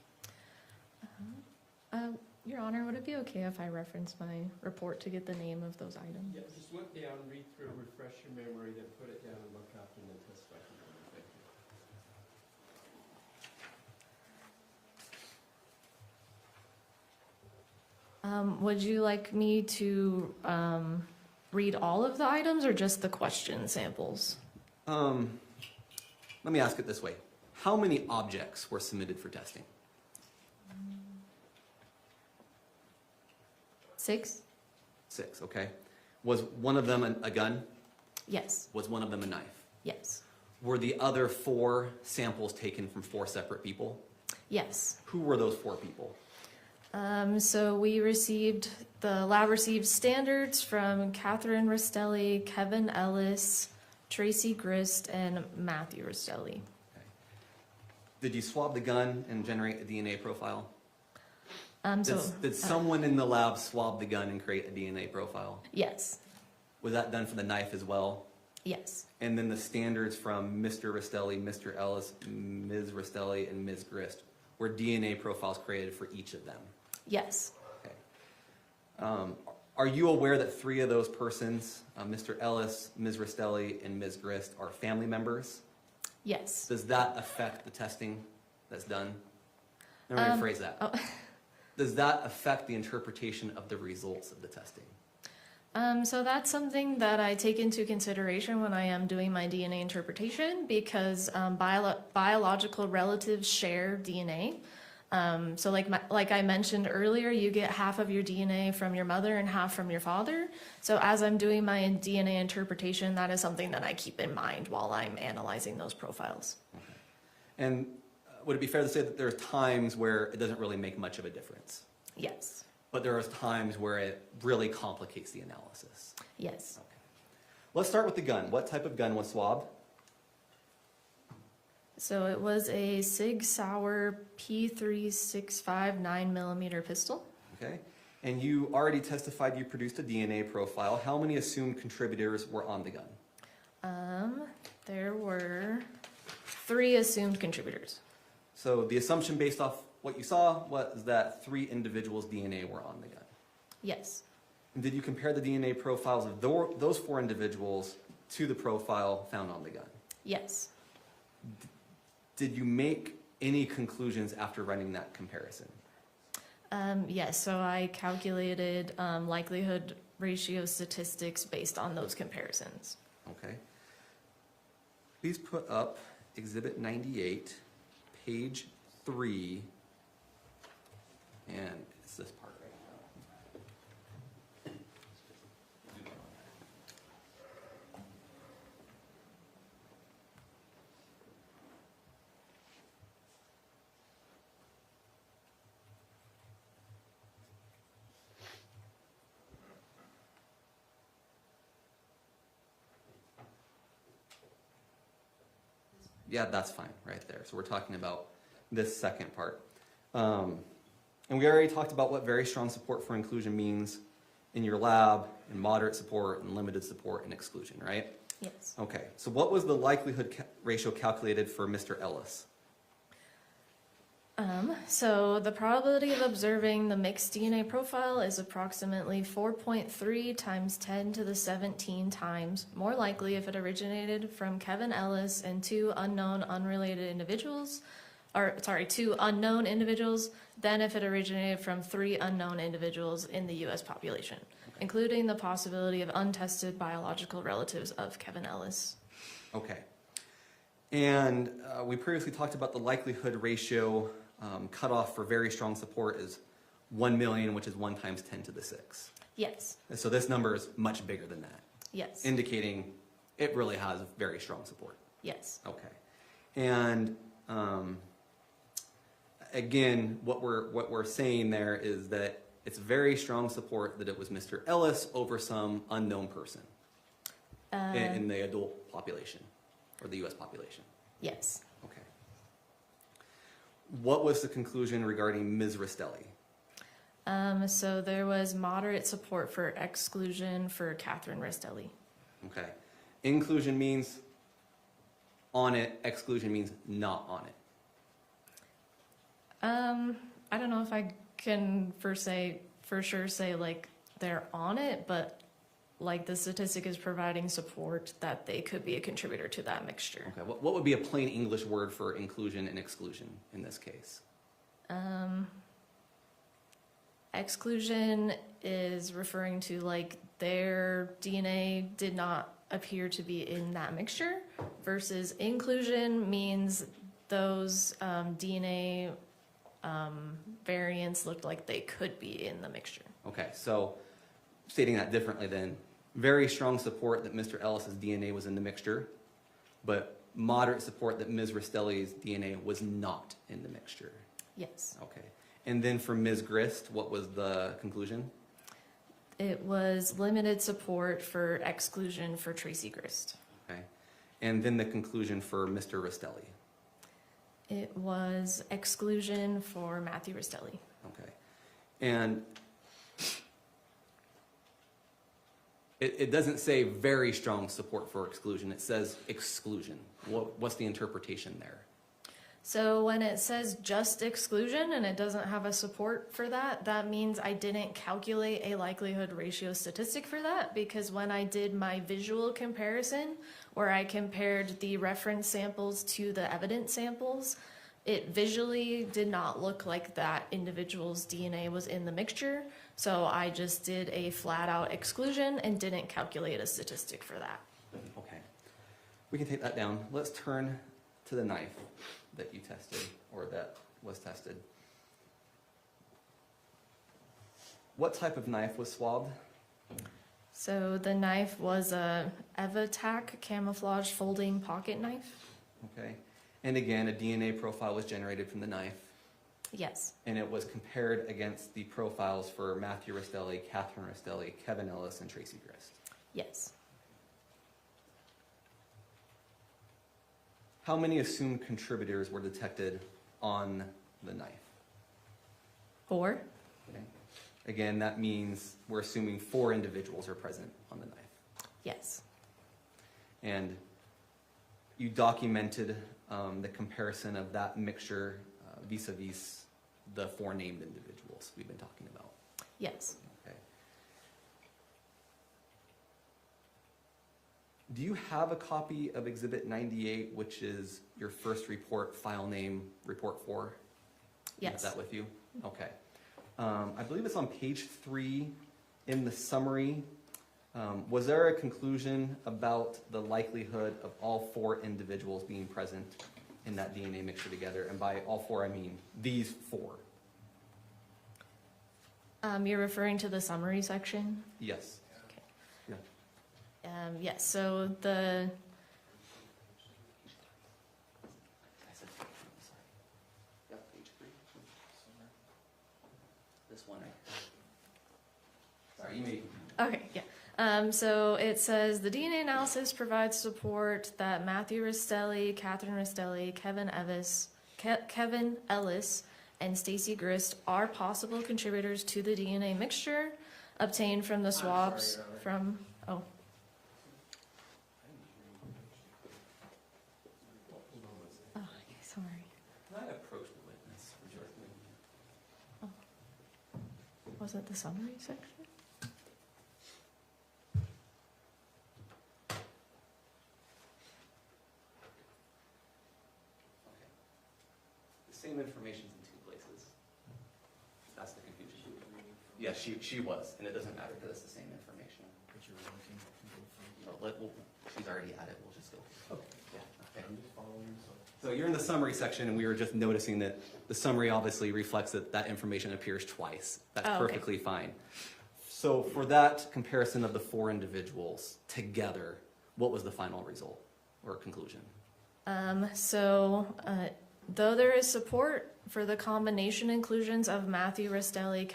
Speaker 13: Your Honor, would it be okay if I reference my report to get the name of those items?
Speaker 1: Yeah, just look down, read through, refresh your memory, then put it down and look up and then testify from memory. Thank you.
Speaker 13: Would you like me to read all of the items or just the question samples?
Speaker 2: Let me ask it this way. How many objects were submitted for testing?
Speaker 13: 6?
Speaker 2: 6, okay. Was one of them a gun?
Speaker 13: Yes.
Speaker 2: Was one of them a knife?
Speaker 13: Yes.
Speaker 2: Were the other 4 samples taken from 4 separate people?
Speaker 13: Yes.
Speaker 2: Who were those 4 people?
Speaker 13: So the lab received standards from Kathryn Restelli, Kevin Ellis, Tracey Grist, and Matthew Restelli.
Speaker 2: Did you swab the gun and generate a DNA profile? Did
Speaker 13: So
Speaker 2: someone in the lab swab the gun and create a DNA profile?
Speaker 13: yes,
Speaker 2: Was that done for the knife as well?
Speaker 13: yes,
Speaker 2: And then the standards from Mr. Restelli, Mr. Ellis, Ms. Restelli, and Ms. Grist, were DNA profiles created for each of them?
Speaker 13: yes,
Speaker 2: Are you aware that 3 of those persons, Mr. Ellis, Ms. Restelli, and Ms. Grist, are family members?
Speaker 13: yes.
Speaker 2: Does that affect the testing that's done? Let me rephrase that.
Speaker 13: Oh.
Speaker 2: Does that affect the interpretation of the results of the testing?
Speaker 13: So that's something that I take into consideration when I am doing my DNA interpretation, because biological relatives share DNA. So like I mentioned earlier, you get half of your DNA from your mother and half from your father. So as I'm doing my DNA interpretation, that is something that I keep in mind while I'm analyzing those profiles.
Speaker 2: Okay. And would it be fair to say that there's times where it doesn't really make much of a difference?
Speaker 13: Yes.
Speaker 2: But there are times where it really complicates the analysis?
Speaker 13: Yes.
Speaker 2: Okay. Let's start with the gun. What type of gun was swabbed?
Speaker 13: So it was a Sig Sauer P365 9mm pistol.
Speaker 2: Okay. And you already testified you produced a DNA profile. How many assumed contributors were on the gun?
Speaker 13: There were 3 assumed contributors.
Speaker 2: So the assumption based off what you saw was that 3 individuals' DNA were on the gun.
Speaker 13: Yes.
Speaker 2: And did you compare the DNA profiles of those 4 individuals to the profile found on the gun?
Speaker 13: Yes.
Speaker 2: Did you make any conclusions after running that comparison?
Speaker 13: Yes, so I calculated likelihood ratio statistics based on those comparisons.
Speaker 2: Okay. Please put up Exhibit 98, page 3, and it's this part right now. Yeah, that's fine, right there. So we're talking about this second part. And we already talked about what very strong support for inclusion means in your lab, and moderate support, and limited support, and exclusion, right?
Speaker 13: Yes.
Speaker 2: Okay, so what was the likelihood ratio calculated for Mr. Ellis?
Speaker 13: So the probability of observing the mixed DNA profile is approximately 4.3 times 10 to the 17 times more likely if it originated from Kevin Ellis and 2 unknown unrelated individuals, or sorry, 2 unknown individuals, than if it originated from 3 unknown individuals in the U.S. population, including the possibility of untested biological relatives of Kevin Ellis.
Speaker 2: Okay. And we previously talked about the likelihood ratio cutoff for very strong support is 1 million, which is 1 times 10 to the 6.
Speaker 13: Yes.
Speaker 2: So this number is much bigger than that.
Speaker 13: Yes.
Speaker 2: Indicating it really has very strong support.
Speaker 13: Yes.
Speaker 2: Okay. And again, what we're saying there is that it's very strong support that it was Mr. Ellis over some unknown person in the adult population or the U.S. population.
Speaker 13: Yes.
Speaker 2: Okay. What was the conclusion regarding Ms. Restelli?
Speaker 13: So there was moderate support for exclusion for Kathryn Restelli.
Speaker 2: Okay. Inclusion means on it, exclusion means not on it.
Speaker 13: I don't know if I can for sure say like they're on it, but like the statistic is providing support that they could be a contributor to that mixture.
Speaker 2: Okay. What would be a plain English word for inclusion and exclusion in this case?
Speaker 13: Exclusion is referring to like their DNA did not appear to be in that mixture, versus inclusion means those DNA variants looked like they could be in the mixture.
Speaker 2: Okay, so stating that differently then, very strong support that Mr. Ellis's DNA was in the mixture, but moderate support that Ms. Restelli's DNA was not in the mixture.
Speaker 13: Yes.
Speaker 2: Okay. And then for Ms. Grist, what was the conclusion?
Speaker 13: It was limited support for exclusion for Tracey Grist.
Speaker 2: Okay. And then the conclusion for Mr. Restelli.
Speaker 13: It was exclusion for Matthew Restelli.
Speaker 2: Okay. And it doesn't say very strong support for exclusion. It says exclusion. What's the interpretation there?
Speaker 13: So when it says just exclusion and it doesn't have a support for that, that means I didn't calculate a likelihood ratio statistic for that, because when I did my visual comparison, where I compared the reference samples to the evidence samples, it visually did not look like that individual's DNA was in the mixture. So I just did a flat out exclusion and didn't calculate a statistic for that.
Speaker 2: Okay. We can take that down. Let's turn to the knife that you tested, or that was tested. What type of knife was swabbed?
Speaker 13: So the knife was a EvaTac camouflage folding pocket knife.
Speaker 2: Okay. And again, a DNA profile was generated from the knife.
Speaker 13: Yes.
Speaker 2: And it was compared against the profiles for Matthew Restelli, Kathryn Restelli, Kevin Ellis, and Tracey Grist.
Speaker 13: Yes.
Speaker 2: How many assumed contributors were detected on the knife?
Speaker 13: 4.
Speaker 2: Okay. Again, that means we're assuming 4 individuals are present on the knife.
Speaker 13: Yes.
Speaker 2: And you documented the comparison of that mixture vis-a-vis the 4 named individuals we've been talking about.
Speaker 13: Yes.
Speaker 2: Okay. Do you have a copy of Exhibit 98, which is your first report, file name, report 4?
Speaker 13: Yes.
Speaker 2: Is that with you? Okay. I believe it's on page 3 in the summary. Was there a conclusion about the likelihood of all 4 individuals being present in that DNA mixture together? And by all 4, I mean these 4.
Speaker 13: You're referring to the summary section?
Speaker 2: Yes.
Speaker 13: Okay.
Speaker 2: Yeah.
Speaker 13: Yes, so the
Speaker 2: This one. Sorry, you may.
Speaker 13: Okay, yeah. So it says the DNA analysis provides support that Matthew Restelli, Kathryn Restelli, Kevin Ellis, and Stacey Grist are possible contributors to the DNA mixture obtained from the swabs from. Oh. Oh, okay, sorry.
Speaker 2: Can I approach the witness?
Speaker 13: Oh. Was it the summary section?
Speaker 2: The same information's in 2 places. That's the confusion. Yeah, she was, and it doesn't matter because it's the same information.
Speaker 6: But you're looking
Speaker 2: she's already at it. We'll just go.
Speaker 6: Okay.
Speaker 2: Yeah. Okay.
Speaker 6: I'm just following.
Speaker 2: So you're in the summary section, and we were just noticing that the summary obviously reflects that that information appears twice. That's perfectly fine. So for that comparison of the 4 individuals together, what was the final result or conclusion?
Speaker 13: Though there is support for the combination inclusions of Matthew Restelli,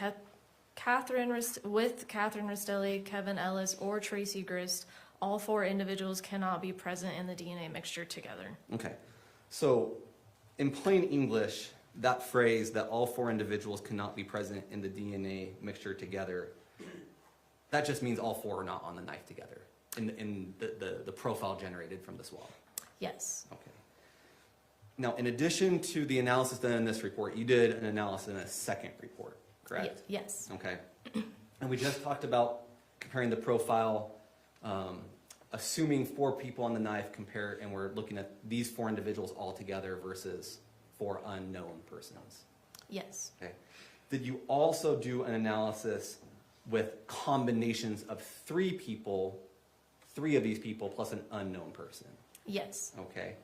Speaker 13: Kathryn Restelli, Kevin Ellis, or Tracey Grist, all 4 individuals cannot be present in the DNA mixture together.
Speaker 2: Okay. So in plain English, that phrase that all 4 individuals cannot be present in the DNA mixture together, that just means all 4 are not on the knife together in the profile generated from the swab.
Speaker 13: Yes.
Speaker 2: Okay. Now, in addition to the analysis done in this report, you did an analysis in a second report, correct?
Speaker 13: Yes.
Speaker 2: Okay. And we just talked about comparing the profile, assuming 4 people on the knife and we're looking at these 4 individuals all together versus 4 unknown persons.
Speaker 13: Yes.
Speaker 2: Okay. Did you also do an analysis with combinations of 3 people, 3 of these people plus an unknown person?
Speaker 13: Yes.
Speaker 2: Okay.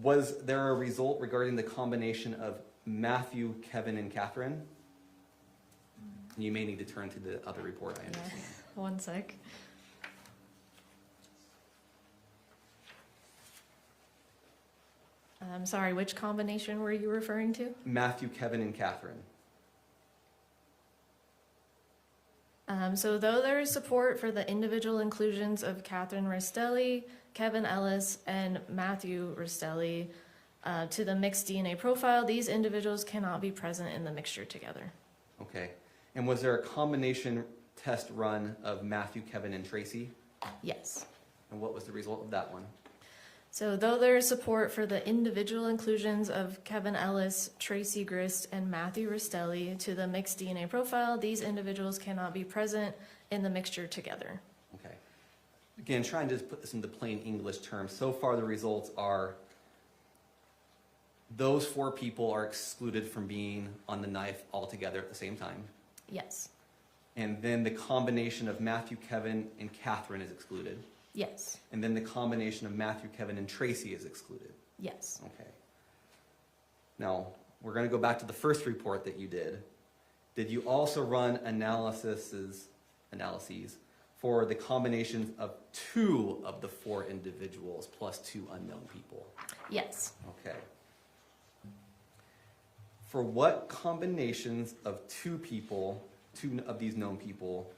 Speaker 2: Was there a result regarding the combination of Matthew, Kevin, and Kathryn? You may need to turn to the other report, I understand.
Speaker 13: Yeah. One sec. I'm sorry, which combination were you referring to?
Speaker 2: Matthew, Kevin, and Kathryn.
Speaker 13: So though there is support for the individual inclusions of Kathryn Restelli, Kevin Ellis, and Matthew Restelli to the mixed DNA profile, these individuals cannot be present in the mixture together.
Speaker 2: Okay. And was there a combination test run of Matthew, Kevin, and Tracey?
Speaker 13: Yes.
Speaker 2: And what was the result of that one?
Speaker 13: So though there is support for the individual inclusions of Kevin Ellis, Tracey Grist, and Matthew Restelli to the mixed DNA profile, these individuals cannot be present in the mixture together.
Speaker 2: Okay. Again, trying to put this into plain English terms. So far the results are those 4 people are excluded from being on the knife altogether at the same time.
Speaker 13: Yes.
Speaker 2: And then the combination of Matthew, Kevin, and Kathryn is excluded.
Speaker 13: Yes.
Speaker 2: And then the combination of Matthew, Kevin, and Tracey is excluded.
Speaker 13: Yes.
Speaker 2: Okay. Now, we're going to go back to the first report that you did. Did you also run analyses for the combinations of 2 of the 4 individuals plus 2 unknown people?
Speaker 13: Yes.
Speaker 2: Okay. For what combinations of 2 people, 2 of these known people,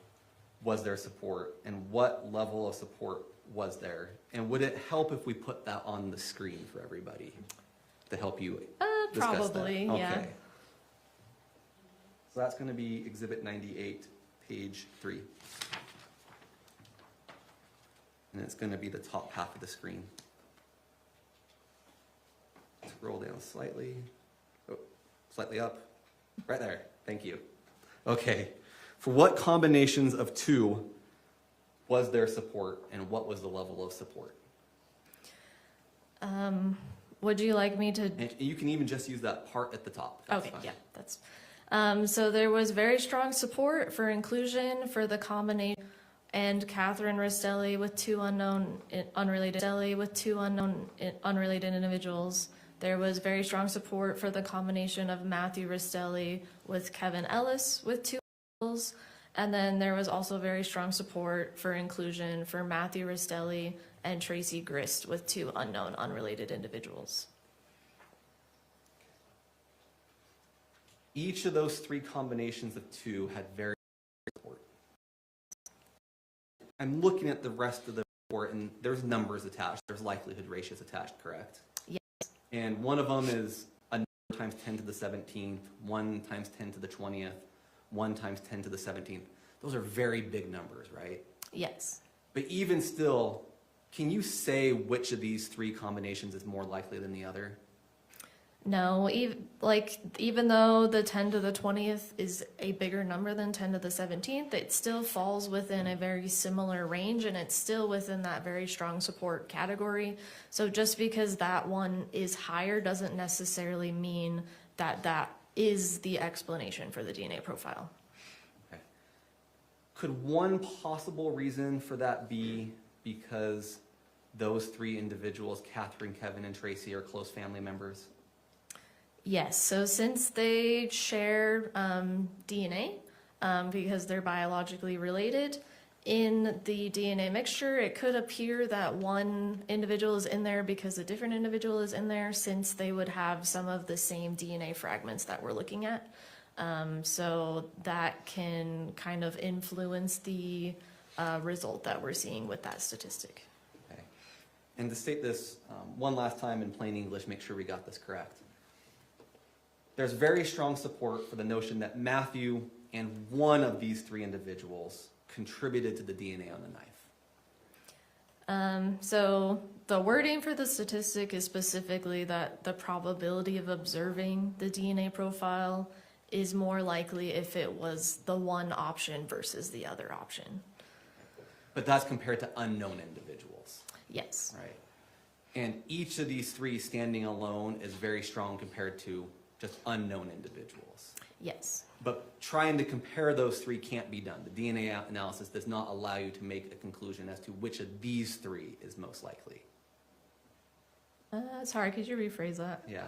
Speaker 2: was there support, and what level of support was there? And would it help if we put that on the screen for everybody to help you discuss
Speaker 13: probably,
Speaker 2: that?
Speaker 13: yeah.
Speaker 2: Okay. So that's going to be Exhibit 98, page 3. And it's going to be the top half of the screen. Scroll down slightly. Oh, slightly up. Right there. Thank you. Okay. For what combinations of 2 was there support, and what was the level of support?
Speaker 13: Would you like me to?
Speaker 2: And you can even just use that part at the top.
Speaker 13: Okay, fine. Yeah, that's. So there was very strong support for inclusion for the combination, and Kathryn Restelli with 2 unrelated individuals. There was very strong support for the combination of Matthew Restelli with Kevin Ellis with 2 individuals, and then there was also very strong support for inclusion for Matthew Restelli and Tracey Grist with 2 unknown unrelated individuals.
Speaker 2: Each of those 3 combinations of 2 had very support. I'm looking at the rest of the report, and there's numbers attached. There's likelihood ratios attached, correct?
Speaker 13: Yes.
Speaker 2: And one of them is a number times 10 to the 17th, 1 times 10 to the 20th, 1 times 10 to the 17th. Those are very big numbers, right? Yes. But even still, can you say which of these 3 combinations is more likely than the other?
Speaker 13: No, even though the 10 to the 20th is a bigger number than 10 to the 17th, it still falls within a very similar range, and it's still within that very strong support category. So just because that one is higher doesn't necessarily mean that that is the explanation for the DNA profile.
Speaker 2: Okay. Could one possible reason for that be because those 3 individuals, Kathryn, Kevin, and Tracey, are close family members?
Speaker 13: Yes, so since they share DNA, because they're biologically related, in the DNA mixture, it could appear that one individual is in there because a different individual is in there, since they would have some of the same DNA fragments that we're looking at. So that can kind of influence the result that we're seeing with that statistic.
Speaker 2: Okay. And to state this one last time in plain English, make sure we got this correct. There's very strong support for the notion that Matthew and one of these 3 individuals contributed to the DNA on the knife.
Speaker 13: So the wording for the statistic is specifically that the probability of observing the DNA profile is more likely if it was the one option versus the other option.
Speaker 2: But that's compared to unknown individuals.
Speaker 13: Yes.
Speaker 2: Right. And each of these 3 standing alone is very strong compared to just unknown individuals.
Speaker 13: Yes.
Speaker 2: But trying to compare those 3 can't be done. The DNA analysis does not allow you to make a conclusion as to which of these 3 is most likely.
Speaker 13: Sorry, could you rephrase that?
Speaker 2: Yeah.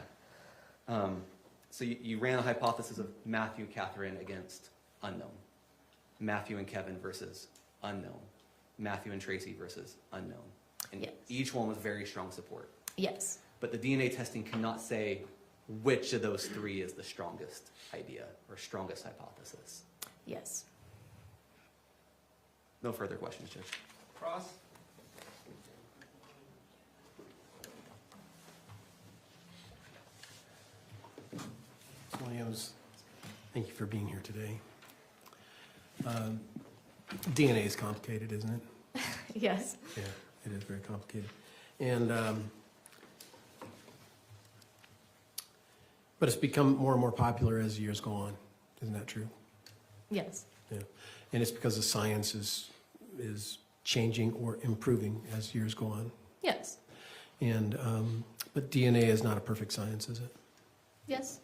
Speaker 2: So you ran a hypothesis of Matthew, Kathryn against unknown. Matthew and Kevin versus unknown. Matthew and Tracey versus unknown. And
Speaker 13: yes.
Speaker 2: Each one was very strong support.
Speaker 13: Yes.
Speaker 2: but the DNA testing cannot say which of those three is the strongest idea or strongest hypothesis.
Speaker 13: Yes.
Speaker 2: No further questions, Judge.
Speaker 1: Cross?
Speaker 6: Williams, thank you for being here today. DNA is complicated, isn't it?
Speaker 13: Yes.
Speaker 6: Yeah, it is very complicated. And, but it's become more and more popular as years go on. Isn't that true?
Speaker 13: Yes.
Speaker 6: Yeah. And it's because the science is changing or improving as years go on.
Speaker 13: Yes.
Speaker 6: And, but DNA is not a perfect science, is it?
Speaker 13: Yes.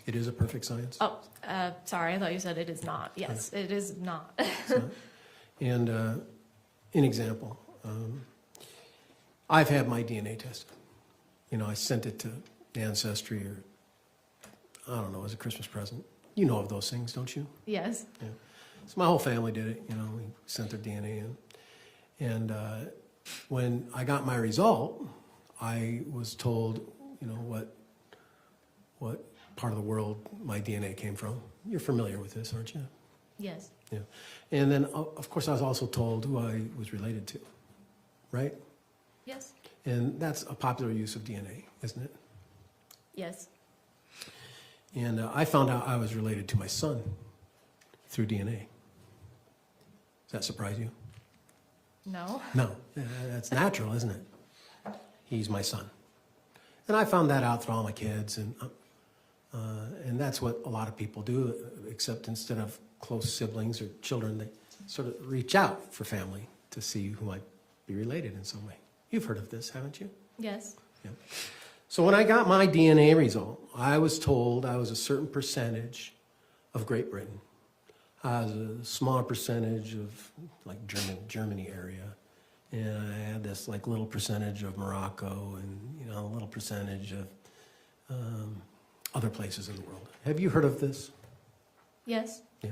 Speaker 6: It is a perfect science?
Speaker 13: Oh, sorry. I thought you said it is not. Yes, it is not.
Speaker 6: It's not. And an example, I've had my DNA tested. You know, I sent it to Ancestry or, I don't know, as a Christmas present. You know of those things, don't you?
Speaker 13: Yes.
Speaker 6: Yeah. So my whole family did it, you know, we sent their DNA in. And when I got my result, I was told, you know, what part of the world my DNA came from. You're familiar with this, aren't you?
Speaker 13: Yes.
Speaker 6: Yeah. And then, of course, I was also told who I was related to, right?
Speaker 13: Yes.
Speaker 6: And that's a popular use of DNA, isn't it?
Speaker 13: Yes.
Speaker 6: And I found out I was related to my son through DNA. Does that surprise you?
Speaker 13: No.
Speaker 6: No. That's natural, isn't it? He's my son. And I found that out through all my kids, and that's what a lot of people do, except instead of close siblings or children, they sort of reach out for family to see who might be related in some way. You've heard of this, haven't you?
Speaker 13: Yes.
Speaker 6: Yeah. So when I got my DNA result, I was told I was a certain percentage of Great Britain. I was a smaller percentage of like Germany area. And I had this like little percentage of Morocco and, you know, a little percentage of other places in the world. Have you heard of this?
Speaker 13: Yes.
Speaker 6: Yeah.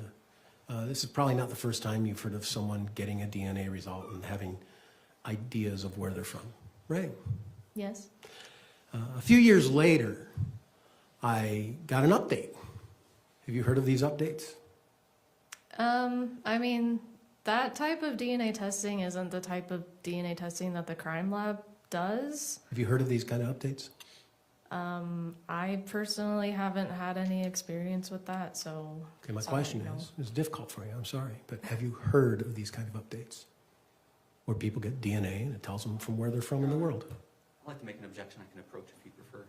Speaker 6: This is probably not the first time you've heard of someone getting a DNA result and having ideas of where they're from, right?
Speaker 13: Yes.
Speaker 6: A few years later, I got an update. Have you heard of these updates?
Speaker 13: I mean, that type of DNA testing isn't the type of DNA testing that the crime lab does.
Speaker 6: Have you heard of these kind of updates?
Speaker 13: I personally haven't had any experience with that, so.
Speaker 6: Okay, my
Speaker 13: sorry,
Speaker 6: question
Speaker 13: no.
Speaker 6: is, it's difficult for you, I'm sorry, but have you heard of these kind of updates? Where people get DNA and it tells them from where they're from in the world?
Speaker 2: I'd like to make an objection. I can approach if you prefer.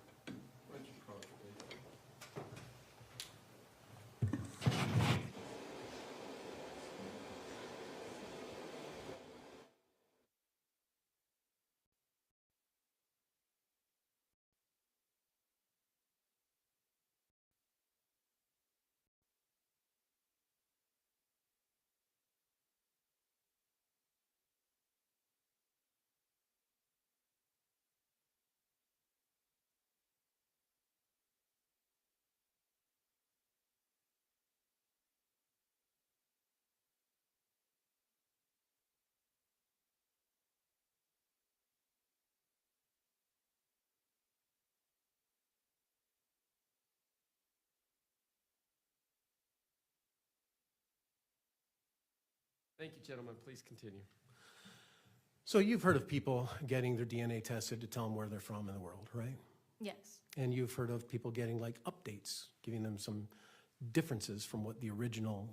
Speaker 1: Thank you, gentlemen. Please continue.
Speaker 6: So you've heard of people getting their DNA tested to tell them where they're from in the world, right?
Speaker 13: Yes.
Speaker 6: And you've heard of people getting like updates, giving them some differences from what the original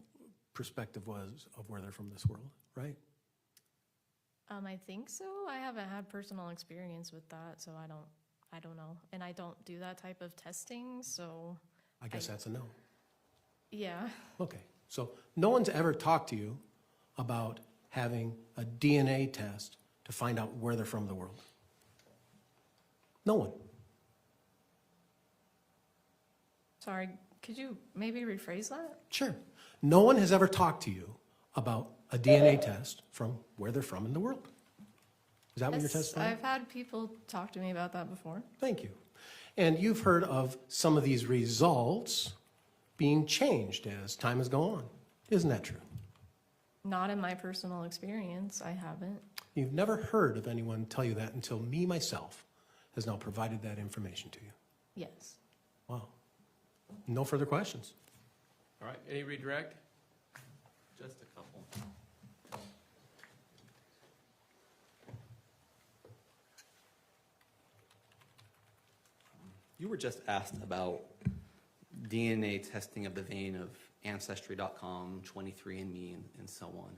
Speaker 6: perspective was of where they're from this world, right?
Speaker 13: I think so. I haven't had personal experience with that, so I don't know. And I don't do that type of testing, so.
Speaker 6: I guess that's a no.
Speaker 13: Yeah.
Speaker 6: Okay, so no one's ever talked to you about having a DNA test to find out where they're from in the world? No one.
Speaker 13: Sorry, could you maybe rephrase that?
Speaker 6: Sure. No one has ever talked to you about a DNA test from where they're from in the world. Is that what you're testifying?
Speaker 13: I've had people talk to me about that before.
Speaker 6: Thank you. And you've heard of some of these results being changed as time has gone on. Isn't that true?
Speaker 13: Not in my personal experience, I haven't.
Speaker 6: You've never heard of anyone tell you that until me, myself, has now provided that information to you.
Speaker 13: Yes.
Speaker 6: Wow. No further questions.
Speaker 1: All right, any redirect?
Speaker 2: Just a couple. You were just asked about DNA testing of the vein of Ancestry.com, 23andMe, and so on.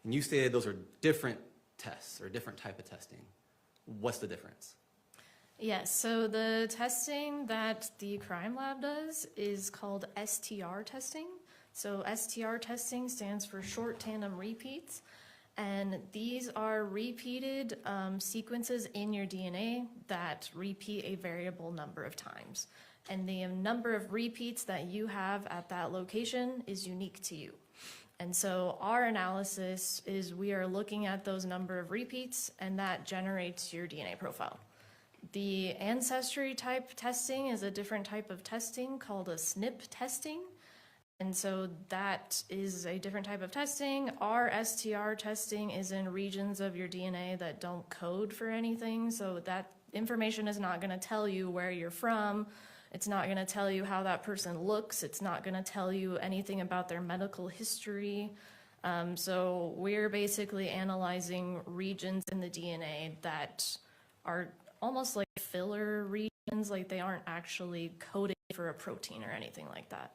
Speaker 2: And you stated those are different tests or different type of testing. What's the difference?
Speaker 13: Yes, so the testing that the crime lab does is called STR testing. So STR testing stands for short tandem repeats. And these are repeated sequences in your DNA that repeat a variable number of times. And the number of repeats that you have at that location is unique to you. And so our analysis is we are looking at those number of repeats, and that generates your DNA profile. The ancestry type testing is a different type of testing called a SNP testing. And so that is a different type of testing. Our STR testing is in regions of your DNA that don't code for anything. So that information is not going to tell you where you're from. It's not going to tell you how that person looks. It's not going to tell you anything about their medical history. So we're basically analyzing regions in the DNA that are almost like filler regions, like they aren't actually coded for a protein or anything like that.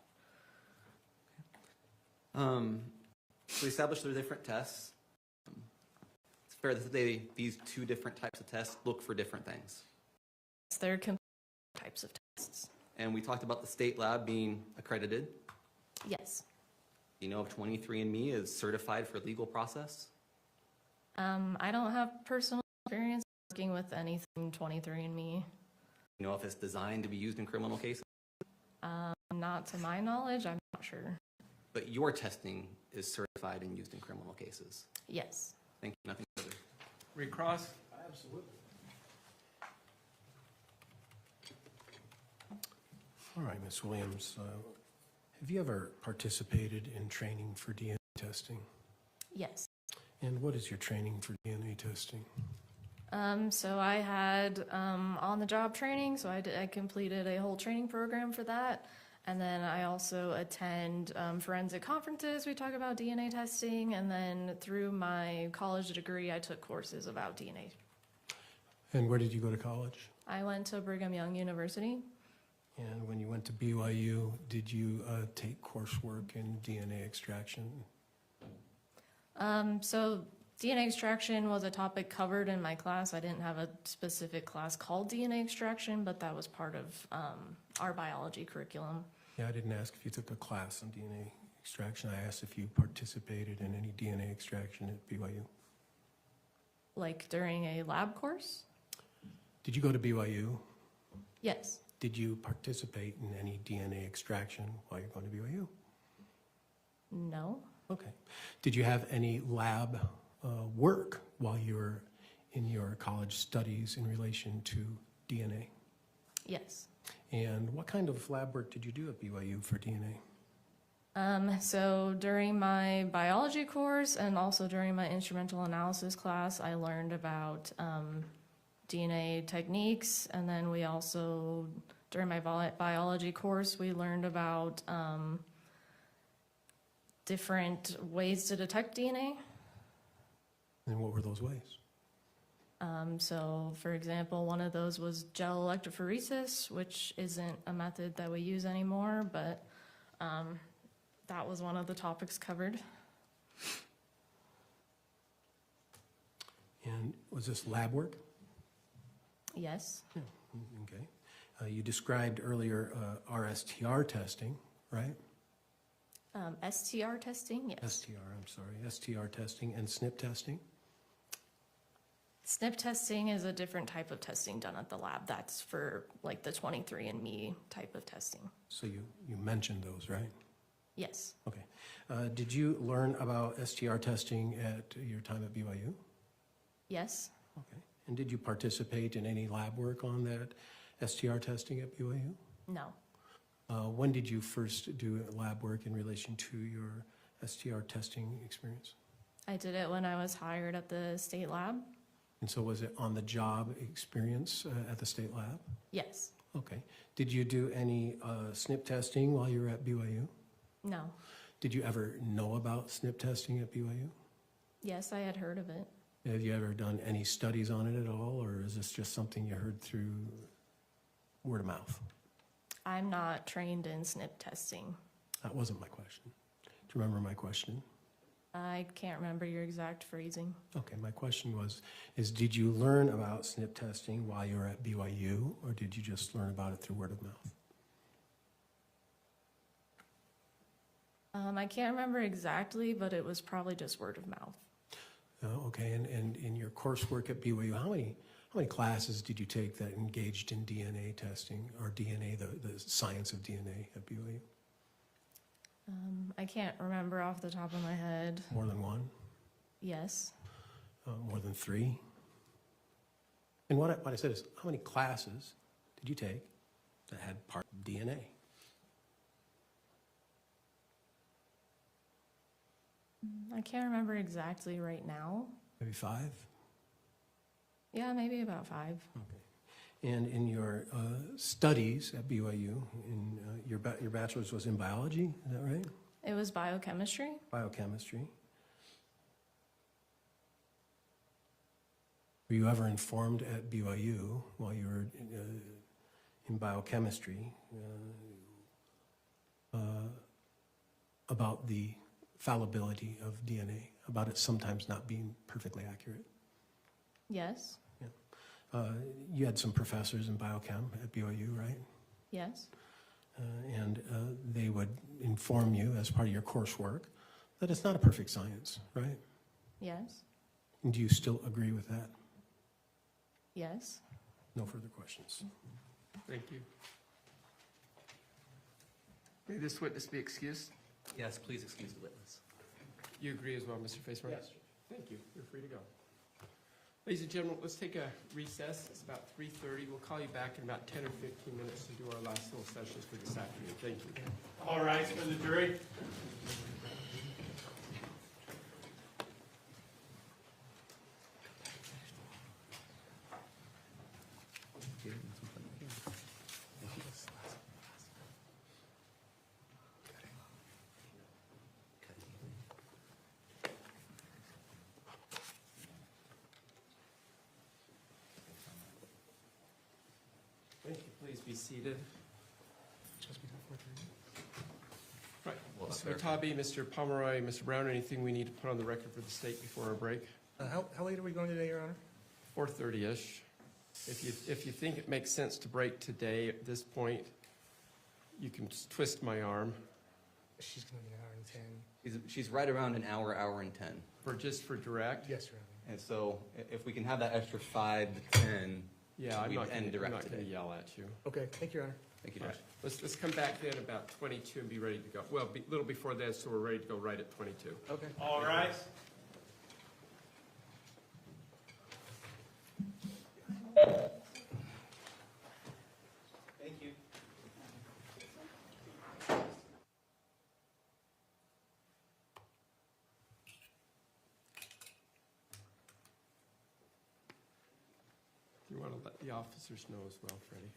Speaker 2: So we established there are different tests. It's fair to say these two different types of tests look for different things.
Speaker 13: They're complete types of tests.
Speaker 2: And we talked about the state lab being accredited.
Speaker 13: Yes.
Speaker 2: You know if 23andMe is certified for legal process?
Speaker 13: I don't have personal experience working with anything 23andMe.
Speaker 2: You know if it's designed to be used in criminal cases?
Speaker 13: Not to my knowledge, I'm not sure.
Speaker 2: But your testing is certified and used in criminal cases?
Speaker 13: Yes.
Speaker 2: Thank you. Nothing further.
Speaker 1: Recross?
Speaker 6: Absolutely. All right, Ms. Williams, have you ever participated in training for DNA testing?
Speaker 13: Yes.
Speaker 6: And what is your training for DNA testing?
Speaker 13: So I had on-the-job training, so I completed a whole training program for that. And then I also attend forensic conferences. We talk about DNA testing. And then through my college degree, I took courses about DNA.
Speaker 6: And where did you go to college?
Speaker 13: I went to Brigham Young University.
Speaker 6: And when you went to BYU, did you take coursework in DNA extraction?
Speaker 13: So DNA extraction was a topic covered in my class. I didn't have a specific class called DNA extraction, but that was part of our biology curriculum.
Speaker 6: Yeah, I didn't ask if you took a class on DNA extraction. I asked if you participated in any DNA extraction at BYU.
Speaker 13: Like during a lab course?
Speaker 6: Did you go to BYU?
Speaker 13: Yes.
Speaker 6: Did you participate in any DNA extraction while you're going to BYU?
Speaker 13: No.
Speaker 6: Okay. Did you have any lab work while you were in your college studies in relation to DNA?
Speaker 13: Yes.
Speaker 6: And what kind of lab work did you do at BYU for DNA?
Speaker 13: So during my biology course and also during my instrumental analysis class, I learned about DNA techniques. And then we also, during my biology course, we learned about different ways to detect DNA.
Speaker 6: And what were those ways?
Speaker 13: So, for example, one of those was gel electrophoresis, which isn't a method that we use anymore, but that was one of the topics covered.
Speaker 6: And was this lab work?
Speaker 13: Yes.
Speaker 6: Yeah. Okay. You described earlier RSTR testing, right?
Speaker 13: STR testing, yes.
Speaker 6: STR, I'm sorry. STR testing and SNP testing?
Speaker 13: SNP testing is a different type of testing done at the lab. That's for like the 23andMe type of testing.
Speaker 6: So you mentioned those, right?
Speaker 13: Yes.
Speaker 6: Okay. Did you learn about STR testing at your time at BYU?
Speaker 13: Yes.
Speaker 6: Okay. And did you participate in any lab work on that STR testing at BYU?
Speaker 13: No.
Speaker 6: When did you first do lab work in relation to your STR testing experience?
Speaker 13: I did it when I was hired at the state lab.
Speaker 6: And so was it on-the-job experience at the state lab?
Speaker 13: Yes.
Speaker 6: Okay. Did you do any SNP testing while you were at BYU?
Speaker 13: No.
Speaker 6: Did you ever know about SNP testing at BYU?
Speaker 13: Yes, I had heard of it.
Speaker 6: Have you ever done any studies on it at all, or is this just something you heard through word of mouth?
Speaker 13: I'm not trained in SNP testing.
Speaker 6: That wasn't my question. Do you remember my question?
Speaker 13: I can't remember your exact phrasing.
Speaker 6: Okay, my question is did you learn about SNP testing while you were at BYU, or did you just learn about it through word of mouth?
Speaker 13: I can't remember exactly, but it was probably just word of mouth.
Speaker 6: Oh, okay, and in your coursework at BYU, how many classes did you take that engaged in DNA testing, or DNA, the science of DNA at BYU?
Speaker 13: I can't remember off the top of my head.
Speaker 6: More than one?
Speaker 13: Yes.
Speaker 6: More than three? And what I said is, how many classes did you take that had part of DNA?
Speaker 13: I can't remember exactly right now.
Speaker 6: Maybe 5?
Speaker 13: Yeah, maybe about 5.
Speaker 6: Okay. And in your studies at BYU, your bachelor's was in biology, is that right?
Speaker 13: It was biochemistry.
Speaker 6: Biochemistry. Were you ever informed at BYU while you were in biochemistry about the fallibility of DNA, about it sometimes not being perfectly accurate?
Speaker 13: Yes.
Speaker 6: You had some professors in biochem at BYU, right?
Speaker 13: Yes.
Speaker 6: And they would inform you as part of your coursework that it's not a perfect science, right?
Speaker 13: Yes.
Speaker 6: And do you still agree with that?
Speaker 13: Yes.
Speaker 6: No further questions.
Speaker 1: Thank you. May this witness be excused?
Speaker 2: Yes, please excuse the witness.
Speaker 1: You agree as well, Mr. Faceman? Yes. Thank you. You're free to go. Ladies and gentlemen, let's take a recess. It's about 3:30. We'll call you back in about 10 or 15 minutes to do our last little sessions for this afternoon. Thank you.
Speaker 4: All right, for the jury.
Speaker 1: Thank you. Please be seated. Right. Mr. Watabe, Mr. Pomeroy, Mr. Brown, anything we need to put on the record for the state before our break?
Speaker 16: How late are we going today, Your Honor?
Speaker 1: 4:30-ish. If you think it makes sense to break today at this point, you can twist my arm.
Speaker 16: She's going to be an hour and 10.
Speaker 2: She's right around an hour, hour and 10.
Speaker 1: For direct?
Speaker 16: Yes, Your Honor.
Speaker 2: And so if we can have that extra 5 to 10,
Speaker 1: Yeah, I'm
Speaker 2: we'd
Speaker 1: not
Speaker 2: end direct
Speaker 1: going to
Speaker 2: today.
Speaker 1: yell at you.
Speaker 16: Okay, thank you, Your Honor.
Speaker 2: Thank you,
Speaker 1: All
Speaker 2: Judge.
Speaker 1: right. Let's come back then about 22 and be ready to go. Well, a little before that, so we're ready to go right at 22.
Speaker 16: Okay.
Speaker 4: All right.
Speaker 2: Thank you.
Speaker 1: You want to let the officers know as well, Freddie?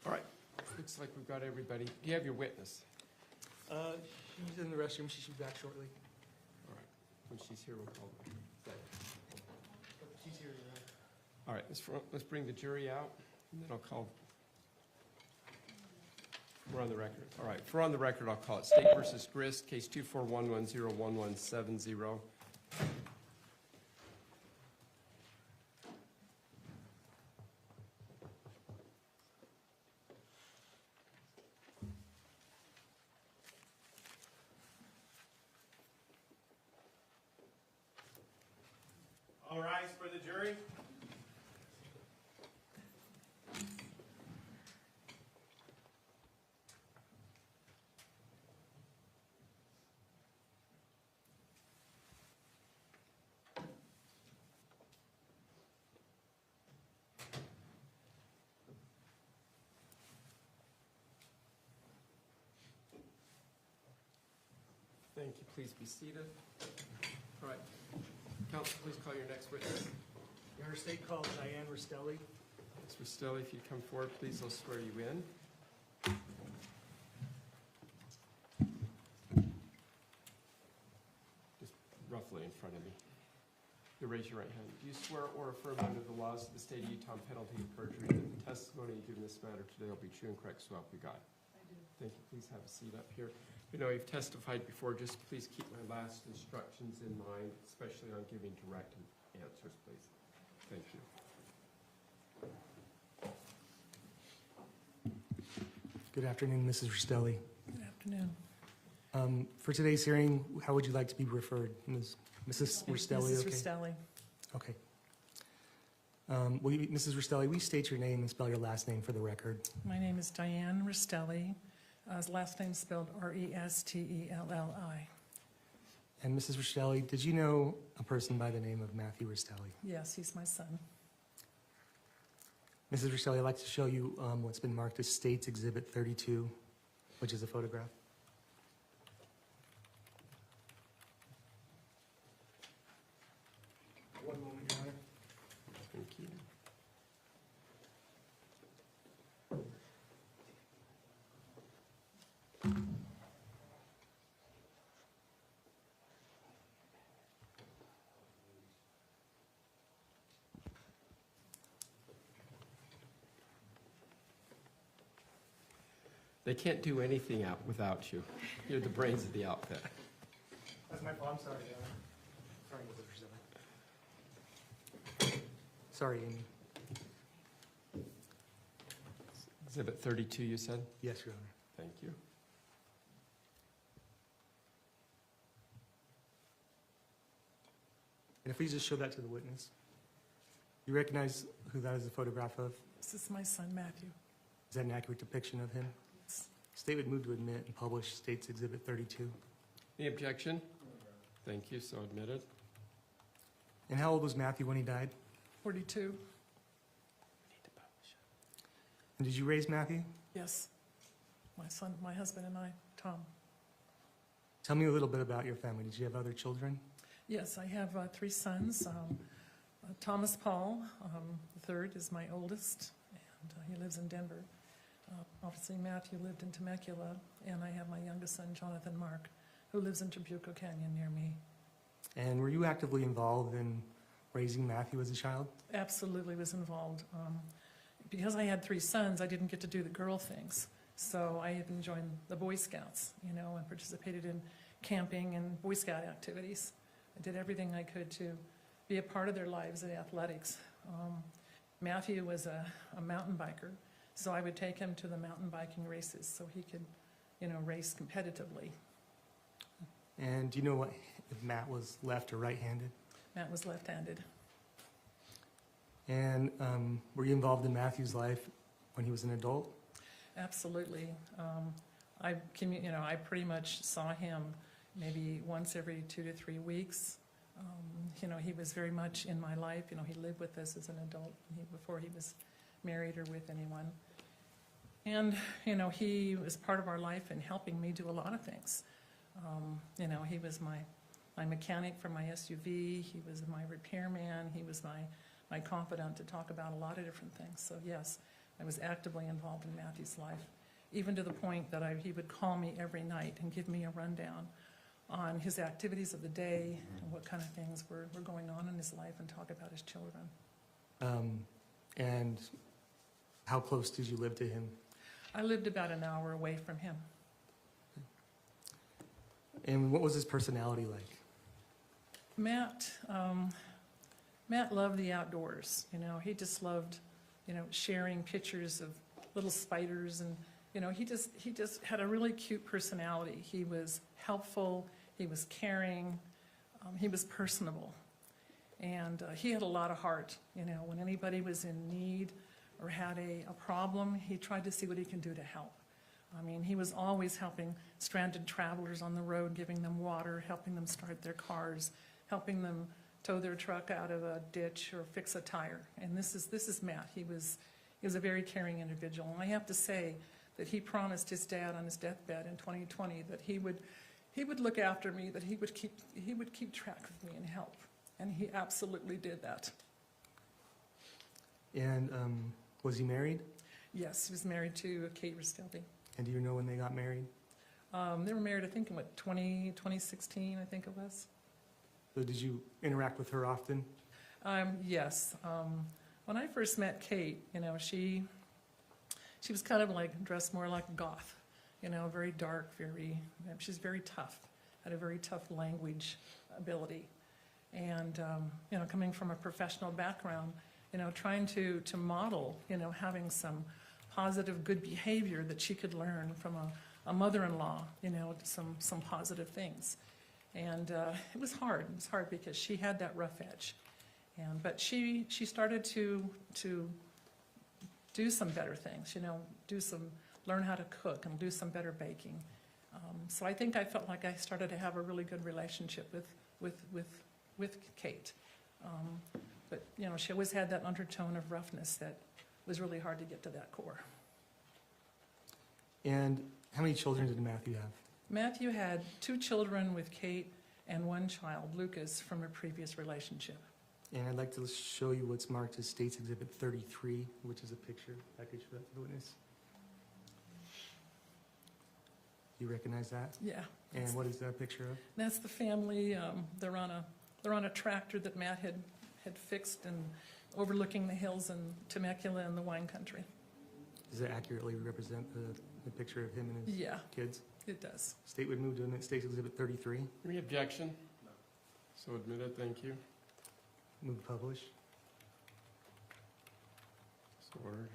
Speaker 1: All right, looks like we've got everybody. Do you have your witness?
Speaker 16: She's in the restroom. She should be back shortly.
Speaker 1: All right, when she's here, we'll call her.
Speaker 16: She's here, Your Honor.
Speaker 1: All right, let's bring the jury out, and then I'll call. We're on the record. All right, if we're on the record, I'll call it State versus Grist, case 241101170.
Speaker 4: All rise for the jury.
Speaker 1: Thank you. Please be seated. All right. Counsel, please call your next witness.
Speaker 18: Your state called Diane Restelli.
Speaker 1: Ms. Restelli, if you come forward, please, I'll swear you in. Just roughly in front of me. You raise your right hand. Do you swear or affirm under the laws of the state of Utah on penalty of perjury that the testimony you give in this matter today will be true and correct, so help you God? I do. Thank you. Please have a seat up here. You know, you've testified before. Just please keep my last instructions in mind, especially on giving direct answers, please. Thank you.
Speaker 18: Good afternoon, Mrs. Restelli.
Speaker 19: Good afternoon.
Speaker 18: For today's hearing, how would you like to be referred? Mrs. Restelli,
Speaker 19: Mrs.
Speaker 18: okay?
Speaker 19: Restelli.
Speaker 18: Okay. Mrs. Restelli, will you state your name and spell your last name for the record?
Speaker 19: My name is Diane Restelli. His last name spelled Restelli.
Speaker 18: And Mrs. Restelli, did you know a person by the name of Matthew Restelli?
Speaker 19: Yes, he's my son.
Speaker 18: Mrs. Restelli, I'd like to show you what's been marked as State's Exhibit 32, which is a photograph. One moment, Your Honor.
Speaker 1: Thank you. They can't do anything out without you. You're the brains of the outfit.
Speaker 18: That's my fault. I'm sorry, Your Honor. Sorry, Mrs. Restelli. Sorry, Amy.
Speaker 1: Exhibit 32, you said?
Speaker 18: Yes, Your Honor.
Speaker 1: Thank you.
Speaker 18: And if we just show that to the witness. You recognize who that is a photograph of?
Speaker 19: This is my son, Matthew.
Speaker 18: Is that an accurate depiction of him? State would move to admit and publish State's Exhibit 32.
Speaker 1: Any objection? Thank you, so admitted.
Speaker 18: And how old was Matthew when he died?
Speaker 19: 42.
Speaker 18: And did you raise Matthew?
Speaker 19: Yes. My son, my husband and I, Tom.
Speaker 18: Tell me a little bit about your family. Did you have other children?
Speaker 19: Yes, I have 3 sons. Thomas Paul, the third, is my oldest, and he lives in Denver. Obviously, Matthew lived in Temecula, and I have my youngest son, Jonathan Mark, who lives in Trabuco Canyon near me.
Speaker 18: And were you actively involved in raising Matthew as a child?
Speaker 19: Absolutely was involved. Because I had 3 sons, I didn't get to do the girl things. So I even joined the Boy Scouts, you know, and participated in camping and Boy Scout activities. I did everything I could to be a part of their lives in athletics. Matthew was a mountain biker, so I would take him to the mountain biking races so he could, you know, race competitively.
Speaker 18: And do you know what if Matt was left or right-handed?
Speaker 19: Matt was left-handed.
Speaker 18: And were you involved in Matthew's life when he was an adult?
Speaker 19: Absolutely. I pretty much saw him maybe once every 2 to 3 weeks. You know, he was very much in my life. You know, he lived with us as an adult before he was married or with anyone. And, you know, he was part of our life in helping me do a lot of things. You know, he was my mechanic for my SUV. He was my repairman. He was my confidant to talk about a lot of different things. So, yes, I was actively involved in Matthew's life, even to the point that he would call me every night and give me a rundown on his activities of the day and what kind of things were going on in his life and talk about his children.
Speaker 18: And how close did you live to him?
Speaker 19: I lived about an hour away from him.
Speaker 18: And what was his personality like?
Speaker 19: Matt loved the outdoors. You know, he just loved, you know, sharing pictures of little spiders, and you know, he just had a really cute personality. He was helpful. He was caring. He was personable. And he had a lot of heart. You know, when anybody was in need or had a problem, he tried to see what he can do to help. I mean, he was always helping stranded travelers on the road, giving them water, helping them start their cars, helping them tow their truck out of a ditch or fix a tire. And this is Matt. He was a very caring individual. And I have to say that he promised his dad on his deathbed in 2020 that he would look after me, that he would keep track of me and help. And he absolutely did that.
Speaker 18: And was he married?
Speaker 19: Yes, he was married to Kathryn Restelli.
Speaker 18: And do you know when they got married?
Speaker 19: They were married, I think, in 2016, I think it was.
Speaker 18: So did you interact with her often?
Speaker 19: Yes. When I first met Kate, you know, she was kind of like dressed more like a goth, you know, very dark, she's very tough, had a very tough language ability. And, you know, coming from a professional background, you know, trying to model, you know, having some positive, good behavior that she could learn from a mother-in-law, you know, some positive things. And it was hard. It was hard because she had that rough edge. But she started to do some better things, you know, learn how to cook and do some better baking. So I think I felt like I started to have a really good relationship with Kate. But, you know, she always had that undertone of roughness that was really hard to get to that core.
Speaker 18: And how many children did Matthew have?
Speaker 19: Matthew had 2 children with Kate and 1 child, Lucas, from a previous relationship.
Speaker 18: And I'd like to show you what's marked as State's Exhibit 33, which is a picture. I could show that to the witness. Do you recognize that?
Speaker 19: Yeah.
Speaker 18: And what is that a picture of?
Speaker 19: That's the family. They're on a tractor that Matt had fixed and overlooking the hills in Temecula in the wine country.
Speaker 18: Does it accurately represent the picture of him and his kids?
Speaker 19: It does.
Speaker 18: State would move to State's Exhibit 33.
Speaker 1: Any objection? No. So admitted, thank you.
Speaker 18: Move to publish.
Speaker 1: So ordered.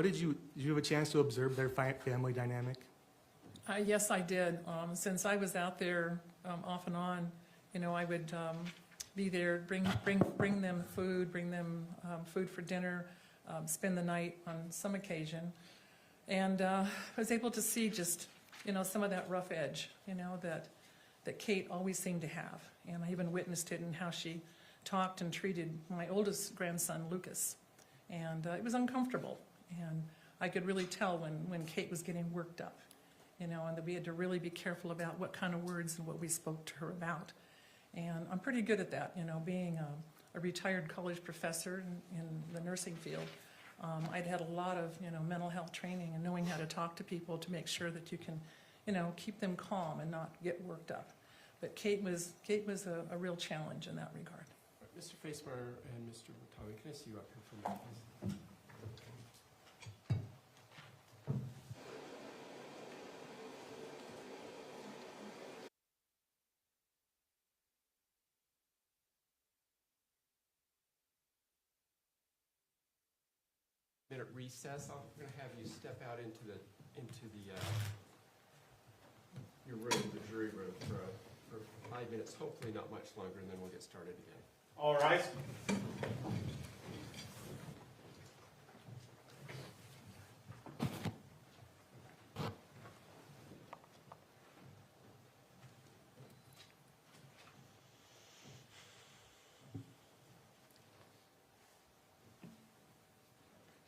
Speaker 18: Did you have a chance to observe their family dynamic?
Speaker 19: Yes, I did. Since I was out there off and on, you know, I would be there, bring them food, food for dinner, spend the night on some occasion. And I was able to see just, you know, some of that rough edge, you know, that Kate always seemed to have. And I even witnessed it in how she talked and treated my oldest grandson, Lucas. And it was uncomfortable. And I could really tell when Kate was getting worked up, you know, and that we had to really be careful about what kind of words and what we spoke to her about. And I'm pretty good at that, you know, being a retired college professor in the nursing field. I'd had a lot of, you know, mental health training and knowing how to talk to people to make sure that you can, you know, keep them calm and not get worked up. But Kate was a real challenge in that regard.
Speaker 1: Mr. Facemeyer and Mr. Watawi, can I see you up here for a minute, please? Minute recess. I'm going to have you step out into your room, the jury room, for 5 minutes. Hopefully not much longer, and then we'll get started again.
Speaker 4: All right.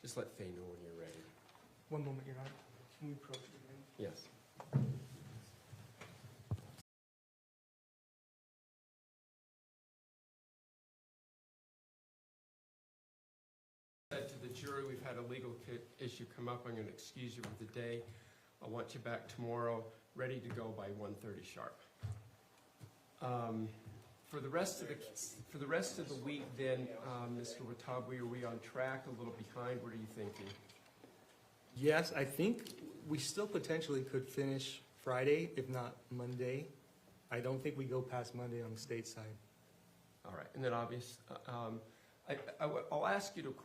Speaker 1: Just let Faye know when you're ready.
Speaker 18: One moment, Your Honor. Can we approach it again?
Speaker 1: Yes. Said to the jury, we've had a legal issue come up. I'm going to excuse you for the day. I want you back tomorrow, ready to go by 1:30 sharp. For the rest of the week, then, Mr. Watawi, are we on track? A little behind? What are you thinking?
Speaker 18: Yes, I think we still potentially could finish Friday, if not Monday. I don't think we go past Monday on the state side.
Speaker 1: All right, and then I'll ask you to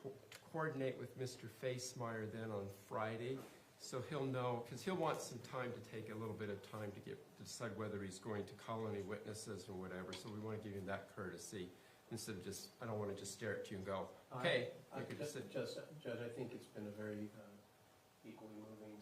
Speaker 1: coordinate with Mr. Facemeyer then on Friday, So he'll know, because he'll want some time to take a little bit of time to decide whether he's going to call any witnesses or whatever. So we want to give him that courtesy instead of just, I don't want to just stare at you and go, okay. You could just sit.
Speaker 6: Judge, I think it's been a very equally moving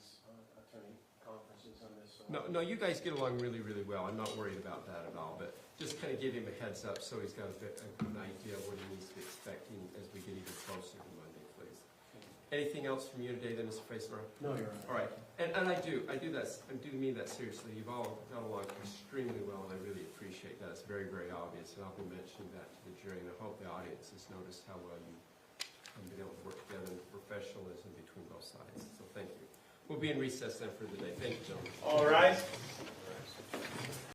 Speaker 6: attorney conferences on this. So
Speaker 1: No, you guys get along really, really well. I'm not worried about that at all, but just kind of give him a heads up so he's got a good idea of what he needs to be expecting as we get even closer to Monday, please. Anything else from you today then, Mr. Faisler?
Speaker 6: No, Your Honor.
Speaker 1: All right, and I do mean that seriously. You've all got along extremely well, and I really appreciate that. It's very, very obvious, and I'll be mentioning that to the jury, and I hope the audience has noticed how well you have been able to work together in professionalism between both sides. So thank you. We'll be in recess then for the day. Thank you, gentlemen.
Speaker 4: All rise.